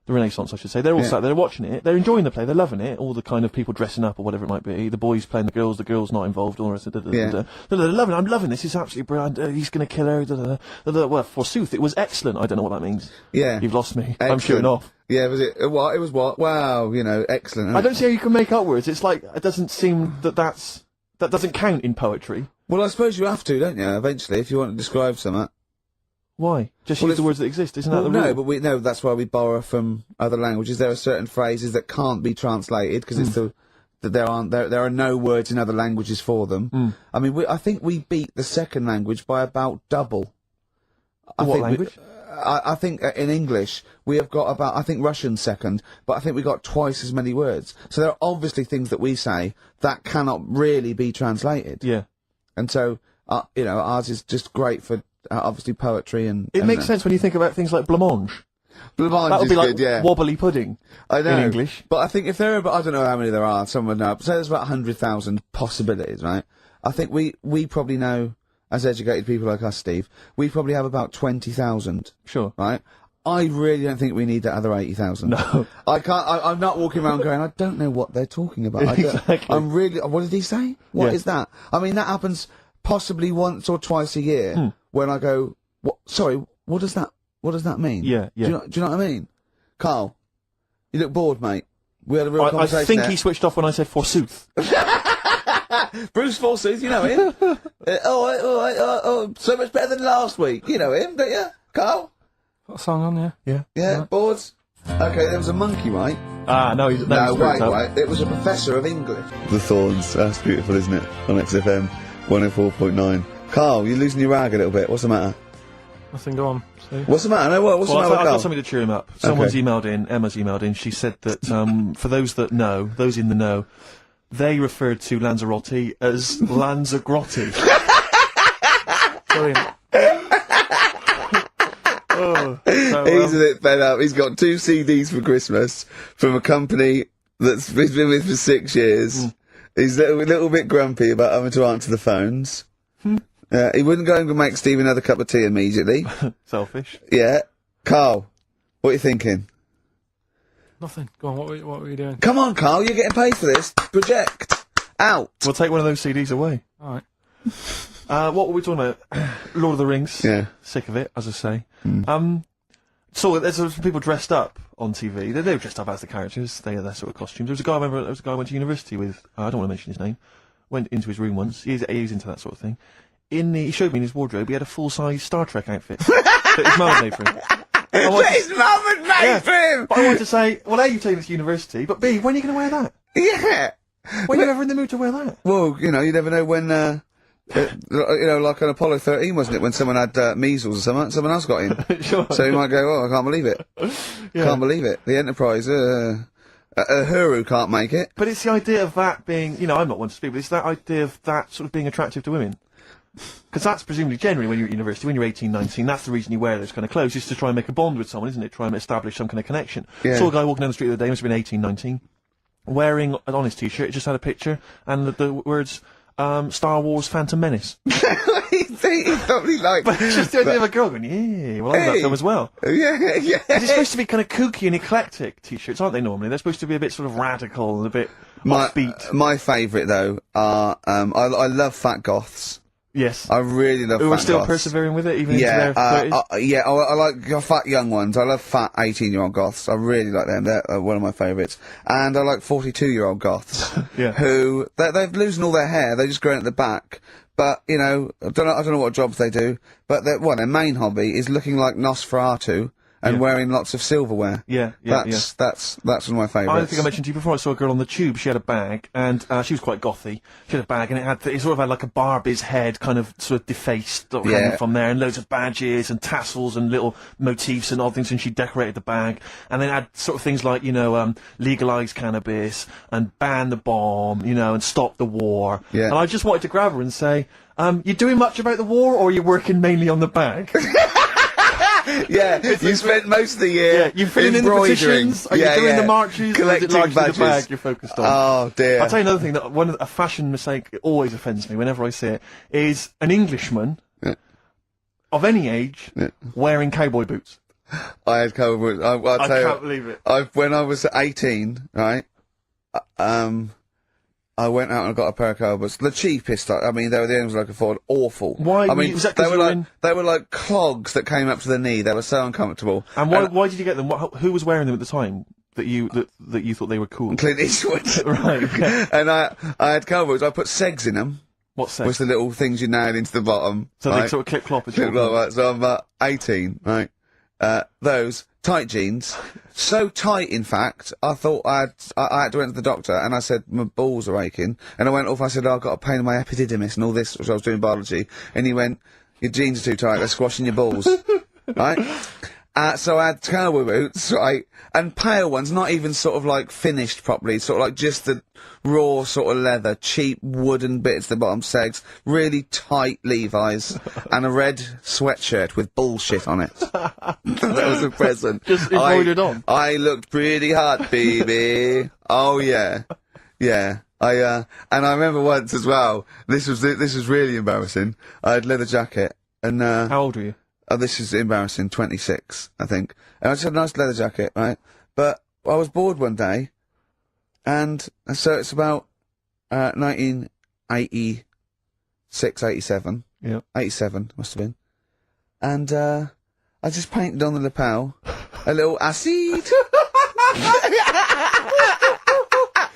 The Renaissance, I should say. They're all sat there, they're watching it, they're enjoying the play, they're loving it, all the kind of people dressing up or whatever it might be, the boys playing the girls not involved, all the rest of it. They're loving it, I'm loving this, it's absolutely brilliant, he's going to kill her, Well, forsooth, it was excellent, I don't know what that means. Yeah. You've lost me, Excellent. I'm shooting off. Yeah, was it what? It was what? Wow, you know, excellent. I don't see how you can make up words, it's like, it doesn't seem that doesn't count in poetry. Well, I suppose you have to, don't you, eventually, if you want to describe something. Why? Just use the words that exist, isn't that the rule? rule? No, but that's why we borrow from other languages. There are certain phrases that can't be translated because it's that there are no words in other languages for them. I mean, I think we beat the second language by about double. What language? I think in English we have got about, I think Russian's second, but I think we got twice as many words. So there are obviously things that we say that cannot really be translated. Yeah. And so, you know, ours is just great for, obviously poetry and... It makes sense when you think about things like blancmange. Blancmange That would is be like good, yeah. wobbly pudding. I know. In English. But I think if there are, I don't know how many there are, someone would know, say there's about 100,000 possibilities, right? I think we probably know, as educated people like us, Steve, we probably have about 20,000. Sure. Right? I really don't think we need that other 80,000. No. I can't, I'm not walking around going, I don't know what they're talking about. Exactly. I'm really, what did he say? What is that? I mean, that happens possibly once or twice a year when I go, sorry, what does that mean? Yeah, yeah. Do you know what I mean? Carl, you look bored, mate. We had a real conversation I think there. he switched off when I said forsooth. Bruce Forsyth, you know him. So much better than last week. You know him, don't you, Carl? Got a song on, yeah? Yeah. Yeah, boards. Okay, there was a monkey, right? No, wait. It was a professor of English. The Thorns. That's beautiful, isn't it? On XFM 104.9. Carl, you're losing your rag a little bit. What's the matter? Nothing, go on. See? What's the matter? No, what's the matter, I've got Carl? something to cheer him up. Someone's emailed in, Emma's emailed in, she said that, for those that know, those in the know, they referred to Lanzarote as Lanzagrotte. Brilliant. He's a bit fed up. He's got 2 CDs for Christmas from a company that's he's been with for 6 years. He's a little bit grumpy about having to answer the phones. He wouldn't go and make Steve another cup of tea immediately. Selfish. Yeah. Carl, what are you thinking? Nothing. Go on, what were you doing? Come on, Carl, you're getting paid for this. Project. Out. We'll take one of those CDs away. Alright. What were we talking about? Lord of the Rings. Yeah. Sick of it, as I say. So there's some people dressed up on TV. They were dressed up as the characters. They had their sort of costumes. There was a guy I went to university with. I don't want to mention his name. Went into his room once. He's into that sort of thing. He showed me in his wardrobe. He had a full-size Star Trek outfit that his mum had made for him. His mum had made for him. But I wanted to say, well, A, you've taken this to university, but B, when are you going to wear that? Yeah. When are you ever in the mood to wear that? Well, you know, you never know when. You know, like on Apollo 13, wasn't it? When someone had measles or something, someone else got in. Sure. So you might go, oh, I can't believe it. Can't believe it. The Enterprise, Uhuru can't make it. But it's the idea of that being, you know, I'm not one to speak, but it's that idea of that sort of being attractive to women. Because that's presumably generally when you're at university, when you're 18, 19, that's the reason you wear those kind of clothes, is to try and make a bond with someone, isn't it? Try and establish some kind of connection. Yeah. Saw a guy walking down the street the other day, must have been 18, 19, wearing an honest t-shirt, it just had a picture, and the words, Star Wars Phantom Menace. He probably liked But it's just the idea of a girl going, yeah, well, I love that film as well. Yeah. It's supposed to be kind of kooky and eclectic t-shirts, aren't they, normally? They're supposed to be a bit sort of radical and a bit offbeat. My favourite, though, are, I love fat goths. Yes. I really love fat Who are still goths. persevering with it, even into their 30s? I like fat young ones. I love fat 18-year-old goths. I really like them. They're one of my favourites. And I like 42-year-old goths. Yeah. Who, they've losing all their hair. They're just growing at the back. But, you know, I don't know what jobs they do. But their main hobby is looking like Nosferatu and wearing lots of silverware. That's one of my favourites. I think I mentioned to you before, I saw a girl on the tube, she had a bag, and she was quite gothy. She had a bag, and it sort of had like a Barbie's head kind of sort of defaced hanging from there, and loads of badges and tassels and little motifs and odd things, and she decorated the bag. And then had sort of things like, you know, legalise cannabis, and ban the bomb, you know, and stop the war. Yeah. And I just wanted to grab her and say, you doing much about the war, or are you working mainly on the bag? Yeah, you spent most of the year. Yeah, you filling in the petitions. Are you doing the marches? Collecting or is it largely badges. the bag you're focused on? Oh dear. I'll tell you another thing that a fashion mistake that always offends me whenever I see it is an Englishman of any age wearing cowboy boots. I had cowboy boots. I can't believe it. When I was 18, right? I went out and got a pair of cowboy boots. The cheapest. I mean, they were the only ones I could afford. Awful. Why? I mean, was that 'cause you were in... they were like clogs that came up to the knee. They were so uncomfortable. And why did you get them? Who was wearing them at the time that you thought they were cool? Clint Eastwood. Right. Okay. And I had cowboy boots. I put segs in them. What's sex? Which the little things you nail into the bottom. So right? they sort of clip-clop. Clip-clop, so I'm about 18, right? Those tight jeans, so tight in fact, I thought I had to enter the doctor, and I said my balls are aching, and I went off. I said, I've got a pain in my epididymis and all this, which I was doing biology, and he went, your jeans are too tight, they're squashing your balls, right? So I had cowboy boots, right? And pale ones, not even sort of like finished properly, sort of like just the raw sort of leather, cheap wooden bits, the bottom segs, really tight Levi's, and a red sweatshirt with bullshit on it. That was a present. Just embroidered on. I looked pretty hot, baby. Oh yeah. Yeah. And I remember once as well, this was really embarrassing. I had leather jacket, and, How old were you? oh, this is embarrassing, 26, I think. And I just had a nice leather jacket, right? But I was bored one day, and so it's about, 1986, 87. Yeah. 87, must have been. And, I just painted on the lapel a little acid.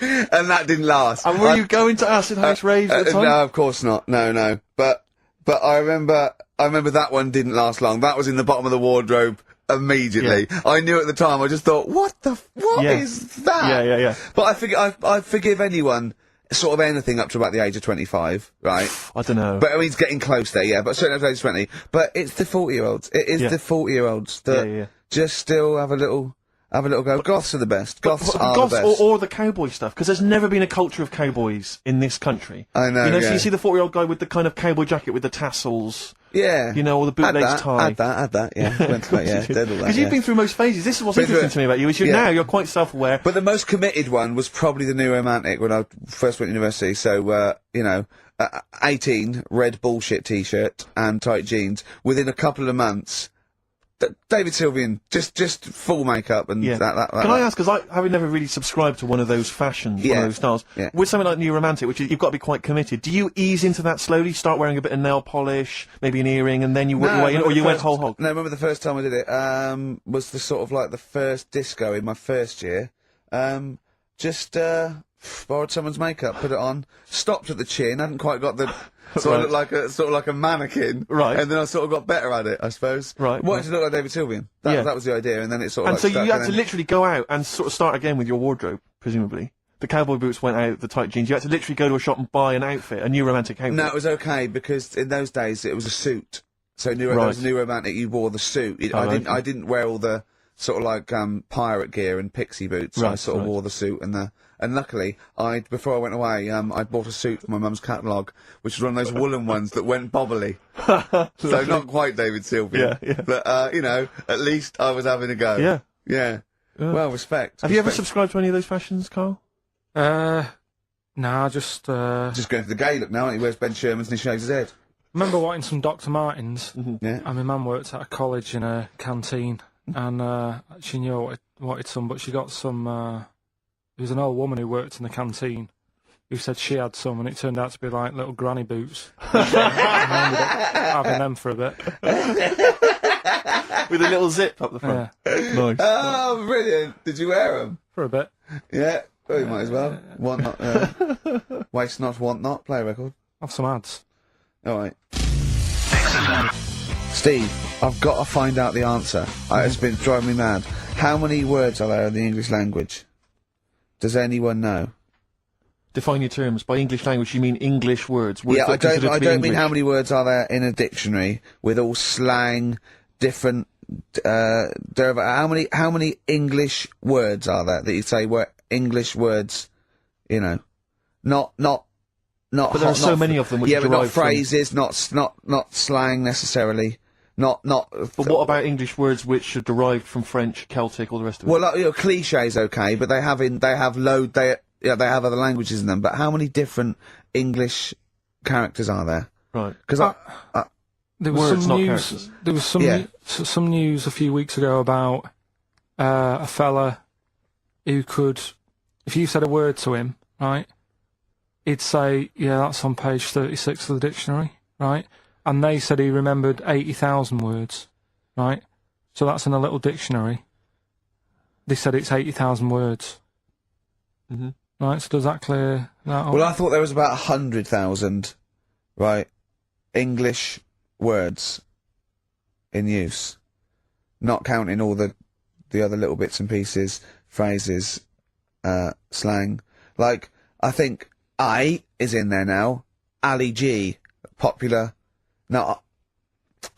And that didn't last. And were you going to acid house raves at the time? No, of course not. No. But I remember that one didn't last long. That was in the bottom of the wardrobe immediately. Yeah. I knew at the time. I just thought, what Yeah. is that? Yeah. But I forgive anyone sort of anything up to about the age of 25, right? I don't know. But I mean, it's getting close there, yeah. But certainly up to the age of 20. But it's the 40-year-olds. It is Yeah. the 40-year-olds that Yeah. just still have a little go. Goths are the best. Goths are the best. or the cowboy stuff, because there's never been a culture of cowboys in this country. I know, You know, so yeah. you see the 40-year-old guy with the kind of cowboy jacket with the tassels, Yeah. you know, or the bootlegs tie. Add that, yeah. Went to that, yeah. Did all that, Because you've yeah. been through most phases. This is what's Been through interesting to me about you, is you're quite self-aware. But the most committed one was probably the New Romantic when I first went to university. So, 18, red bullshit t-shirt and tight jeans. Within a couple of months, David Sylvian, just full makeup and Yeah. that. Can I ask, because having never really subscribed to one of those fashions, one Yeah. of those styles, Yeah. with something like New Romantic, which is, you've got to be quite committed, do you ease into that slowly, start wearing a bit of nail polish, maybe an earring, and then you work your way in, or you went whole hog? No, remember the first time I did it, was the sort of like the first disco in my first year. Borrowed someone's makeup, put it on, stopped at the chin, hadn't quite got the, sort of looked like a mannequin. Right. And then I sort of got better at it, I suppose. Right. Wanted to look like David Sylvian. That was the idea, and then it sort of And like so you stuck, had and to then- literally go out and sort of start again with your wardrobe, presumably. The cowboy boots went out, the tight jeans. You had to literally go to a shop and buy an outfit, a New Romantic outfit. No, it was okay, because in those days it was a suit. So there was a New Romantic, you wore the suit. I didn't wear all the sort of like, pirate gear and pixie boots. I sort of wore the suit and luckily, before I went away, I bought a suit from my mum's catalogue, which was one of those woolen ones that went bobbly. So not quite David Sylvian. Yeah. But, at least I was having a go. Yeah. Yeah. Well, respect. Have you ever subscribed to any of those fashions, Carl? Nah, just Just going for the gay look now, aren't you? He wears Ben Sherman's and he shaves his head. remember wanting some Dr. Martens. Yeah. And my mum worked at a college in a canteen, and she knew I wanted some, but she got some. There was an old woman who worked in the canteen who said she had some, and it turned out to be like little granny boots. And I ended up having them for a bit. With a little zip up the front. Yeah, Nice. Oh, brilliant. Did you wear them? for a bit. Yeah. Well, you might as well. Want not, waste not, want not. Play a record. Have some ads. Alright. Steve, I've got to find out the answer. It's been driving me mad. How many words are there in the English language? Does anyone know? Define your terms. By English language, you mean English words. Words Yeah, that are considered to I be don't mean English. how many words are there in a dictionary with all slang, different, how many English words are there that you say were English words, you know? Not. But there are so many of them which yeah, are but not derived from- phrases, not slang necessarily. Not. But what about English words which are derived from French, Celtic, all the rest of it? Well, like, cliches, okay, but they have other languages in them. But how many different English characters are there? Right. Because There was Words, some not news. characters. There was some Yeah. some news a few weeks ago about a fella who could, if you said a word to him, right, he'd say, "Yeah, that's on page 36 of the dictionary," right? And they said he remembered 80,000 words, right? So that's in a little dictionary. They said it's 80,000 words, right? So does that clear that up? well, I thought there was about 100,000, right, English words in use, not counting all the other little bits and pieces, phrases, slang. Like, I think I is in there now. Ali G, popular. No,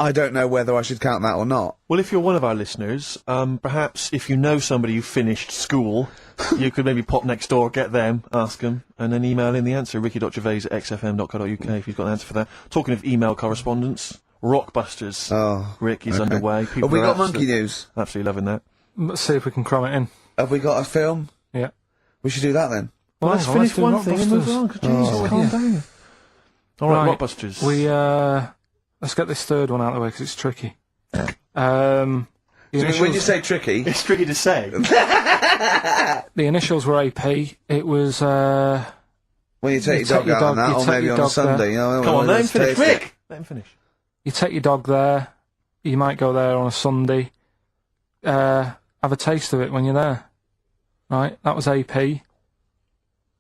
I don't know whether I should count that or not. Well, if you're one of our listeners, perhaps if you know somebody who finished school, you could maybe pop next door, get them, ask them, and then email in the answer, ricky.gervais@xfm.co.uk if you've got an answer for that. Talking of email correspondence, Rockbusters. Oh, Rick is okay. underway. People Have we are got monkey news? Absolutely loving that. Let's see if we can cram it in. Have we got a film? Yeah. We should do that then. Well, let's hang on, finish do one thing and move Rockbusters. on, 'cause Jesus, calm down. Alright, Right. Rockbusters. Let's get this third one out of the way, 'cause it's tricky. The So when initials, you say tricky, It's tricky to say. the initials were AP. It was, when you take your dog out on that, you or take maybe your on a dog Sunday, there. you know, Come on, let him let's finish. taste it. Rick! Let him finish. you take your dog there. You might go there on a Sunday. Have a taste of it when you're there. Right? That was AP.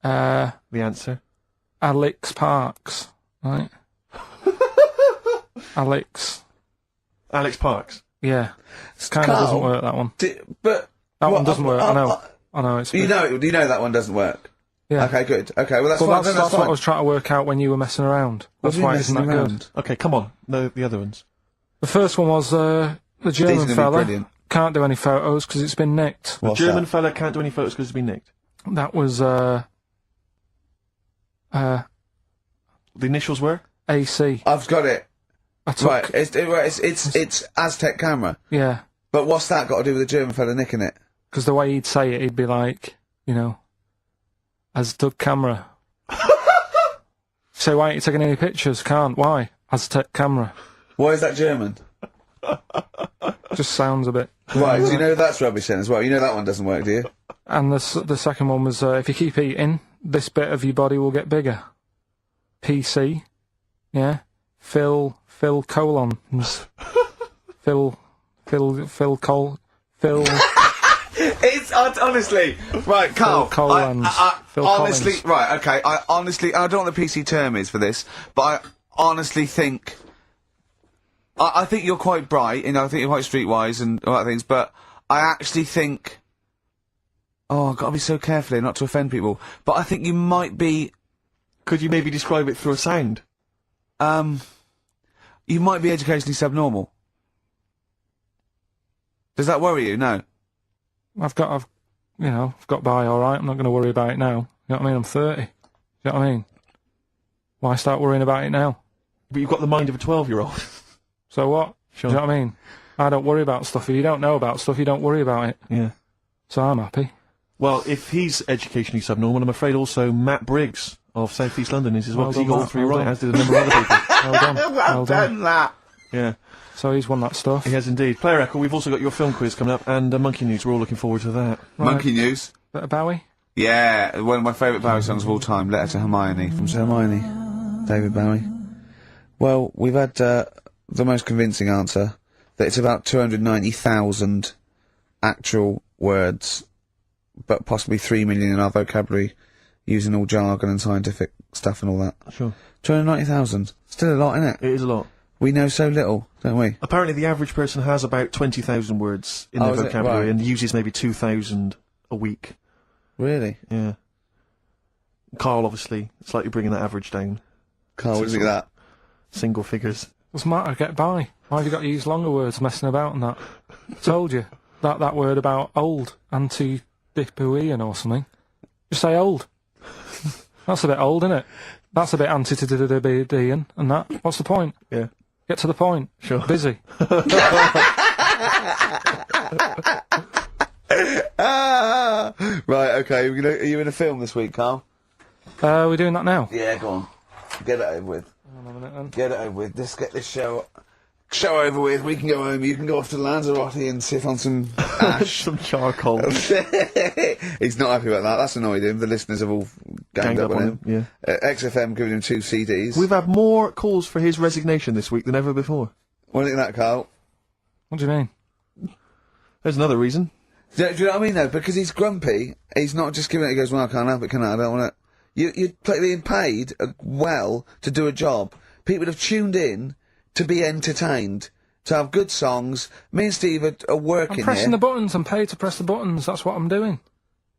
The answer. Alex Parks. Right? Alex. Alex Parks. Yeah. Kind of Carl, doesn't work, that one. But That what- one doesn't work, I know. I know, it's... you know that one doesn't work. yeah. Okay, good. Okay, well that's Well, fine. that's That's what I fine. was trying to work out when you were messing around. What That's do you why mean it isn't that messing good. around? Okay, come on. No, the other ones. The first one was the These German are gonna be fella. brilliant. Can't do any photos because it's been nicked. What's German that? fella can't do any photos because it's been nicked. That was The initials were? AC. I've got it. I took, Right, it's Aztec camera. yeah, But what's that got to do with the German fella nicking it? because the way he'd say it, he'd be like, you know, Aztec camera. So why aren't you taking any pictures? Can't. Why? Aztec camera. Why is that German? Just sounds a bit. Right, do you know that's rubbish then as well? You know that one doesn't work, do you? And the second one was if you keep eating, this bit of your body will get bigger. PC, yeah. Phil colons. Phil. It's honestly right, Carl. Phil Collins. Phil honestly, Collins. right, okay. I don't know what the PC term is for this, but I honestly think. I think you're quite bright, I think you're quite streetwise and all that things, but I actually think. Oh, I've got to be so careful here not to offend people, but I think you might be. Could you maybe describe it through a sound? You might be educationally subnormal. Does that worry you? No. I've got by all right. I'm not going to worry about it now. You know what I mean? I'm 30. You know what I mean? Why start worrying about it now? But you've got the mind of a 12-year-old. So what? Sure. Do you know what I mean? I don't worry about stuff. If you don't know about stuff, you don't worry about it. Yeah. So I'm happy. Well, if he's educationally subnormal, I'm afraid also Matt Briggs of South East London is as well, Well because he done, got all Matt, three well right, done. as did a number of other people. Well done. Well done. that. Yeah, So he's won that stuff. he has indeed. Player Echo, we've also got your film quiz coming up, and Monkey News, we're all looking forward to that. Right. Monkey news. Bit of Bowie. Yeah, one of my favourite Bowie songs of all time, Letter to Hermione, from Sir Hermione, David Bowie. Well, we've had the most convincing answer, that it's about 290,000 actual words, but possibly 3 million in our vocabulary, using all jargon and scientific stuff and all that. Sure. 290,000. Still a lot, isn't it? It is a lot. We know so little, don't we? Apparently the average person has about 20,000 words in their is it? vocabulary, Right. and uses maybe 2,000 a week. Really? Yeah. Carl, obviously, slightly bringing that average down. Carl, what do you think of that? Single figures. Doesn't matter, get by. Why have you got to use longer words messing about and that? Told you. That word about old, anti-dipuian or something. Just say old. That's a bit old, isn't it? That's a bit anti-dipuian and that. What's the point? Yeah. Get to the point. Sure. Busy. Right, okay, are you in a film this week, Carl? We're doing that now. Yeah, go on. Get it over with. Hang on a minute then. Get it over with. Let's get this show over with. We can go home. You can go off to Lanzarote and sit on some ash. Some charcoal. He's not happy about that. That's annoyed him. The listeners have all ganged up on him. Yeah. XFM giving him 2 CDs. We've had more calls for his resignation this week than ever before. What do you think of that, Carl? What do you mean? There's another reason. Do you know what I mean, though? Because he's grumpy, he's not just giving it, he goes, well, I can't help it, can I? I don't want it. You're being paid well to do a job. People have tuned in to be entertained, to have good songs. Me and Steve are working I'm pressing here. the buttons. I'm paid to press the buttons. That's what I'm doing.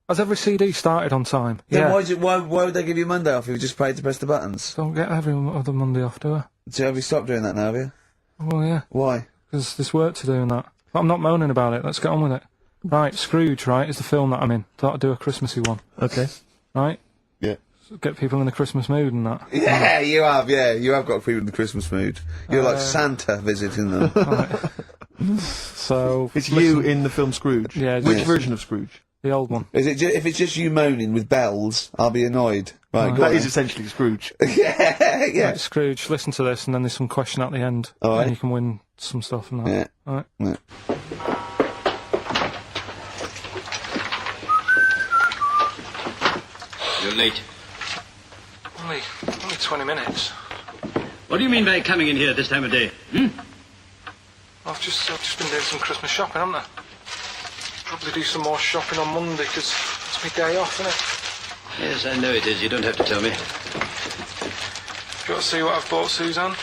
Has every CD started on time? Then Yeah. why would they give you Monday off if you just paid to press the buttons? Don't get every other Monday off, do I? So have you stopped doing that now, have you? Well, yeah. Why? Because there's work to do and that. But I'm not moaning about it. Let's get on with it. Right, Scrooge, right, is the film that I'm in. Thought I'd do a Christmassy one. Okay. Right? Yeah. Get people in the Christmas mood and that. Yeah, you have got people in the Christmas mood. You're like Santa visiting them. Right. So... It's you in the film Scrooge? Yeah. Which Yes. version of Scrooge? The old one. Is it if it's just you moaning with bells, I'll be annoyed. Right, go That on is then. essentially Scrooge. yeah. Right, Scrooge, listen to this, and then there's some question at the end. All right. And you can win some stuff and that. Yeah. Alright. Yeah. You're late. Only 20 minutes. What do you mean by coming in here at this time of day? I've just been doing some Christmas shopping, haven't I? Probably do some more shopping on Monday, because it's my day off, isn't it? Yes, I know it is. You don't have to tell me. Got to see what I've bought Suzanne?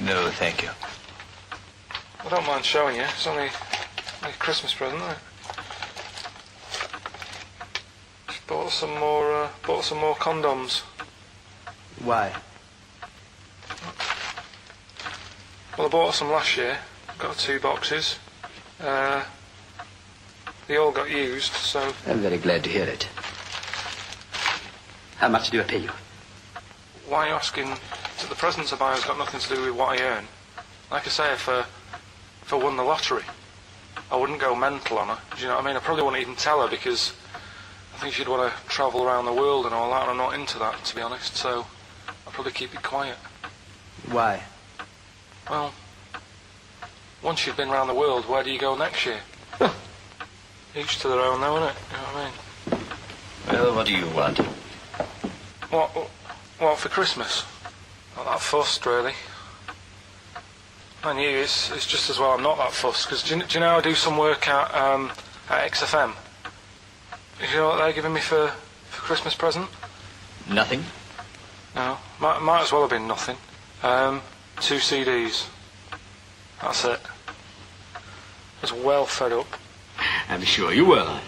No, thank you. I don't mind showing you. It's only a Christmas present, isn't it? Just bought some more condoms. Why? Well, I bought some last year. Got 2 boxes. They all got used, so... I'm very glad to hear it. How much do I pay you? Why are you asking? The presents I buy has got nothing to do with what I earn. Like I say, if I won the lottery, I wouldn't go mental on her. Do you know what I mean? I probably wouldn't even tell her, because I think she'd want to travel around the world and all that, and I'm not into that, to be honest, so I'll probably keep it quiet. Why? Well, once you've been around the world, where do you go next year? Each to their own, though, innit? You know what I mean? Well, what do you want? What for Christmas? Not that fussed, really. And you, it's just as well I'm not that fussed, because do you know I do some work at XFM? Do you know what they're giving me for Christmas present? Nothing. No, might as well have been nothing. 2 CDs. That's it. I was well fed up. I'm sure you will.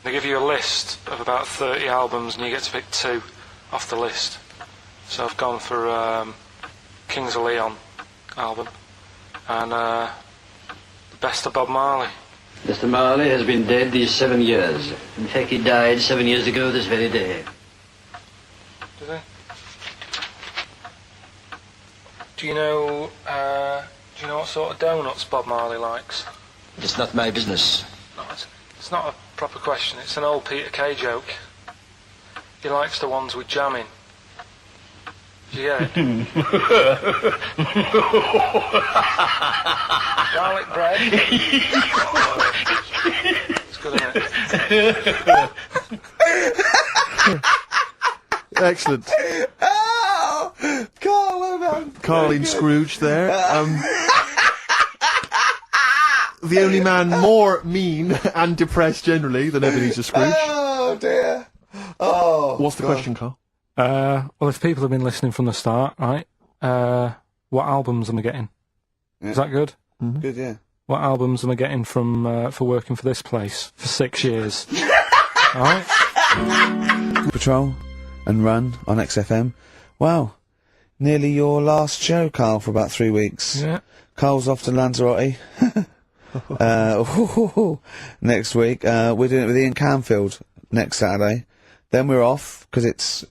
They give you a list of about 30 albums, and you get to pick 2 off the list. So I've gone for Kings of Leon album and the Best of Bob Marley. Mr. Marley has been dead these 7 years. In fact, he died 7 years ago this very day. Did he? Do you know what sort of donuts Bob Marley likes? It's not my business. No, it's not a proper question. It's an old Peter Kay joke. He likes the ones with jam in. Do you get it? Garlic bread. It's good, isn't it? Excellent. Oh! Carl, well done. Carl in Scrooge there. The only man more mean and depressed generally than Ebenezer Scrooge. Oh, dear. Oh. What's the question, Carl? Well, if people have been listening from the start, right, what albums am I getting? Yeah. Is that good? Mm-hmm. Good, yeah. What albums am I getting from for working for this place for 6 years? Alright? Patrol and Run on XFM. Wow. Nearly your last show, Carl, for about 3 weeks. Yeah. Carl's off to Lanzarote. Next week. We're doing it with Ian Canfield next Saturday. Then we're off, because it's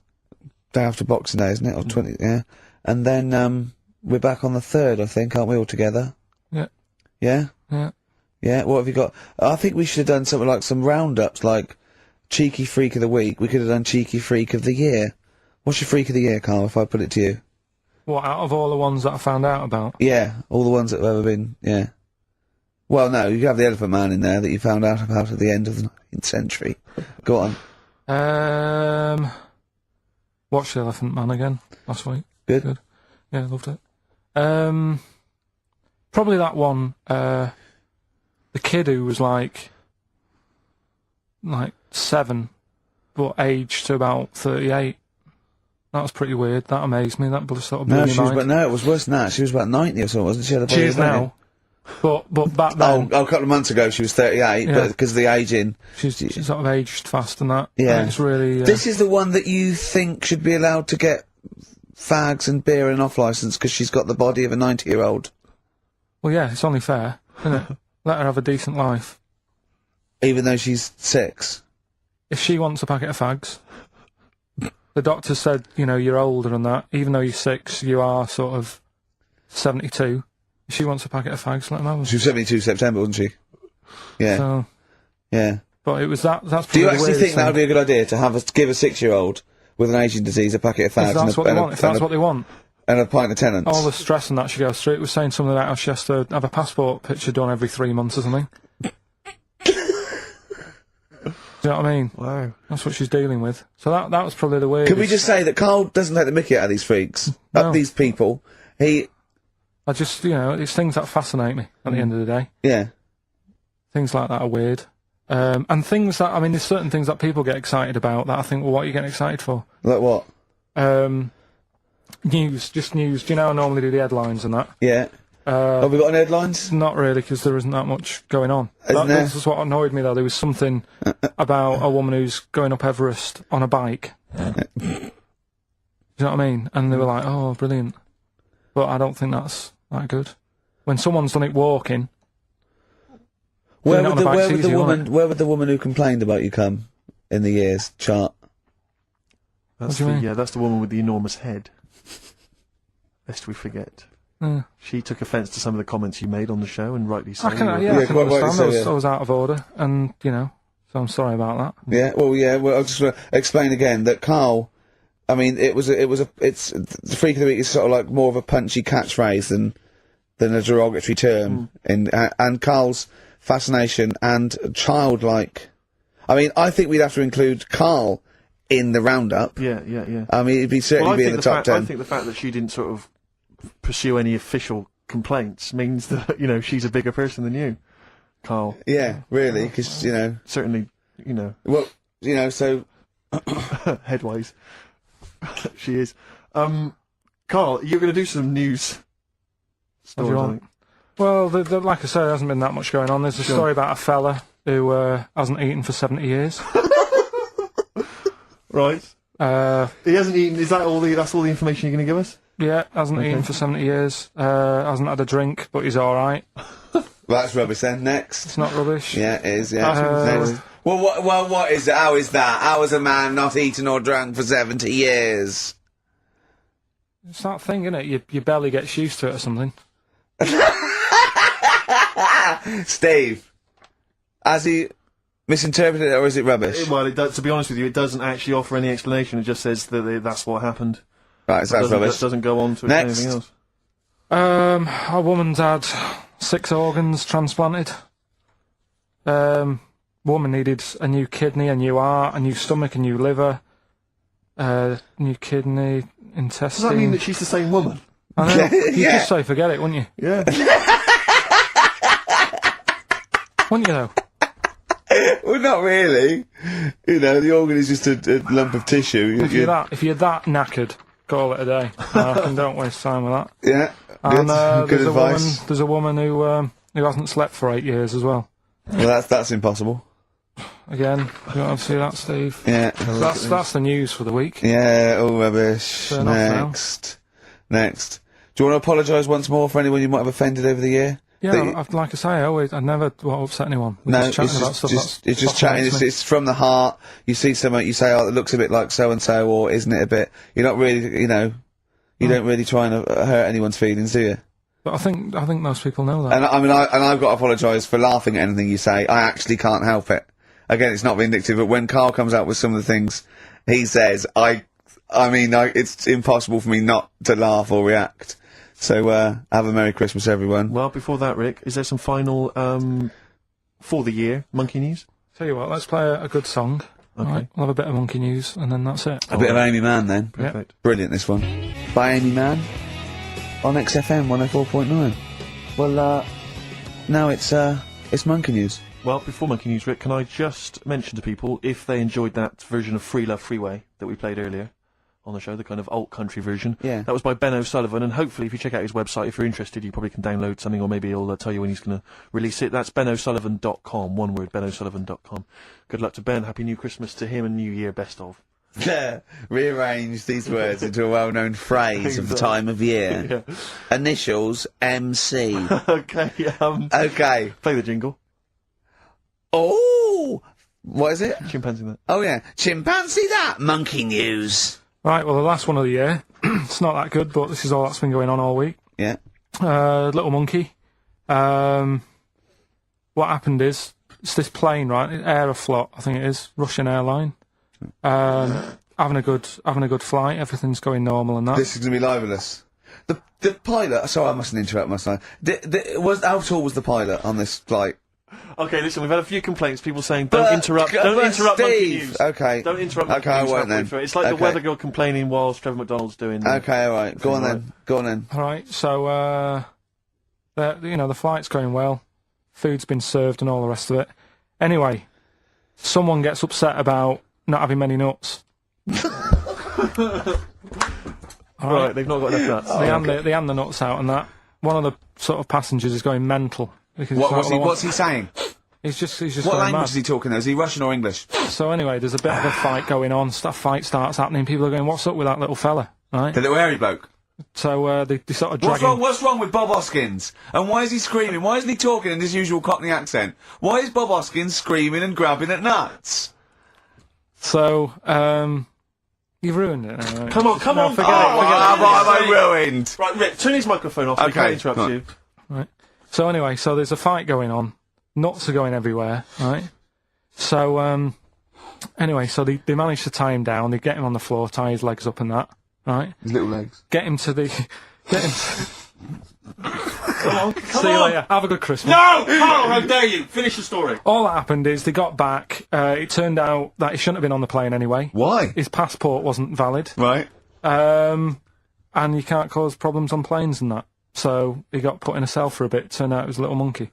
day after Boxing Day, isn't it? Or 20, yeah. And then, we're back on the 3rd, I think, aren't we, all together? Yeah. Yeah? Yeah. Yeah, what have you got? I think we should have done something like some roundups, like Cheeky Freak of the Week. We could have done Cheeky Freak of the Year. What's your Freak of the Year, Carl, if I put it to you? What, out of all the ones that I found out about? Yeah, all the ones that have ever been, yeah. Well, no, you have the Elephant Man in there that you found out about at the end of the 19th century. Go on. Watched The Elephant Man again last week. Good. Yeah, loved it. Probably that one, the kid who was like 7, but aged to about 38. That was pretty weird. That amazed me. That sort of blew my mind. No, it was worse than that. She was about 90 or something, wasn't she? She is now. But back then... Oh, a couple of months ago she was 38, Yeah. but because of the ageing. She's sort of aged fast and that. Yeah. And it's really... This is the one that you think should be allowed to get fags and beer and off licence because she's got the body of a 90-year-old. Well, yeah, it's only fair, isn't it? Let her have a decent life. Even though she's 6. If she wants a packet of fags, the doctor said, you know, you're older than that. Even though you're 6, you are sort of 72. If she wants a packet of fags, let them have them. She was 72 September, wasn't she? Yeah. So, yeah. but it was that's probably Do you the actually weirdest think that would thing. be a good idea to give a 6-year-old with an aging disease a packet of fags If that's what they want, if that's what they want. and a pint of Tennant's? All the stress and that she goes through. It was saying something about how she has to have a passport picture done every 3 months or something. Do you know what I mean? Wow. That's what she's dealing with. So that was probably the weirdest. Can we just say that Karl doesn't take the mickey out of these freaks, No. these people? I just, you know, it's things that fascinate me at the end of the day. Yeah. Things like that are weird. And things that, I mean, there's certain things that people get excited about that I think, well, what are you getting excited for? Like what? News, just news. Do you know I normally do the headlines and that? Yeah. Have we got any headlines? Not really, because there isn't that much going on. Isn't there? This is what annoyed me, though. There was something about a woman who's going up Everest on a bike. Do you know what I mean? And they were like, oh, brilliant. But I don't think that's that good. When someone's done it walking... Where doing it would, on a bike's the easy, woman? isn't it? Where would the woman who complained about you come in the years chart? That's do you mean? yeah, that's the woman with the enormous head. Lest we forget. She took offence to some of the comments you made on the show, and rightly so. I can, You yeah, were- I can quite rightly understand. so, yeah. I was out of order, and, you know, so I'm sorry about that. Yeah. Well, I'll just explain again that Karl. I mean, it's the freak of the week is sort of like more of a punchy catchphrase than a derogatory term. And Karl's fascination and childlike. I mean, I think we'd have to include Karl in the roundup. Yeah. I mean, it'd certainly be in the top 10. I think the fact that she didn't sort of pursue any official complaints means that, you know, she's a bigger person than you, Karl. Yeah, really, because, you know... Certainly, you know, Well, you know, so... headwise. She is. Karl, you're going to do some news What do you stories, I want? think. Well, like I said, there hasn't been that much going on. There's a story about a fella who hasn't eaten for 70 years. Right. He hasn't eaten. Is that all the? That's all the information you're going to give us? Yeah, hasn't eaten for 70 years. Hasn't had a drink, but he's all right. That's rubbish then. Next. It's not rubbish. Yeah, it is, yeah. Next. Well, what is it? How is that? How is a man not eaten or drunk for 70 years? It's that thing, isn't it? Your belly gets used to it or something. Steve, has he misinterpreted it or is it rubbish? Well, it does, to be honest with you, it doesn't actually offer any explanation. It just says that that's what happened. Right, so that's rubbish. It doesn't go on to Next. anything else. A woman's had 6 organs transplanted. Woman needed a new kidney, a new heart, a new stomach, a new liver, new kidney, intestine. Does that mean that she's the same woman? I know. You'd Yeah. just say forget it, wouldn't you? Yeah. Wouldn't you, though? Well, not really. You know, the organ is just a lump of tissue. If you're that knackered, call it a day. I reckon don't waste time with that. Yeah, And good there's advice. there's a woman who hasn't slept for 8 years as well. Well, that's impossible. Again, you want to see that, Steve? Yeah. That's the news for the week. Yeah, all rubbish. Turn off now. Next. Do you want to apologise once more for anyone you might have offended over the year? Yeah, That you- like I say, I never want to upset anyone. We're No, just chatting about stuff it's just chatting. It's from the heart. You see someone, you say, "Oh, it looks a bit like so and so," or "Isn't it a bit?" You're not really, you know, you don't really try and hurt anyone's feelings, do you? But I think most people know that. And I mean, I've got to apologise for laughing at anything you say. I actually can't help it. Again, it's not vindictive, but when Karl comes out with some of the things he says, it's impossible for me not to laugh or react. So, have a Merry Christmas, everyone. Well, before that, Rick, is there some final, for the year, monkey news? Tell you what, let's play a good song. Okay. Right, we'll have a bit of monkey news, and then that's it. A bit of Amy Mann, then. Perfect. Brilliant, this one. By Amy Mann on XFM 104.9. Well, now it's Monkey News. Well, before monkey news, Rick, can I just mention to people, if they enjoyed that version of Free Love Freeway that we played earlier on the show, the kind of alt country version. Yeah. That was by Ben O'Sullivan, and hopefully if you check out his website, if you're interested, you probably can download something, or maybe he'll tell you when he's going to release it. That's benosullivan.com, one word, benosullivan.com. Good luck to Ben, Happy New Christmas to him, and New Year, best of. Rearrange these words into a well-known phrase of the time of year. Yeah. Initials MC. Okay, Okay. play the jingle. Oh! What is it? Chimpanzee that. Oh yeah. Chimpanzee that! Monkey news. Right, well, the last one of the year. It's not that good, but this is all that's been going on all week. Yeah. Little monkey. What happened is, it's this plane, right? Aeroflot, I think it is, Russian airline. Having a good flight. Everything's going normal and that. This is gonna be libelous. The pilot. Sorry, I mustn't interrupt my son. How tall was the pilot on this flight? Okay, listen, we've had a few complaints. People saying, don't interrupt Monkey News. Okay. Don't interrupt Monkey Okay, I News. won't then. It's like the Okay. weather girl complaining whilst Trevor McDonald's doing. Okay, all right. Go on then. Go on then. All right, so the flight's going well. Food's been served and all the rest of it. Anyway, someone gets upset about not having many nuts. All Right, they've not got enough nuts. They hand the nuts out and that. One of the sort of passengers is going mental. Because What's he saying? He's just What going language mad. is he talking though? Is he Russian or English? So anyway, there's a bit of a fight going on. Fight starts happening. People are going, "What's up with that little fella?" Right? The little hairy bloke. So they sort of drag him. What's wrong with Bob Hoskins? And why is he screaming? Why isn't he talking in his usual Cockney accent? Why is Bob Hoskins screaming and grabbing at nuts? So you've ruined it. Right? Come on, forget it. What have I ruined? Right, Rick, turn his microphone off. We Okay, can't interrupt go on. you. Right. So anyway, so there's a fight going on. Nuts are going everywhere, right? So, anyway, so they manage to tie him down. They get him on the floor, tie his legs up and that, right? His little legs. Get him to the... Come on, come See you on. later. Have a good Christmas. No! Carl, how dare you? Finish the story. All that happened is they got back. It turned out that he shouldn't have been on the plane anyway. Why? His passport wasn't valid. Right. And you can't cause problems on planes and that. So he got put in a cell for a bit. Turned out it was a little monkey.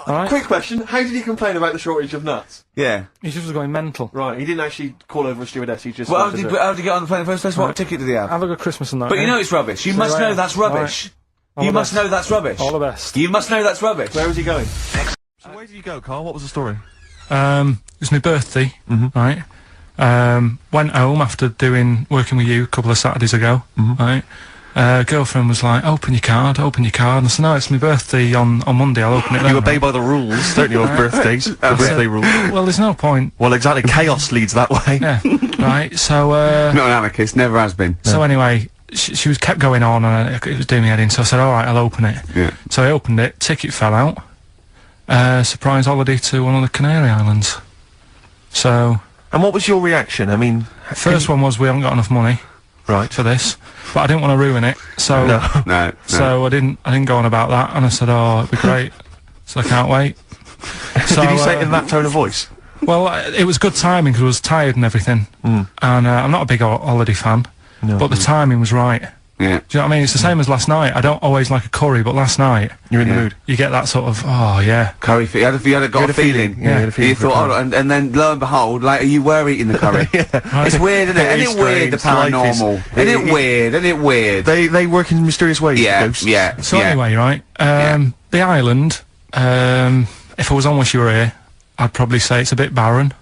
Alright? Quick question, how did he complain about the shortage of nuts? Yeah. He just was going mental. Right, he didn't actually call over a stewardess, he just... Well, wanted to- how did he get on the plane in the first place? What ticket did he have? Have a good Christmas and that. But you eh? know it's rubbish. You must know that's rubbish. All You the must best. know that's rubbish. All the best. You must know that's rubbish. Where was he going? So where did you go, Carl? What was the story? It was my birthday, right? Went home after working with you a couple of Saturdays ago, right? Girlfriend was like, open your card, and I said, no, it's my birthday on Monday, I'll open it then. You obey by the rules, don't you, of birthdays? The birthday rules. Well, there's no point. Well, exactly, chaos leads that way. Yeah, right, so, Not an anarchist, never has been. so anyway, she was kept going on, and it was doing me head in, so I said, alright, I'll open it. Yeah. So I opened it, ticket fell out, surprise holiday to one of the Canary Islands. So, And what was your reaction? I mean... first one was we haven't got enough money Right. for this, but I didn't want to ruin it, so... No. So I didn't go on about that, and I said, "Oh, it'd be great." So I can't wait. So, Did you say it in that tone of voice? Well, it was good timing because I was tired and everything, and I'm not a big holiday fan, No. but the timing was right. Yeah. Do you know what I mean? It's the same as last night. I don't always like a curry, but last night You're in the Yeah. mood. you get that sort of, oh yeah, Curry. You had a feeling. Yeah, you had a feeling You for a thought, curry. and then lo and behold, later you were eating the curry. It's weird, isn't it? Very Isn't it weird, the strange. Life is- paranormal? Isn't it weird? Isn't it weird? They work in mysterious ways, Yeah, ghosts. yeah. So yeah. anyway, right, the island, if I was on Wish You Were Here, I'd probably say it's a bit barren.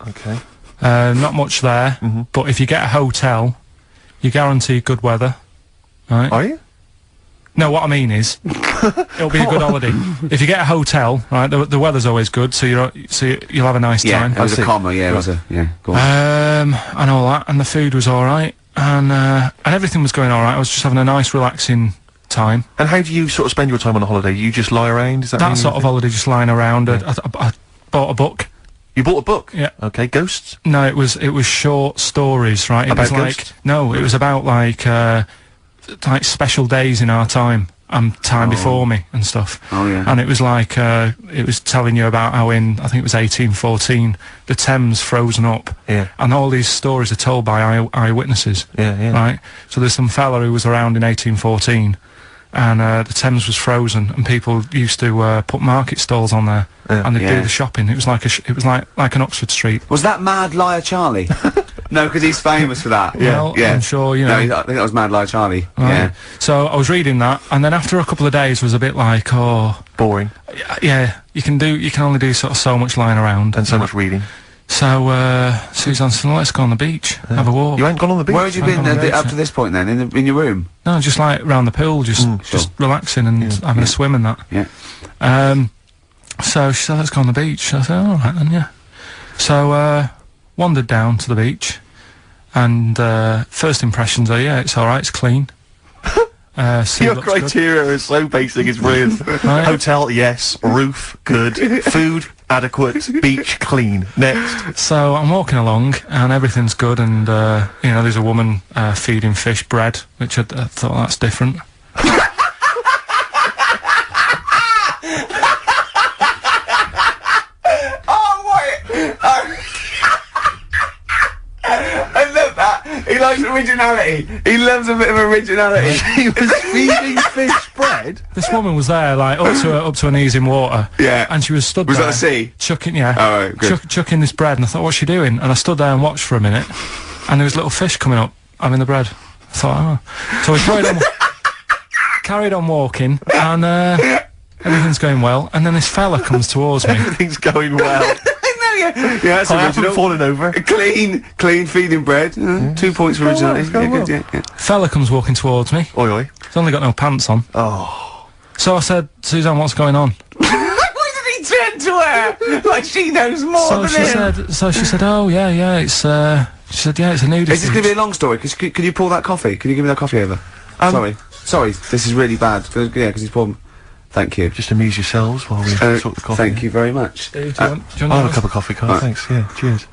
Okay. Not much there, but if you get a hotel, you're guaranteed good weather. Right? Are you? No, what I mean is, it'll be a good holiday. If you get a hotel, right, the weather's always good, so you'll have a nice Yeah, time. it was see. a comma, yeah, it was a, yeah, go on. And all that, and the food was alright, and everything was going alright. I was just having a nice, relaxing time. And how do you sort of spend your time on a holiday? You just lie around? Is that That sort of holiday, just lying around. I bought a book. You bought a book? Yeah. Okay, ghosts? No, it was short stories, right? It About was like ghosts? no, it was about like special days in our time and time before me and stuff. Oh, yeah. And it was like it was telling you about how I think it was 1814 the Thames frozen up. Yeah. And all these stories are told by eyewitnesses. Yeah. Right. So there's some fella who was around in 1814. And the Thames was frozen, and people used to put market stalls on there, Yeah. and they'd Yeah. do the shopping. It was like like an Oxford Street. Was that Mad Liar Charlie? No, because he's famous for that. Well, yeah. I'm sure you No, know. I think that was Mad Liar Charlie. Right. Yeah. So I was reading that, and then after a couple of days, was a bit like, oh, Boring. yeah, you can only do sort of so much lying around. And so much reading. So, Suzanne said, let's go on the beach, have a walk. You ain't gone on the beach? Where had you been up to this point then? In your room? No, just like round the pool, just relaxing and having a swim and that. Yeah. So she said, let's go on the beach. I said, alright then, yeah. So, wandered down to the beach, and first impressions are, yeah, it's alright, it's clean. Your criteria is so basic, it's brilliant. Right. Hotel, yes. Roof, good. Food, adequate. Beach, clean. Next. So I'm walking along, and everything's good, and, you know, there's a woman feeding fish bread, which I thought that's different. I love that. He likes originality. He loves a bit of originality. He was feeding fish bread? This woman was there, like, up to her knees in water. Yeah. And she was stood Was there. that the sea? Chucking, yeah. Oh, right, good. Chucking this bread, and I thought, what's she doing? And I stood there and watched for a minute, and there was little fish coming up, having the bread. I thought, oh. So we carried on walking, and, everything's going well, and then this fella comes towards me. Everything's going well. Yeah, that's I original. haven't fallen over. Clean feeding bread. 2 points for originality. It's going well. Good, yeah. Fella comes walking towards me. Oi, oi. He's only got no pants on. Oh. So I said, Suzanne, what's going on? Why did he turn to her? Like she knows more than him. So she said, oh, yeah, it's, she said, yeah, it's a nudist. Is this going to be a long story? Can you pour that coffee? Can you give me that coffee over? Sorry, this is really bad. Yeah, because he's poured... Thank you. Just amuse yourselves while we talk the coffee. Thank you very much. Steve, do you want I'll have a cup of coffee, Carl. Right. Thanks. Yeah, cheers.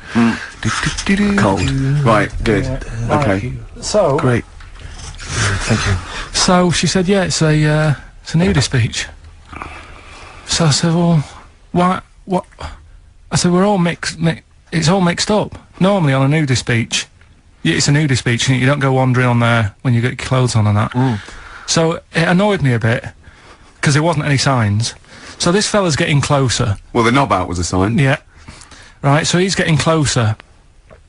Cold. Right, good. Yeah. Okay. So... Great. Thank you. So she said, yeah, it's a nudist beach. So I said, well, why, what? I said, we're all it's all mixed up. Normally on a nudist beach, it's a nudist beach, and you don't go wandering on there when you get your clothes on and that. So it annoyed me a bit, because there wasn't any signs. So this fella's getting closer. Well, the knob out was a sign. Yeah. Right, so he's getting closer,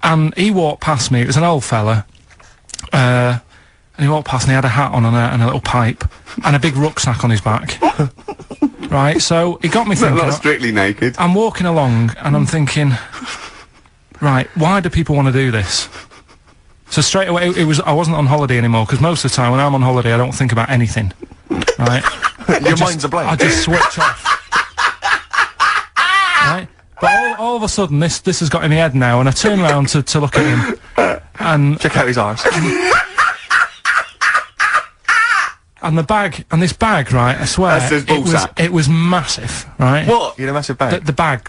and he walked past me. It was an old fella, and he walked past and he had a hat on and a little pipe, and a big rucksack on his back. Right, so he got me thinking... Not strictly naked. I'm walking along, and I'm thinking, right, why do people want to do this? So straight away, I wasn't on holiday anymore, because most of the time when I'm on holiday, I don't think about anything. Right? Your mind's a blank. I just switch off. Right? But all of a sudden, this has got in my head now, and I turn around to look at him, and... Check out his arse. And this bag, right, I swear, That's his ballsack. it was massive, right? What? You had a massive bag? The bag.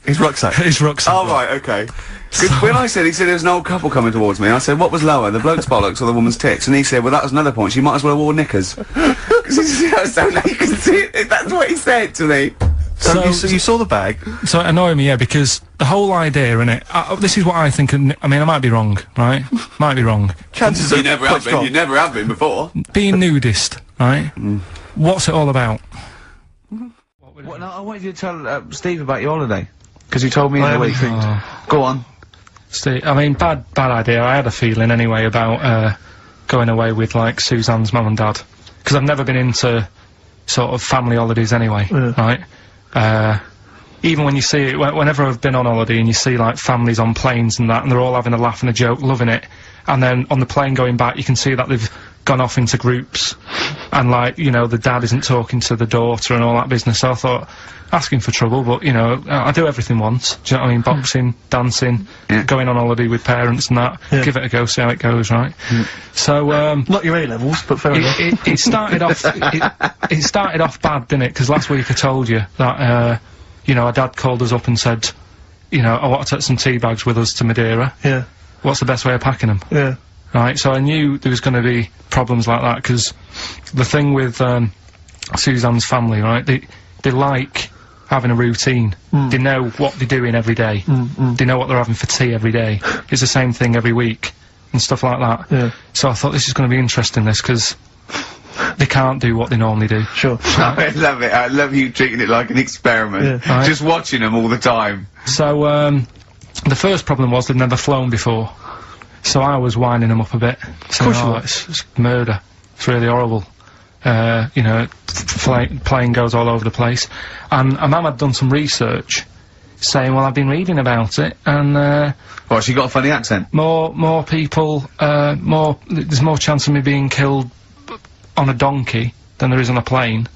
His rucksack? His rucksack. Oh, right, okay. Because when he said there was an old couple coming towards me, and I said, what was lower, the bloke's bollocks or the woman's tits? And he said, well, that was another point, she might as well have wore knickers. Because he said, I was so naked, that's what he said to me. So you saw the bag? So it annoyed me, yeah, because the whole idea in it, this is what I think, I mean, I might be wrong, right? Might be wrong. Chances You never have been before. Being nudist, right? What's it all about? Well, no, I wanted you to tell Steve about your holiday. Because you told me in the week. Go on. Steve, I mean, bad idea. I had a feeling anyway about going away with, like, Suzanne's mum and dad. Because I've never been into sort of family holidays anyway, right? Even when you see it, whenever I've been on holiday and you see, like, families on planes and that, and they're all having a laugh and a joke, loving it, and then on the plane going back, you can see that they've gone off into groups, and, like, you know, the dad isn't talking to the daughter and all that business. So I thought, asking for trouble, but, you know, I do everything once. Do you know what I mean? Boxing, dancing, going on holiday with parents and that. Give it a go, see how it goes, right? So, Not your A-levels, but fair enough. It started off, it started off bad, didn't it? Because last week I told you that, you know, our dad called us up and said, you know, I want to take some tea bags with us to Madeira. Yeah. What's the best way of packing them? Yeah. Right, so I knew there was going to be problems like that, because the thing with Suzanne's family, right, they like having a routine. They know what they're doing every day. They know what they're having for tea every day. It's the same thing every week, and stuff like that. Yeah. So I thought, this is going to be interesting, this, because they can't do what they normally do. Sure. I love it. I love you treating it like an experiment. Right. Just watching them all the time. So, the first problem was they'd never flown before. So I was winding them up a bit. Saying, it's murder. It's really horrible. You know, plane goes all over the place. And Mum had done some research. saying, well, I've been reading about it, and, What, she got a funny accent? more people, there's more chance of me being killed on a donkey than there is on a plane.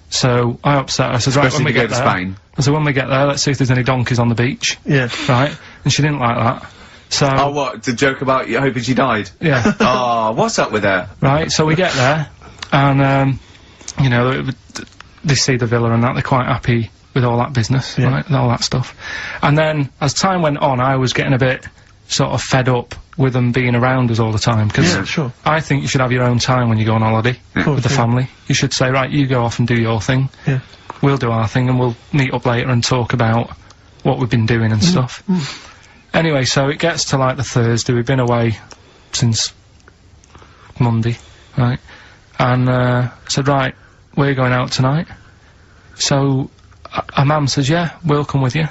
So I upset her. I said, right, Especially when we if you get go to there, Spain. I said, when we get there, let's see if there's any donkeys on the beach. Yeah. Right? And she didn't like that. So. Oh, what? To joke about you hoping she died? Yeah. Oh, what's up with her? Right, so we get there, and, you know, they see the villa and that, they're quite happy with all that business, right, and all that stuff. And then, as time went on, I was getting a bit sort of fed up with them being around us all the time, because I think you should have your own time when you go on holiday with the family. You should say, right, you go off and do your thing, we'll do our thing, and we'll meet up later and talk about what we've been doing and stuff. Anyway, so it gets to, like, the Thursday, we've been away since Monday, right, and, said, right, we're going out tonight. So, our mum says, yeah, we'll come with you.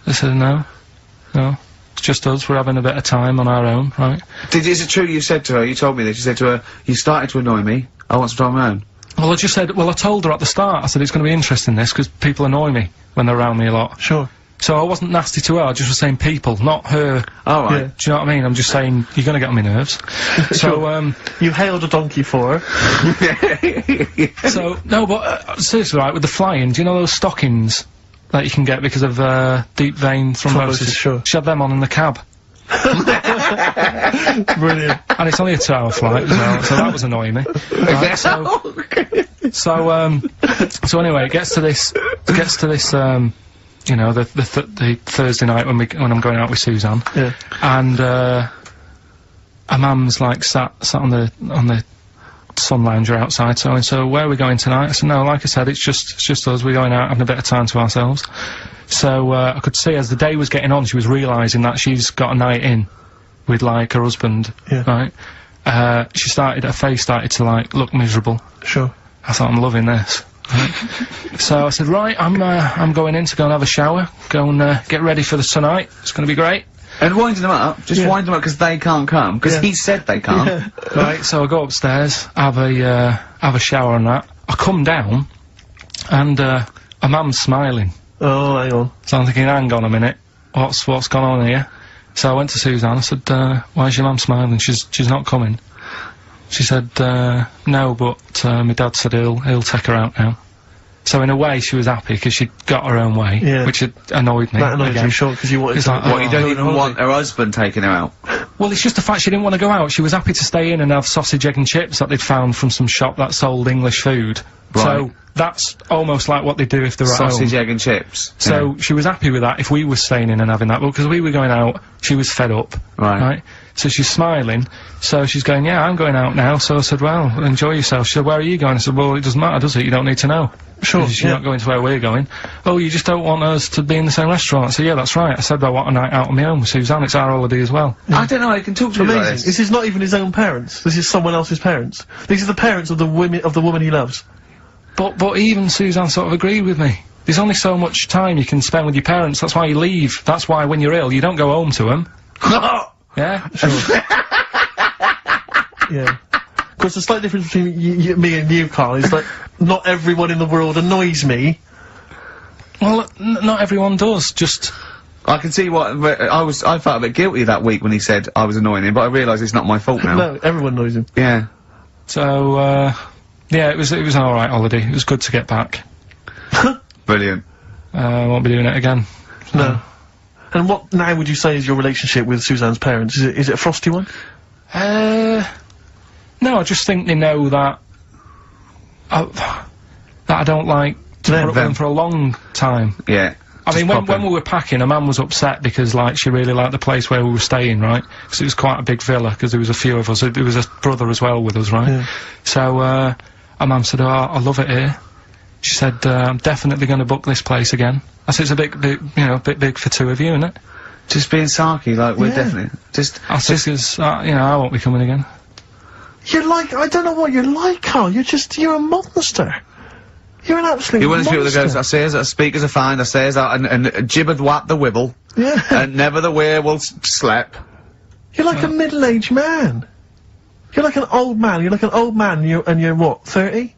I said, no, it's just us, we're having a bit of time on our own, right? Is it true you said to her, you told me this, you said to her, you started to annoy me, I want some time on my own? Well, I just said, well, I told her at the start, I said, it's going to be interesting this, because people annoy me when they're around me a lot. Sure. So I wasn't nasty to her, I just was saying people, not her. Oh, right. Yeah. Do you know what I mean? I'm just saying, you're gonna get on my nerves. So, You hailed a donkey for her. So, no, but, seriously, right, with the flying, do you know those stockings that you can get because of, deep vein thrombosis? Sure. She had them on in the cab. Brilliant. And it's only a 2-hour flight as well, so that was annoying me. Right, so anyway, it gets to this, you know, the Thursday night when I'm going out with Suzanne. Yeah. And, our mum's like sat on the sun lounger outside, so where are we going tonight? I said, no, like I said, it's just us, we're going out having a bit of time to ourselves. So, I could see as the day was getting on, she was realising that she's got a night in with, like, her husband, right? Her face started to, like, look miserable. Sure. I thought, I'm loving this. Right. So I said, right, I'm going in to go and have a shower, go and, get ready for tonight, it's gonna be great. And wind them up, just wind them up because they can't come, because he said they can't. Yeah. Right, so I go upstairs, have a shower and that. I come down, and, a mum's smiling. Oh, hang on. So I'm thinking, hang on a minute, what's gone on here? So I went to Suzanne, I said, why is your mum smiling? She's not coming. She said, no, but, my dad said he'll take her out now. So in a way, she was happy, because she'd got her own way, which had annoyed me. That annoyed you, sure, because you wanted It's to... like, What, you don't even want her husband taking her out? Well, it's just the fact she didn't want to go out. She was happy to stay in and have sausage, egg and chips that they'd found from some shop that sold English food. Right. So, that's almost like what they do if they're at home. Sausage, egg and chips. So, she was happy with that if we were staying in and having that, but because we were going out, she was fed up. Right? So she's smiling, so she's going, yeah, I'm going out now, so I said, well, enjoy yourself. She said, where are you going? I said, well, it doesn't matter, does it? You don't need to know. Sure, You're not going to where we're going. Oh, you just don't want us to be in the same restaurant. I said, yeah, that's right. I said, I want a night out on my own with Suzanne, it's our holiday as well. I don't know, I can talk to you about Amazing. this. This is not even his own parents. This is someone else's parents. These are the parents of the woman he loves. But even Suzanne sort of agreed with me. There's only so much time you can spend with your parents, that's why you leave. That's why when you're ill, you don't go home to them. Yeah? Sure. Yeah. Of course, the slight difference between me and you, Carl, is that not everyone in the world annoys me. Well, not everyone does, just... I can see what, I felt a bit guilty that week when he said I was annoying him, but I realise it's not my fault now. No, everyone annoys him. Yeah. So, yeah, it was an alright holiday. It was good to get back. Brilliant. Won't be doing it again. So. No. And what now would you say is your relationship with Suzanne's parents? Is it a frosty one? No, I just think they know that I don't like to put up with them for a long time. Yeah. I mean, when we were packing, a man was upset because, like, she really liked the place where we were staying, right? Because it was quite a big villa, because there was a few of us. There was a brother as well with us, right? Yeah. So, our mum said, oh, I love it here. She said, I'm definitely going to book this place again. I said, it's a bit big for two of you, isn't it? Just being sarky, like, we're definitely... I said, 'cause, you know, I won't be coming again. You're like, I don't know what you're like, Carl. You're a monster. You're an absolute You're one of those people that monster. goes, I says, I speak as a find, I says, and jibbeth what the wibble. Yeah. And never the way will slap. You're like a middle-aged man. You're like an old man. You're like an old man, and you're what, 30?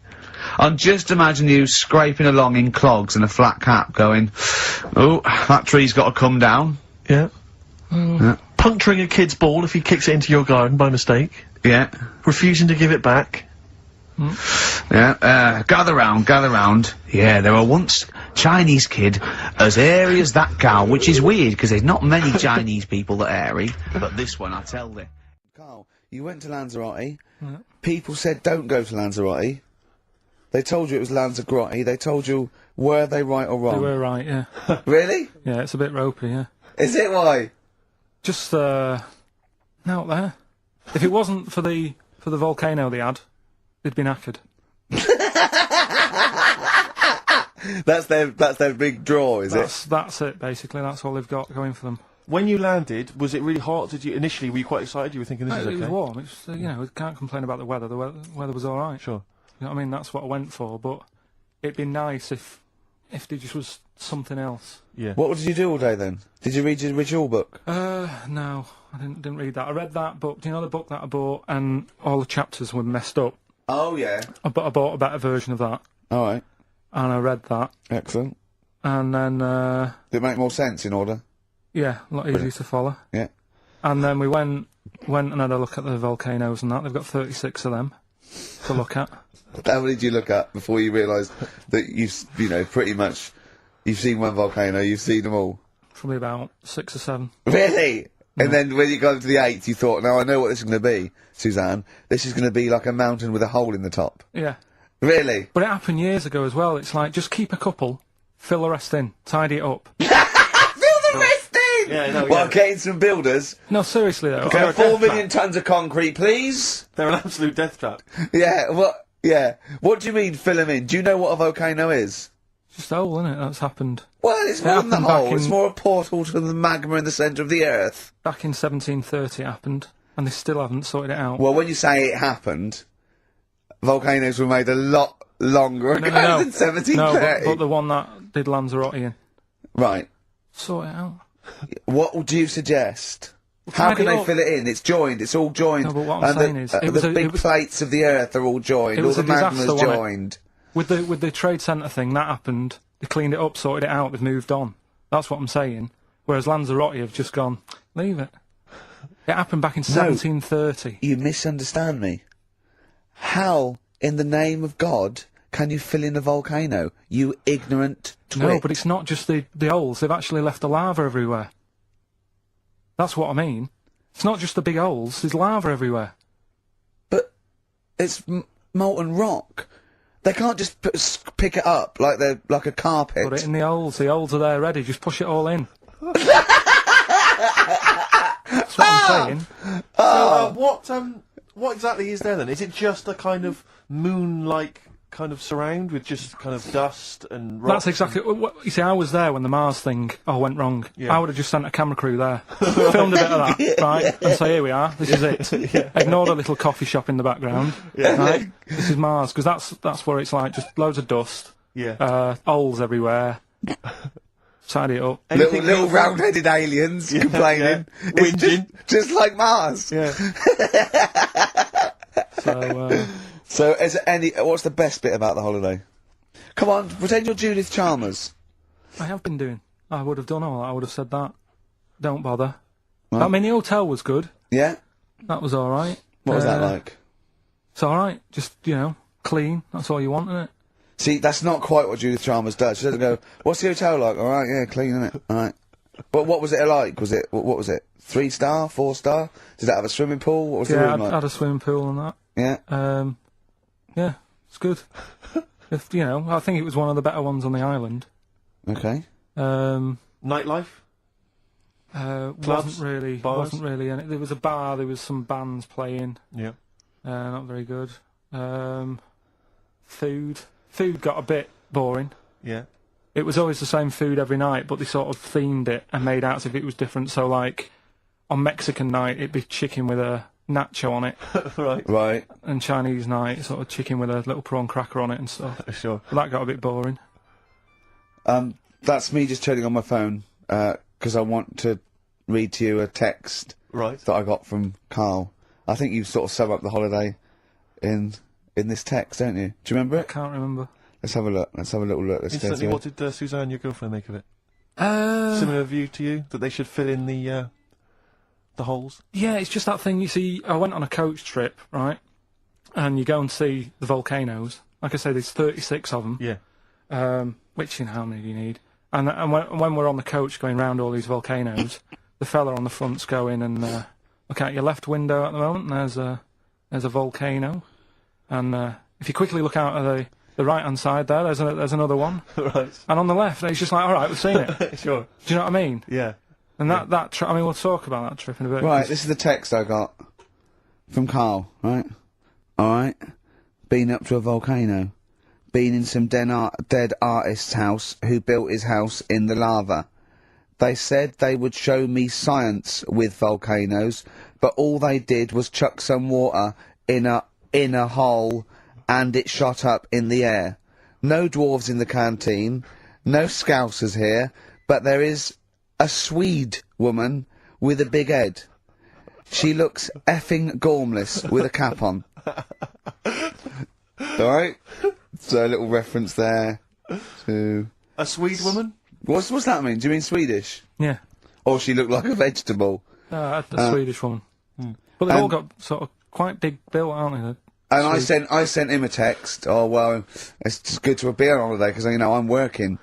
And just imagine you scraping along in clogs and a flat cap going, oh, that tree's got to come down. Yeah. Yeah. Puncturing a kid's ball if he kicks it into your garden by mistake. Yeah. Refusing to give it back. Yeah, gather round. Yeah, there were once Chinese kid as hairy as that cow, which is weird, because there's not many Chinese people that are hairy, but this one, I tell thee. Carl, you went to Lanzarote. People said don't go to Lanzarote. They told you it was Lanzarote. They told you, were they right or wrong? They were right, yeah. Really? Yeah, it's a bit ropey, yeah. Is it? Why? Just, out there. If it wasn't for the volcano they had, they'd be knackered. That's their big draw, is it? That's it, basically. That's all they've got going for them. When you landed, was it really hot? Initially, were you quite excited? You were thinking this is okay? It was warm. It's, you know, we can't complain about the weather. The weather was alright. Sure. You know what I mean? That's what I went for, but it'd be nice if there just was something else. Yeah. What did you do all day then? Did you read your ritual book? No, I didn't read that. I read that book. Do you know the book that I bought and all the chapters were messed up? Oh, yeah. I bought a better version of that. Alright. And I read that. Excellent. And then, Did it make more sense in order? yeah, a lot easier to follow. Yeah. And then we went and had a look at the volcanoes and that. They've got 36 of them to look at. How many did you look at before you realised that you know, pretty much, you've seen one volcano, you've seen them all? Probably about 6 or 7. Really? Yeah. And then when you got to the 8th, you thought, now I know what this is going to be, Suzanne. This is going to be like a mountain with a hole in the top. Yeah. Really? But it happened years ago as well. It's like, just keep a couple, fill the rest in, tidy it up. Fill the rest in! Yeah, no, Well, yeah. getting some builders. No, seriously though. Okay, 4 million tons of concrete, please. They're an absolute death trap. Yeah, what? Yeah. What do you mean, fill them in? Do you know what a volcano is? Just a hole, isn't it? That's happened. Well, it's more than the happened back hole. It's in- more a portal to the magma in the centre of the earth. Back in 1730 it happened, and they still haven't sorted it out. Well, when you say it happened, volcanoes were made a lot longer ago No, than 1730. No, but the one that did Lanzarote in. Right. Sort it out. What would you suggest? How tidy can they up. fill it in? It's joined. It's all joined. No, but what I'm and saying the, is, it was the a- big it was- plates of the earth are all joined. It All was the a disaster, magma's wasn't it? joined. With the trade centre thing, that happened. They cleaned it up, sorted it out, they've moved on. That's what I'm saying. Whereas Lanzarote have just gone, leave it. It happened back in 1730. You misunderstand me. How, in the name of God, can you fill in a volcano? You ignorant twit. No, but it's not just the holes. They've actually left the lava everywhere. That's what I mean. It's not just the big holes. There's lava everywhere. But it's molten rock. They can't just pick it up like they're like a carpet. Put it in the holes. The holes are there ready. Just push it all in. That's what I'm saying. So, what exactly is there then? Is it just a kind of moon-like kind of surround with just kind of dust and rocks? That's exactly. You see, I was there when the Mars thing went wrong. Yeah. I would have just sent a camera crew there, filmed a bit of that, right, and say, here we are. This is it. Ignore the little coffee shop in the background. Right? This is Mars, because that's where it's like just loads of dust, holes everywhere. Tidy it up. Little round-headed aliens complaining. It's just like Mars. Yeah. So, is there any? What's the best bit about the holiday? Come on, pretend you're Judith Chalmers. I have been doing. I would have done all that. I would have said that. Don't bother. Right. I mean, the hotel was good. Yeah. That was all right. What was that like? It's all right. Just clean. That's all you want, isn't it? See, that's not quite what Judith Chalmers does. She doesn't go, "What's the hotel like?" All right, yeah, clean, innit? All right. But what was it like? Was it what was it? 3-star, 4-star? Did it have a swimming pool? What was the Yeah, room like? I had a swimming pool and that. Yeah. Yeah, it's good. I think it was one of the better ones on the island. Okay. Nightlife? Wasn't really. Bars? Wasn't really. And there was a bar. There was some bands playing. Yeah. Not very good. Food got a bit boring. Yeah. It was always the same food every night, but they sort of themed it and made out as if it was different. So, like, on Mexican night, it'd be chicken with a nacho on it, Right. and Chinese night, sort of chicken with a little prawn cracker on it and stuff. Sure. But that got a bit boring. That's me just turning on my phone, 'cause I want to read to you a text Right. that I got from Karl. I think you sort of sum up the holiday in in this text, don't you? Do you remember I it? can't remember. Let's have a look. Let's have a little look. Let's go Instantly, to what did Suzanne, your girlfriend, make of it? Uh, Similar view to you, that they should fill in the holes? Yeah, it's just that thing, you see, I went on a coach trip, right? And you go and see the volcanoes. Like I say, there's 36 of them. Yeah. Which, you know, how many do you need? And when we're on the coach going round all these volcanoes, the fella on the front's going and look out your left window at the moment, and there's a volcano. And if you quickly look out of the right-hand side there's another one. Right. And on the left, it's just like, all right, we've seen it. Sure. Do you know what I mean? Yeah. And I mean, we'll talk about that trip in a bit. Right, this is the text I got from Karl, right? Alright. Been up to a volcano. Been in some dead artist's house who built his house in the lava. They said they would show me science with volcanoes, but all they did was chuck some water in a hole and it shot up in the air. No dwarves in the canteen, no scousers here, but there is a Swede woman with a big head. She looks effing gormless with a cap on. Alright? So a little reference there to... A Swede woman? What's that mean? Do you mean Swedish? Yeah. Or she looked like a vegetable? A Swedish woman. But they've all got sort of quite big built, aren't they? And I sent him a text. Oh, well, it's just good to be on holiday because, you know, I'm working.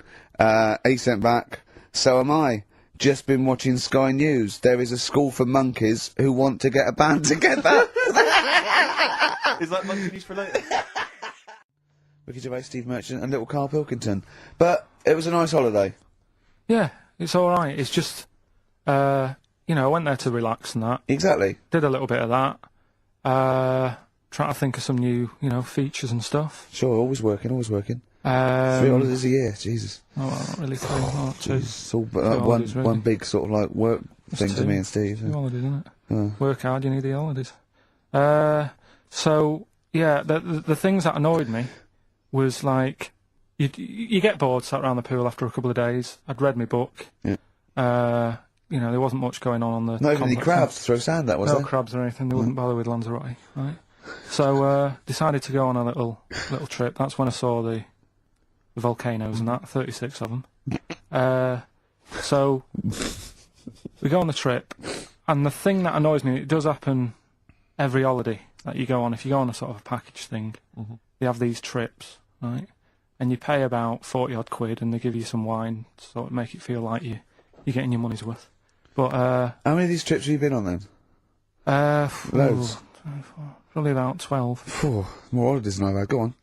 He sent back, so am I. Just been watching Sky News. There is a school for monkeys who want to get a band together. Is that monkey news for later? Ricky Gervais, Steve Merchant and little Karl Pilkington. But it was a nice holiday. Yeah, it's alright. It's just, you know, I went there to relax and that. Exactly. Did a little bit of that. Trying to think of some new, you know, features and stuff. Sure, always working. 3 holidays a year, Jesus. Oh, well, not really 3, not 2. It's all Two holidays, really. one big sort of like work thing to 2. me and Steve. 2 holidays, isn't it? Yeah. Work hard, you need the holidays. So, yeah, the things that annoyed me was like, you get bored sat around the pool after a couple of days. I'd read my book. Yeah. You know, there wasn't much going on the Not even any complex. crabs to throw sand at, was No there? crabs or anything. They wouldn't bother with Lanzarote, right? So, decided to go on a little trip. That's when I saw the volcanoes and that, 36 of them. So, we go on the trip, and the thing that annoys me, it does happen every holiday that you go on. If you go on a sort of a package thing, they have these trips, right? And you pay about 40-odd quid, and they give you some wine to sort of make it feel like you're getting your money's worth. But, How many of these trips have you been on then? Loads. Probably about 12. More holidays than I've had. Go on.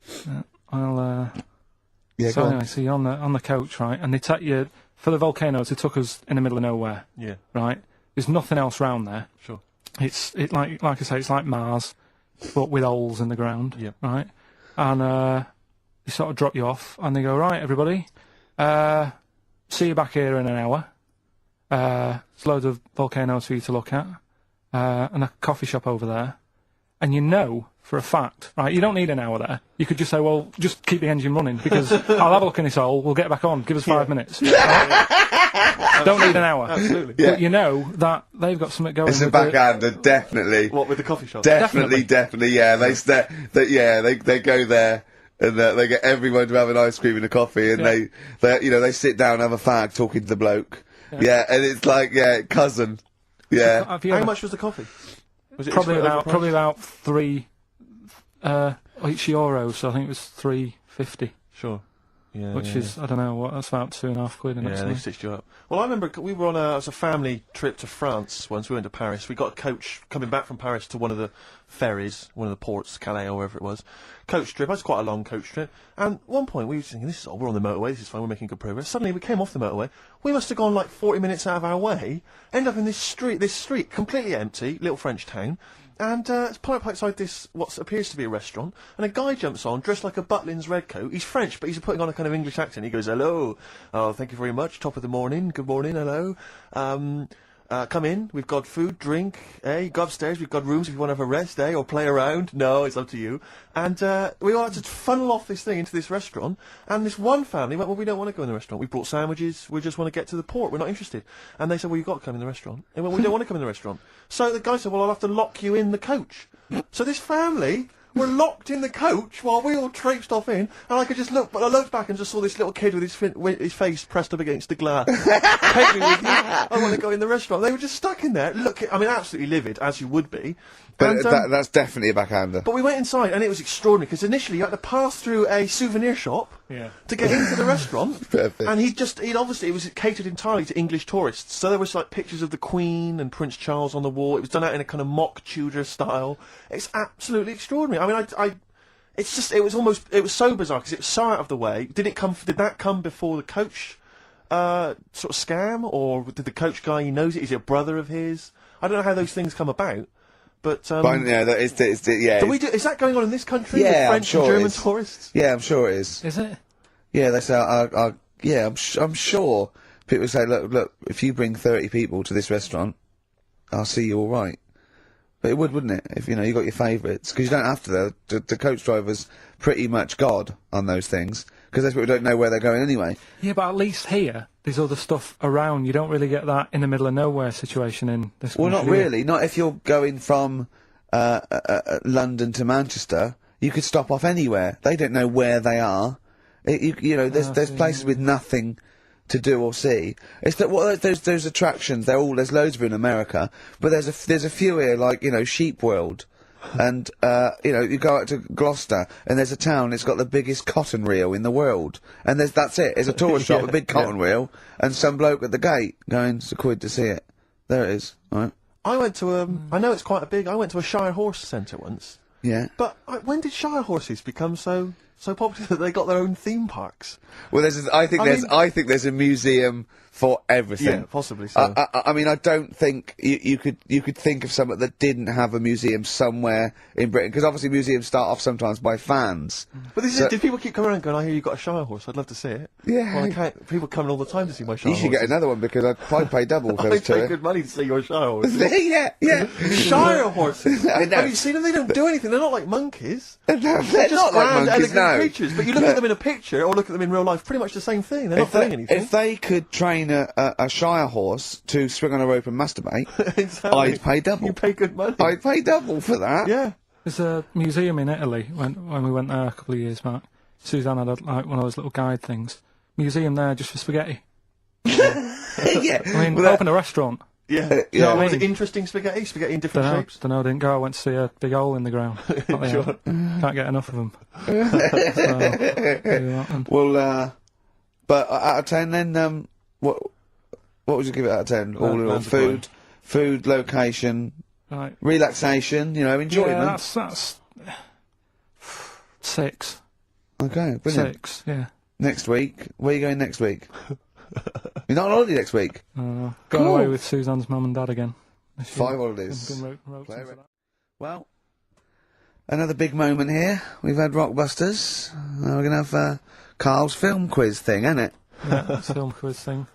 Yeah, So go anyway, on. so you're on the coach, right? And they take you for the volcanoes. They took us in the middle of nowhere, Yeah. right? There's nothing else round there. Sure. It's like I say, it's like Mars, but with holes in the ground, Yep. right? And they sort of drop you off, and they go, right, everybody, see you back here in an hour. There's loads of volcanoes for you to look at, and a coffee shop over there. And you know for a fact, right, you don't need an hour there. You could just say, well, just keep the engine running, because I'll have a look in this hole, we'll get back on, give us 5 minutes. Right? Don't need an hour. Absolutely. Yeah. But you know that they've got something going It's a with the- backhander, definitely. What, with the coffee shop? Definitely, yeah. They go there and they get everyone to have an ice cream and a coffee, and they sit down and have a fag talking to the bloke. Yeah, and it's like cousin. Yeah. Have you How ever- much was the coffee? Was it Probably overpriced? about €3 each euro, so I think it was £3.50, Sure. Yeah. which is I don't know what that's about £2.5. And Yeah, they stitched you up. Well, I remember we were on it was a family trip to France once. We went to Paris. We got a coach coming back from Paris to one of the ferries, one of the ports, Calais or wherever it was. Coach trip. That's quite a long coach trip. And at one point we were thinking, we're on the motorway. This is fine. We're making good progress. Suddenly we came off the motorway. We must have gone like 40 minutes out of our way. End up in this street completely empty, little French town. And it's pulled up outside this, what appears to be a restaurant, and a guy jumps on, dressed like a Butlins redcoat. He's French, but he's putting on a kind of English accent. He goes, hello, oh, thank you very much, top of the morning, good morning, hello. Come in, we've got food, drink, go upstairs, we've got rooms if you want to have a rest, or play around. No, it's up to you. And we all had to funnel off this thing into this restaurant, and this one family went, well, we don't want to go in the restaurant. We brought sandwiches, we just want to get to the port, we're not interested. And they said, well, you've got to come in the restaurant. And we went, we don't want to come in the restaurant. So the guy said, well, I'll have to lock you in the coach. So this family were locked in the coach while we all traipsed off in, and I could just look, but I looked back and just saw this little kid with his face pressed up against the glass. Take me with you. I want to go in the restaurant. They were just stuck in there, absolutely livid, as you would be. But that's definitely a backhander. But we went inside, and it was extraordinary, because initially you had to pass through a souvenir shop to get into the restaurant. Perfect. And it was catered entirely to English tourists. So there was like pictures of the Queen and Prince Charles on the wall. It was done out in a kind of mock Tudor style. It's absolutely extraordinary. I mean, it was so bizarre, because it was so out of the way. Did that come before the coach, sort of scam? Or did the coach guy, he knows it? Is it a brother of his? I don't know how those things come about. But yeah, is that going on in this country? Yeah, with French and German tourists. Yeah, I'm sure it is. Is it? Yeah, they say. I'm sure people say, look, if you bring 30 people to this restaurant, I'll see you all right. But it wouldn't it? If you got your favourites, because you don't have to. The coach driver's pretty much God on those things, because those people don't know where they're going anyway. Yeah, but at least here, there's other stuff around. You don't really get that in the middle of nowhere situation in this country. Well, not really. Not if you're going from London to Manchester. You could stop off anywhere. They don't know where they are. There's places with nothing to do or see. It's that those attractions. There's loads of them in America, but there's a few here, like Sheep World. And, you go out to Gloucester, and there's a town, it's got the biggest cotton reel in the world. And that's it. It's a tourist shop, a big cotton reel, and some bloke at the gate going, it's £1 to see it. There it is, right? I went to, I know it's quite I went to a Shire Horse Centre once. Yeah. But when did Shire horses become so popular that they got their own theme parks? Well, I think there's a museum for everything. Yeah, possibly so. I mean, I don't think you could think of something that didn't have a museum somewhere in Britain, because obviously museums start off sometimes by fans. But did people keep coming around going, I hear you've got a Shire horse, I'd love to see it? Yeah. Well, I can't. People coming all the time to see my Shire You should horses. get another one, because I'd pay double for I those two. pay good money to see your Shire horse. Yeah. Shire horses. I know. Have you seen them? They don't do anything. They're not like monkeys. They're They're not just like grand, monkeys, elegant no. creatures. But you look at them in a picture or look at them in real life, pretty much the same thing. They're not doing anything. If they could train a Shire horse to swing on a rope and masturbate, Exactly. I'd pay double. You pay good money. I'd pay double for that. Yeah. There's a museum in Italy when we went there a couple of years back. Suzanne had one of those little guide things. Museum there just for spaghetti. Yeah. I mean, open a restaurant. Yeah. Yeah. Was it interesting spaghetti? Spaghetti in different shapes? Don't know, didn't go. I went to see a big hole in the ground. Sure. Can't get enough of them. Well, but out of 10 then, what would you give it out of 10? All in all, food, location, Right. relaxation, enjoyment. Yeah, that's 6. Okay, brilliant. 6, yeah. Next week, where are you going next week? You're not on holiday next week? Going Cool. away with Suzanne's mum and dad again. 5 holidays. Wrote Play into it. that. Well, another big moment here. We've had Rockbusters. Now we're going to have Carl's film quiz thing, ain't it? Yeah, it's a film quiz thing.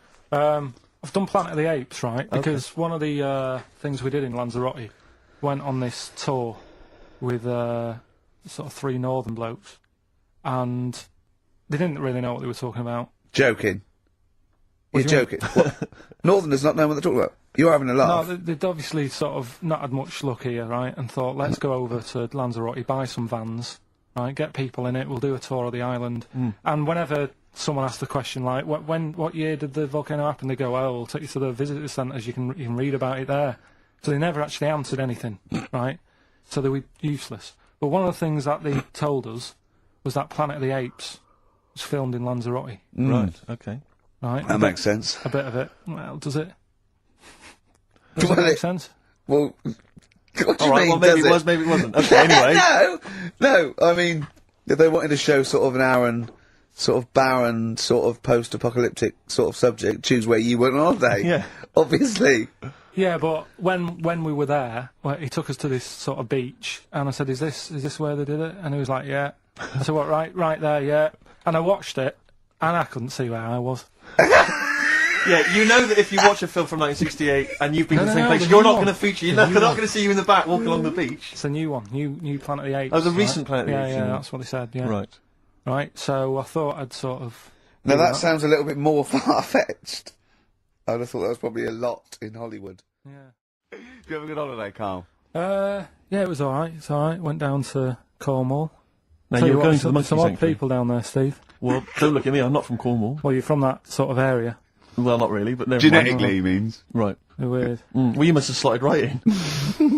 I've done Planet of the Apes, right? Because one of the things we did in Lanzarote went on this tour with sort of 3 northern blokes, and they didn't really know what they were talking about. Joking. What You're do you joking. What? Northerners not know what they're talking about. You're having a laugh. No, they'd obviously sort of not had much luck here, right? And thought, let's go over to Lanzarote, buy some vans, right? Get people in it. We'll do a tour of the island. And whenever someone asks the question like, what year did the volcano happen? They go, oh, we'll take you to the visitor centres. You can read about it there. So they never actually answered anything, right? So they were useless. But one of the things that they told us was that Planet of the Apes was filmed in Lanzarote. Right, okay. Right? That makes sense. A bit of it. Well, does it? Does it make sense? Well, what do you All right, mean, well, maybe does it was, maybe it wasn't. Okay, anyway. No, I mean, if they wanted to show sort of an barren, sort of post-apocalyptic sort of subject, choose where you went on holiday. Yeah. Obviously. Yeah, but when we were there, he took us to this sort of beach, and I said, "Is this where they did it?" And he was like, "Yeah." I said, "What? Right there, yeah." And I watched it, and I couldn't see where I was. Yeah, you know that if you watch a film from 1968 and you've been to the same place, the you're new not one. going to feature. They're The not new going one. to see you in the back walking along the beach. It's a new one, new Planet of the Apes. Oh, the right? recent Planet of the Apes, Yeah, yeah. that's what they said. Yeah, Right. right. So I thought I'd sort of. Now do that sounds a little bit more far-fetched. I would have thought that was probably a lot in Hollywood. Yeah. Did you have a good holiday, Carl? Yeah, it was all right. It's all right. Went down to Cornwall. Now, Tell you're you what, going to the monkey some odd sanctuary. people down there, Steve. Well, don't look at me, I'm not from Cornwall. Well, you're from that sort of area. Well, not really, but never Genetically, he means. mind. Right. They're weird. Well, you must have slotted right in.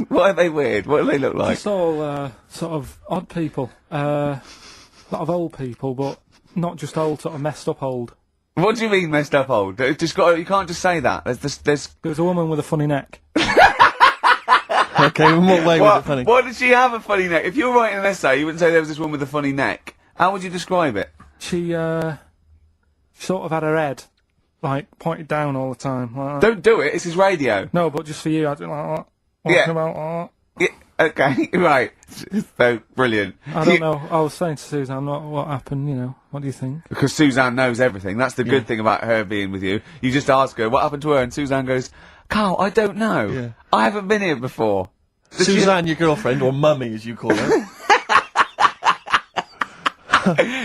What are they weird? What do they look like? It's all sort of odd people. A lot of old people, but not just old, sort of messed up old. What do you mean messed up old? You can't just say that. There's There's a woman with a funny neck. Okay, in what way was it funny? Why did she have a funny neck? If you were writing an essay, you wouldn't say there was this woman with a funny neck. How would you describe it? She sort of had her head, like, pointed down all the time. Like that. Don't do it, this is radio. No, but just for you, I do like that. Yeah. Walking about Yeah, okay, right. So, brilliant. I don't know. I was saying to Suzanne, what happened, you know. What do you think? Because Suzanne knows everything. That's the good thing about her being with you. You just ask her, what happened to her? And Suzanne goes, Carl, I don't know. Yeah. I haven't been here before. Suzanne, your girlfriend, or mummy as you call her.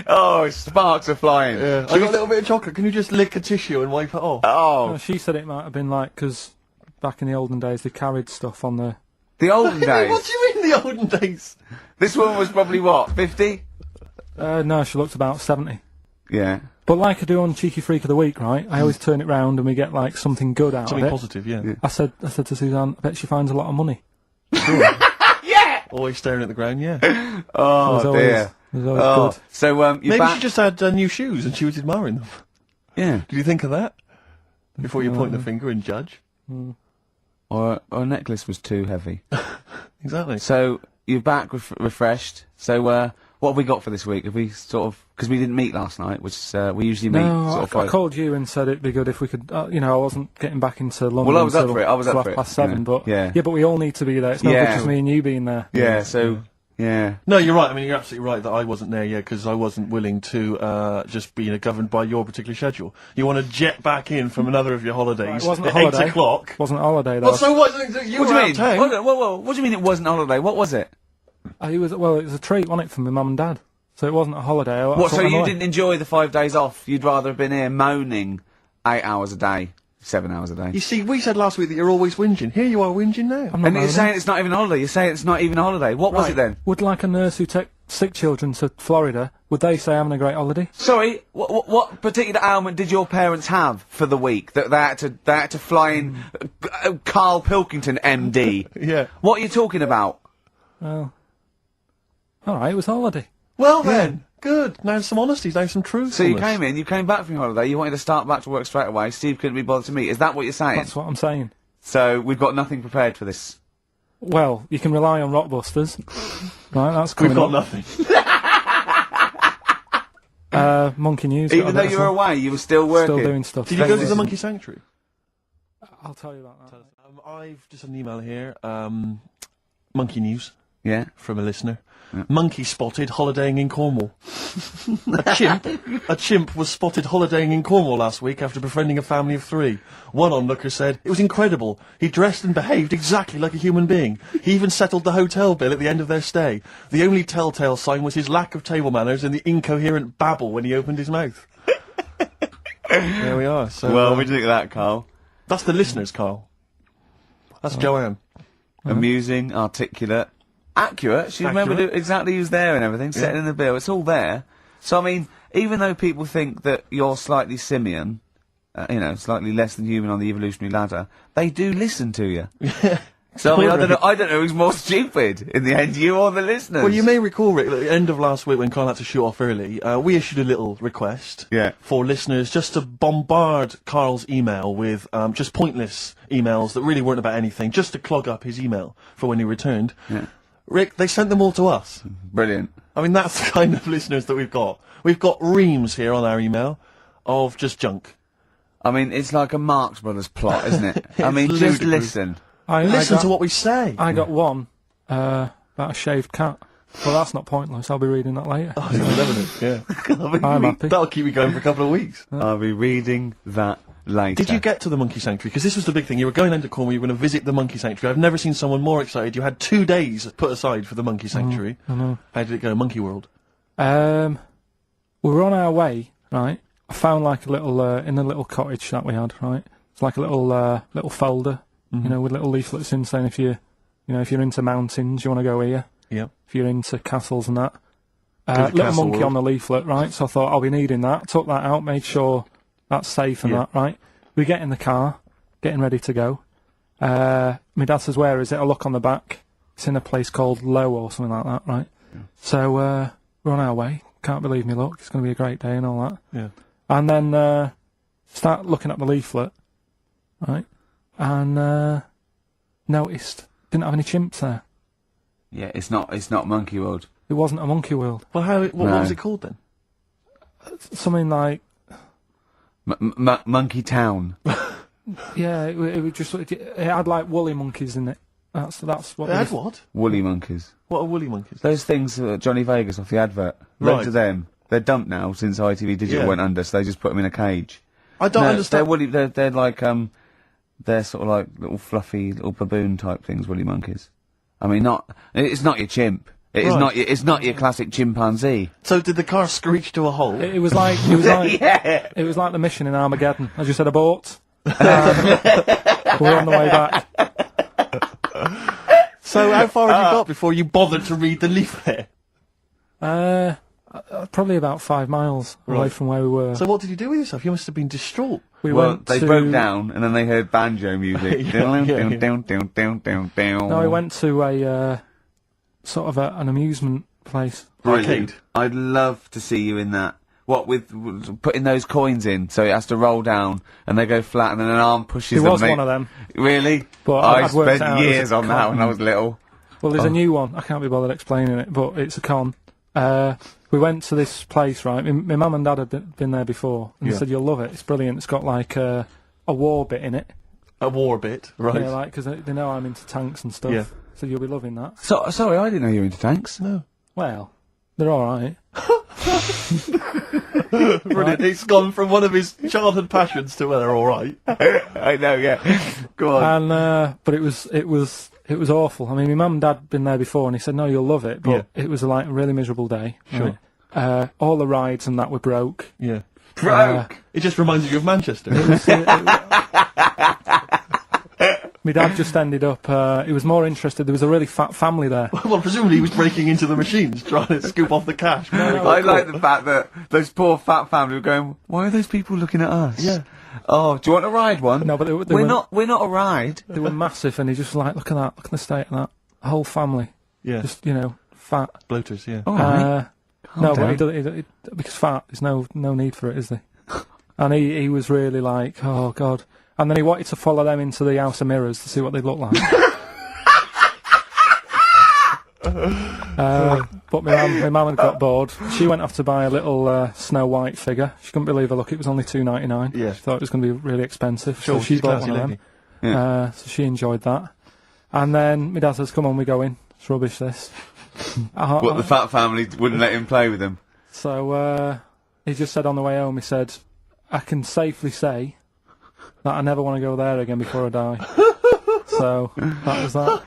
Oh, sparks are flying. Yeah. I got a little bit of chocolate. Can you just lick a tissue and wipe it off? Oh, She said it might have been like, because back in the olden days they carried stuff on the... the olden days. What do you mean the olden days? This woman was probably what, 50? No, she looked about 70. Yeah. But like I do on Cheeky Freak of the Week, right? I always turn it round and we get like something good out Something of it. positive, yeah. I said to Suzanne, I bet she finds a lot of money. Always staring at the ground, yeah. Oh, There's dear. There's always Oh, good. so, you're Maybe back. she just had new shoes and she was admiring them. Yeah. Did you think of that? Before you point the finger and judge? Or a necklace was too heavy. Exactly. So, you're back refreshed. So, what have we got for this week? Have we sort of... Because we didn't meet last night, which we usually meet No, sort of I called you and said it'd be good if we could, you know, I wasn't getting back into London Well, I was up until for it, I was up for it, 7:30, yeah. but... Yeah. Yeah, but we all need to be there. It's not Yeah. good just me and you being there. Yeah, so... Yeah. No, you're right. I mean, you're absolutely right that I wasn't there yet because I wasn't willing to just be governed by your particular schedule. You want to jet back in from another of your holidays It wasn't a at holiday. 8 o'clock. Wasn't a holiday, though. Well, so what? You What were do you out mean? of town. What do you mean it wasn't a holiday? What was it? It was a treat, wasn't it, for my mum and dad? So it wasn't a holiday. What, so you didn't enjoy the 5 days off? You'd rather have been here moaning 8 hours a day, 7 hours a day? You see, we said last week that you're always whinging. Here you are whinging now. I'm not And you're moaning. saying it's not even a holiday. You're saying it's not even a holiday. What was Right. it then? Would like a nurse who take sick children to Florida, would they say having a great holiday? Sorry, what particular ailment did your parents have for the week that they had to fly in Karl Pilkington, MD? Yeah. What are you talking about? Well, alright, it was a holiday. Well then, good. Now some honesty, now some truth. So you came back from your holiday, you wanted to start back to work straight away, Steve couldn't be bothered to meet. Is that what you're saying? That's what I'm saying. So we've got nothing prepared for this. Well, you can rely on Rockbusters. Right, that's We've coming got up. nothing. Monkey News. Even though you were away, you were still working. Still doing stuff. Did you go to the monkey sanctuary? I'll tell you about that. I've just had an email here. Monkey news Yeah. from a listener. Monkey spotted holidaying in Cornwall. A chimp was spotted holidaying in Cornwall last week after befriending a family of 3. One onlooker said, "It was incredible. He dressed and behaved exactly like a human being. He even settled the hotel bill at the end of their stay. The only telltale sign was his lack of table manners and the incoherent babble when he opened his mouth." There we are. So, Well, what do you think of that, Carl? that's the listeners, Carl. That's Joanne. Amusing, articulate, accurate. She remembered exactly who's there and everything, setting in the bill. It's all there. So, I mean, even though people think that you're slightly simian, you know, slightly less than human on the evolutionary ladder, they do listen to you. So, I mean, I don't know who's more stupid in the end, you or the listeners. Well, you may recall, Rick, at the end of last week when Carl had to shoot off early, we issued a little request for listeners just to bombard Carl's email with just pointless emails that really weren't about anything, just to clog up his email for when he returned. Yeah. Rick, they sent them all to us. Brilliant. I mean, that's the kind of listeners that we've got. We've got reams here on our email of just junk. I mean, it's like a Marx Brothers plot, isn't it? I mean, It's just ludicrous. listen. Listen to what we say. I got one about a shaved cat. Well, that's not pointless. I'll be reading that later. Oh, it's 11, yeah. I'm happy. That'll keep you going for a couple of weeks. I'll be reading that later. Did you get to the monkey sanctuary? Because this was the big thing. You were going into Cornwall, you were going to visit the monkey sanctuary. I've never seen someone more excited. You had 2 days put aside for the monkey sanctuary. I know. How did it go? Monkey World? We were on our way, right? I found like a little, in the little cottage that we had, right? It's like a little folder, you know, with little leaflets in saying if you're into mountains, you want to go here. Yeah. if you're into castles and that. There's a Little castle monkey world. on the leaflet, right? So I thought I'll be needing that. Took that out, made sure that's safe and Yeah. that, right? We get in the car, getting ready to go. My dad says, "Where is it?" I look on the back. It's in a place called Low or something like that, right? Yeah. So we're on our way. Can't believe me luck. It's going to be a great day and all that. Yeah. And then start looking at the leaflet, right? And noticed didn't have any chimps there. Yeah, it's not Monkey World. It wasn't a monkey world. Well, what No. was it called then? Something like, Monkey Town. yeah, it was just, it had like woolly monkeys in it. That's what. It had what? Woolly monkeys. What are woolly monkeys? Those things Johnny Vegas off the advert. Loads Right. of them. They're dumped now since ITV Digital Yeah. went under, so they just put them in a cage. I don't No, understand. They're woolly. They're like they're sort of like little fluffy little baboon type things. Woolly monkeys. I mean, it's not your chimp. It is Right. not. It's not your classic chimpanzee. So did the car screech to a halt? It was like Yeah. it was like the mission in Armageddon. I just said abort. We're on the way back. So how far had you got before you bothered to read the leaflet? Probably about 5 miles away Right. from where we were. So what did you do with yourself? You must have been distraught. we Well, went they to, broke down and then they heard banjo music. Yeah, yeah. No, we went to a sort of an amusement place. Arcade. I'd love to see you in that. What with putting those coins in, so it has to roll down and they go flat, and then an arm pushes There them. was one of them. Really? But I I'd worked spent out it was years a on that when I con. was little. Well, there's a new one. I can't be bothered explaining it, but it's a con. We went to this place, right? My mum and dad had been there before, and Yeah. they said, "You'll love it. It's brilliant. It's got like a war bit in it." A war bit, right? Yeah, like, because they know I'm into tanks and stuff. Yeah. So you'll be loving that. So, sorry, I didn't know you were into tanks. No. Well, they're alright. Brilliant. It's gone from one of his childhood passions to, well, they're alright. I know, yeah. Go on. And, but it was awful. I mean, my mum and dad had been there before, and he said, "No, you'll love it." But Yeah. it was like a really miserable day. Sure. Right? All the rides and that were broke. Yeah. Broke! It just reminds you of Manchester. My dad just ended up, he was more interested, there was a really fat family there. Well, presumably he was breaking into the machines, trying to scoop off the cash. I like the fact that those poor fat family were going, why are those people looking at us? Yeah. Oh, do you want to ride one? No, but they we're were, not a ride. They were massive, and he just like, look at that, look at the state of that. Whole family. Yeah. Just, fat. Bloaters, yeah. All right. No, down. but because fat, there's no need for it, is there? And he was really like, oh god. And then he wanted to follow them into the House of Mirrors to see what they'd look like. But my mum had got bored. She went off to buy a little Snow White figure. She couldn't believe her luck. It was only $2.99. Yeah. She thought it was going to be really expensive. Sure, so she she's bought classy one of lady. them. So she enjoyed that. And then my dad says, "Come on, we go in. It's rubbish, this." What, the fat family wouldn't let him play with them? So he just said on the way home, he said, "I can safely say that I never want to go there again before I die." So that was that.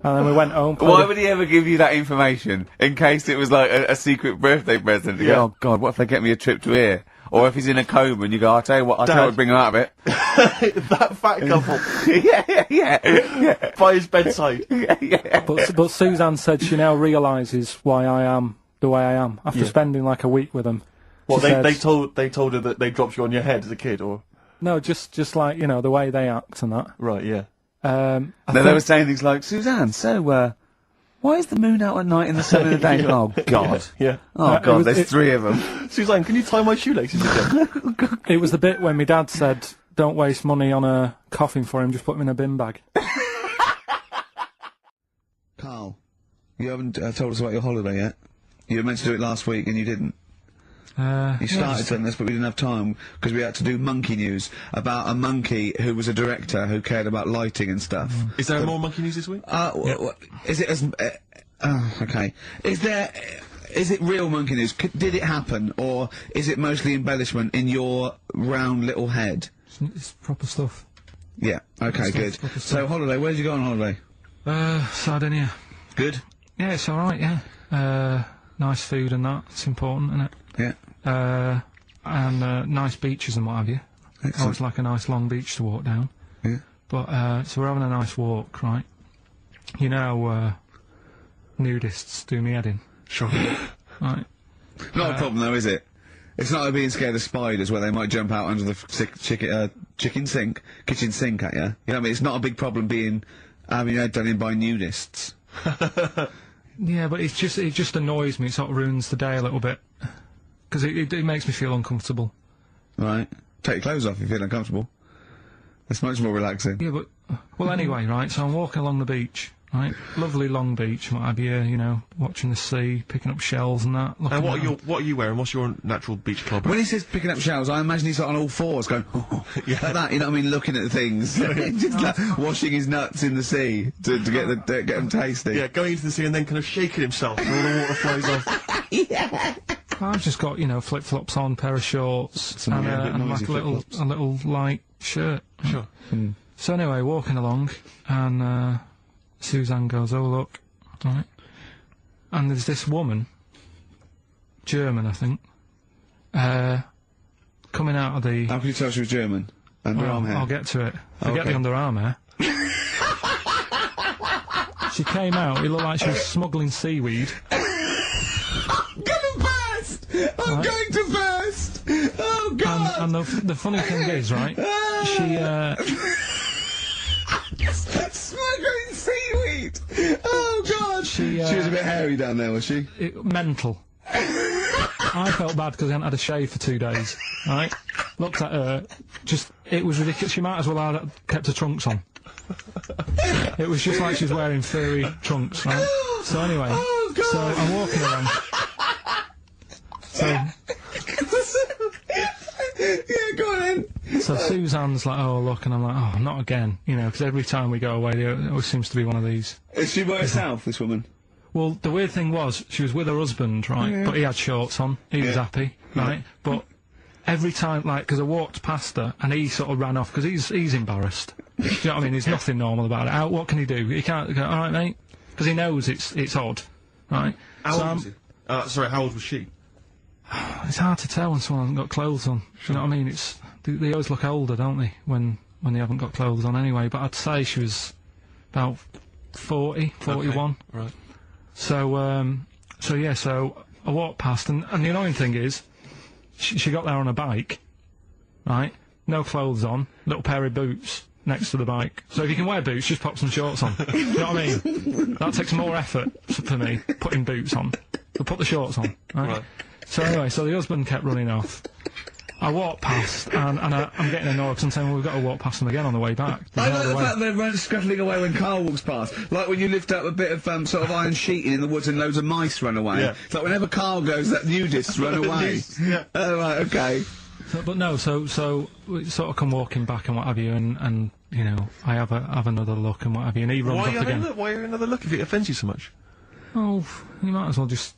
And then we went home. Why would he ever give you that information? In case it was like a secret birthday present. You Yeah. go, oh God, what if they get me a trip to here? Or if he's in a coma and you go, I'll tell you what, Dad. bring him out of it. That fat couple yeah. by his bedside. But Suzanne said she now realises why I am the way I am after Yeah. spending like a week with them. Well, She they said- told her that they dropped you on your head as a kid, or No, just like the way they act and that. right? Yeah. I No, think- they were saying things like, Suzanne, so, why is the moon out at night and the sun in the day? Yeah. Oh God. Yeah. Oh it God, was- there's it- 3 of them. Suzanne, can you tie my shoelaces again? It was the bit when my dad said, "Don't waste money on a coffin for him. Just put him in a bin bag." Carl, you haven't told us about your holiday yet. You were meant to do it last week and you didn't. You started on this, but we didn't have time because we had to do monkey news about a monkey who was a director who cared about lighting and stuff. Is there more monkey news this week? Is it as? Okay. Is it real monkey news? Did it happen, or is it mostly embellishment in your round little head? It's proper stuff. Yeah. Okay. Good. proper So stuff. holiday. Where did you go on holiday? Sardinia. Good. Yeah, it's all right. Yeah, nice food and that. It's important, isn't it? Yeah. And nice beaches and what have you. Excellent. Always like a nice long beach to walk down. Yeah. But so we're having a nice walk, right? nudists do me head in. Sure. Right. Not a problem though, is it? It's not like being scared of spiders where they might jump out under the kitchen sink at you. You know what I mean? It's not a big problem having your head done in by nudists. Yeah, but it just annoys me. It sort of ruins the day a little bit. Because it makes me feel uncomfortable. Right. Take your clothes off if you feel uncomfortable. It's much more relaxing. Yeah, but... Well, anyway, right, so I'm walking along the beach, right? Lovely long beach, what have you, you know, watching the sea, picking up shells and that. And what are you wearing? What's your natural beach club? When he says picking up shells, I imagine he's on all fours going, yeah, like that, you know what I mean, looking at things. Just like washing his nuts in the sea to get them tasty. Yeah, going into the sea and then kind of shaking himself and all the water flows off. Yeah. I've just got, you know, flip-flops on, pair of shorts, and like a little light shirt. Sure. So anyway, walking along, and Suzanne goes, "Oh look," right, and there's this woman, German I think, coming out of the... How can you tell she was German? Underarm hair? I'll get to it. Forget the underarm hair. She came out, it looked like she was smuggling seaweed. I'm gonna burst! I'm going to burst! Oh god! And the funny thing is, right, she, smuggling seaweed! Oh god! She was a bit hairy down there, was she? mental. I felt bad because I hadn't had a shave for 2 days, right? Looked at her, it was ridiculous. She might as well have kept her trunks on. It was just like she was wearing furry trunks, right? So anyway, so I'm walking around. So... Yeah, go on then. So Suzanne's like, "Oh, look," and I'm like, "Oh, not again," you know, because every time we go away, there always seems to be one of these. Is she by herself, this woman? Well, the weird thing was, she was with her husband, right, but he had shorts on, he was happy, right, but every time, like, because I walked past her, and he sort of ran off, because he's embarrassed. Do you know what I mean? There's nothing normal about it. What can he do? He can't go, "Alright, mate," because he knows it's odd, right? How old was he? Sorry, how old was she? It's hard to tell when someone hasn't got clothes on. You know what I mean? They always look older, don't they, when they haven't got clothes on anyway, but I'd say she was about 40, 41. Okay. Right. So I walked past, and the annoying thing is, she got there on a bike, right? No clothes on, little pair of boots next to the bike. So if you can wear boots, just pop some shorts on. You know what I mean? That takes more effort for me, putting boots on. So put the shorts on, right? So anyway, so the husband kept running off. I walked past, and I'm getting annoyed because I'm saying, well, we've got to walk past them again on the way back. I like the fact they're scuttling away when Karl walks past. Like when you lift up a bit of, sort of iron sheeting in the woods and loads of mice run away. Yeah. It's like whenever Karl goes, that nudists run away. Yeah. Oh, right, okay. So we sort of come walking back and what have you, and you know, I have another look and what have you, and he runs off again. Why are you another look if it offends you so much? Oh, you might as well just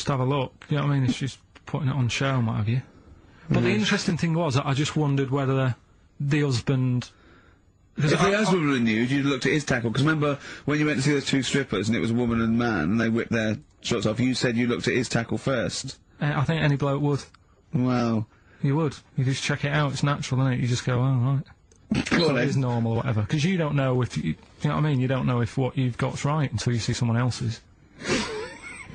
have a look. You know what I mean? It's just putting it on show and what have you. But the interesting thing was that I just wondered whether the husband... If the husband were nude, you'd looked at his tackle, because remember when you went to see those two strippers and it was a woman and man, and they whipped their shorts off, you said you looked at his tackle first. I think any bloke would. Well... You would. You just check it out, it's natural, isn't it? You just go, oh, right. Go on, it is normal or whatever. Because you don't know if... you know what I mean? You don't know if what you've got's right until you see someone else's.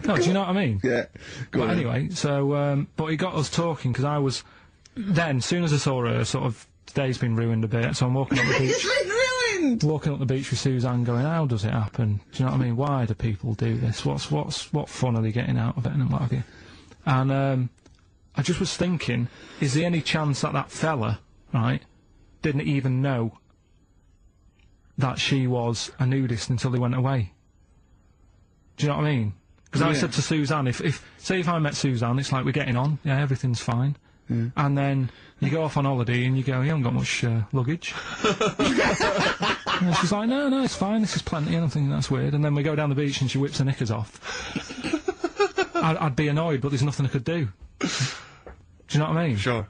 No, do you know what I mean? Yeah. Go on. Anyway, so, but he got us talking, because I was... Then, as soon as I saw her, sort of, today's been ruined a bit, so I'm walking up the beach... It's been ruined! Walking up the beach with Suzanne going, how does it happen? Do you know what I mean? Why do people do this? What fun are they getting out of it and what have you? And, I just was thinking, is there any chance that fella, right, didn't even know that she was a nudist until they went away? Do you know what I mean? Because I said to Suzanne, say if I met Suzanne, it's like we're getting on, yeah, everything's fine. Yeah. And then you go off on holiday and you go, you haven't got much luggage. And she's like, no, it's fine, this is plenty, and I'm thinking that's weird. And then we go down the beach and she whips her knickers off. I'd be annoyed, but there's nothing I could do. Do you know what I mean? Sure.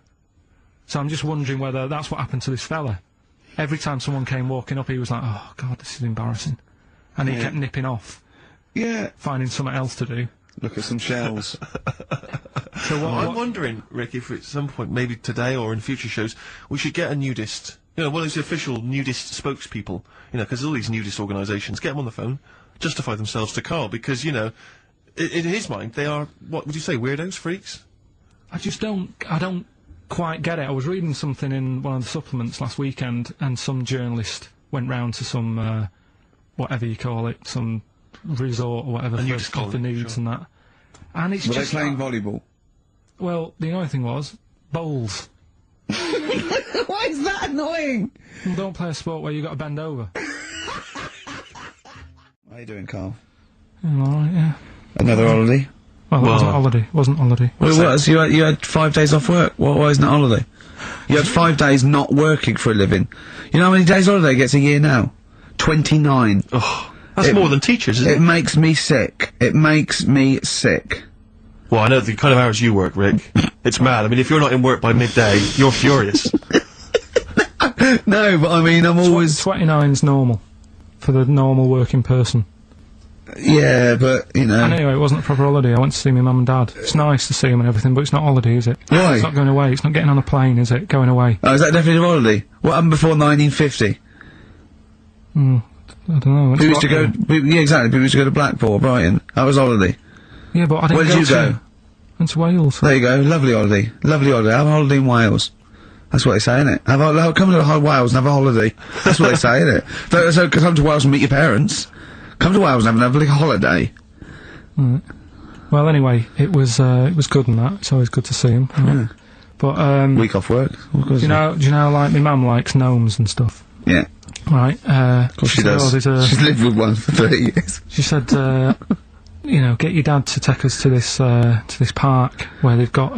So I'm just wondering whether that's what happened to this fella. Every time someone came walking up, he was like, oh god, this is embarrassing. And he kept nipping off. Yeah. Finding something else to do. Look at some shells. So I'm wondering, Rick, if at some point, maybe today or in future shows, we should get a nudist. You know, one of those official nudist spokespeople. You know, because all these nudist organisations, get them on the phone, justify themselves to Karl, because, you know, in his mind, they are, what would you say, weirdos, freaks? I don't quite get it. I was reading something in one of the supplements last weekend, and some journalist went round to some, whatever you call it, some resort or whatever for nudes and that. And it's Were just they playing volleyball? Well, the only thing was, bowls. Why is that annoying? Well, don't play a sport where you got to bend over. How you doing, Karl? Alright, yeah. Another holiday? Well, it wasn't holiday. Wasn't holiday. Well, what? So you had 5 days off work? Why isn't it holiday? You had 5 days not working for a living. You know how many days holiday gets a year now? 29. Oh, that's more than teachers, isn't it? It makes me sick. It makes me sick. Well, I know the kind of hours you work, Rick. It's mad. I mean, if you're not in work by midday, you're furious. No, but I mean, I'm always... 29's normal. For the normal working person. Yeah, but, you know... And anyway, it wasn't a proper holiday. I went to see my mum and dad. It's nice to see them and everything, but it's not holiday, is it? Why? It's not going away. It's not getting on a plane, is it? Going away. Oh, is that definitely a holiday? What happened before 1950? I don't know. People used to go... Yeah, exactly. People used to go to Blackpool, Brighton. That was holiday. Yeah, but I didn't Where did you go? Went to Wales. There you go. Lovely holiday. Lovely holiday. Have a holiday in Wales. That's what they say, innit? Come to Wales and have a holiday. That's what they say, innit? So come to Wales and meet your parents. Come to Wales and have a lovely holiday. Right. Well, anyway, it was good and that. It's always good to see him. Yeah. But Week off work. do you know, like my mum likes gnomes and stuff. Yeah. Right. Of course she does. She's lived with one for 30 years. She said, you know, get your dad to take us to this park where they've got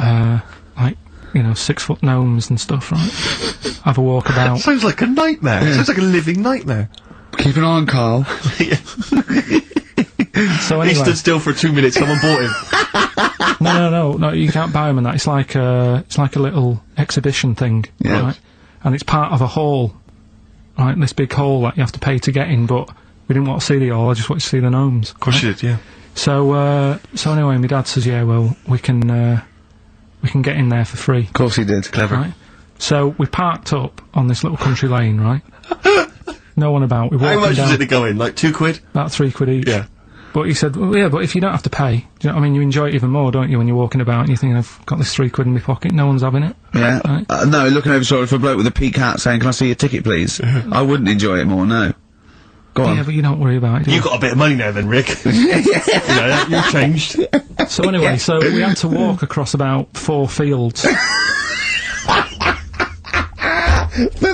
like, you know, 6-foot gnomes and stuff, right? Have a walk about. Sounds like a nightmare. Yeah. Sounds like a living nightmare. Keep an eye on Karl. So anyway, he stood still for 2 minutes. Someone bought him. No. You can't buy them and that. It's like a little exhibition thing, Yeah. right? And it's part of a hall, right? This big hall that you have to pay to get in. But we didn't want to see the hall. I just wanted to see the gnomes. Of course you did, yeah. So anyway, my dad says, yeah, well, we can get in there for free. Of course he did. Clever. Right? So we parked up on this little country lane, right? No one about. We How much down, was it to go in? Like £2? About £3 each. Yeah. But he said, well, yeah, but if you don't have to pay, do you know what I mean? You enjoy it even more, don't you, when you're walking about and you're thinking, I've got this £3 in my pocket, no one's having it. Yeah. Right? No, looking over sort of a bloke with a peak hat saying, can I see your ticket, please? I wouldn't enjoy it more, no. Go on. Yeah, but you don't worry about it, do You got a bit of money now then, Rick. You know, you've changed. So anyway, so we had to walk across about 4 fields. For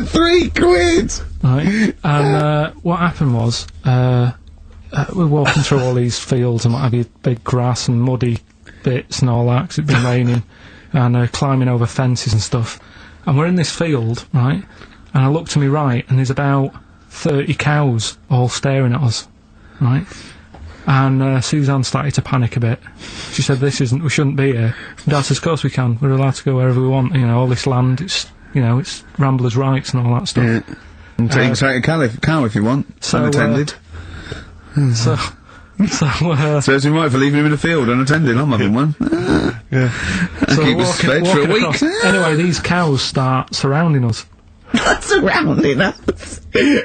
£3! Right? And what happened was, we're walking through all these fields and what have you, big grass and muddy bits and all that, 'cause it'd been raining, and climbing over fences and stuff. And we're in this field, right? And I look to my right, and there's about 30 cows all staring at us, right? And Suzanne started to panic a bit. She said, we shouldn't be here. Dad says, of course we can. We're allowed to go wherever we want. You know, all this land, it's ramblers' rights and all that stuff. Yeah. And so you can take a cow if you want. So, unattended. So Serves me right for leaving him in the field unattended. I'm having one. Yeah. So keep us fed for a week. across. Anyway, these cows start surrounding us. Surrounding us. And,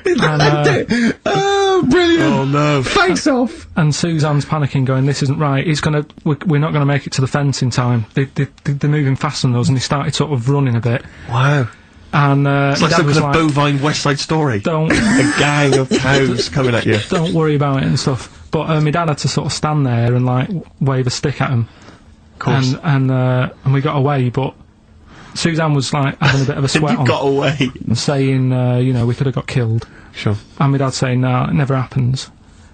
brilliant. Oh no. Face off. and Suzanne's panicking, going, "This isn't right. We're not gonna make it to the fence in time." They're moving faster than us, and they started sort of running a bit. Wow. And It's like Dad some was kind of bovine West Side Story. "Don't A gang of cows coming at you. don't worry about it and stuff." But my dad had to sort of stand there and like wave a stick at him. Of course. And we got away, but Suzanne was like having a bit of a sweat You on, got away. and saying, we could have got killed. Sure. And my dad saying, "No, it never happens."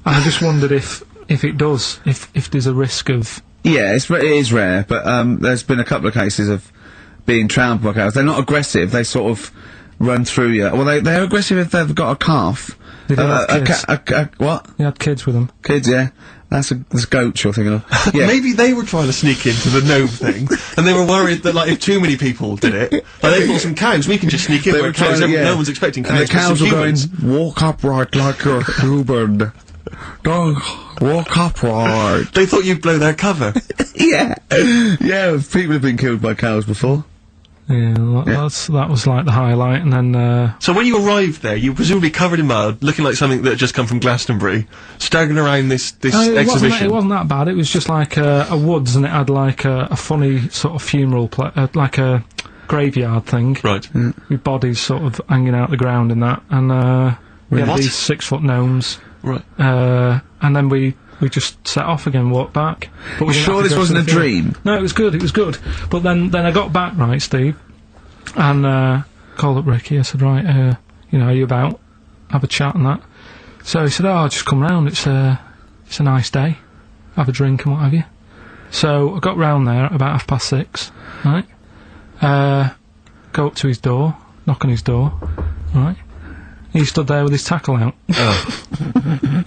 And I just wondered if it does, if there's a risk of. Yeah, it is rare, but there's been a couple of cases of being trampled by cows. They're not aggressive. They sort of run through you. Well, they're aggressive if they've got a calf. They do have kids. What? They had kids with them. Kids, yeah. That's goats you're thinking of. Yeah. Maybe they were trying to sneak into the gnome thing, and they were worried that, like, if too many people did it, like, they thought some cows, we can just sneak in They where were cows, trying, yeah. no one's expecting cows. And the but cows some were going, humans. walk upright like a human. Don't walk upright. They thought you'd blow their cover. Yeah. Yeah, people have been killed by cows before. Yeah, that was like the highlight, and then So when you arrived there, you were presumably covered in mud, looking like something that had just come from Glastonbury, staggering around this exhibition. It wasn't that bad. It was just like a woods, and it had like a funny sort of funeral, like a graveyard thing. Right. With bodies sort of hanging out the ground and that, and we had these 6-foot gnomes. Right. And then we just set off again, walked back. But we Sure this wasn't a dream? No, it was good, But then I got back, right, Steve, and called up Ricky. I said, right, are you about? Have a chat and that. So he said, oh, just come round, it's a nice day. Have a drink and what have you. So I got round there at about 6:30, right? Go up to his door, knock on his door, right? He stood there with his tackle out. Oh.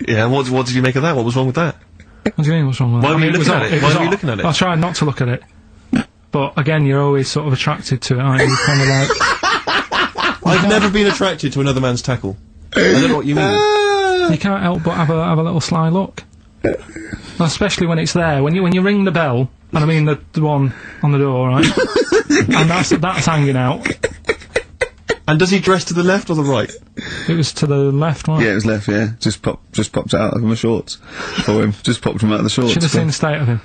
Yeah, and what did you make of that? What was wrong with that? What do you mean, what's wrong with that? Why were you looking at it? Why were you looking at it? I tried not to look at it. But again, you're always sort of attracted to it, aren't you? Kind of like... I've never been attracted to another man's tackle. I don't know what you mean. You can't help but have a little sly look. Especially when it's there. When you ring the bell, and I mean the one on the door, right? And that's hanging out. And does he dress to the left or the right? It was to the left, wasn't it? Yeah, it was left, yeah. Just popped out of my shorts. For him. Just popped him out of the shorts. Should have seen the state of him.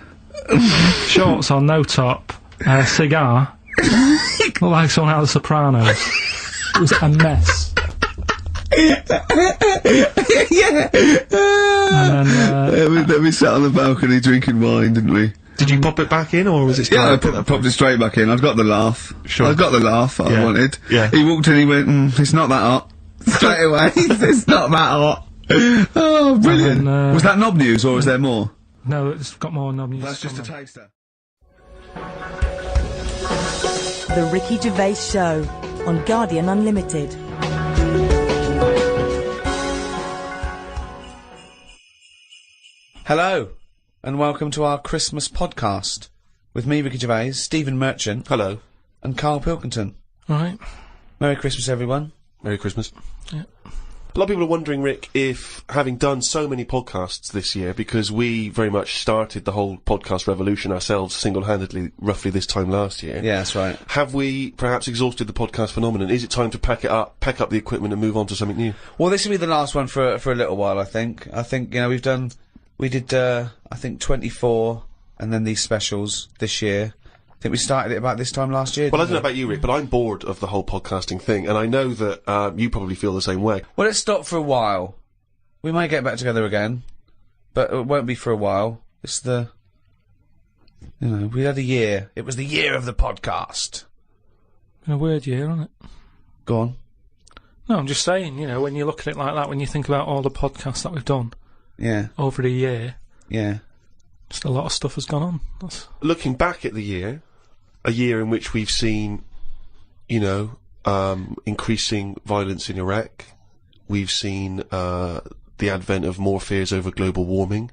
Shorts on, no top, cigar. Looked like someone out of The Sopranos. It was a mess. Yeah! And then, we sat on the balcony drinking wine, didn't we? Did you pop it back in, or was it still Yeah, I out at that popped it straight back in. I've got the laugh. Sure. I've got the laugh that I wanted. Yeah. He walked in, he went, it's not that hot. Straight away, it's not that hot. Oh, brilliant. And then, was that knob news, or was there more? no, it's got more knob news. That's just a taster. The Ricky Gervais Show on Guardian Unlimited. Hello, and welcome to our Christmas podcast with me, Ricky Gervais, Stephen Merchant. Hello. And Karl Pilkington. Right. Merry Christmas, everyone. Merry Christmas. Yeah. A lot of people are wondering, Rick, if having done so many podcasts this year, because we very much started the whole podcast revolution ourselves single-handedly roughly this time last year. Yeah, that's right. Have we perhaps exhausted the podcast phenomenon? Is it time to pack up the equipment and move on to something new? Well, this will be the last one for a little while, I think. I think, we did, I think 24, and then these specials this year. I think we started it about this time last year. Well, I don't know about you, Rick, but I'm bored of the whole podcasting thing, and I know that you probably feel the same way. Well, let's stop for a while. We might get back together again, but it won't be for a while. It's we had a year. It was the year of the podcast. Been a weird year, hasn't it? Go on. No, I'm just saying, when you look at it like that, when you think about all the podcasts that we've done Yeah. over a year, Yeah. just a lot of stuff has gone on. Looking back at the year, a year in which we've seen, increasing violence in Iraq. We've seen the advent of more fears over global warming.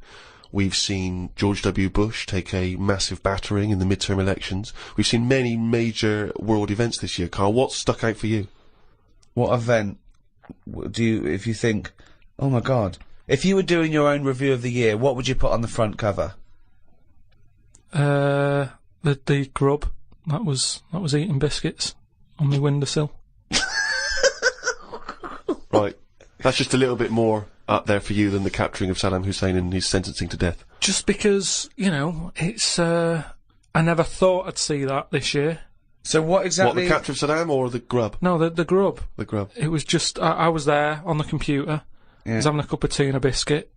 We've seen George W. Bush take a massive battering in the midterm elections. We've seen many major world events this year. Karl, what's stuck out for you? What event if you think, oh my God, if you were doing your own review of the year, what would you put on the front cover? The grub that was eating biscuits on the windowsill. Right. That's just a little bit more up there for you than the capturing of Saddam Hussein and his sentencing to death. Just because, it's, I never thought I'd see that this year. So what exactly... What, the capture of Saddam or the grub? No, the grub. The grub. It was just, I was there on the computer. Yeah. I was having a cup of tea and a biscuit.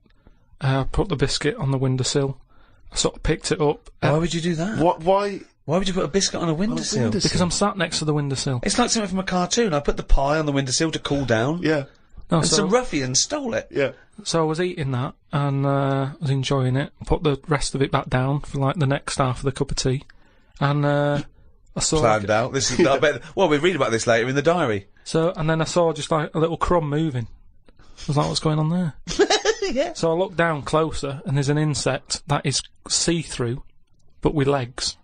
I put the biscuit on the windowsill. I sort of picked it up. Why would you do that? Why would you put a biscuit on a windowsill? Because I'm sat next to the windowsill. It's like something from a cartoon. I put the pie on the windowsill to cool down. Yeah. No, And some ruffian stole it. Yeah. So I was eating that, and I was enjoying it. I put the rest of it back down for, like, the next half of the cup of tea. And, I saw... Planned out. This is... I bet... Well, we'll read about this later in the diary. So, and then I saw just, like, a little crumb moving. I was like, what's going on there? Yeah. So I looked down closer, and there's an insect that is see-through, but with legs.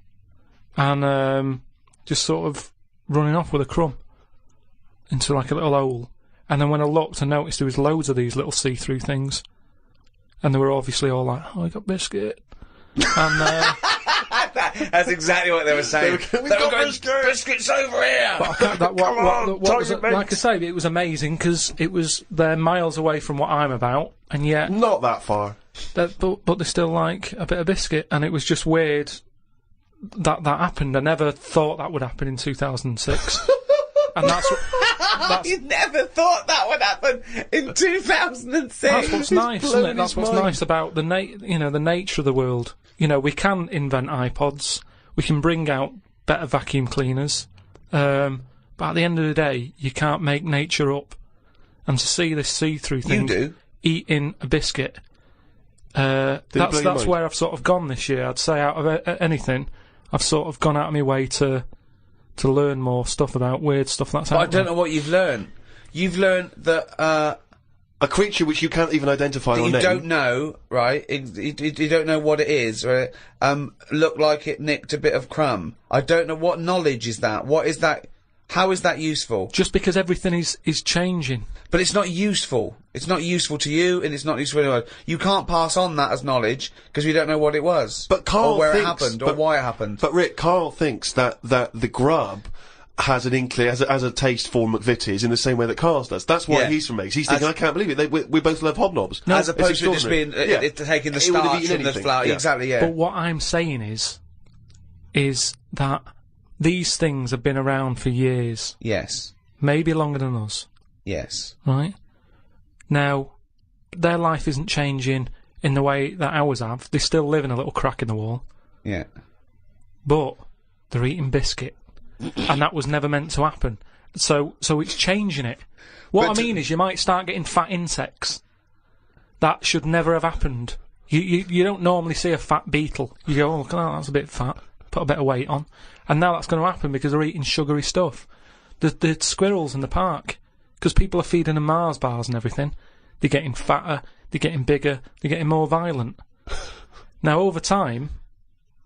And, just sort of running off with a crumb into, like, a little hole. And then when I looked, I noticed there was loads of these little see-through things. And they were obviously all like, oh, I got biscuit. And, That's exactly what they were saying. We've got biscuits over here! What was it, like I say, it was amazing because they're miles away from what I'm about, and yet Not that far. but they still like a bit of biscuit, and it was just weird that happened. I never thought that would happen in 2006, and that's You never thought that would happen in 2006. That's what's nice, isn't it? That's his what's mind. nice about the the nature of the world. You know, we can invent iPods, we can bring out better vacuum cleaners, but at the end of the day, you can't make nature up. And to see this see-through thing, You do. eating a biscuit, blow your that's mind? where I've sort of gone this year. I'd say out of anything, I've sort of gone out of my way to learn more stuff about weird stuff that's But I out there. don't know what you've learned. You've learned that, A creature which you can't even identify that or you name. don't know, right? You don't know what it is, right? Looked like it nicked a bit of crumb. I don't know what knowledge is that. What is that? How is that useful? Just because everything is changing. But it's not useful. It's not useful to you, and it's not useful to anyone. You can't pass on that as knowledge because we don't know what it was, But Carl or where thinks, it happened, or but- why it happened. But Rick, Carl thinks that the grub has an has a taste for McVitie's in the same way that Carl does. That's why Yeah. he's from Meggs. He's thinking, I can't believe it. We both love hobnobs. As It's opposed to just extraordinary. being taking the He would have starch eaten from the anything. flour. Yeah. Exactly. Yeah. But what I'm saying is that these things have been around for years, Yes. maybe longer than us, Yes. right? Now, their life isn't changing in the way that ours have. They still live in a little crack in the wall, Yeah. but they're eating biscuit, and that was never meant to happen. So it's changing it. What But I mean is, you might start getting fat insects. That should never have happened. You don't normally see a fat beetle. You go, oh, look at that, that's a bit fat. Put a bit of weight on. And now that's going to happen because they're eating sugary stuff. The squirrels in the park, because people are feeding them Mars bars and everything, they're getting fatter, they're getting bigger, they're getting more violent. Now, over time,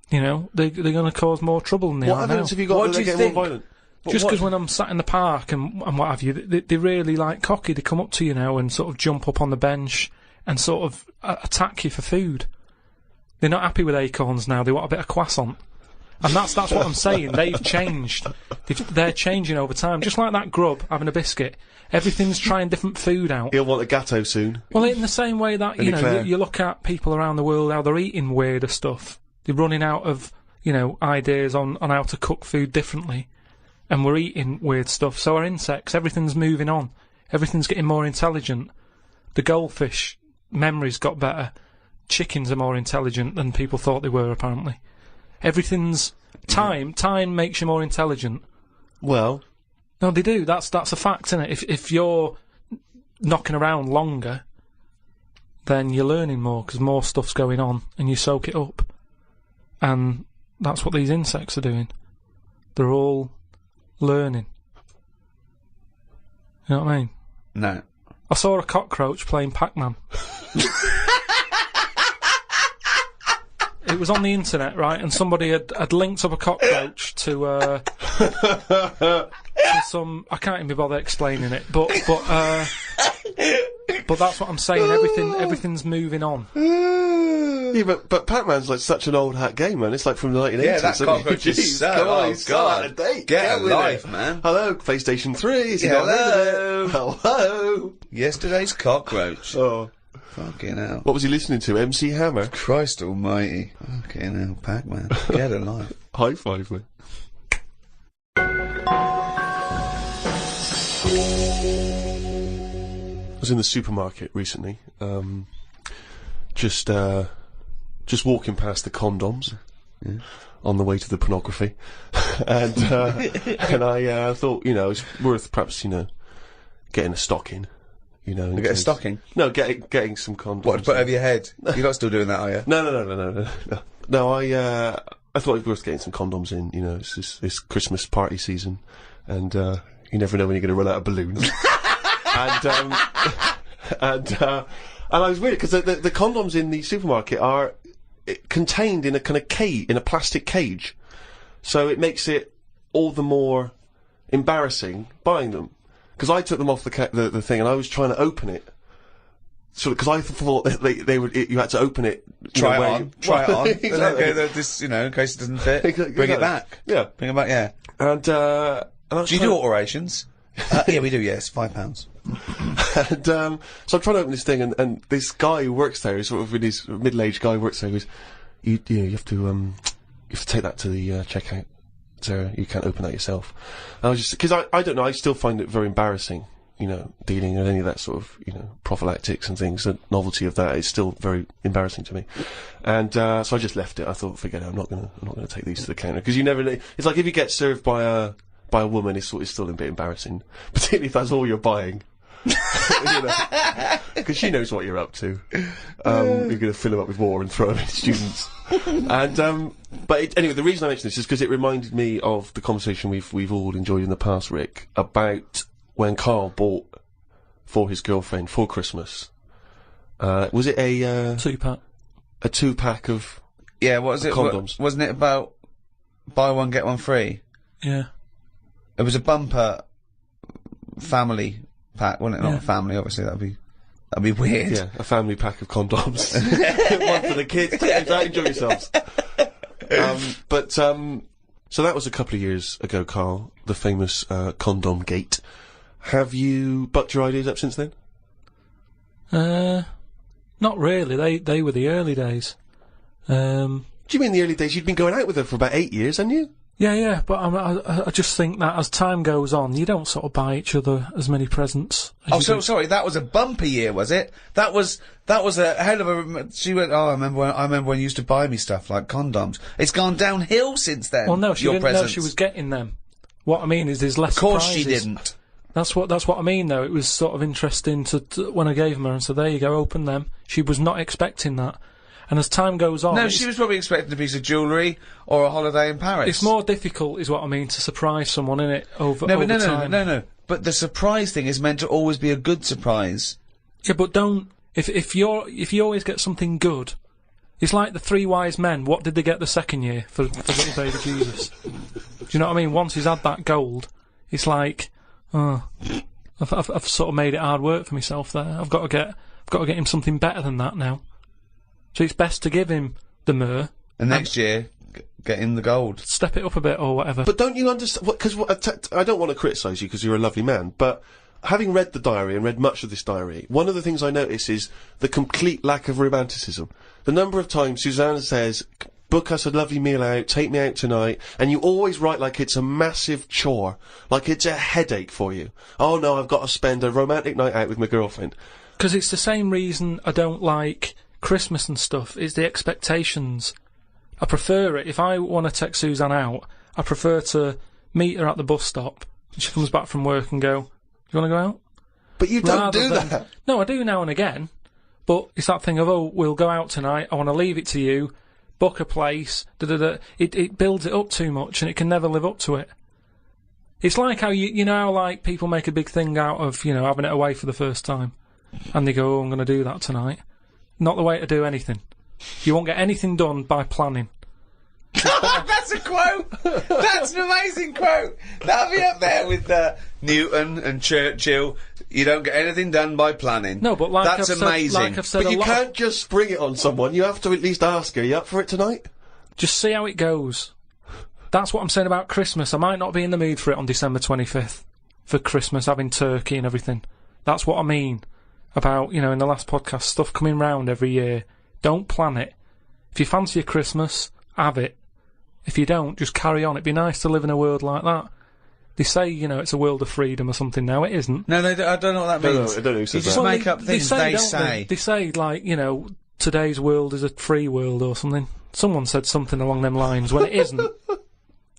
you know, they're going to cause more trouble than they What are now. evidence have you got What that do they're you getting more think? violent? Just because when I'm sat in the park and what have you, they really like cocky. They come up to you now and sort of jump up on the bench and sort of attack you for food. They're not happy with acorns now. They want a bit of croissant. And that's what I'm saying. They've changed. They're changing over time. Just like that grub having a biscuit. Everything's trying different food out. He'll want a gatto soon. Well, in the same way that, you know, Eclair. you look at people around the world, how they're eating weirder stuff. They're running out of, you know, ideas on how to cook food differently. And we're eating weird stuff. So are insects. Everything's moving on. Everything's getting more intelligent. The goldfish memory's got better. Chickens are more intelligent than people thought they were, apparently. Everything's... Time makes you more intelligent. Well, No, they do. That's a fact, isn't it? If you're knocking around longer, then you're learning more, because more stuff's going on, and you soak it up. And that's what these insects are doing. They're all learning. You know what I mean? No. I saw a cockroach playing Pac-Man. It was on the internet, right? And somebody had linked up a cockroach to some... I can't even be bothered explaining it, but that's what I'm saying. Everything's moving on. yeah, but Pac-Man's like such an old hat game, man. It's like from the 1980s. Yeah, that isn't it? cockroach is Jeez, so... come on, Oh, he's so out of God. date. Get a with life, it. man. Hello, PlayStation 3. Is he Yeah, not rid of it? Hello. Yesterday's cockroach. Oh, Fucking hell. what was he listening to? MC Hammer. Christ almighty. Fucking hell, Pac-Man. Get a life. High five me. I was in the supermarket recently, just walking past the condoms on the way to the pornography, and I thought, you know, it's worth perhaps, you know, getting a stocking, you know. Get a stocking? No, getting some condoms. What, to put over your head? You're not still doing that, are you? No, I thought it was worth getting some condoms in, you know, it's Christmas party season, and you never know when you're going to run out of balloons. and I was weird, because the condoms in the supermarket are contained in a kind of cage, in a plastic cage, so it makes it all the more embarrassing buying them. Because I took them off the thing and I was trying to open it, sort of, because I thought that they would, you had to open it. Try it on. Try it on. Exactly. Okay, this, in case it doesn't fit. Exactly. Bring it back. Yeah. Bring it back, yeah. And I was Do you do alterations? Yeah, we do, yes. £5. And, so I'm trying to open this thing, and this guy who works there, sort of, with his middle-aged guy who works there, goes, you have to take that to the, checkout. So you can't open that yourself. And I was just, cause I don't know, I still find it very embarrassing, dealing with any of that sort of, prophylactics and things. The novelty of that is still very embarrassing to me. And, so I just left it. I thought, forget it, I'm not gonna take these to the counter. Cause you never know, it's like if you get served by a woman, it's still a bit embarrassing. Particularly if that's all you're buying. Because she knows what you're up to. You're going to fill them up with water and throw them at students. And but anyway, the reason I mention this is because it reminded me of the conversation we've all enjoyed in the past, Rick, about when Karl bought for his girlfriend for Christmas. Was it a 2-pack? A 2-pack of what was it? Condoms? Wasn't it about buy one get one free? Yeah. It was a bumper family pack, wasn't it? Not a family, obviously. That'd be weird. Yeah, a family pack of condoms. One for the kids. Enjoy yourselves. So that was a couple of years ago, Karl, the famous condom gate. Have you bucked your ideas up since then? Not really. They were the early days. Do you mean the early days? You'd been going out with her for about 8 years, hadn't you? Yeah, but I just think that as time goes on, you don't sort of buy each other as many presents. Sorry, that was a bumper year, was it? That was a hell of a. She went. Oh, I remember when you used to buy me stuff like condoms. It's gone downhill since then. Well, no, she didn't know she was getting them. What I mean is, there's less. Of course, surprises. she didn't. That's what I mean, though. It was sort of interesting to when I gave them her and said, "There you go, open them." She was not expecting that. And as time goes on... No, she was probably expecting a piece of jewellery or a holiday in Paris. It's more difficult, is what I mean, to surprise someone, innit, over time. No. But the surprise thing is meant to always be a good surprise. Yeah, but don't... If you always get something good... It's like the 3 wise men. What did they get the second year for little baby Jesus? Do you know what I mean? Once he's had that gold, it's like... Oh, I've sort of made it hard work for myself there. I've got to get him something better than that now. So it's best to give him the myrrh. And next year, get in the gold. Step it up a bit or whatever. But don't you understand... Because I don't want to criticise you because you're a lovely man, but having read the diary and read much of this diary, one of the things I notice is the complete lack of romanticism. The number of times Suzanne says, book us a lovely meal out, take me out tonight, and you always write like it's a massive chore, like it's a headache for you. Oh no, I've got to spend a romantic night out with my girlfriend. Because it's the same reason I don't like... Christmas and stuff is the expectations. I prefer it. If I want to take Suzanne out, I prefer to meet her at the bus stop. She comes back from work and go, "You want to go out?" But you don't do that. No, I do now and again. But it's that thing of, oh, we'll go out tonight. I want to leave it to you. Book a place. It builds it up too much, and it can never live up to it. It's like how you know how like people make a big thing out of having it away for the first time, and they go, "Oh, I'm going to do that tonight." Not the way to do anything. You won't get anything done by planning. That's a quote! That's an amazing quote! That'll be up there with Newton and Churchill. You don't get anything done by planning. No, but like that's I've amazing. Said, like I've said but you can't just spring it on someone. You have to at least ask her, "You up for it tonight?" Just see how it goes. That's what I'm saying about Christmas. I might not be in the mood for it on December 25th. For Christmas, having turkey and everything. That's what I mean. About, in the last podcast, stuff coming round every year. Don't plan it. If you fancy a Christmas, have it. If you don't, just carry on. It'd be nice to live in a world like that. They say, it's a world of freedom or something now. It isn't. No, I don't know what that means. No, I don't know who says you just make up things they say. They say, like, today's world is a free world or something. Someone said something along them lines when it isn't.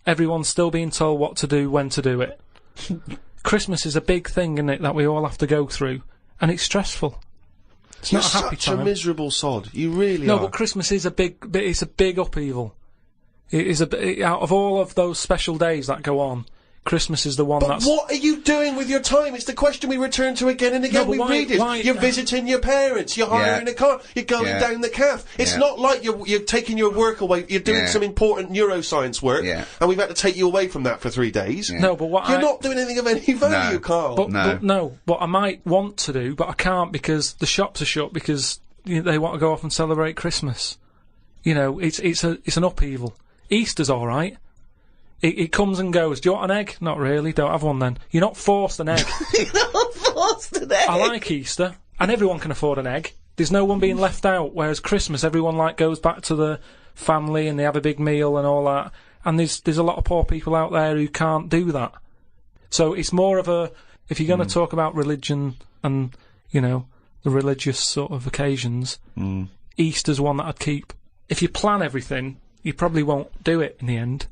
Everyone's still being told what to do, when to do it. Christmas is a big thing, isn't it, that we all have to go through. And it's stressful. It's not a happy time. You're such a miserable sod. You really are. No, but Christmas is it's a big upheaval. It is out of all of those special days that go on, Christmas is the one But that's... what are you doing with your time? It's the question we return to again and again. No, but We read it. why- You're visiting your parents. You're hiring a car. You're going down the calf. It's not like you're taking your work away. You're doing some important neuroscience work, and we've had to take you away from that for 3 days. No, but what You're not doing anything of any value, Carl. But what I might want to do, but I can't because the shops are shut because they want to go off and celebrate Christmas. You know, it's an upheaval. Easter's all right. It comes and goes. Do you want an egg? Not really. Don't have one then. You're not forced an egg. You're not forced an egg. I like Easter, and everyone can afford an egg. There's no one being left out. Whereas Christmas, everyone goes back to the family and they have a big meal and all that. And there's a lot of poor people out there who can't do that. So it's more of a, if you're going to talk about religion and the religious sort of occasions, Easter's one that I'd keep. If you plan everything, you probably won't do it in the end.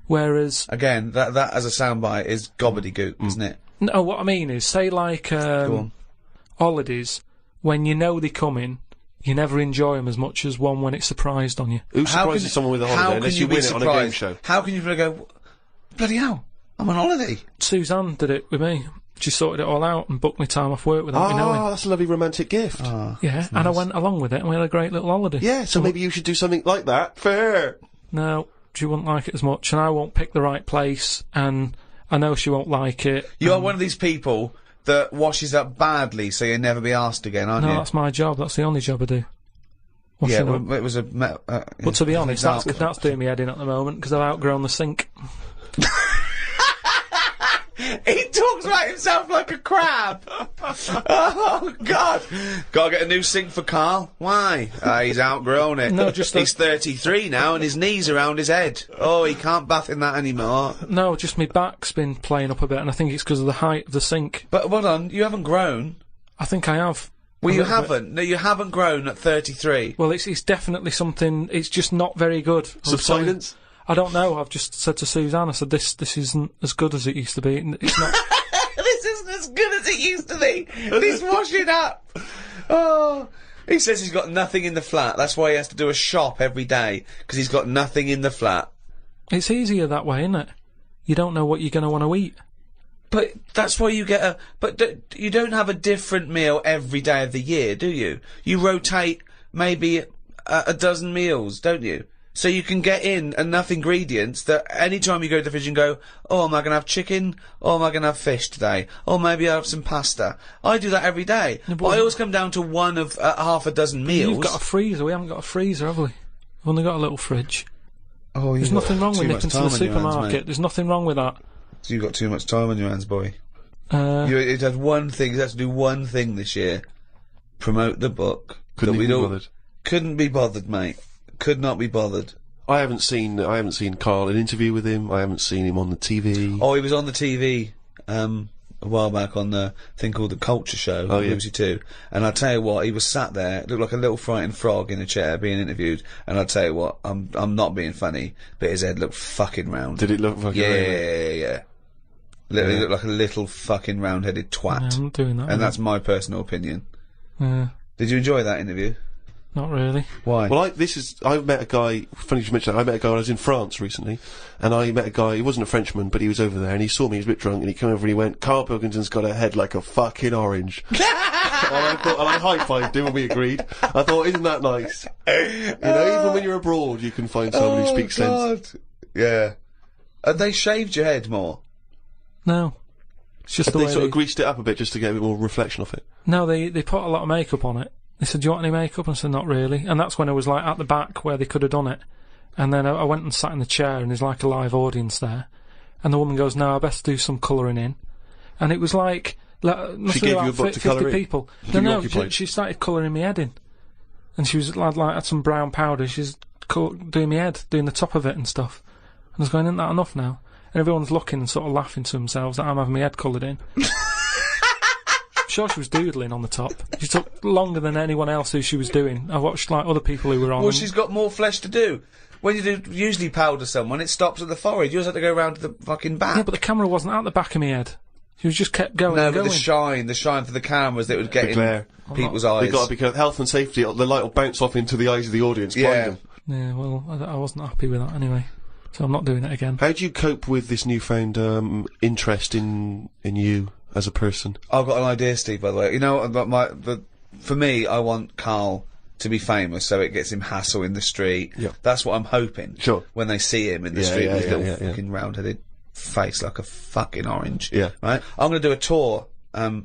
Whereas again, that as a soundbite is gobbledygook, isn't it? No, what I mean is, say holidays, when you know they're coming, you never enjoy them as much as one when it's surprised on you. Who surprises someone with a holiday unless you win it on a game show? How can you go, bloody hell, I'm on holiday? Suzanne did it with me. She sorted it all out and booked me time off work without me knowing. Oh, that's a lovely romantic gift. Yeah, nice. And I went along with it and we had a great little holiday. Yeah, so maybe you should do something like that. Fair. No, she wouldn't like it as much, and I won't pick the right place, and I know she won't like it. You are one of these people that washes up badly so you'll never be asked again, aren't you? No, that's my job. That's the only job I do. Yeah, well, it was a... but to be honest, that's doing me head in at the moment, because I've outgrown the sink. He talks about himself like a crab. Oh, God. Gotta get a new sink for Carl. Why? He's outgrown it. No, just he's 33 now and his knees around his head. Oh, he can't bath in that anymore. No, just my back's been playing up a bit, and I think it's because of the height of the sink. But hold on, you haven't grown. I think I have. Well, you haven't. No, you haven't grown at 33. Well, it's definitely something. It's just not very good. Subsidence? I don't know. I've just said to Suzanne, I said, this isn't as good as it used to be. It's not. This isn't as good as it used to be. He's washing up. Oh. He says he's got nothing in the flat. That's why he has to do a shop every day, because he's got nothing in the flat. It's easier that way, isn't it? You don't know what you're going to want to eat. But that's why you get you don't have a different meal every day of the year, do you? You rotate maybe a dozen meals, don't you? So you can get in enough ingredients that any time you go to the fridge and go, oh, am I going to have chicken? Or am I going to have fish today? Or maybe I'll have some pasta. I do that every day. No, but I always come down to one of half a dozen meals. You've got a freezer. We haven't got a freezer, have we? We've only got a little fridge. Oh, there's nothing wrong with nipping to the supermarket. There's nothing wrong with that. So you've got too much time on your hands, boy. You had one thing. You had to do one thing this year. Promote the book. Couldn't be bothered. Couldn't be bothered, mate. Could not be bothered. I haven't seen Carl an interview with him. I haven't seen him on the TV. Oh, he was on the TV a while back on the thing called The Culture Show, on BBC Two. And I tell you what, he was sat there, looked like a little frightened frog in a chair being interviewed. And I tell you what, I'm not being funny, but his head looked fucking round. Did it look fucking round? Yeah. Literally looked like a little fucking round-headed twat. Yeah, I'm not doing that. And that's my personal opinion. Yeah. Did you enjoy that interview? Not really. Why? Well, I met a guy, funny you should mention that, I met a guy when I was in France recently, and I met a guy, he wasn't a Frenchman, but he was over there, and he saw me, he was a bit drunk, and he came over and he went, Karl Pilkington's got a head like a fucking orange. and I high-fived him and we agreed. I thought, isn't that nice? Even when you're abroad, you can find someone who speaks sense. Yeah. And they shaved your head more? No. It's just they sort of greased it up a bit just to get a bit more reflection off it. No, they put a lot of makeup on it. They said, do you want any makeup? And I said, not really. And that's when I was like at the back where they could have done it. And then I went and sat in the chair and there's like a live audience there. And the woman goes, no, I best do some colouring in. And it was like she gave you a book to colour in? People. No, she started colouring me head in. And she was like had some brown powder. She's doing my head, doing the top of it and stuff. And I was going, isn't that enough now? And everyone's looking and sort of laughing to themselves that I'm having my head coloured in. Sure, she was doodling on the top. She took longer than anyone else who she was doing. I watched like other people who were on. Well, she's got more flesh to do. When you do usually powder someone, it stops at the forehead. You just have to go round to the fucking back. Yeah, but the camera wasn't at the back of my head. She just kept going. No, and but going. the shine for the cameras that would get in glare. people's eyes. They've got to be careful. Health and safety. The light will bounce off into the eyes of the audience. Blind them. Yeah, well, I wasn't happy with that anyway. So I'm not doing it again. How do you cope with this newfound interest in you as a person? I've got an idea, Steve, by the way. You know, for me, I want Karl to be famous, so it gets him hassle in the street. Yeah. That's what I'm hoping. Sure. When they see him in the street with his little fucking round-headed face like a fucking orange. Yeah. Right? I'm gonna do a tour,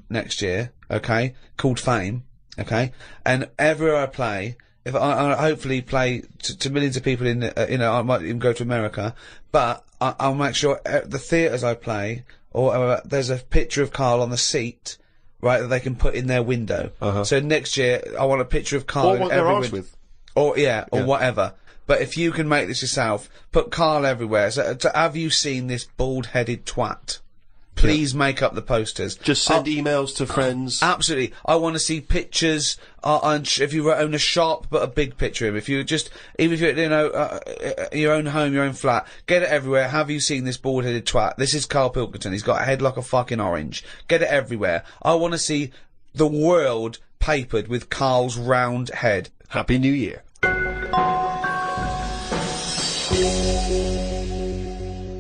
next year, okay? Called Fame, okay? And everywhere I play, if I hopefully play to millions of people in, I might even go to America, but I'll make sure the theatres I play, or there's a picture of Karl on the seat, right, that they can put in their window. So next year, I want a picture of Karl Or what in their every arse window. with. Or whatever. But if you can make this yourself, put Karl everywhere. So, have you seen this bald-headed twat? Please make up the posters. Just send emails to friends. Absolutely. I want to see pictures, if you own a shop, but a big picture of him. If you just, even if you're, your own home, your own flat, get it everywhere. Have you seen this bald-headed twat? This is Karl Pilkington. He's got a head like a fucking orange. Get it everywhere. I want to see the world papered with Karl's round head. Happy New Year.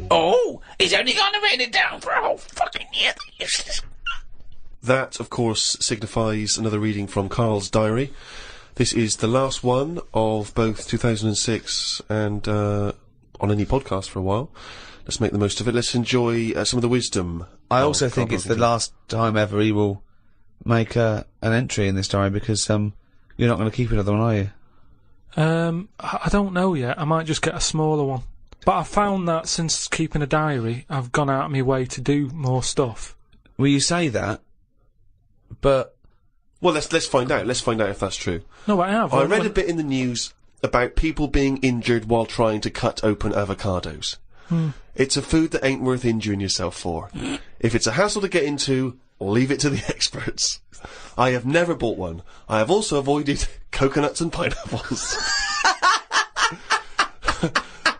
Oh, he's only gonna write it down for a whole fucking year. That, of course, signifies another reading from Karl's diary. This is the last one of both 2006 and on any podcast for a while. Let's make the most of it. Let's enjoy some of the wisdom. I also think it's the last time ever he will make an entry in this diary, because you're not going to keep another one, are you? I don't know yet. I might just get a smaller one. But I've found that since keeping a diary, I've gone out of my way to do more stuff. Well, you say that, but... Well, let's find out. Let's find out if that's true. No, I have. I read a bit in the news about people being injured while trying to cut open avocados. It's a food that ain't worth injuring yourself for. If it's a hassle to get into, leave it to the experts. I have never bought one. I have also avoided coconuts and pineapples.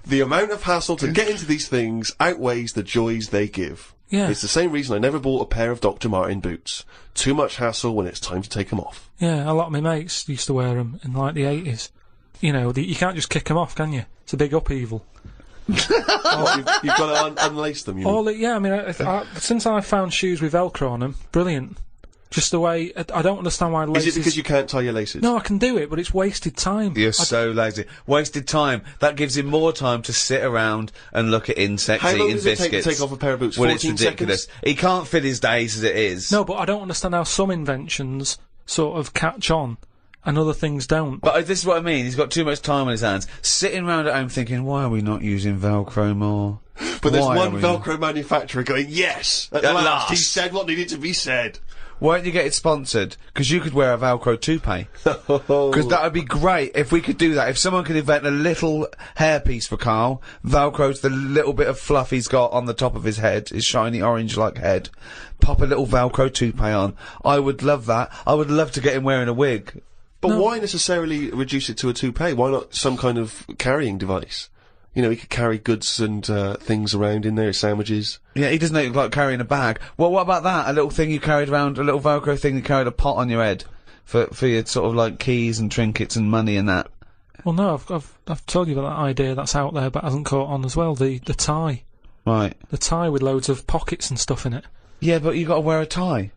The amount of hassle to get into these things outweighs the joys they give. Yeah. It's the same reason I never bought a pair of Dr. Martin boots. Too much hassle when it's time to take them off. Yeah, a lot of my mates used to wear them in, like, the 80s. You know, you can't just kick them off, can you? It's a big upheaval. You've got to unlace them, you mean? Yeah, I mean, since I found shoes with Velcro on them, brilliant. Just the way, I don't understand why laces... Is it because you can't tie your laces? No, I can do it, but it's wasted time. You're so lazy. Wasted time. That gives him more time to sit around and look at insects, How long eating does it take biscuits. to take off a pair of boots? Well, it's 14 ridiculous. seconds? He can't fit his days as it is. No, but I don't understand how some inventions sort of catch on and other things don't. But this is what I mean. He's got too much time on his hands. Sitting round at home thinking, why are we not using Velcro more? But there's Why one are we Velcro manufacturer going, yes! At last! He said what needed to be said. Why don't you get it sponsored? Because you could wear a Velcro toupee. Because that would be great if we could do that. If someone could invent a little hairpiece for Karl, Velcro to the little bit of fluff he's got on the top of his head, his shiny orange-like head, pop a little Velcro toupee on. I would love that. I would love to get him wearing a wig. But why necessarily reduce it to a toupee? Why not some kind of carrying device? You know, he could carry goods and things around in there, sandwiches. Yeah, he doesn't look like carrying a bag. Well, what about that? A little thing you carried around, a little Velcro thing you carried a pot on your head for your sort of like keys and trinkets and money and that. Well, no, I've told you about that idea that's out there, but hasn't caught on as well. The tie. Right. The tie with loads of pockets and stuff in it. Yeah, but you got to wear a tie.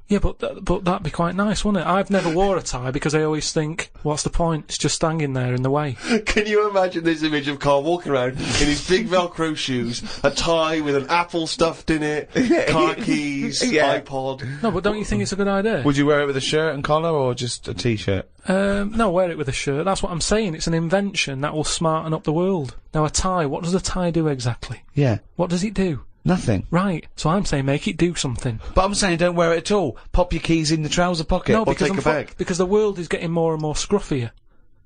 Yeah, but that'd be quite nice, wouldn't it? I've never wore a tie because I always think, what's the point? It's just hanging there in the way. Can you imagine this image of Karl walking around in his big Velcro shoes, a tie with an apple stuffed in it, car keys, iPod? No, but don't you think it's a good idea? Would you wear it with a shirt and collar or just a t-shirt? No, wear it with a shirt. That's what I'm saying. It's an invention that will smarten up the world. Now, a tie, what does a tie do exactly? Yeah. What does it do? Nothing. Right. So I'm saying make it do something. But I'm saying don't wear it at all. Pop your keys in the trouser pocket. No, or because take a bag. Because the world is getting more and more scruffier,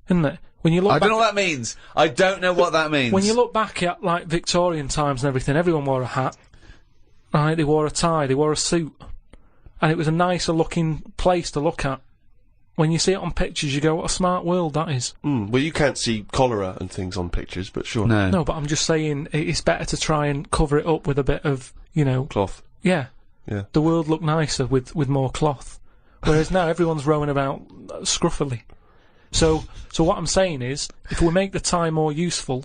isn't it? When you look I back don't know what that means. I don't know what that means. when you look back at, like, Victorian times and everything, everyone wore a hat. Right, they wore a tie, they wore a suit. And it was a nicer looking place to look at. When you see it on pictures, you go, what a smart world that is. Well, you can't see cholera and things on pictures, but sure. No, but I'm just saying, it's better to try and cover it up with a bit of, you know... Cloth. Yeah. Yeah. The world looked nicer with more cloth. Whereas now everyone's rowing about scruffily. So what I'm saying is, if we make the tie more useful,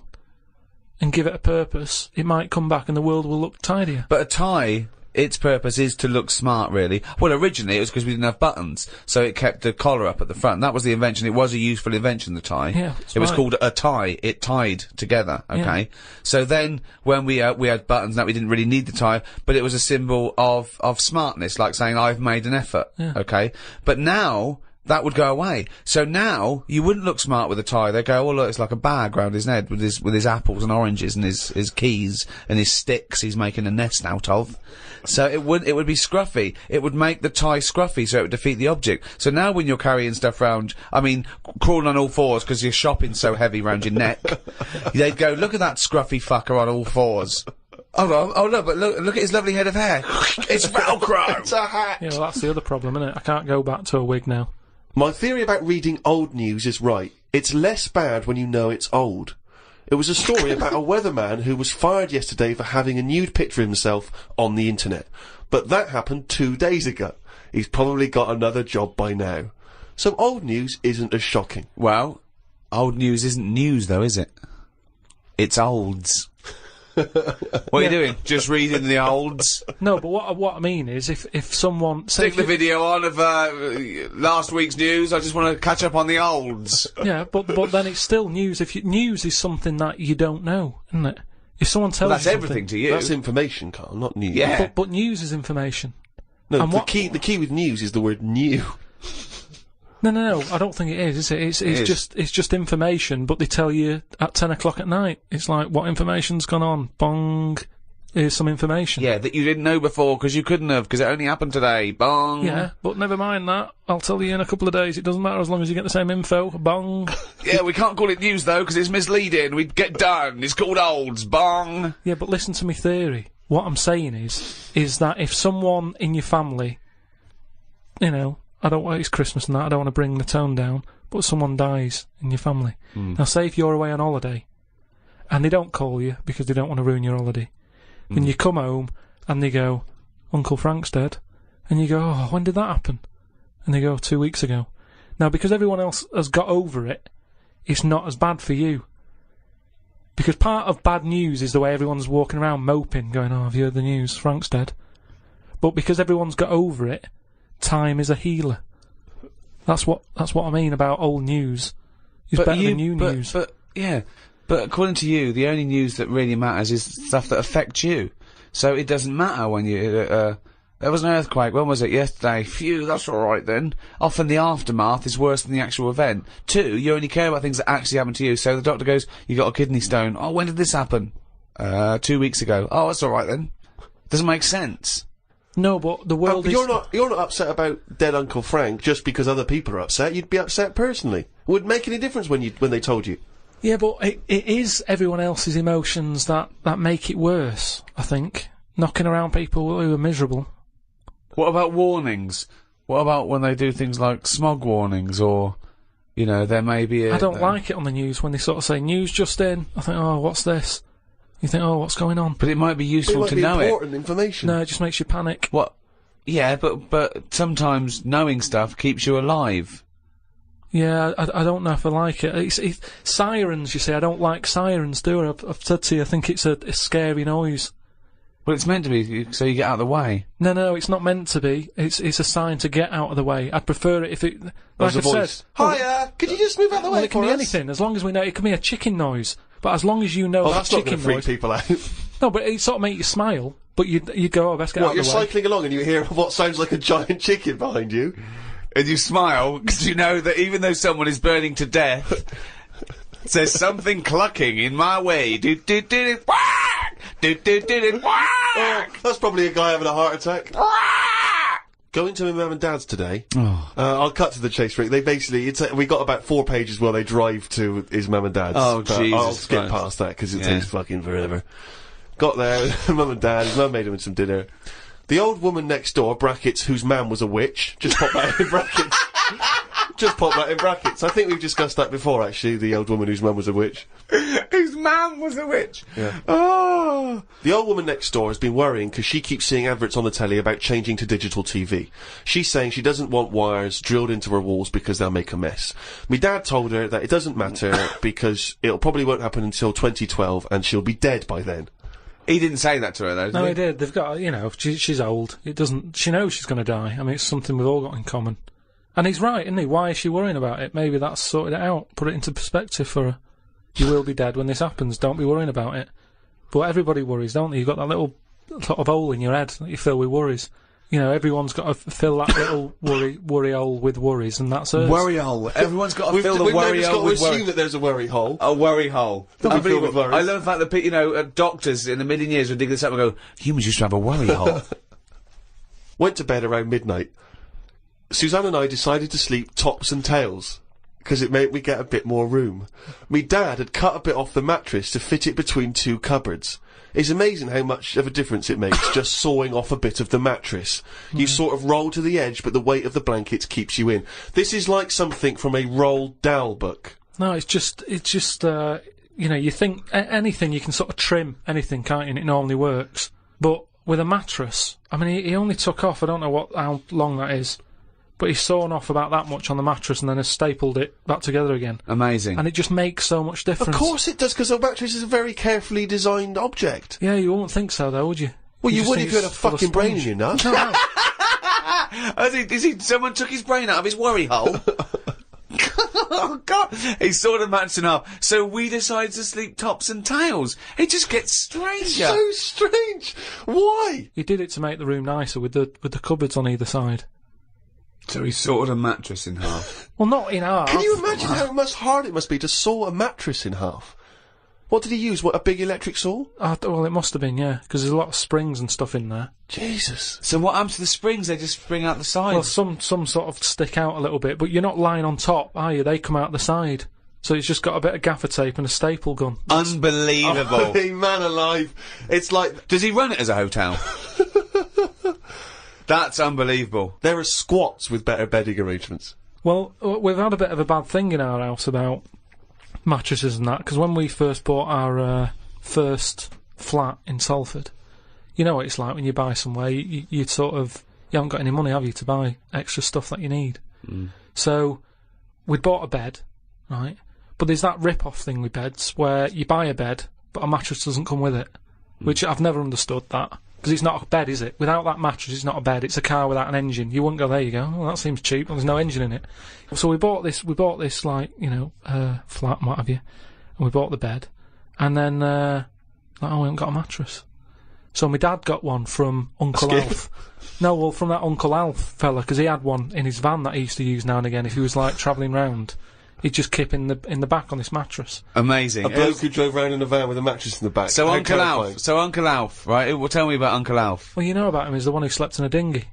and give it a purpose, it might come back and the world will look tidier. But a tie, its purpose is to look smart, really. Well, originally it was because we didn't have buttons, so it kept the collar up at the front. That was the invention. It was a useful invention, the tie. Yeah, it was called a tie. It tied together, okay? Yeah. So then, when we had buttons, that we didn't really need the tie, but it was a symbol of smartness, like saying, I've made an effort, okay? But now, that would go away. So now, you wouldn't look smart with a tie. They go, oh look, it's like a bag round his head with his apples and oranges and his keys and his sticks he's making a nest out of. So it would be scruffy. It would make the tie scruffy, so it would defeat the object. So now when you're carrying stuff round, I mean, crawling on all fours because your shopping's so heavy round your neck, they'd go, look at that scruffy fucker on all fours. Oh look, but look at his lovely head of hair. It's Velcro! It's a hat! Yeah, well, that's the other problem, isn't it? I can't go back to a wig now. My theory about reading old news is right. It's less bad when you know it's old. It was a story about a weatherman who was fired yesterday for having a nude picture of himself on the internet. But that happened 2 days ago. He's probably got another job by now. So old news isn't as shocking. Well, old news isn't news though, is it? It's olds. What are you doing? Just reading the olds? No, but what I mean is, if someone... Stick the video on of, last week's news, I just want to catch up on the olds. Yeah, but then it's still news. News is something that you don't know, isn't it? If someone tells Well, that's you everything to you. That's information, Carl, not news. Yeah. But news is information. No, And the key with news is the word new. No, I don't think it is it? It's just information, but they tell you at 10 o'clock at night. It's like, what information's gone on? Bong. Here's some information. Yeah, that you didn't know before, because you couldn't have, because it only happened today. Bong. Yeah, but never mind that. I'll tell you in a couple of days. It doesn't matter as long as you get the same info. Bong. Yeah, we can't call it news, though, because it's misleading. We'd get done. It's called olds. Bong. Yeah, but listen to me theory. What I'm saying is that if someone in your family, you know, I don't want, it's Christmas and that, I don't want to bring the tone down, but someone dies in your family. Now, say if you're away on holiday, and they don't call you because they don't want to ruin your holiday, and you come home, and they go, Uncle Frank's dead, and you go, oh, when did that happen? And they go, 2 weeks ago. Now, because everyone else has got over it, it's not as bad for you. Because part of bad news is the way everyone's walking around moping, going, oh, have you heard the news? Frank's dead. But because everyone's got over it, time is a healer. That's what I mean about old news. It's better than new news. But according to you, the only news that really matters is stuff that affects you. So it doesn't matter when you, there was an earthquake, when was it? Yesterday. Phew, that's alright then. Often the aftermath is worse than the actual event. 2, you only care about things that actually happen to you. So the doctor goes, you got a kidney stone. Oh, when did this happen? 2 weeks ago. Oh, that's alright then. Doesn't make sense. No, but the world is... You're not upset about dead Uncle Frank just because other people are upset. You'd be upset personally. Would it make any difference when they told you? Yeah, but it is everyone else's emotions that make it worse, I think. Knocking around people who are miserable. What about warnings? What about when they do things like smog warnings, or, you know, there may be a... I don't like it on the news when they sort of say, news just in. I think, oh, what's this? You think, oh, what's going on? But it might be useful to know it. Important information. No, it just makes you panic. What? Yeah, but sometimes knowing stuff keeps you alive. Yeah, I don't know if I like it. It's sirens, you see, I don't like sirens, do I? I've said to you, I think it's a scary noise. Well, it's meant to be, so you get out of the way. No, it's not meant to be. It's a sign to get out of the way. I'd prefer it if it... Like I said... Hiya! Could you just move out of the way it can be anything, as long as we know... It can be a chicken noise, but as long as you know that's chicken not gonna noise... freak people out. No, but it sort of make you smile, but you'd go, oh, best get out of the way. You're cycling along and you hear what sounds like a giant chicken behind you? And you smile, because you know that even though someone is burning to death, there's something clucking in my way. Do-do-do-do, whack! Do-do-do-do, whack! Oh, that's probably a guy having a heart attack. Going to my mum and dad's today. I'll cut to the chase, Rick. They basically, we got about 4 pages while they drive to his mum and dad's. Oh, but Jesus I'll skip Christ. past that because it takes fucking forever. Got there, mum and dad, his mum made him some dinner. The old woman next door, brackets, whose man was a witch, just pop that in brackets. Just pop that in brackets. I think we've discussed that before, actually, the old woman whose mum was a witch. Whose man was a witch. Yeah. Oh. The old woman next door has been worrying because she keeps seeing adverts on the telly about changing to digital TV. She's saying she doesn't want wires drilled into her walls because they'll make a mess. Me dad told her that it doesn't matter because it'll probably won't happen until 2012 and she'll be dead by then. He didn't say that to her, though, did No, he? he did. They've got, you know, she's old. It doesn't. She knows she's going to die. I mean, it's something we've all got in common. And he's right, isn't he? Why is she worrying about it? Maybe that's sorted it out. Put it into perspective for her. You will be dead when this happens. Don't be worrying about it. But everybody worries, don't they? You've got that little sort of hole in your head that you fill with worries. You know, everyone's got to fill that little worry hole with worries, and that's hers. Worry hole. Everyone's got to fill the we've worry never hole got to with worry. assume that there's a worry hole. A worry hole. Don't be filled with Unbelievable. worries. I love the fact that, you know, doctors in the million years would dig this up and go, humans used to have a worry hole. Went to bed around midnight. Suzanne and I decided to sleep tops and tails, because it made me get a bit more room. Me dad had cut a bit off the mattress to fit it between two cupboards. It's amazing how much of a difference it makes just sawing off a bit of the mattress. You sort of roll to the edge, but the weight of the blankets keeps you in. This is like something from a Roald Dahl book. No, it's just, you know, you think anything, you can sort of trim anything, can't you, and it normally works. But with a mattress, I mean, he only took off, I don't know how long that is, but he's sawn off about that much on the mattress and then has stapled it back together again. Amazing. And it just makes so much difference. Of course it does, because a mattress is a very carefully designed object. Yeah, you wouldn't think so, though, would you? Well, you just would think if you had a it's full of fucking brain in sponge. your nut. No. Someone took his brain out of his worry hole? Oh, God. He sawed a mattress in half. So we decided to sleep tops and tails. It just gets stranger. So strange. Why? He did it to make the room nicer with the cupboards on either side. So he sawed a mattress in half. Well, not in half. Can you imagine how much hard it must be to saw a mattress in half? What did he use? What, a big electric saw? Well, it must have been, yeah, because there's a lot of springs and stuff in there. Jesus. So what happens to the springs? They just spring out the Well, sides. some sort of stick out a little bit, but you're not lying on top, are you? They come out the side. So it's just got a bit of gaffer tape and a staple gun. Unbelievable. Hey, man alive. It's like... Does he run it as a hotel? That's unbelievable. There are squats with better bedding arrangements. Well, we've had a bit of a bad thing in our house about mattresses and that, because when we first bought our first flat in Salford, you know what it's like when you buy somewhere, you sort of, you haven't got any money, have you, to buy extra stuff that you need. So, we'd bought a bed, right, but there's that rip-off thing with beds, where you buy a bed, but a mattress doesn't come with it, which I've never understood that. Because it's not a bed, is it? Without that mattress, it's not a bed. It's a car without an engine. You wouldn't go, there you go. Well, that seems cheap. Well, there's no engine in it. So we bought this, like, you know, flat and what have you. And we bought the bed. And then, like, oh, we haven't got a mattress. So my dad got one from Uncle Alf. No, well, from that Uncle Alf fella, because he had one in his van that he used to use now and again if he was, like, travelling round. He'd just kip in the back on this mattress. Amazing. A bloke who drove around in a van with a mattress in the back. So How Uncle terrifying. Alf. So Uncle Alf, right? Well, tell me about Uncle Alf. Well, you know about him, he's the one who slept in a dinghy.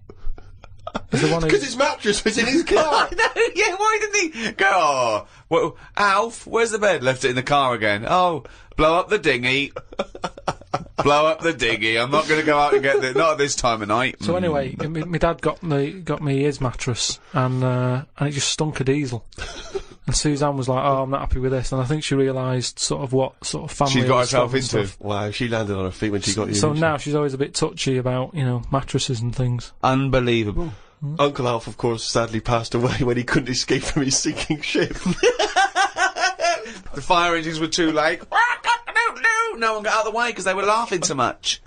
He's the one who... Because his mattress was in his car. No, yeah, why didn't he go, oh, well, Alf, where's the bed? Left it in the car again. Oh, blow up the dinghy. Blow up the dinghy. I'm not going to go out and get it. Not at this time of night. So anyway, my dad got me his mattress, and it just stunk of diesel. And Suzanne was like, "Oh, I'm not happy with this," and I think she realised sort of what sort of family She's got stuff herself and into. stuff. Wow, she landed on her feet when she got you. So didn't she? now she's always a bit touchy about, you know, mattresses and things. Unbelievable. Uncle Alf, of course, sadly passed away when he couldn't escape from his sinking ship. The fire engines were too late. No one got out of the way because they were laughing so much.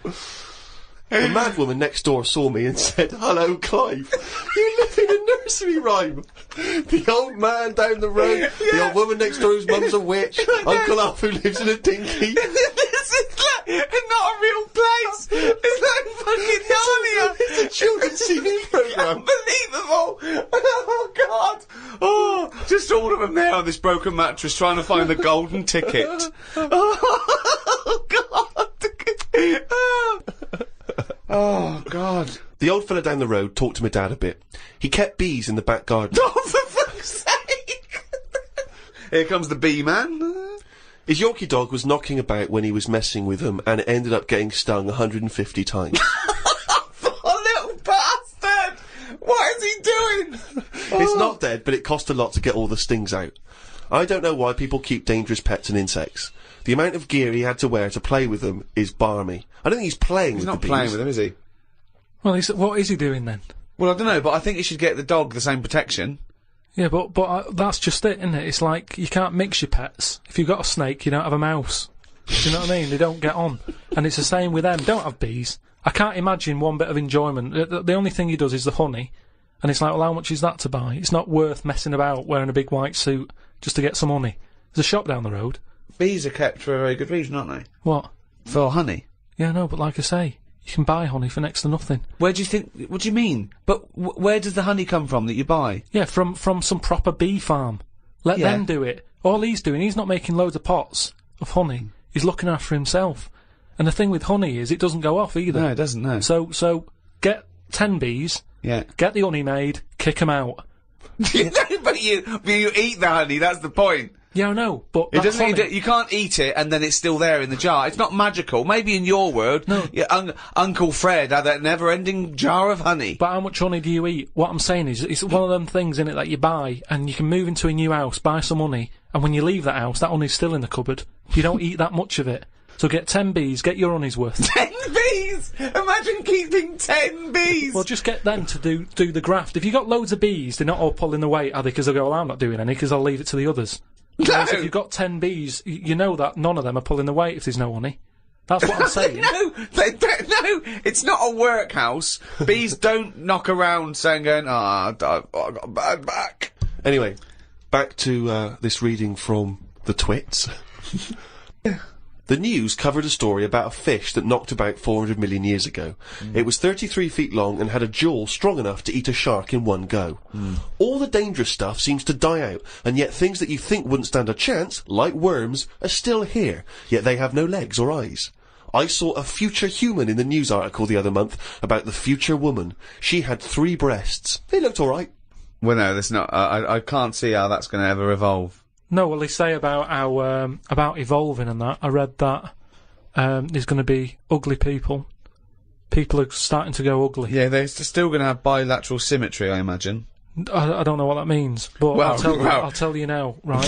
The mad woman next door saw me and said, "Hello, Clive. You live in a nursery rhyme. The old man down the road, the old woman next door whose mum's a witch, Uncle Alf who lives in a dinghy." This is like not a real place. It's like fucking Narnia. It's a children's TV programme. Unbelievable. Oh, God. Oh, just all of them there on this broken mattress trying to find the golden ticket. Oh, God. Oh, God. The old fella down the road talked to my dad a bit. He kept bees in the back garden. Oh, for fuck's sake. Here comes the bee man. His Yorkie dog was knocking about when he was messing with them, and it ended up getting stung 150 times. Oh, little bastard. What is he doing? It's not dead. said, but it cost a lot to get all the stings out. I don't know why people keep dangerous pets and insects. The amount of gear he had to wear to play with them is barmy. I don't think he's playing with the bees. He's not playing with them, is he? Well, what is he doing then? Well, I don't know, but I think you should get the dog the same protection. Yeah, but that's just it, isn't it? It's like, you can't mix your pets. If you've got a snake, you don't have a mouse. Do you know what I mean? They don't get on. And it's the same with them. Don't have bees. I can't imagine one bit of enjoyment. The only thing he does is the honey. And it's like, well, how much is that to buy? It's not worth messing about wearing a big white suit just to get some honey. There's a shop down the road. Bees are kept for a very good reason, aren't they? What? For honey. Yeah, no, but like I say, you can buy honey for next to nothing. Where do you think... What do you mean? But where does the honey come from that you buy? Yeah, from some proper bee farm. Let them do it. All he's doing, he's not making loads of pots of honey. He's looking after himself. And the thing with honey is, it doesn't go off either. No, it doesn't, no. So get 10 bees... Yeah. Get the honey made, kick them out. but you eat the honey, that's the point. Yeah, I know, but It doesn't. You can't eat it and then it's still there in the jar. It's not magical. Maybe in your world, no. Uncle Fred had that never-ending jar of honey. But how much honey do you eat? What I'm saying is, it's one of them things in it that you buy, and you can move into a new house, buy some honey, and when you leave that house, that honey's still in the cupboard. You don't eat that much of it. So get 10 bees, get your honey's worth. 10 bees! Imagine keeping 10 bees! Well, just get them to do the graft. If you got loads of bees, they're not all pulling the weight, are they? Because they'll go, well, I'm not doing any, because I'll leave it to the others. No! Whereas if you've got 10 bees, you know that none of them are pulling the weight if there's no honey. That's what I'm saying. No, it's not a workhouse. Bees don't knock around saying, I got a bad back. Anyway, back to this reading from the twits. The news covered a story about a fish that knocked about 400 million years ago. It was 33 feet long and had a jaw strong enough to eat a shark in one go. All the dangerous stuff seems to die out, and yet things that you think wouldn't stand a chance, like worms, are still here, yet they have no legs or eyes. I saw a future human in the news article the other month about the future woman. She had 3 breasts. They looked alright. Well, no, that's not. I can't see how that's going to ever evolve. No, well, they say about how, about evolving and that. I read that, there's going to be ugly people. People are starting to go ugly. Yeah, they're still going to have bilateral symmetry, I imagine. I don't know what that means, but I'll tell you now, right?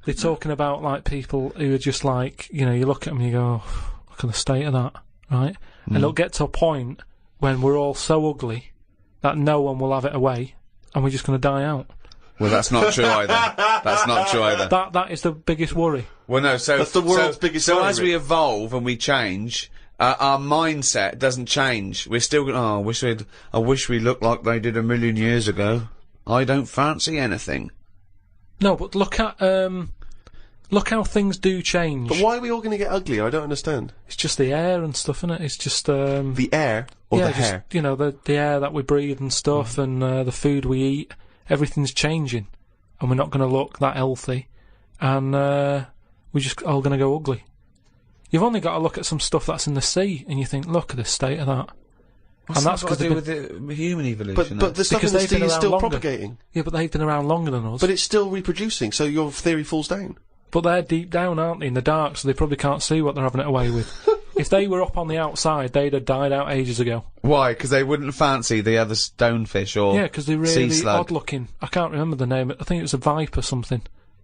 They're talking about, like, people who are just like, you know, you look at them and you go, oh, look at the state of that, right? And it'll get to a point when we're all so ugly that no one will have it away, and we're just going to die out. Well, that's not true either. That's not true either. That is the biggest worry. Well, no, so... That's the world's biggest worry. So as we evolve and we change, our mindset doesn't change. We're still going, I wish we looked like they did 1,000,000 years ago. I don't fancy anything. No, but look how things do change. But why are we all going to get ugly? I don't understand. It's just the air and stuff, innit? It's just, the air? Or the hair? Just, you know, the air that we breathe and stuff, and, the food we eat. Everything's changing, and we're not going to look that healthy, and we're just all going to go ugly. You've only got to look at some stuff that's in the sea, and you think, look at the state of that. What's that got to do with the human evolution? But the stuff in the sea is still propagating. Yeah, but they've been around longer than us. But it's still reproducing, so your theory falls down. But they're deep down, aren't they, in the dark, so they probably can't see what they're having it away with. If they were up on the outside, they'd have died out ages ago. Why? Because they wouldn't fancy the other stonefish or yeah, because they're really odd-looking. I can't remember the name. I think it was a viper something.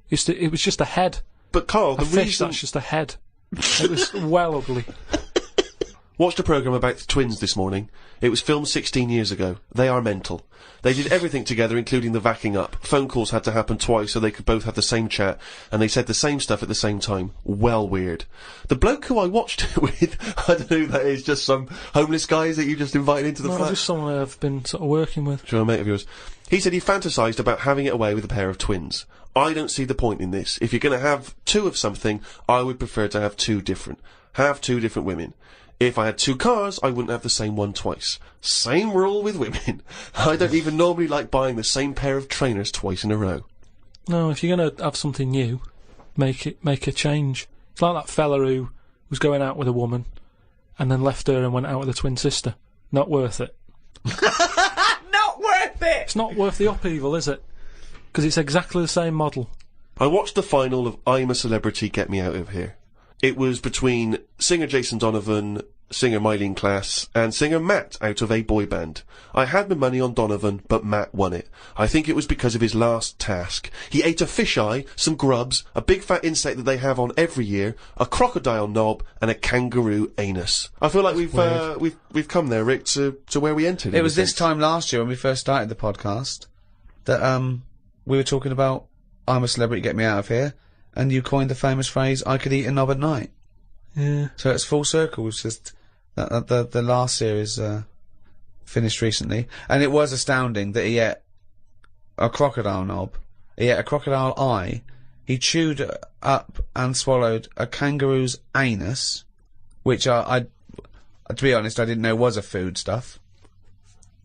It was just a head. But Carl, the fish that's just a head. It was well ugly. Watched a programme about the twins this morning. It was filmed 16 years ago. They are mental. They did everything together, including the vacking up. Phone calls had to happen twice so they could both have the same chat, and they said the same stuff at the same time. Well weird. The bloke who I watched it with, I don't know who that is, just some homeless guys that you just invited into the flat? Just someone I've been sort of working with. Sure, a mate of yours. He said he fantasised about having it away with a pair of twins. I don't see the point in this. If you're going to have 2 of something, I would prefer to have 2 different. Have 2 different women. If I had 2 cars, I wouldn't have the same one twice. Same rule with women. I don't even normally like buying the same pair of trainers twice in a row. No, if you're gonna have something new, make a change. It's like that fella who was going out with a woman, and then left her and went out with a twin sister. Not worth it. Not worth it! It's not worth the upheaval, is it? Because it's exactly the same model. I watched the final of I'm a Celebrity, Get Me Out of Here. It was between singer Jason Donovan, singer Mylene Class, and singer Matt out of a boy band. I had my money on Donovan, but Matt won it. I think it was because of his last task. He ate a fisheye, some grubs, a big fat insect that they have on every year, a crocodile knob, and a kangaroo anus. I feel like we've come there, Rick, to where we entered. It was this time last year when we first started the podcast that we were talking about I'm a Celebrity, Get Me Out of Here, and you coined the famous phrase I could eat a knob at night. Yeah. So it's full circle. It's just the last series finished recently, and it was astounding that he ate a crocodile knob, he ate a crocodile eye, he chewed up and swallowed a kangaroo's anus, which I to be honest, I didn't know was a food stuff.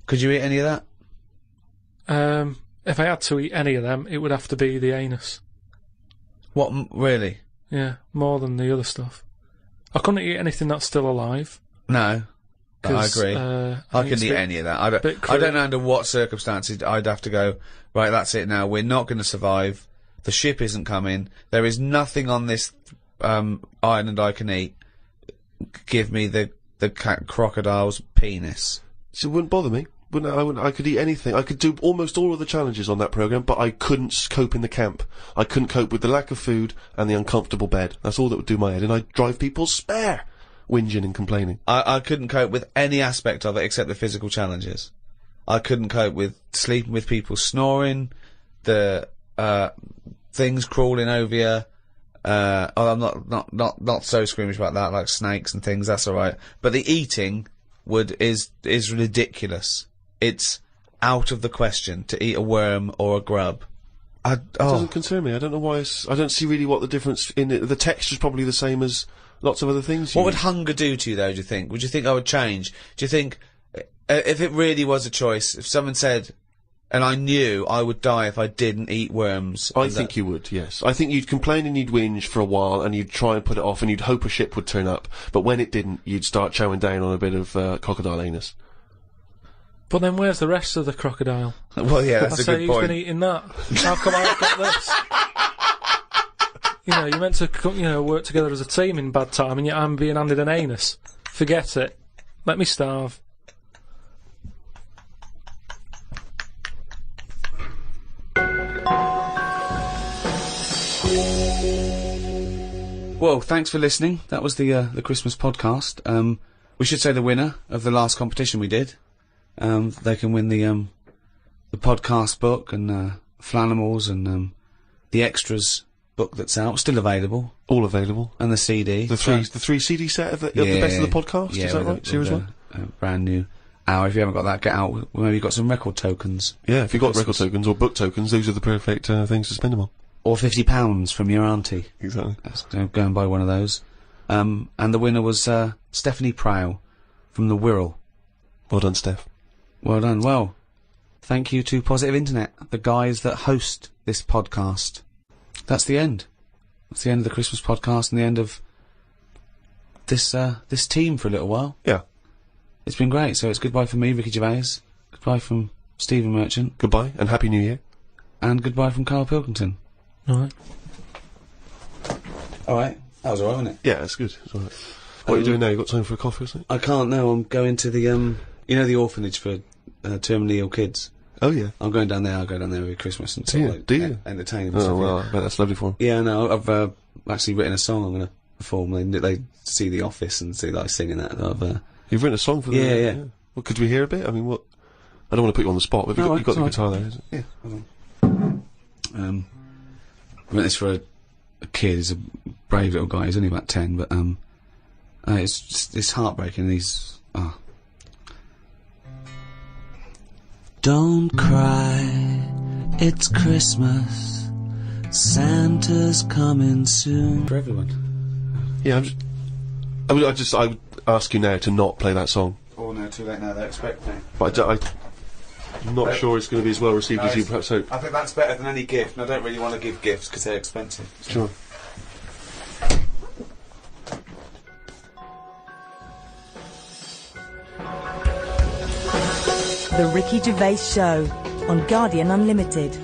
Could you eat any of that? If I had to eat any of them, it would have to be the anus. What, really? Yeah, more than the other stuff. I couldn't eat anything that's still alive. No. I agree. I couldn't eat any of that. I don't know under what circumstances I'd have to go, right, that's it now, we're not going to survive, the ship isn't coming, there is nothing on this island I can eat, give me the crocodile's penis. So it wouldn't bother me. I could eat anything. I could do almost all of the challenges on that programme, but I couldn't cope in the camp. I couldn't cope with the lack of food and the uncomfortable bed. That's all that would do my head, and I'd drive people spare, whinging and complaining. I couldn't cope with any aspect of it except the physical challenges. I couldn't cope with sleeping with people snoring, the things crawling over you. I'm not so squeamish about that, like snakes and things, that's alright. But the eating is ridiculous. It's out of the question to eat a worm or a grub. It doesn't concern me. I don't know why. I don't see really what the difference in it. The texture's probably the same as lots of other things. What would hunger do to you, though, do you think? Would you think I would change? Do you think, if it really was a choice, if someone said, and I knew I would die if I didn't eat worms... I think you would, yes. I think you'd complain and you'd whinge for a while, and you'd try and put it off, and you'd hope a ship would turn up, but when it didn't, you'd start chowing down on a bit of crocodile anus. But then where's the rest of the crocodile? Well, yeah, that's a good who's point. been eating that? How come I've got this? You know, you're meant to, work together as a team in bad time, and yet I'm being handed an anus. Forget it. Let me starve. Well, thanks for listening. That was the Christmas podcast. We should say the winner of the last competition we did. They can win the podcast book and Flanimals and the extras book that's out, still available, all available, and the CD. The three CD set of the best of the podcast. Yeah, is that right? Series 1. Brand new hour. If you haven't got that, get out. Maybe you've got some record tokens. Yeah, if you've got record tokens or book tokens, those are the perfect things to spend them on. Or £50 from your auntie. Exactly. Go and buy one of those. And the winner was Stephanie Prow from the Wirral. Well done, Steph. Well done. Well, thank you to Positive Internet, the guys that host this podcast. That's the end. That's the end of the Christmas podcast and the end of this team for a little while. Yeah. It's been great. So it's goodbye from me, Ricky Gervais. Goodbye from Stephen Merchant. Goodbye and Happy New Year. And goodbye from Karl Pilkington. Alright. Alright. That was alright, wasn't it? Yeah, it's good. It's alright. What are you doing now? You got time for a coffee or something? I can't now. I'm going to the, the orphanage for terminally ill kids. Oh, yeah. I'm going down there. I'll go down there every Christmas and entertain them. Oh, well, I bet that's lovely for them. Yeah, no, I've actually written a song I'm going to perform. They see The Office and see that I'm singing that. You've written a song for them? Yeah. Well, could we hear a bit? I mean, what? I don't want to put you on the spot, but you've got the guitar there, isn't it? Yeah, hold on. I wrote this for a kid. He's a brave little guy. He's only about 10, but it's heartbreaking. Don't cry, it's Christmas. Santa's coming soon. For everyone. Yeah, I would ask you now to not play that song. Oh no, too late now. They expect me. But I'm not sure it's going to be as well received as you perhaps hope. I think that's better than any gift, and I don't really want to give gifts because they're expensive. So. Sure. The Ricky Gervais Show on Guardian Unlimited.